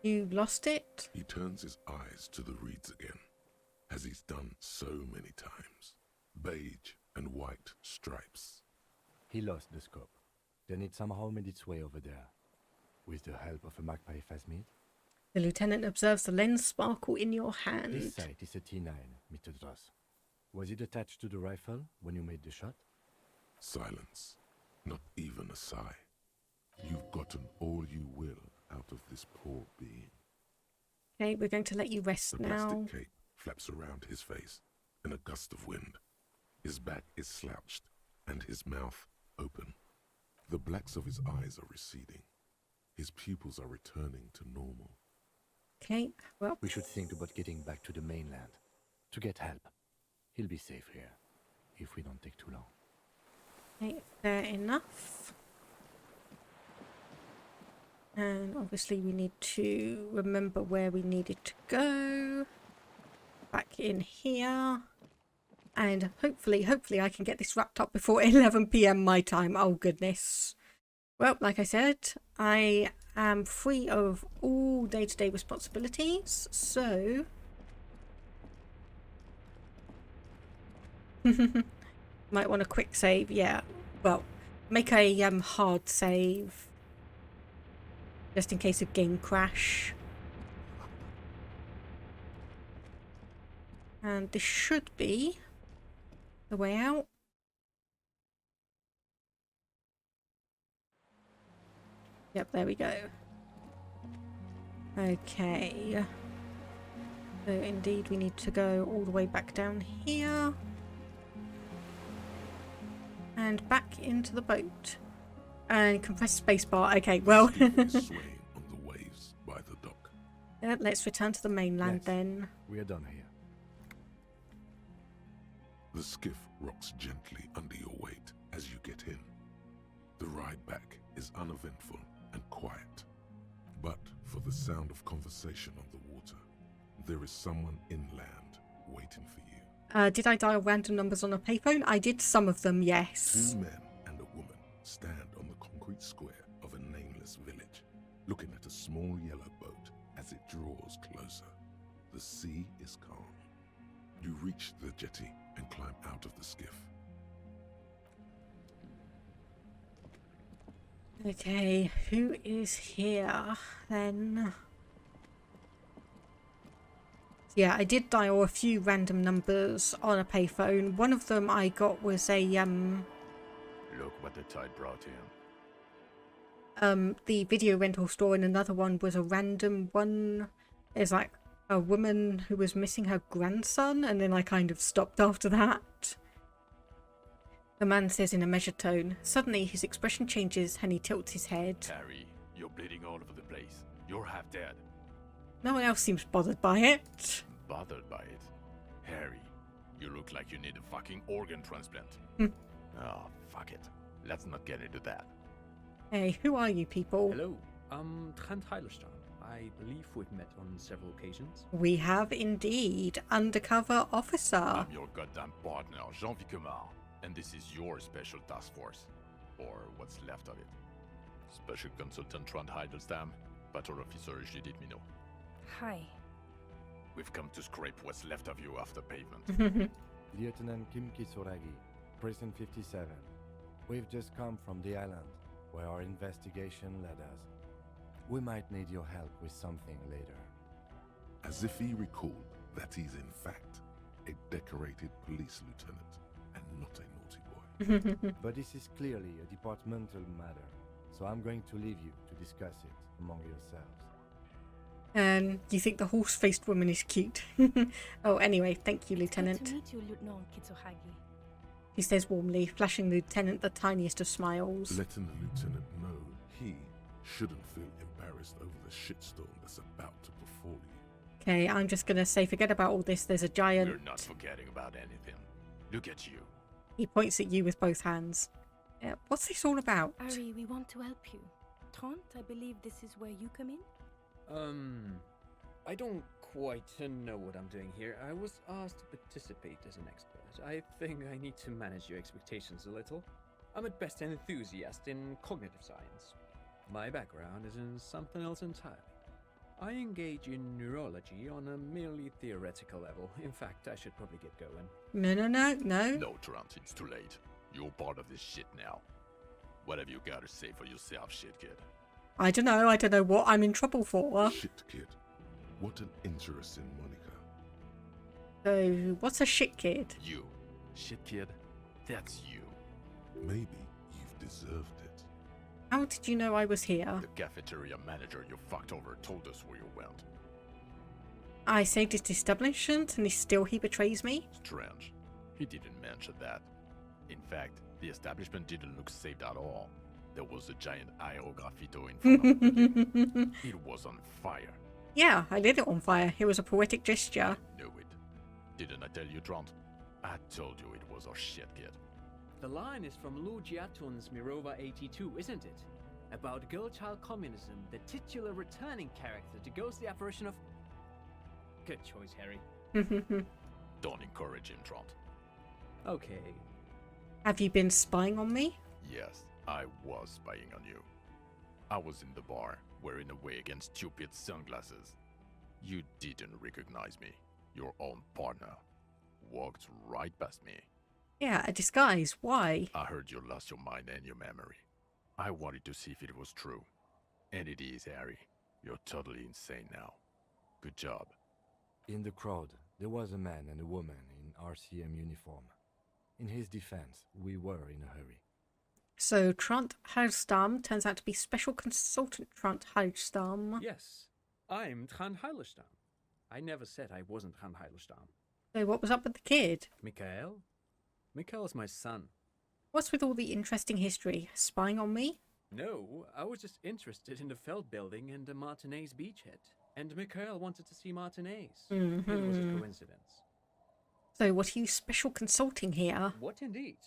You lost it? He turns his eyes to the reeds again, as he's done so many times. Beige and white stripes. He lost the scope. Then it somehow made its way over there. With the help of a magpie phasmid. The lieutenant observes the lens sparkle in your hand. This sight is a T9, Mr. Duras. Was it attached to the rifle when you made the shot? Silence. Not even a sigh. You've gotten all you will out of this poor being. Okay, we're going to let you rest The now. plastic cape flaps around his face in a gust of wind. His back is slouched and his mouth open. The blacks of his eyes are receding. His pupils are returning to normal. Okay, well, we should think about getting back to the mainland to get help. He'll be safe here if we don't take too long. okay, fair enough. And obviously we need to remember where we needed to go. Back in here. And hopefully I can get this wrapped up before 11 PM my time. Oh goodness. Well, like I said, I am free of all day-to-day responsibilities, so might want a quick save. Yeah, well, make a hard save just in case of game crash. And this should be the way out. Yep, there we go. Okay. So indeed we need to go all the way back down here. And back into the boat. And compress spacebar. Okay, well. Swaying on the waves by the dock. Yeah, let's return to the mainland then. We are done here. The skiff rocks gently under your weight as you get in. The ride back is uneventful and quiet. But for the sound of conversation on the water, there is someone inland waiting for you. Did I dial random numbers on a payphone? I did some of them, yes. 2 men and a woman stand on the concrete square of a nameless village, looking at a small yellow boat as it draws closer. The sea is calm. You reach the jetty and climb out of the skiff. Okay, who is here then? Yeah, I did dial a few random numbers on a payphone. One of them I got was a Look what the tide brought in. the video rental store, and another one was a random one. It's like a woman who was missing her grandson, and then I kind of stopped after that. The man says in a measured tone. Suddenly his expression changes and he tilts his head. Harry, you're bleeding all over the place. You're half dead. No one else seems bothered by it. Bothered by it? Harry, you look like you need a fucking organ transplant. Oh, fuck it. Let's not get into that. Hey, who are you people? Hello, I'm Trent Heilerstein. I believe we've met on several occasions. We have indeed. Undercover officer. I'm your goddamn partner, Jean Vicomar. And this is your special task force. Or what's left of it. Special Consultant Trond Heidelstam, Patrol Officer Judith Minot. Hi. We've come to scrape what's left of you off the pavement. Lieutenant Kim Kisuragi, Prison 57. We've just come from the island, where our investigation led us. We might need your help with something later. As if he recalled that he's in fact a decorated police lieutenant and not a naughty boy. But this is clearly a departmental matter, so I'm going to leave you to discuss it among yourselves. And you think the horse-faced woman is cute? Oh, anyway, thank you, Lieutenant. Good to meet you, Lieutenant Kitsuhagi. He says warmly, flashing the Lieutenant the tiniest of smiles. Letting the lieutenant know he shouldn't feel embarrassed over the shitstorm that's about to befall you. Okay, I'm just gonna say, forget about all this. There's a giant... We're not forgetting about anything. Look at you. He points at you with both hands. What's this all about? Ari, we want to help you. Trent, I believe this is where you come in? I don't quite know what I'm doing here. I was asked to participate as an expert. I think I need to manage your expectations a little. I'm at best an enthusiast in cognitive science. My background is in something else entirely. I engage in neurology on a merely theoretical level. In fact, I should probably get going. No. No, Trent, it's too late. You're part of this shit now. What have you got to say for yourself, shit kid? I don't know what I'm in trouble for. Shit kid. What an interesting moniker. So, what's a shit kid? You. Shit kid? That's you. Maybe you've deserved it. How did you know I was here? The cafeteria manager you fucked over told us where you went. I saved his establishment and still he betrays me? Strange. He didn't mention that. In fact, the establishment didn't look saved at all. There was a giant aerografito in front of it. It was on fire. Yeah, I lit it on fire. It was a poetic gesture. Knew it. Didn't I tell you, Trant? I told you it was our shit kid. The line is from Lu Jiatun's Mirova 82, isn't it? About girl-child communism, the titular returning character to ghost the apparition of... Good choice, Harry. Don't encourage him, Trant. Okay. Have you been spying on me? Yes, I was spying on you. I was in the bar, wearing a wig and stupid sunglasses. You didn't recognize me. Your own partner walked right past me. Yeah, a disguise. Why? I heard you lost your mind and your memory. I wanted to see if it was true. And it is, Harry. You're totally insane now. Good job. In the crowd, there was a man and a woman in RCM uniform. In his defense, we were in a hurry. So Trant Heilstam turns out to be Special Consultant Trant Heilstam. Yes, I'm Trant Heilerstein. I never said I wasn't Trant Heilerstein. So what was up with the kid? Mikhail? Mikhail's my son. What's with all the interesting history? Spying on me? No, I was just interested in the Feld building and the Martinez beachhead. And Mikhail wanted to see Martinez. It was a coincidence. So what are you special consulting here? What indeed?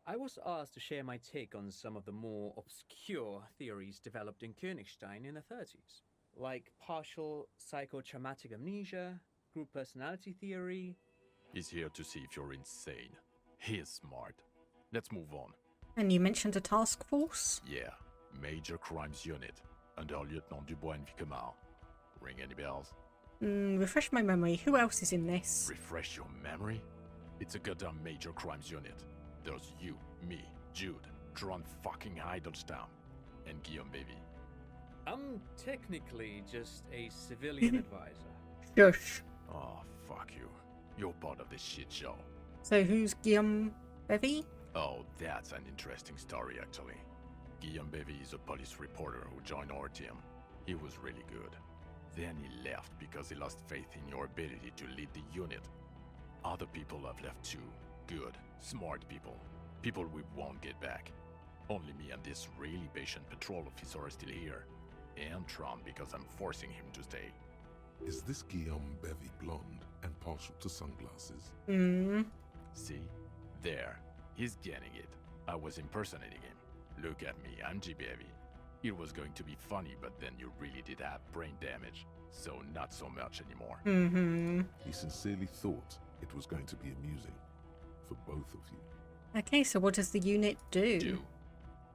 I was asked to share my take on some of the more obscure theories developed in Königstein in the 30s. Like partial psychotraumatic amnesia, group personality theory. He's here to see if you're insane. He is smart. Let's move on. And you mentioned a task force? Yeah, Major Crimes Unit, under Lieutenant Dubois and Vicomar. Ring any bells? Refresh my memory. Who else is in this? Refresh your memory? It's a goddamn major crimes unit. There's you, me, Jude, Tron fucking Heidelstown, and Guillaume baby. I'm technically just a civilian advisor. Shush. Oh, fuck you. You're part of this shit show. So who's Guillaume Bevy? Oh, that's an interesting story, actually. Guillaume Bevy is a police reporter who joined our team. He was really good. Then he left because he lost faith in your ability to lead the unit. Other people have left too. Good, smart people. People we won't get back. Only me and this really patient patrol officer are still here. And Tron because I'm forcing him to stay. Is this Guillaume Bevy blonde and partial to sunglasses? See? There. He's getting it. I was impersonating him. Look at me, I'm G Bevy. It was going to be funny, but then you really did have brain damage. So not so much anymore. He sincerely thought it was going to be amusing for both of you. Okay, so what does the unit do?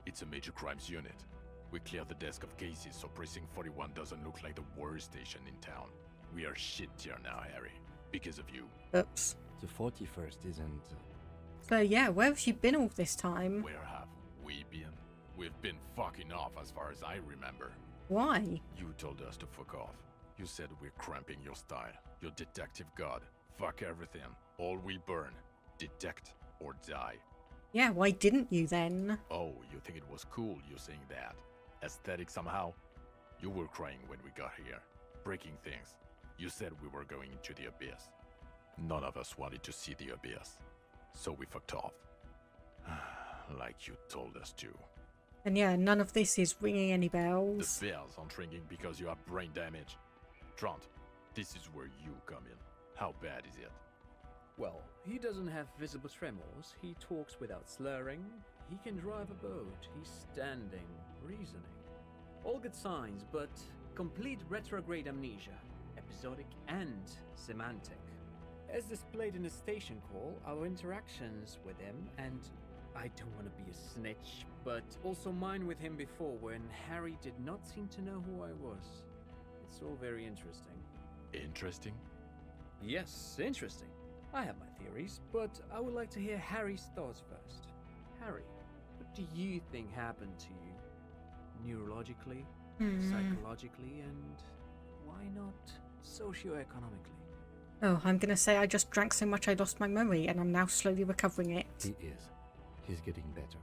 It's a major crimes unit. We clear the desk of cases so Precinct 41 doesn't look like the worst station in town. We are shit tier now, Harry. Because of you. Oops. The 41st isn't... So yeah, where have you been all this time? Where have we been? We've been fucking off as far as I remember. Why? You told us to fuck off. You said we're cramping your style. Your detective god. Fuck everything. All we burn. Detect or die. Yeah, why didn't you then? Oh, you think it was cool you saying that? Aesthetic somehow? You were crying when we got here. Breaking things. You said we were going into the abyss. None of us wanted to see the abyss. So we fucked off. Like you told us to. And yeah, none of this is ringing any bells. The bells aren't ringing because you have brain damage. Trant, this is where you come in. How bad is it? Well, he doesn't have visible tremors, he talks without slurring, he can drive a boat, he's standing, reasoning. All good signs, but complete retrograde amnesia, episodic and semantic. As displayed in the station call, our interactions with him, and I don't want to be a snitch, but also mine with him before when Harry did not seem to know who I was. It's all very interesting. Interesting? Yes, interesting. I have my theories, but I would like to hear Harry's thoughts first. Harry, what do you think happened to you? Neurologically, psychologically, and why not socioeconomically? Oh, I'm gonna say I just drank so much I lost my memory and I'm now slowly recovering it. He is. He's getting better.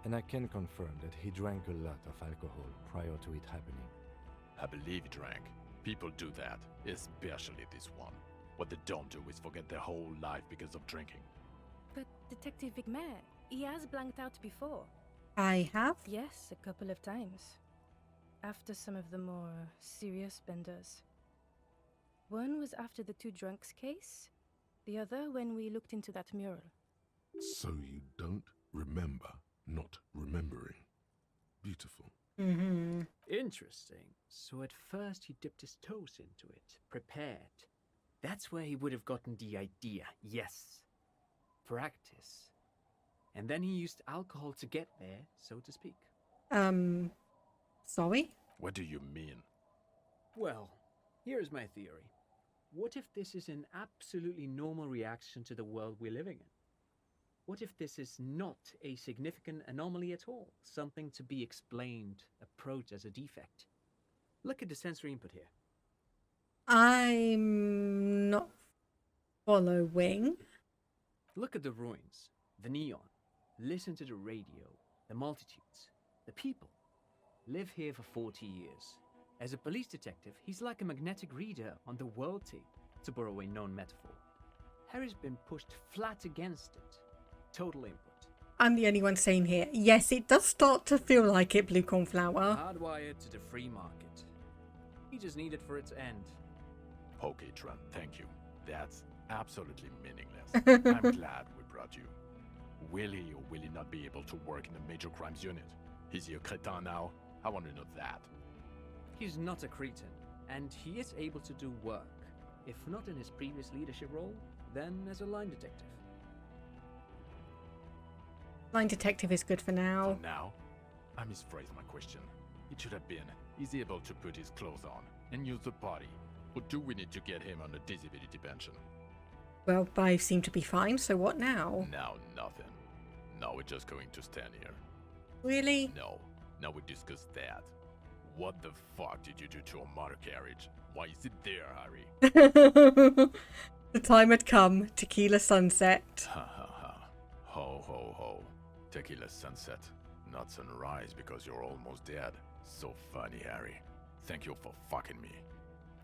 And I can confirm that he drank a lot of alcohol prior to it happening. I believe he drank. People do that, especially this one. What they don't do is forget their whole life because of drinking. But Detective Vigmer, he has blanked out before. I have? Yes, a couple of times. After some of the more serious benders. One was after the two drunks case, the other when we looked into that mural. So you don't remember not remembering. Beautiful. Interesting. So at first he dipped his toes into it, prepared. That's where he would have gotten the idea, yes. Practice. And then he used alcohol to get there, so to speak. Sorry? What do you mean? Well, here's my theory. What if this is an absolutely normal reaction to the world we're living in? What if this is not a significant anomaly at all? Something to be explained, approached as a defect? Look at the sensory input here. I'm not following. Look at the ruins, the neon. Listen to the radio, the multitudes, the people. Live here for 40 years. As a police detective, he's like a magnetic reader on the world tape, to borrow a known metaphor. Harry's been pushed flat against it. Total input. I'm the only one saying here, yes, it does start to feel like it, Blue Cornflower. Hardwired to the free market. He just needed for it to end. Okay, Trent, thank you. That's absolutely meaningless. I'm glad we brought you. Will he or will he not be able to work in the major crimes unit? Is he a cretin now? I want to know that. He's not a cretin, and he is able to do work. If not in his previous leadership role, then as a line detective. Line detective is good for now. For now? I misphrased my question. It should have been, is he able to put his clothes on and use the body? Or do we need to get him on a disability pension? Well, I seem to be fine, so what now? Now nothing. Now we're just going to stand here. Really? No. Now we discuss that. What the fuck did you do to a motor carriage? Why is it there, Harry? The time had come. Tequila sunset. Ha ha ha. Ho ho ho. Tequila sunset. Not sunrise because you're almost dead. So funny, Harry. Thank you for fucking me.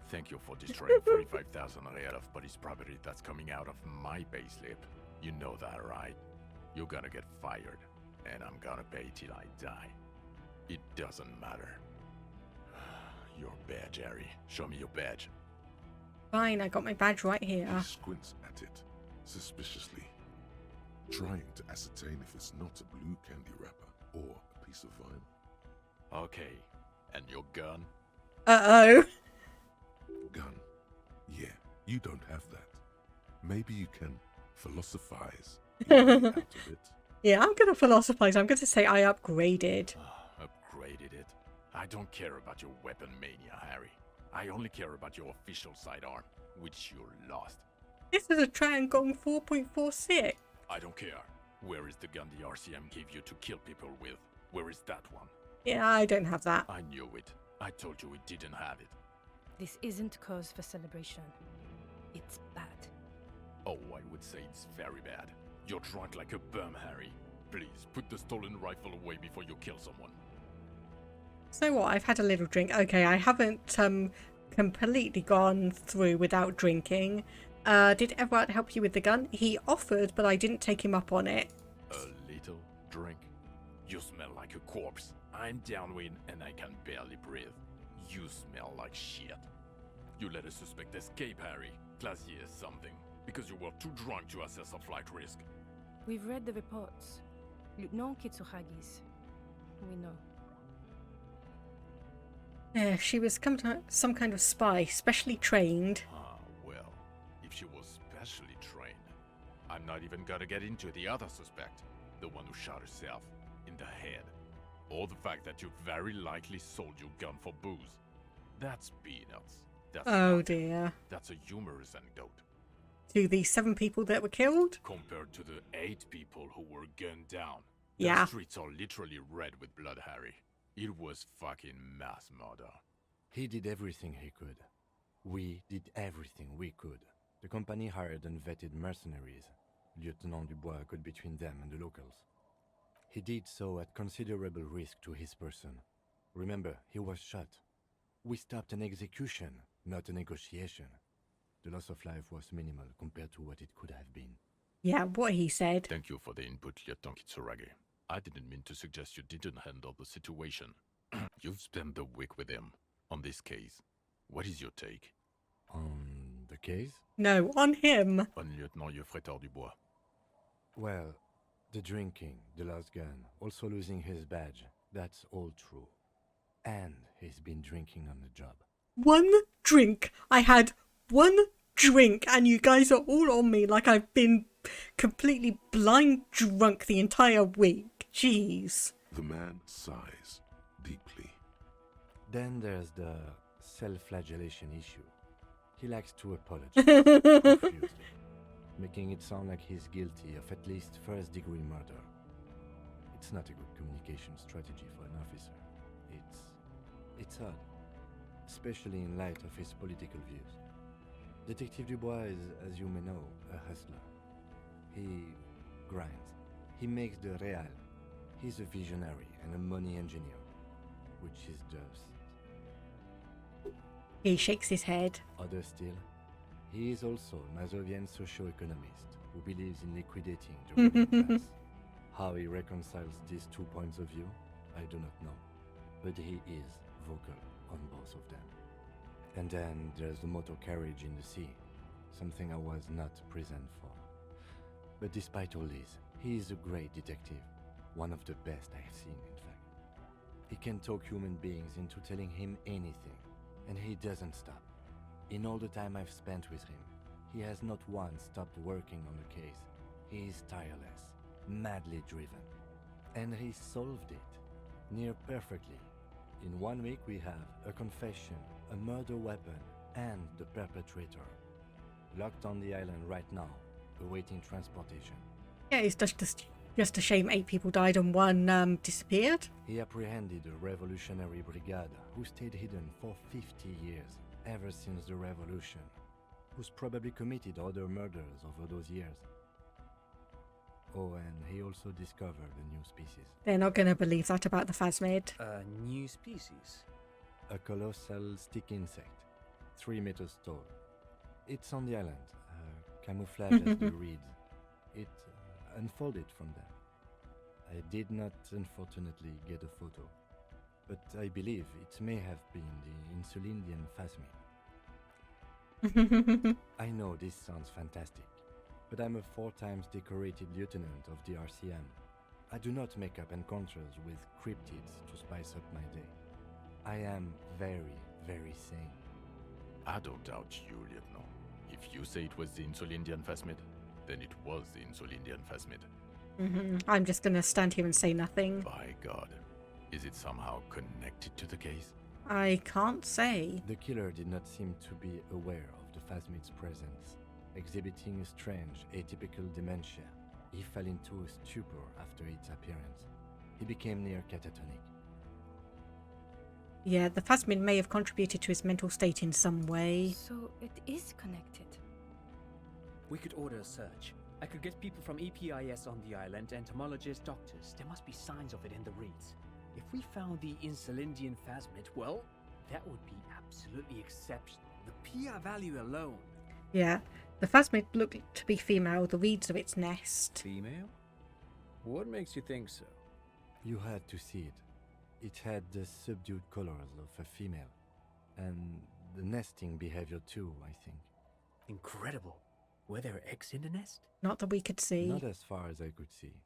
Thank you for destroying 45,000 real of police property that's coming out of my payslip. You know that, right? You're gonna get fired, and I'm gonna pay till I die. It doesn't matter. Your badge, Harry. Show me your badge. Fine, I got my badge right here. He squints at it, suspiciously, trying to ascertain if it's not a blue candy wrapper or a piece of vinyl. Okay, and your gun? Uh-oh. Gun. Yeah, you don't have that. Maybe you can philosophize your way out of it. Yeah, I'm going to philosophize. I'm going to say I upgraded. Upgraded it. I don't care about your weapon mania, Harry. I only care about your official sidearm, which you lost. This is a Triangong 4.46. I don't care. Where is the gun the RCM gave you to kill people with? Where is that one? Yeah, I don't have that. I knew it. I told you we didn't have it. This isn't cause for celebration. It's bad. Oh, I would say it's very bad. You're drunk like a bum, Harry. Please, put the stolen rifle away before you kill someone. So what? I've had a little drink. Okay, I haven't completely gone through without drinking. Did Everard help you with the gun? He offered, but I didn't take him up on it. A little drink? You smell like a corpse. I'm downwind and I can barely breathe. You smell like shit. You let a suspect escape, Harry. Classier something. Because you were too drunk to assess a flight risk. We've read the reports. Lieutenant Kitsuhagi's. We know. Yeah, she was some kind of spy, specially trained. Ah, well, if she was specially trained, I'm not even gonna get into the other suspect, the one who shot herself in the head, or the fact that you very likely sold your gun for booze. That's peanuts. That's Oh nothing. dear. That's a humorous anecdote. To the 7 people that were killed? Compared to the 8 people who were gunned down. Yeah. The streets are literally red with blood, Harry. It was fucking mass murder. He did everything he could. We did everything we could. The company hired and vetted mercenaries. Lieutenant Dubois got between them and the locals. He did so at considerable risk to his person. Remember, he was shot. We stopped an execution, not a negotiation. The loss of life was minimal compared to what it could have been. Yeah, what he said. Thank you for the input, Lieutenant Kitsuragi. I didn't mean to suggest you didn't handle the situation. You've spent the week with him on this case. What is your take? On the case? No, on him. On Lieutenant Yofretor Dubois. Well, the drinking, the lost gun, also losing his badge, that's all true. And he's been drinking on the job. 1 drink. I had 1 drink and you guys are all on me like I've been completely blind drunk the entire week. Jeez. The man sighs deeply. Then there's the self-flagellation issue. He likes to apologize profusely, making it sound like he's guilty of at least first-degree murder. It's not a good communication strategy for an officer. It's odd, especially in light of his political views. Detective Dubois is, as you may know, a hustler. He grinds. He makes the real. He's a visionary and a money engineer, which is just... He shakes his head. Other still, he is also a Mazovian socio-economist who believes in liquidating the ruling class. How he reconciles these 2 points of view, I do not know. But he is vocal on both of them. And then there's the motor carriage in the sea, something I was not present for. But despite all this, he is a great detective, one of the best I have seen, in fact. He can talk human beings into telling him anything, and he doesn't stop. In all the time I've spent with him, he has not once stopped working on the case. He is tireless, madly driven. And he solved it, near perfectly. In 1 week we have a confession, a murder weapon, and the perpetrator. Locked on the island right now, awaiting transportation. Yeah, it's just a shame 8 people died and 1 disappeared. He apprehended a revolutionary brigade who stayed hidden for 50 years, ever since the revolution, who's probably committed other murders over those years. Oh, and he also discovered a new species. They're not going to believe that about the Phasmid. A new species? A colossal stick insect, 3 meters tall. It's on the island, camouflage as the reeds. It unfolded from there. I did not, unfortunately, get a photo, but I believe it may have been the Insulindian phasmid. I know this sounds fantastic, but I'm a 4 times decorated lieutenant of the RCM. I do not make up encounters with cryptids to spice up my day. I am very, very sane. I don't doubt you, Lieutenant. If you say it was the Insulindian phasmid, then it was the Insulindian phasmid. I'm just going to stand here and say nothing. By God. Is it somehow connected to the case? I can't say. The killer did not seem to be aware of the phasmid's presence, exhibiting a strange, atypical dementia. He fell into a stupor after its appearance. He became near catatonic. Yeah, the Phasmid may have contributed to his mental state in some way. So it is connected. We could order a search. I could get people from EPIS on the island, entomologists, doctors. There must be signs of it in the reeds. If we found the Insulindian phasmid, well, that would be absolutely exceptional. The PR value alone. Yeah, the Phasmid looked to be female, the reeds of its nest. Female? What makes you think so? You had to see it. It had the subdued colors of a female, and the nesting behavior too, I think. Incredible. Were there eggs in the nest? Not that we could see. Not as far as I could see.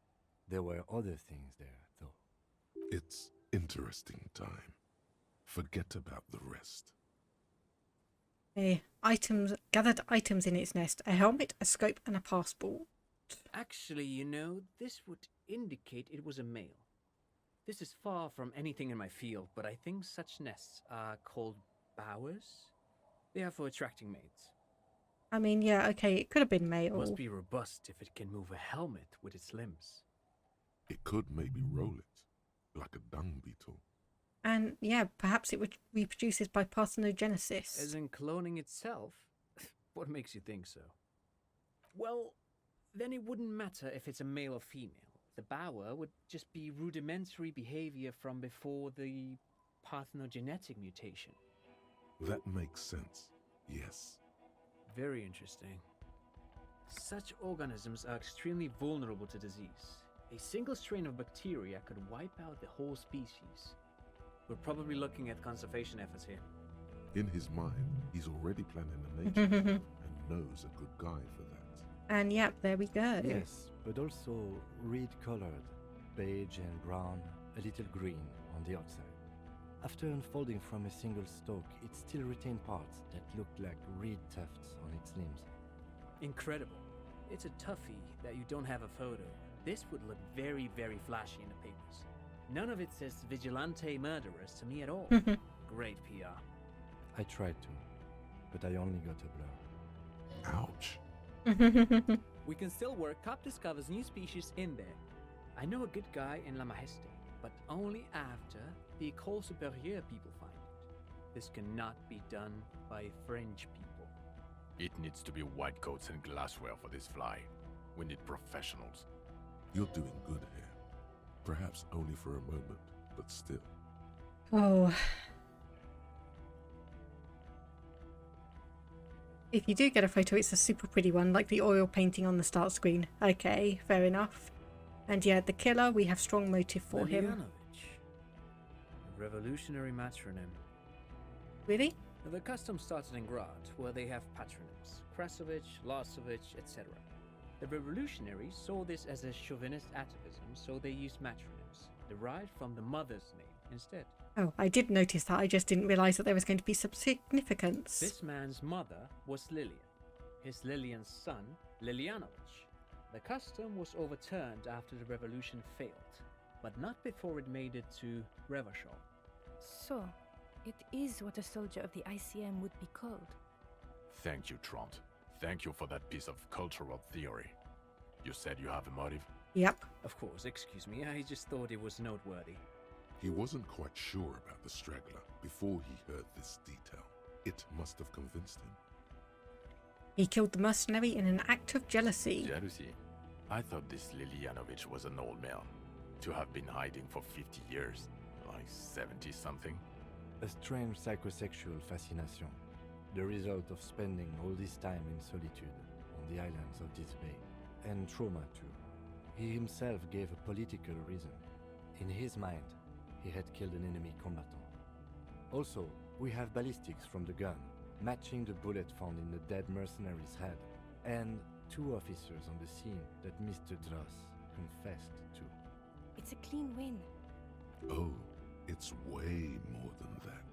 There were other things there, though. It's interesting time. Forget about the rest. Gathered items in its nest, a helmet, a scope, and a passport. Actually, you know, this would indicate it was a male. This is far from anything in my field, but I think such nests are called bowers. They are for attracting mates. I mean, yeah, okay, it could have been male. Must be robust if it can move a helmet with its limbs. It could maybe roll it, like a dung beetle. And yeah, perhaps it reproduces by parthenogenesis. As in cloning itself? What makes you think so? Well, then it wouldn't matter if it's a male or female. The bower would just be rudimentary behavior from before the parthenogenetic mutation. That makes sense, yes. Very interesting. Such organisms are extremely vulnerable to disease. A single strain of bacteria could wipe out the whole species. We're probably looking at conservation efforts here. In his mind, he's already planning a nature and knows a good guy for that. And yep, there we go. Yes, but also reed-colored, beige and brown, a little green on the outside. After unfolding from a single stalk, it still retained parts that looked like reed tufts on its limbs. Incredible. It's a toughie that you don't have a photo. This would look very, very flashy in the papers. None of it says vigilante murderers to me at all. Great PR. I tried to, but I only got a blur. Ouch. We can still work. Cop discovers new species in there. I know a good guy in La Majesté, but only after the École Supérieure people find it. This cannot be done by French people. It needs to be white coats and glassware for this fly. We need professionals. You're doing good here. Perhaps only for a moment, but still. Oh. If you do get a photo, it's a super pretty one, like the oil painting on the start screen. Okay, fair enough. And yeah, the killer, we have strong motive for him. A revolutionary matronym. Really? The custom started in Grad, where they have patronyms. Krasovich, Lasovich, etc. The revolutionaries saw this as a chauvinist atavism, so they used matronyms, derived from the mother's name instead. Oh, I did notice that. I just didn't realise that there was going to be some significance. This man's mother was Lilian. His Lilian's son, Lilianovich. The custom was overturned after the revolution failed, but not before it made it to Revachol. So, It is what a soldier of the ICM would be called. Thank you, Trant. Thank you for that piece of cultural theory. You said you have a motive? Yep. Of course, excuse me, I just thought it was noteworthy. He wasn't quite sure about the straggler before he heard this detail. It must have convinced him. He killed the mercenary in an act of jealousy. Jealousy? I thought this Lilianovich was an old man. To have been hiding for 50 years. Like 70-something. A strange psychosexual fascination. The result of spending all this time in solitude on the islands of this bay. And trauma too. He himself gave a political reason. In his mind, he had killed an enemy combatant. Also, we have ballistics from the gun, matching the bullet found in the dead mercenary's head, and 2 officers on the scene that Mr. Dross confessed to. It's a clean win. Oh, it's way more than that.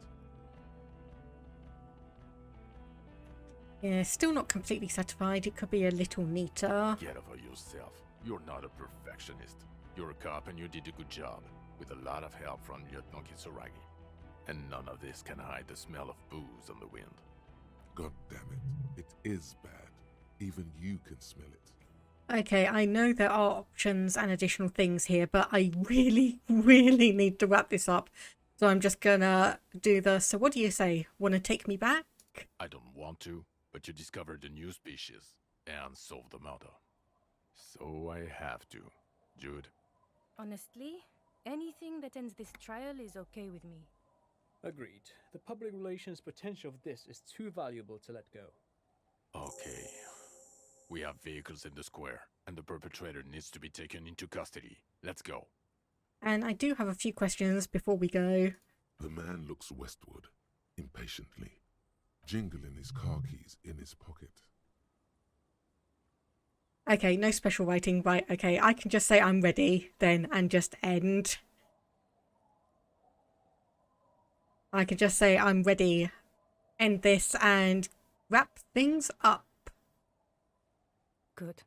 Yeah, still not completely satisfied. It could be a little neater. Get over yourself. You're not a perfectionist. You're a cop and you did a good job, with a lot of help from Lieutenant Kitsuragi. And none of this can hide the smell of booze on the wind. God damn it. It is bad. Even you can smell it. Okay, I know there are options and additional things here, but I really, really need to wrap this up. So I'm just gonna do the, so what do you say? Want to take me back? I don't want to, but you discovered a new species and solved the murder. So I have to. Jude? Honestly, anything that ends this trial is okay with me. Agreed. The public relations potential of this is too valuable to let go. Okay. We have vehicles in the square, and the perpetrator needs to be taken into custody. Let's go. And I do have a few questions before we go. The man looks westward, impatiently, jingling his car keys in his pocket. Okay, no special writing. Right, okay, I can just say I'm ready then and just end. I can just say I'm ready, end this and wrap things up. Good.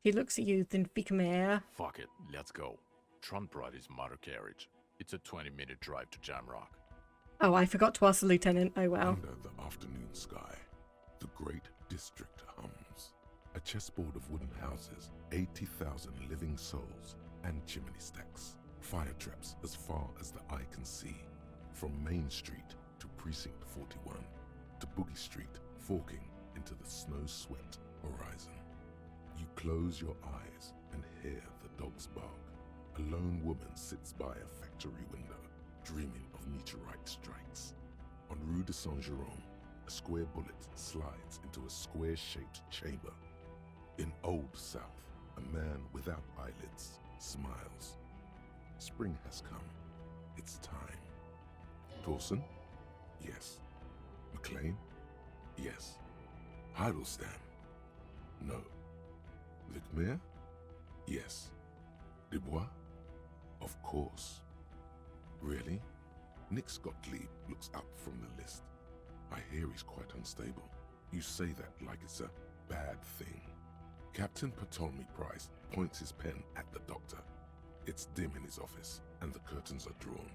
He looks at you, then Vikamir. Fuck it, let's go. Trump brought his motor carriage. It's a 20-minute drive to Jamrock. Oh, I forgot to ask the lieutenant. Oh well. Under the afternoon sky, the great district hums. A chessboard of wooden houses, 80,000 living souls, and chimney stacks. Fire traps as far as the eye can see. From Main Street to Precinct 41, to Boogie Street, forking into the snow-swept horizon. You close your eyes and hear the dogs bark. A lone woman sits by a factory window, dreaming of meteorite strikes. On Rue de Saint-Jérôme, a square bullet slides into a square-shaped chamber. In Old South, a man without eyelids smiles. Spring has come. It's time. Dawson? Yes. McLean? Yes. Heidelstein? No. Vicmere? Yes. Dubois? Of course. Really? Nick Gottlieb looks up from the list. I hear he's quite unstable. You say that like it's a bad thing. Captain Ptolemy Price points his pen at the doctor. It's dim in his office, and the curtains are drawn.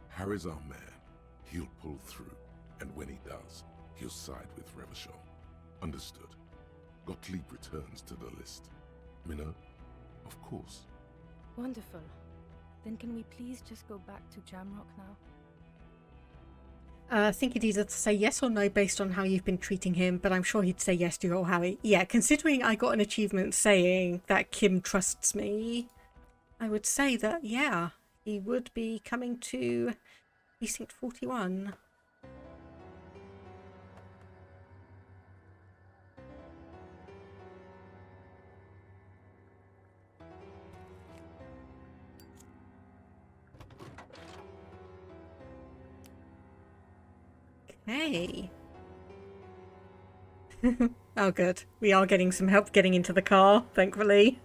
Harry's our man. He'll pull through, and when he does, he'll side with Revachol. Understood. Gottlieb returns to the list. Minnow? Of course. Wonderful. Then can we please just go back to Jamrock now? I think he'd either say yes or no based on how you've been treating him, but I'm sure he'd say yes to your Harry. Yeah, considering I got an achievement saying that Kim trusts me, I would say that, yeah, he would be coming to Precinct 41. Hey. Oh, good. We are getting some help getting into the car, thankfully.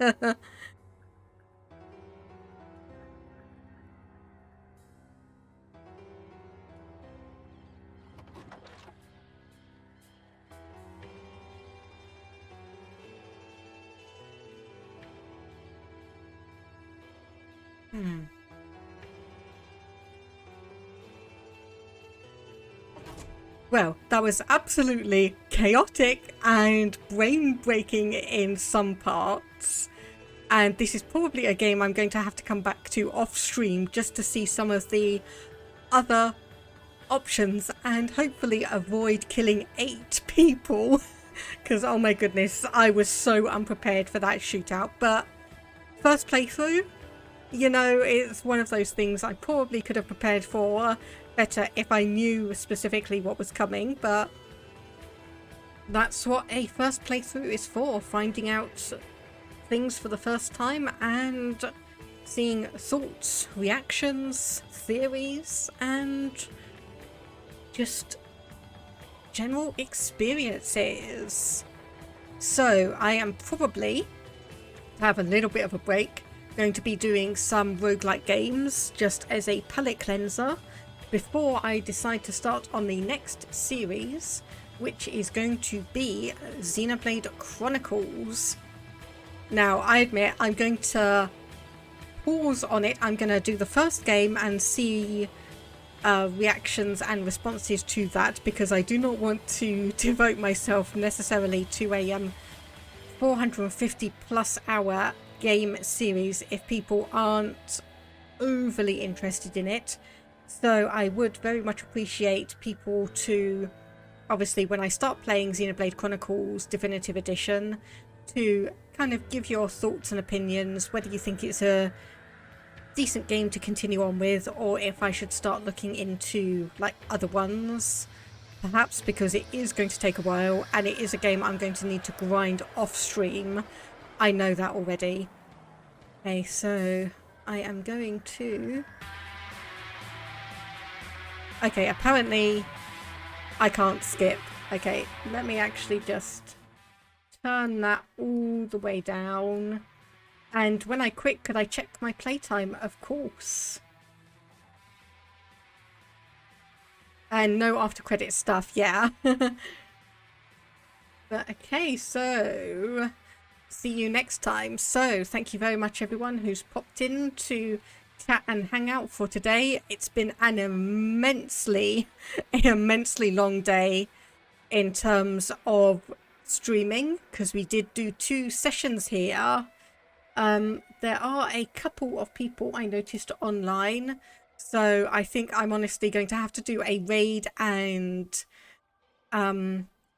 well, that was absolutely chaotic and brain-breaking in some parts. And this is probably a game I'm going to have to come back to off-stream just to see some of the other options and hopefully avoid killing 8 people. Because, oh my goodness, I was so unprepared for that shootout. But first playthrough, you know, it's one of those things I probably could have prepared for better if I knew specifically what was coming. But that's what a first playthrough is for, finding out things for the first time and seeing thoughts, reactions, theories, and just general experiences. So I am probably, to have a little bit of a break, going to be doing some roguelike games just as a palate cleanser before I decide to start on the next series, which is going to be Xenoblade Chronicles. Now, I admit I'm going to pause on it. I'm going to do the first game and see reactions and responses to that, because I do not want to devote myself necessarily to a 450 plus hour game series if people aren't overly interested in it. So I would very much appreciate people to, obviously when I start playing Xenoblade Chronicles Definitive Edition, to kind of give your thoughts and opinions, whether you think it's a decent game to continue on with, or if I should start looking into like other ones, perhaps, because it is going to take a while and it is a game I'm going to need to grind off stream. I know that already. Okay, so I am going to... Okay, apparently I can't skip. Okay, let me actually just turn that all the way down. And when I quit, could I check my playtime? Of course. And no after credit stuff, yeah. But okay, so see you next time. So thank you very much everyone who's popped in to chat and hang out for today. It's been an immensely long day in terms of streaming, because we did do 2 sessions here. There are a couple of people I noticed online, so I think I'm honestly going to have to do a raid and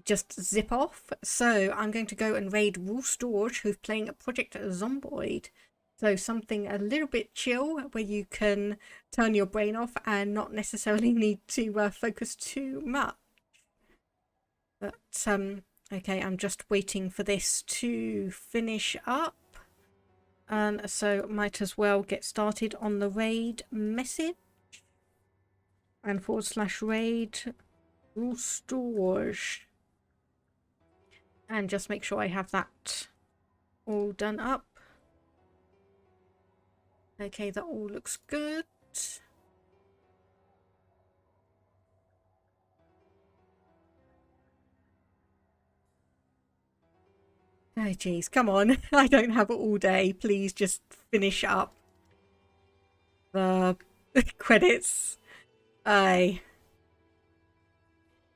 just zip off. So I'm going to go and raid Rule Storage, who's playing Project Zomboid. So something a little bit chill where you can turn your brain off and not necessarily need to focus too much. But okay, I'm just waiting for this to finish up. And so might as well get started on the raid message. And /raid Rule Storage. And just make sure I have that all done up. Okay, that all looks good. Oh geez, come on. I don't have it all day. Please just finish up the credits. Okay,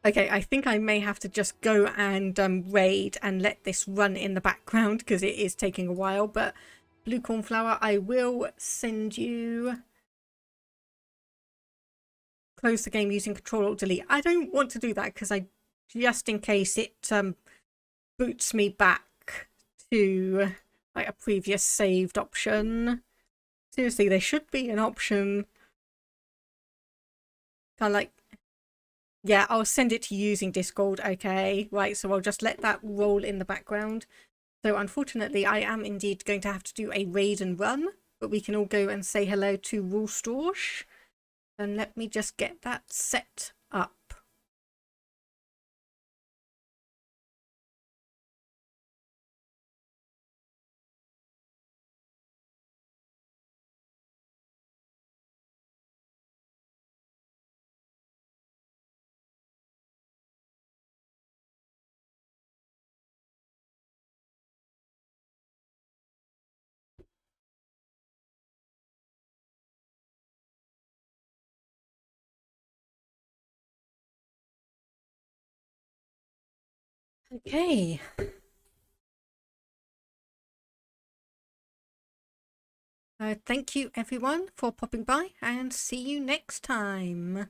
I think I may have to just go and raid and let this run in the background because it is taking a while. But Blue Cornflower, I will send you... Close the game using Control-Alt-Delete. I don't want to do that because just in case it boots me back to like a previous saved option. Seriously, there should be an option kind of like, yeah, I'll send it to you using Discord. Okay, right, so I'll just let that roll in the background. So unfortunately I am indeed going to have to do a raid and run, but we can all go and say hello to Rule Storage, and let me just get that set up. Okay. Thank you everyone for popping by and see you next time.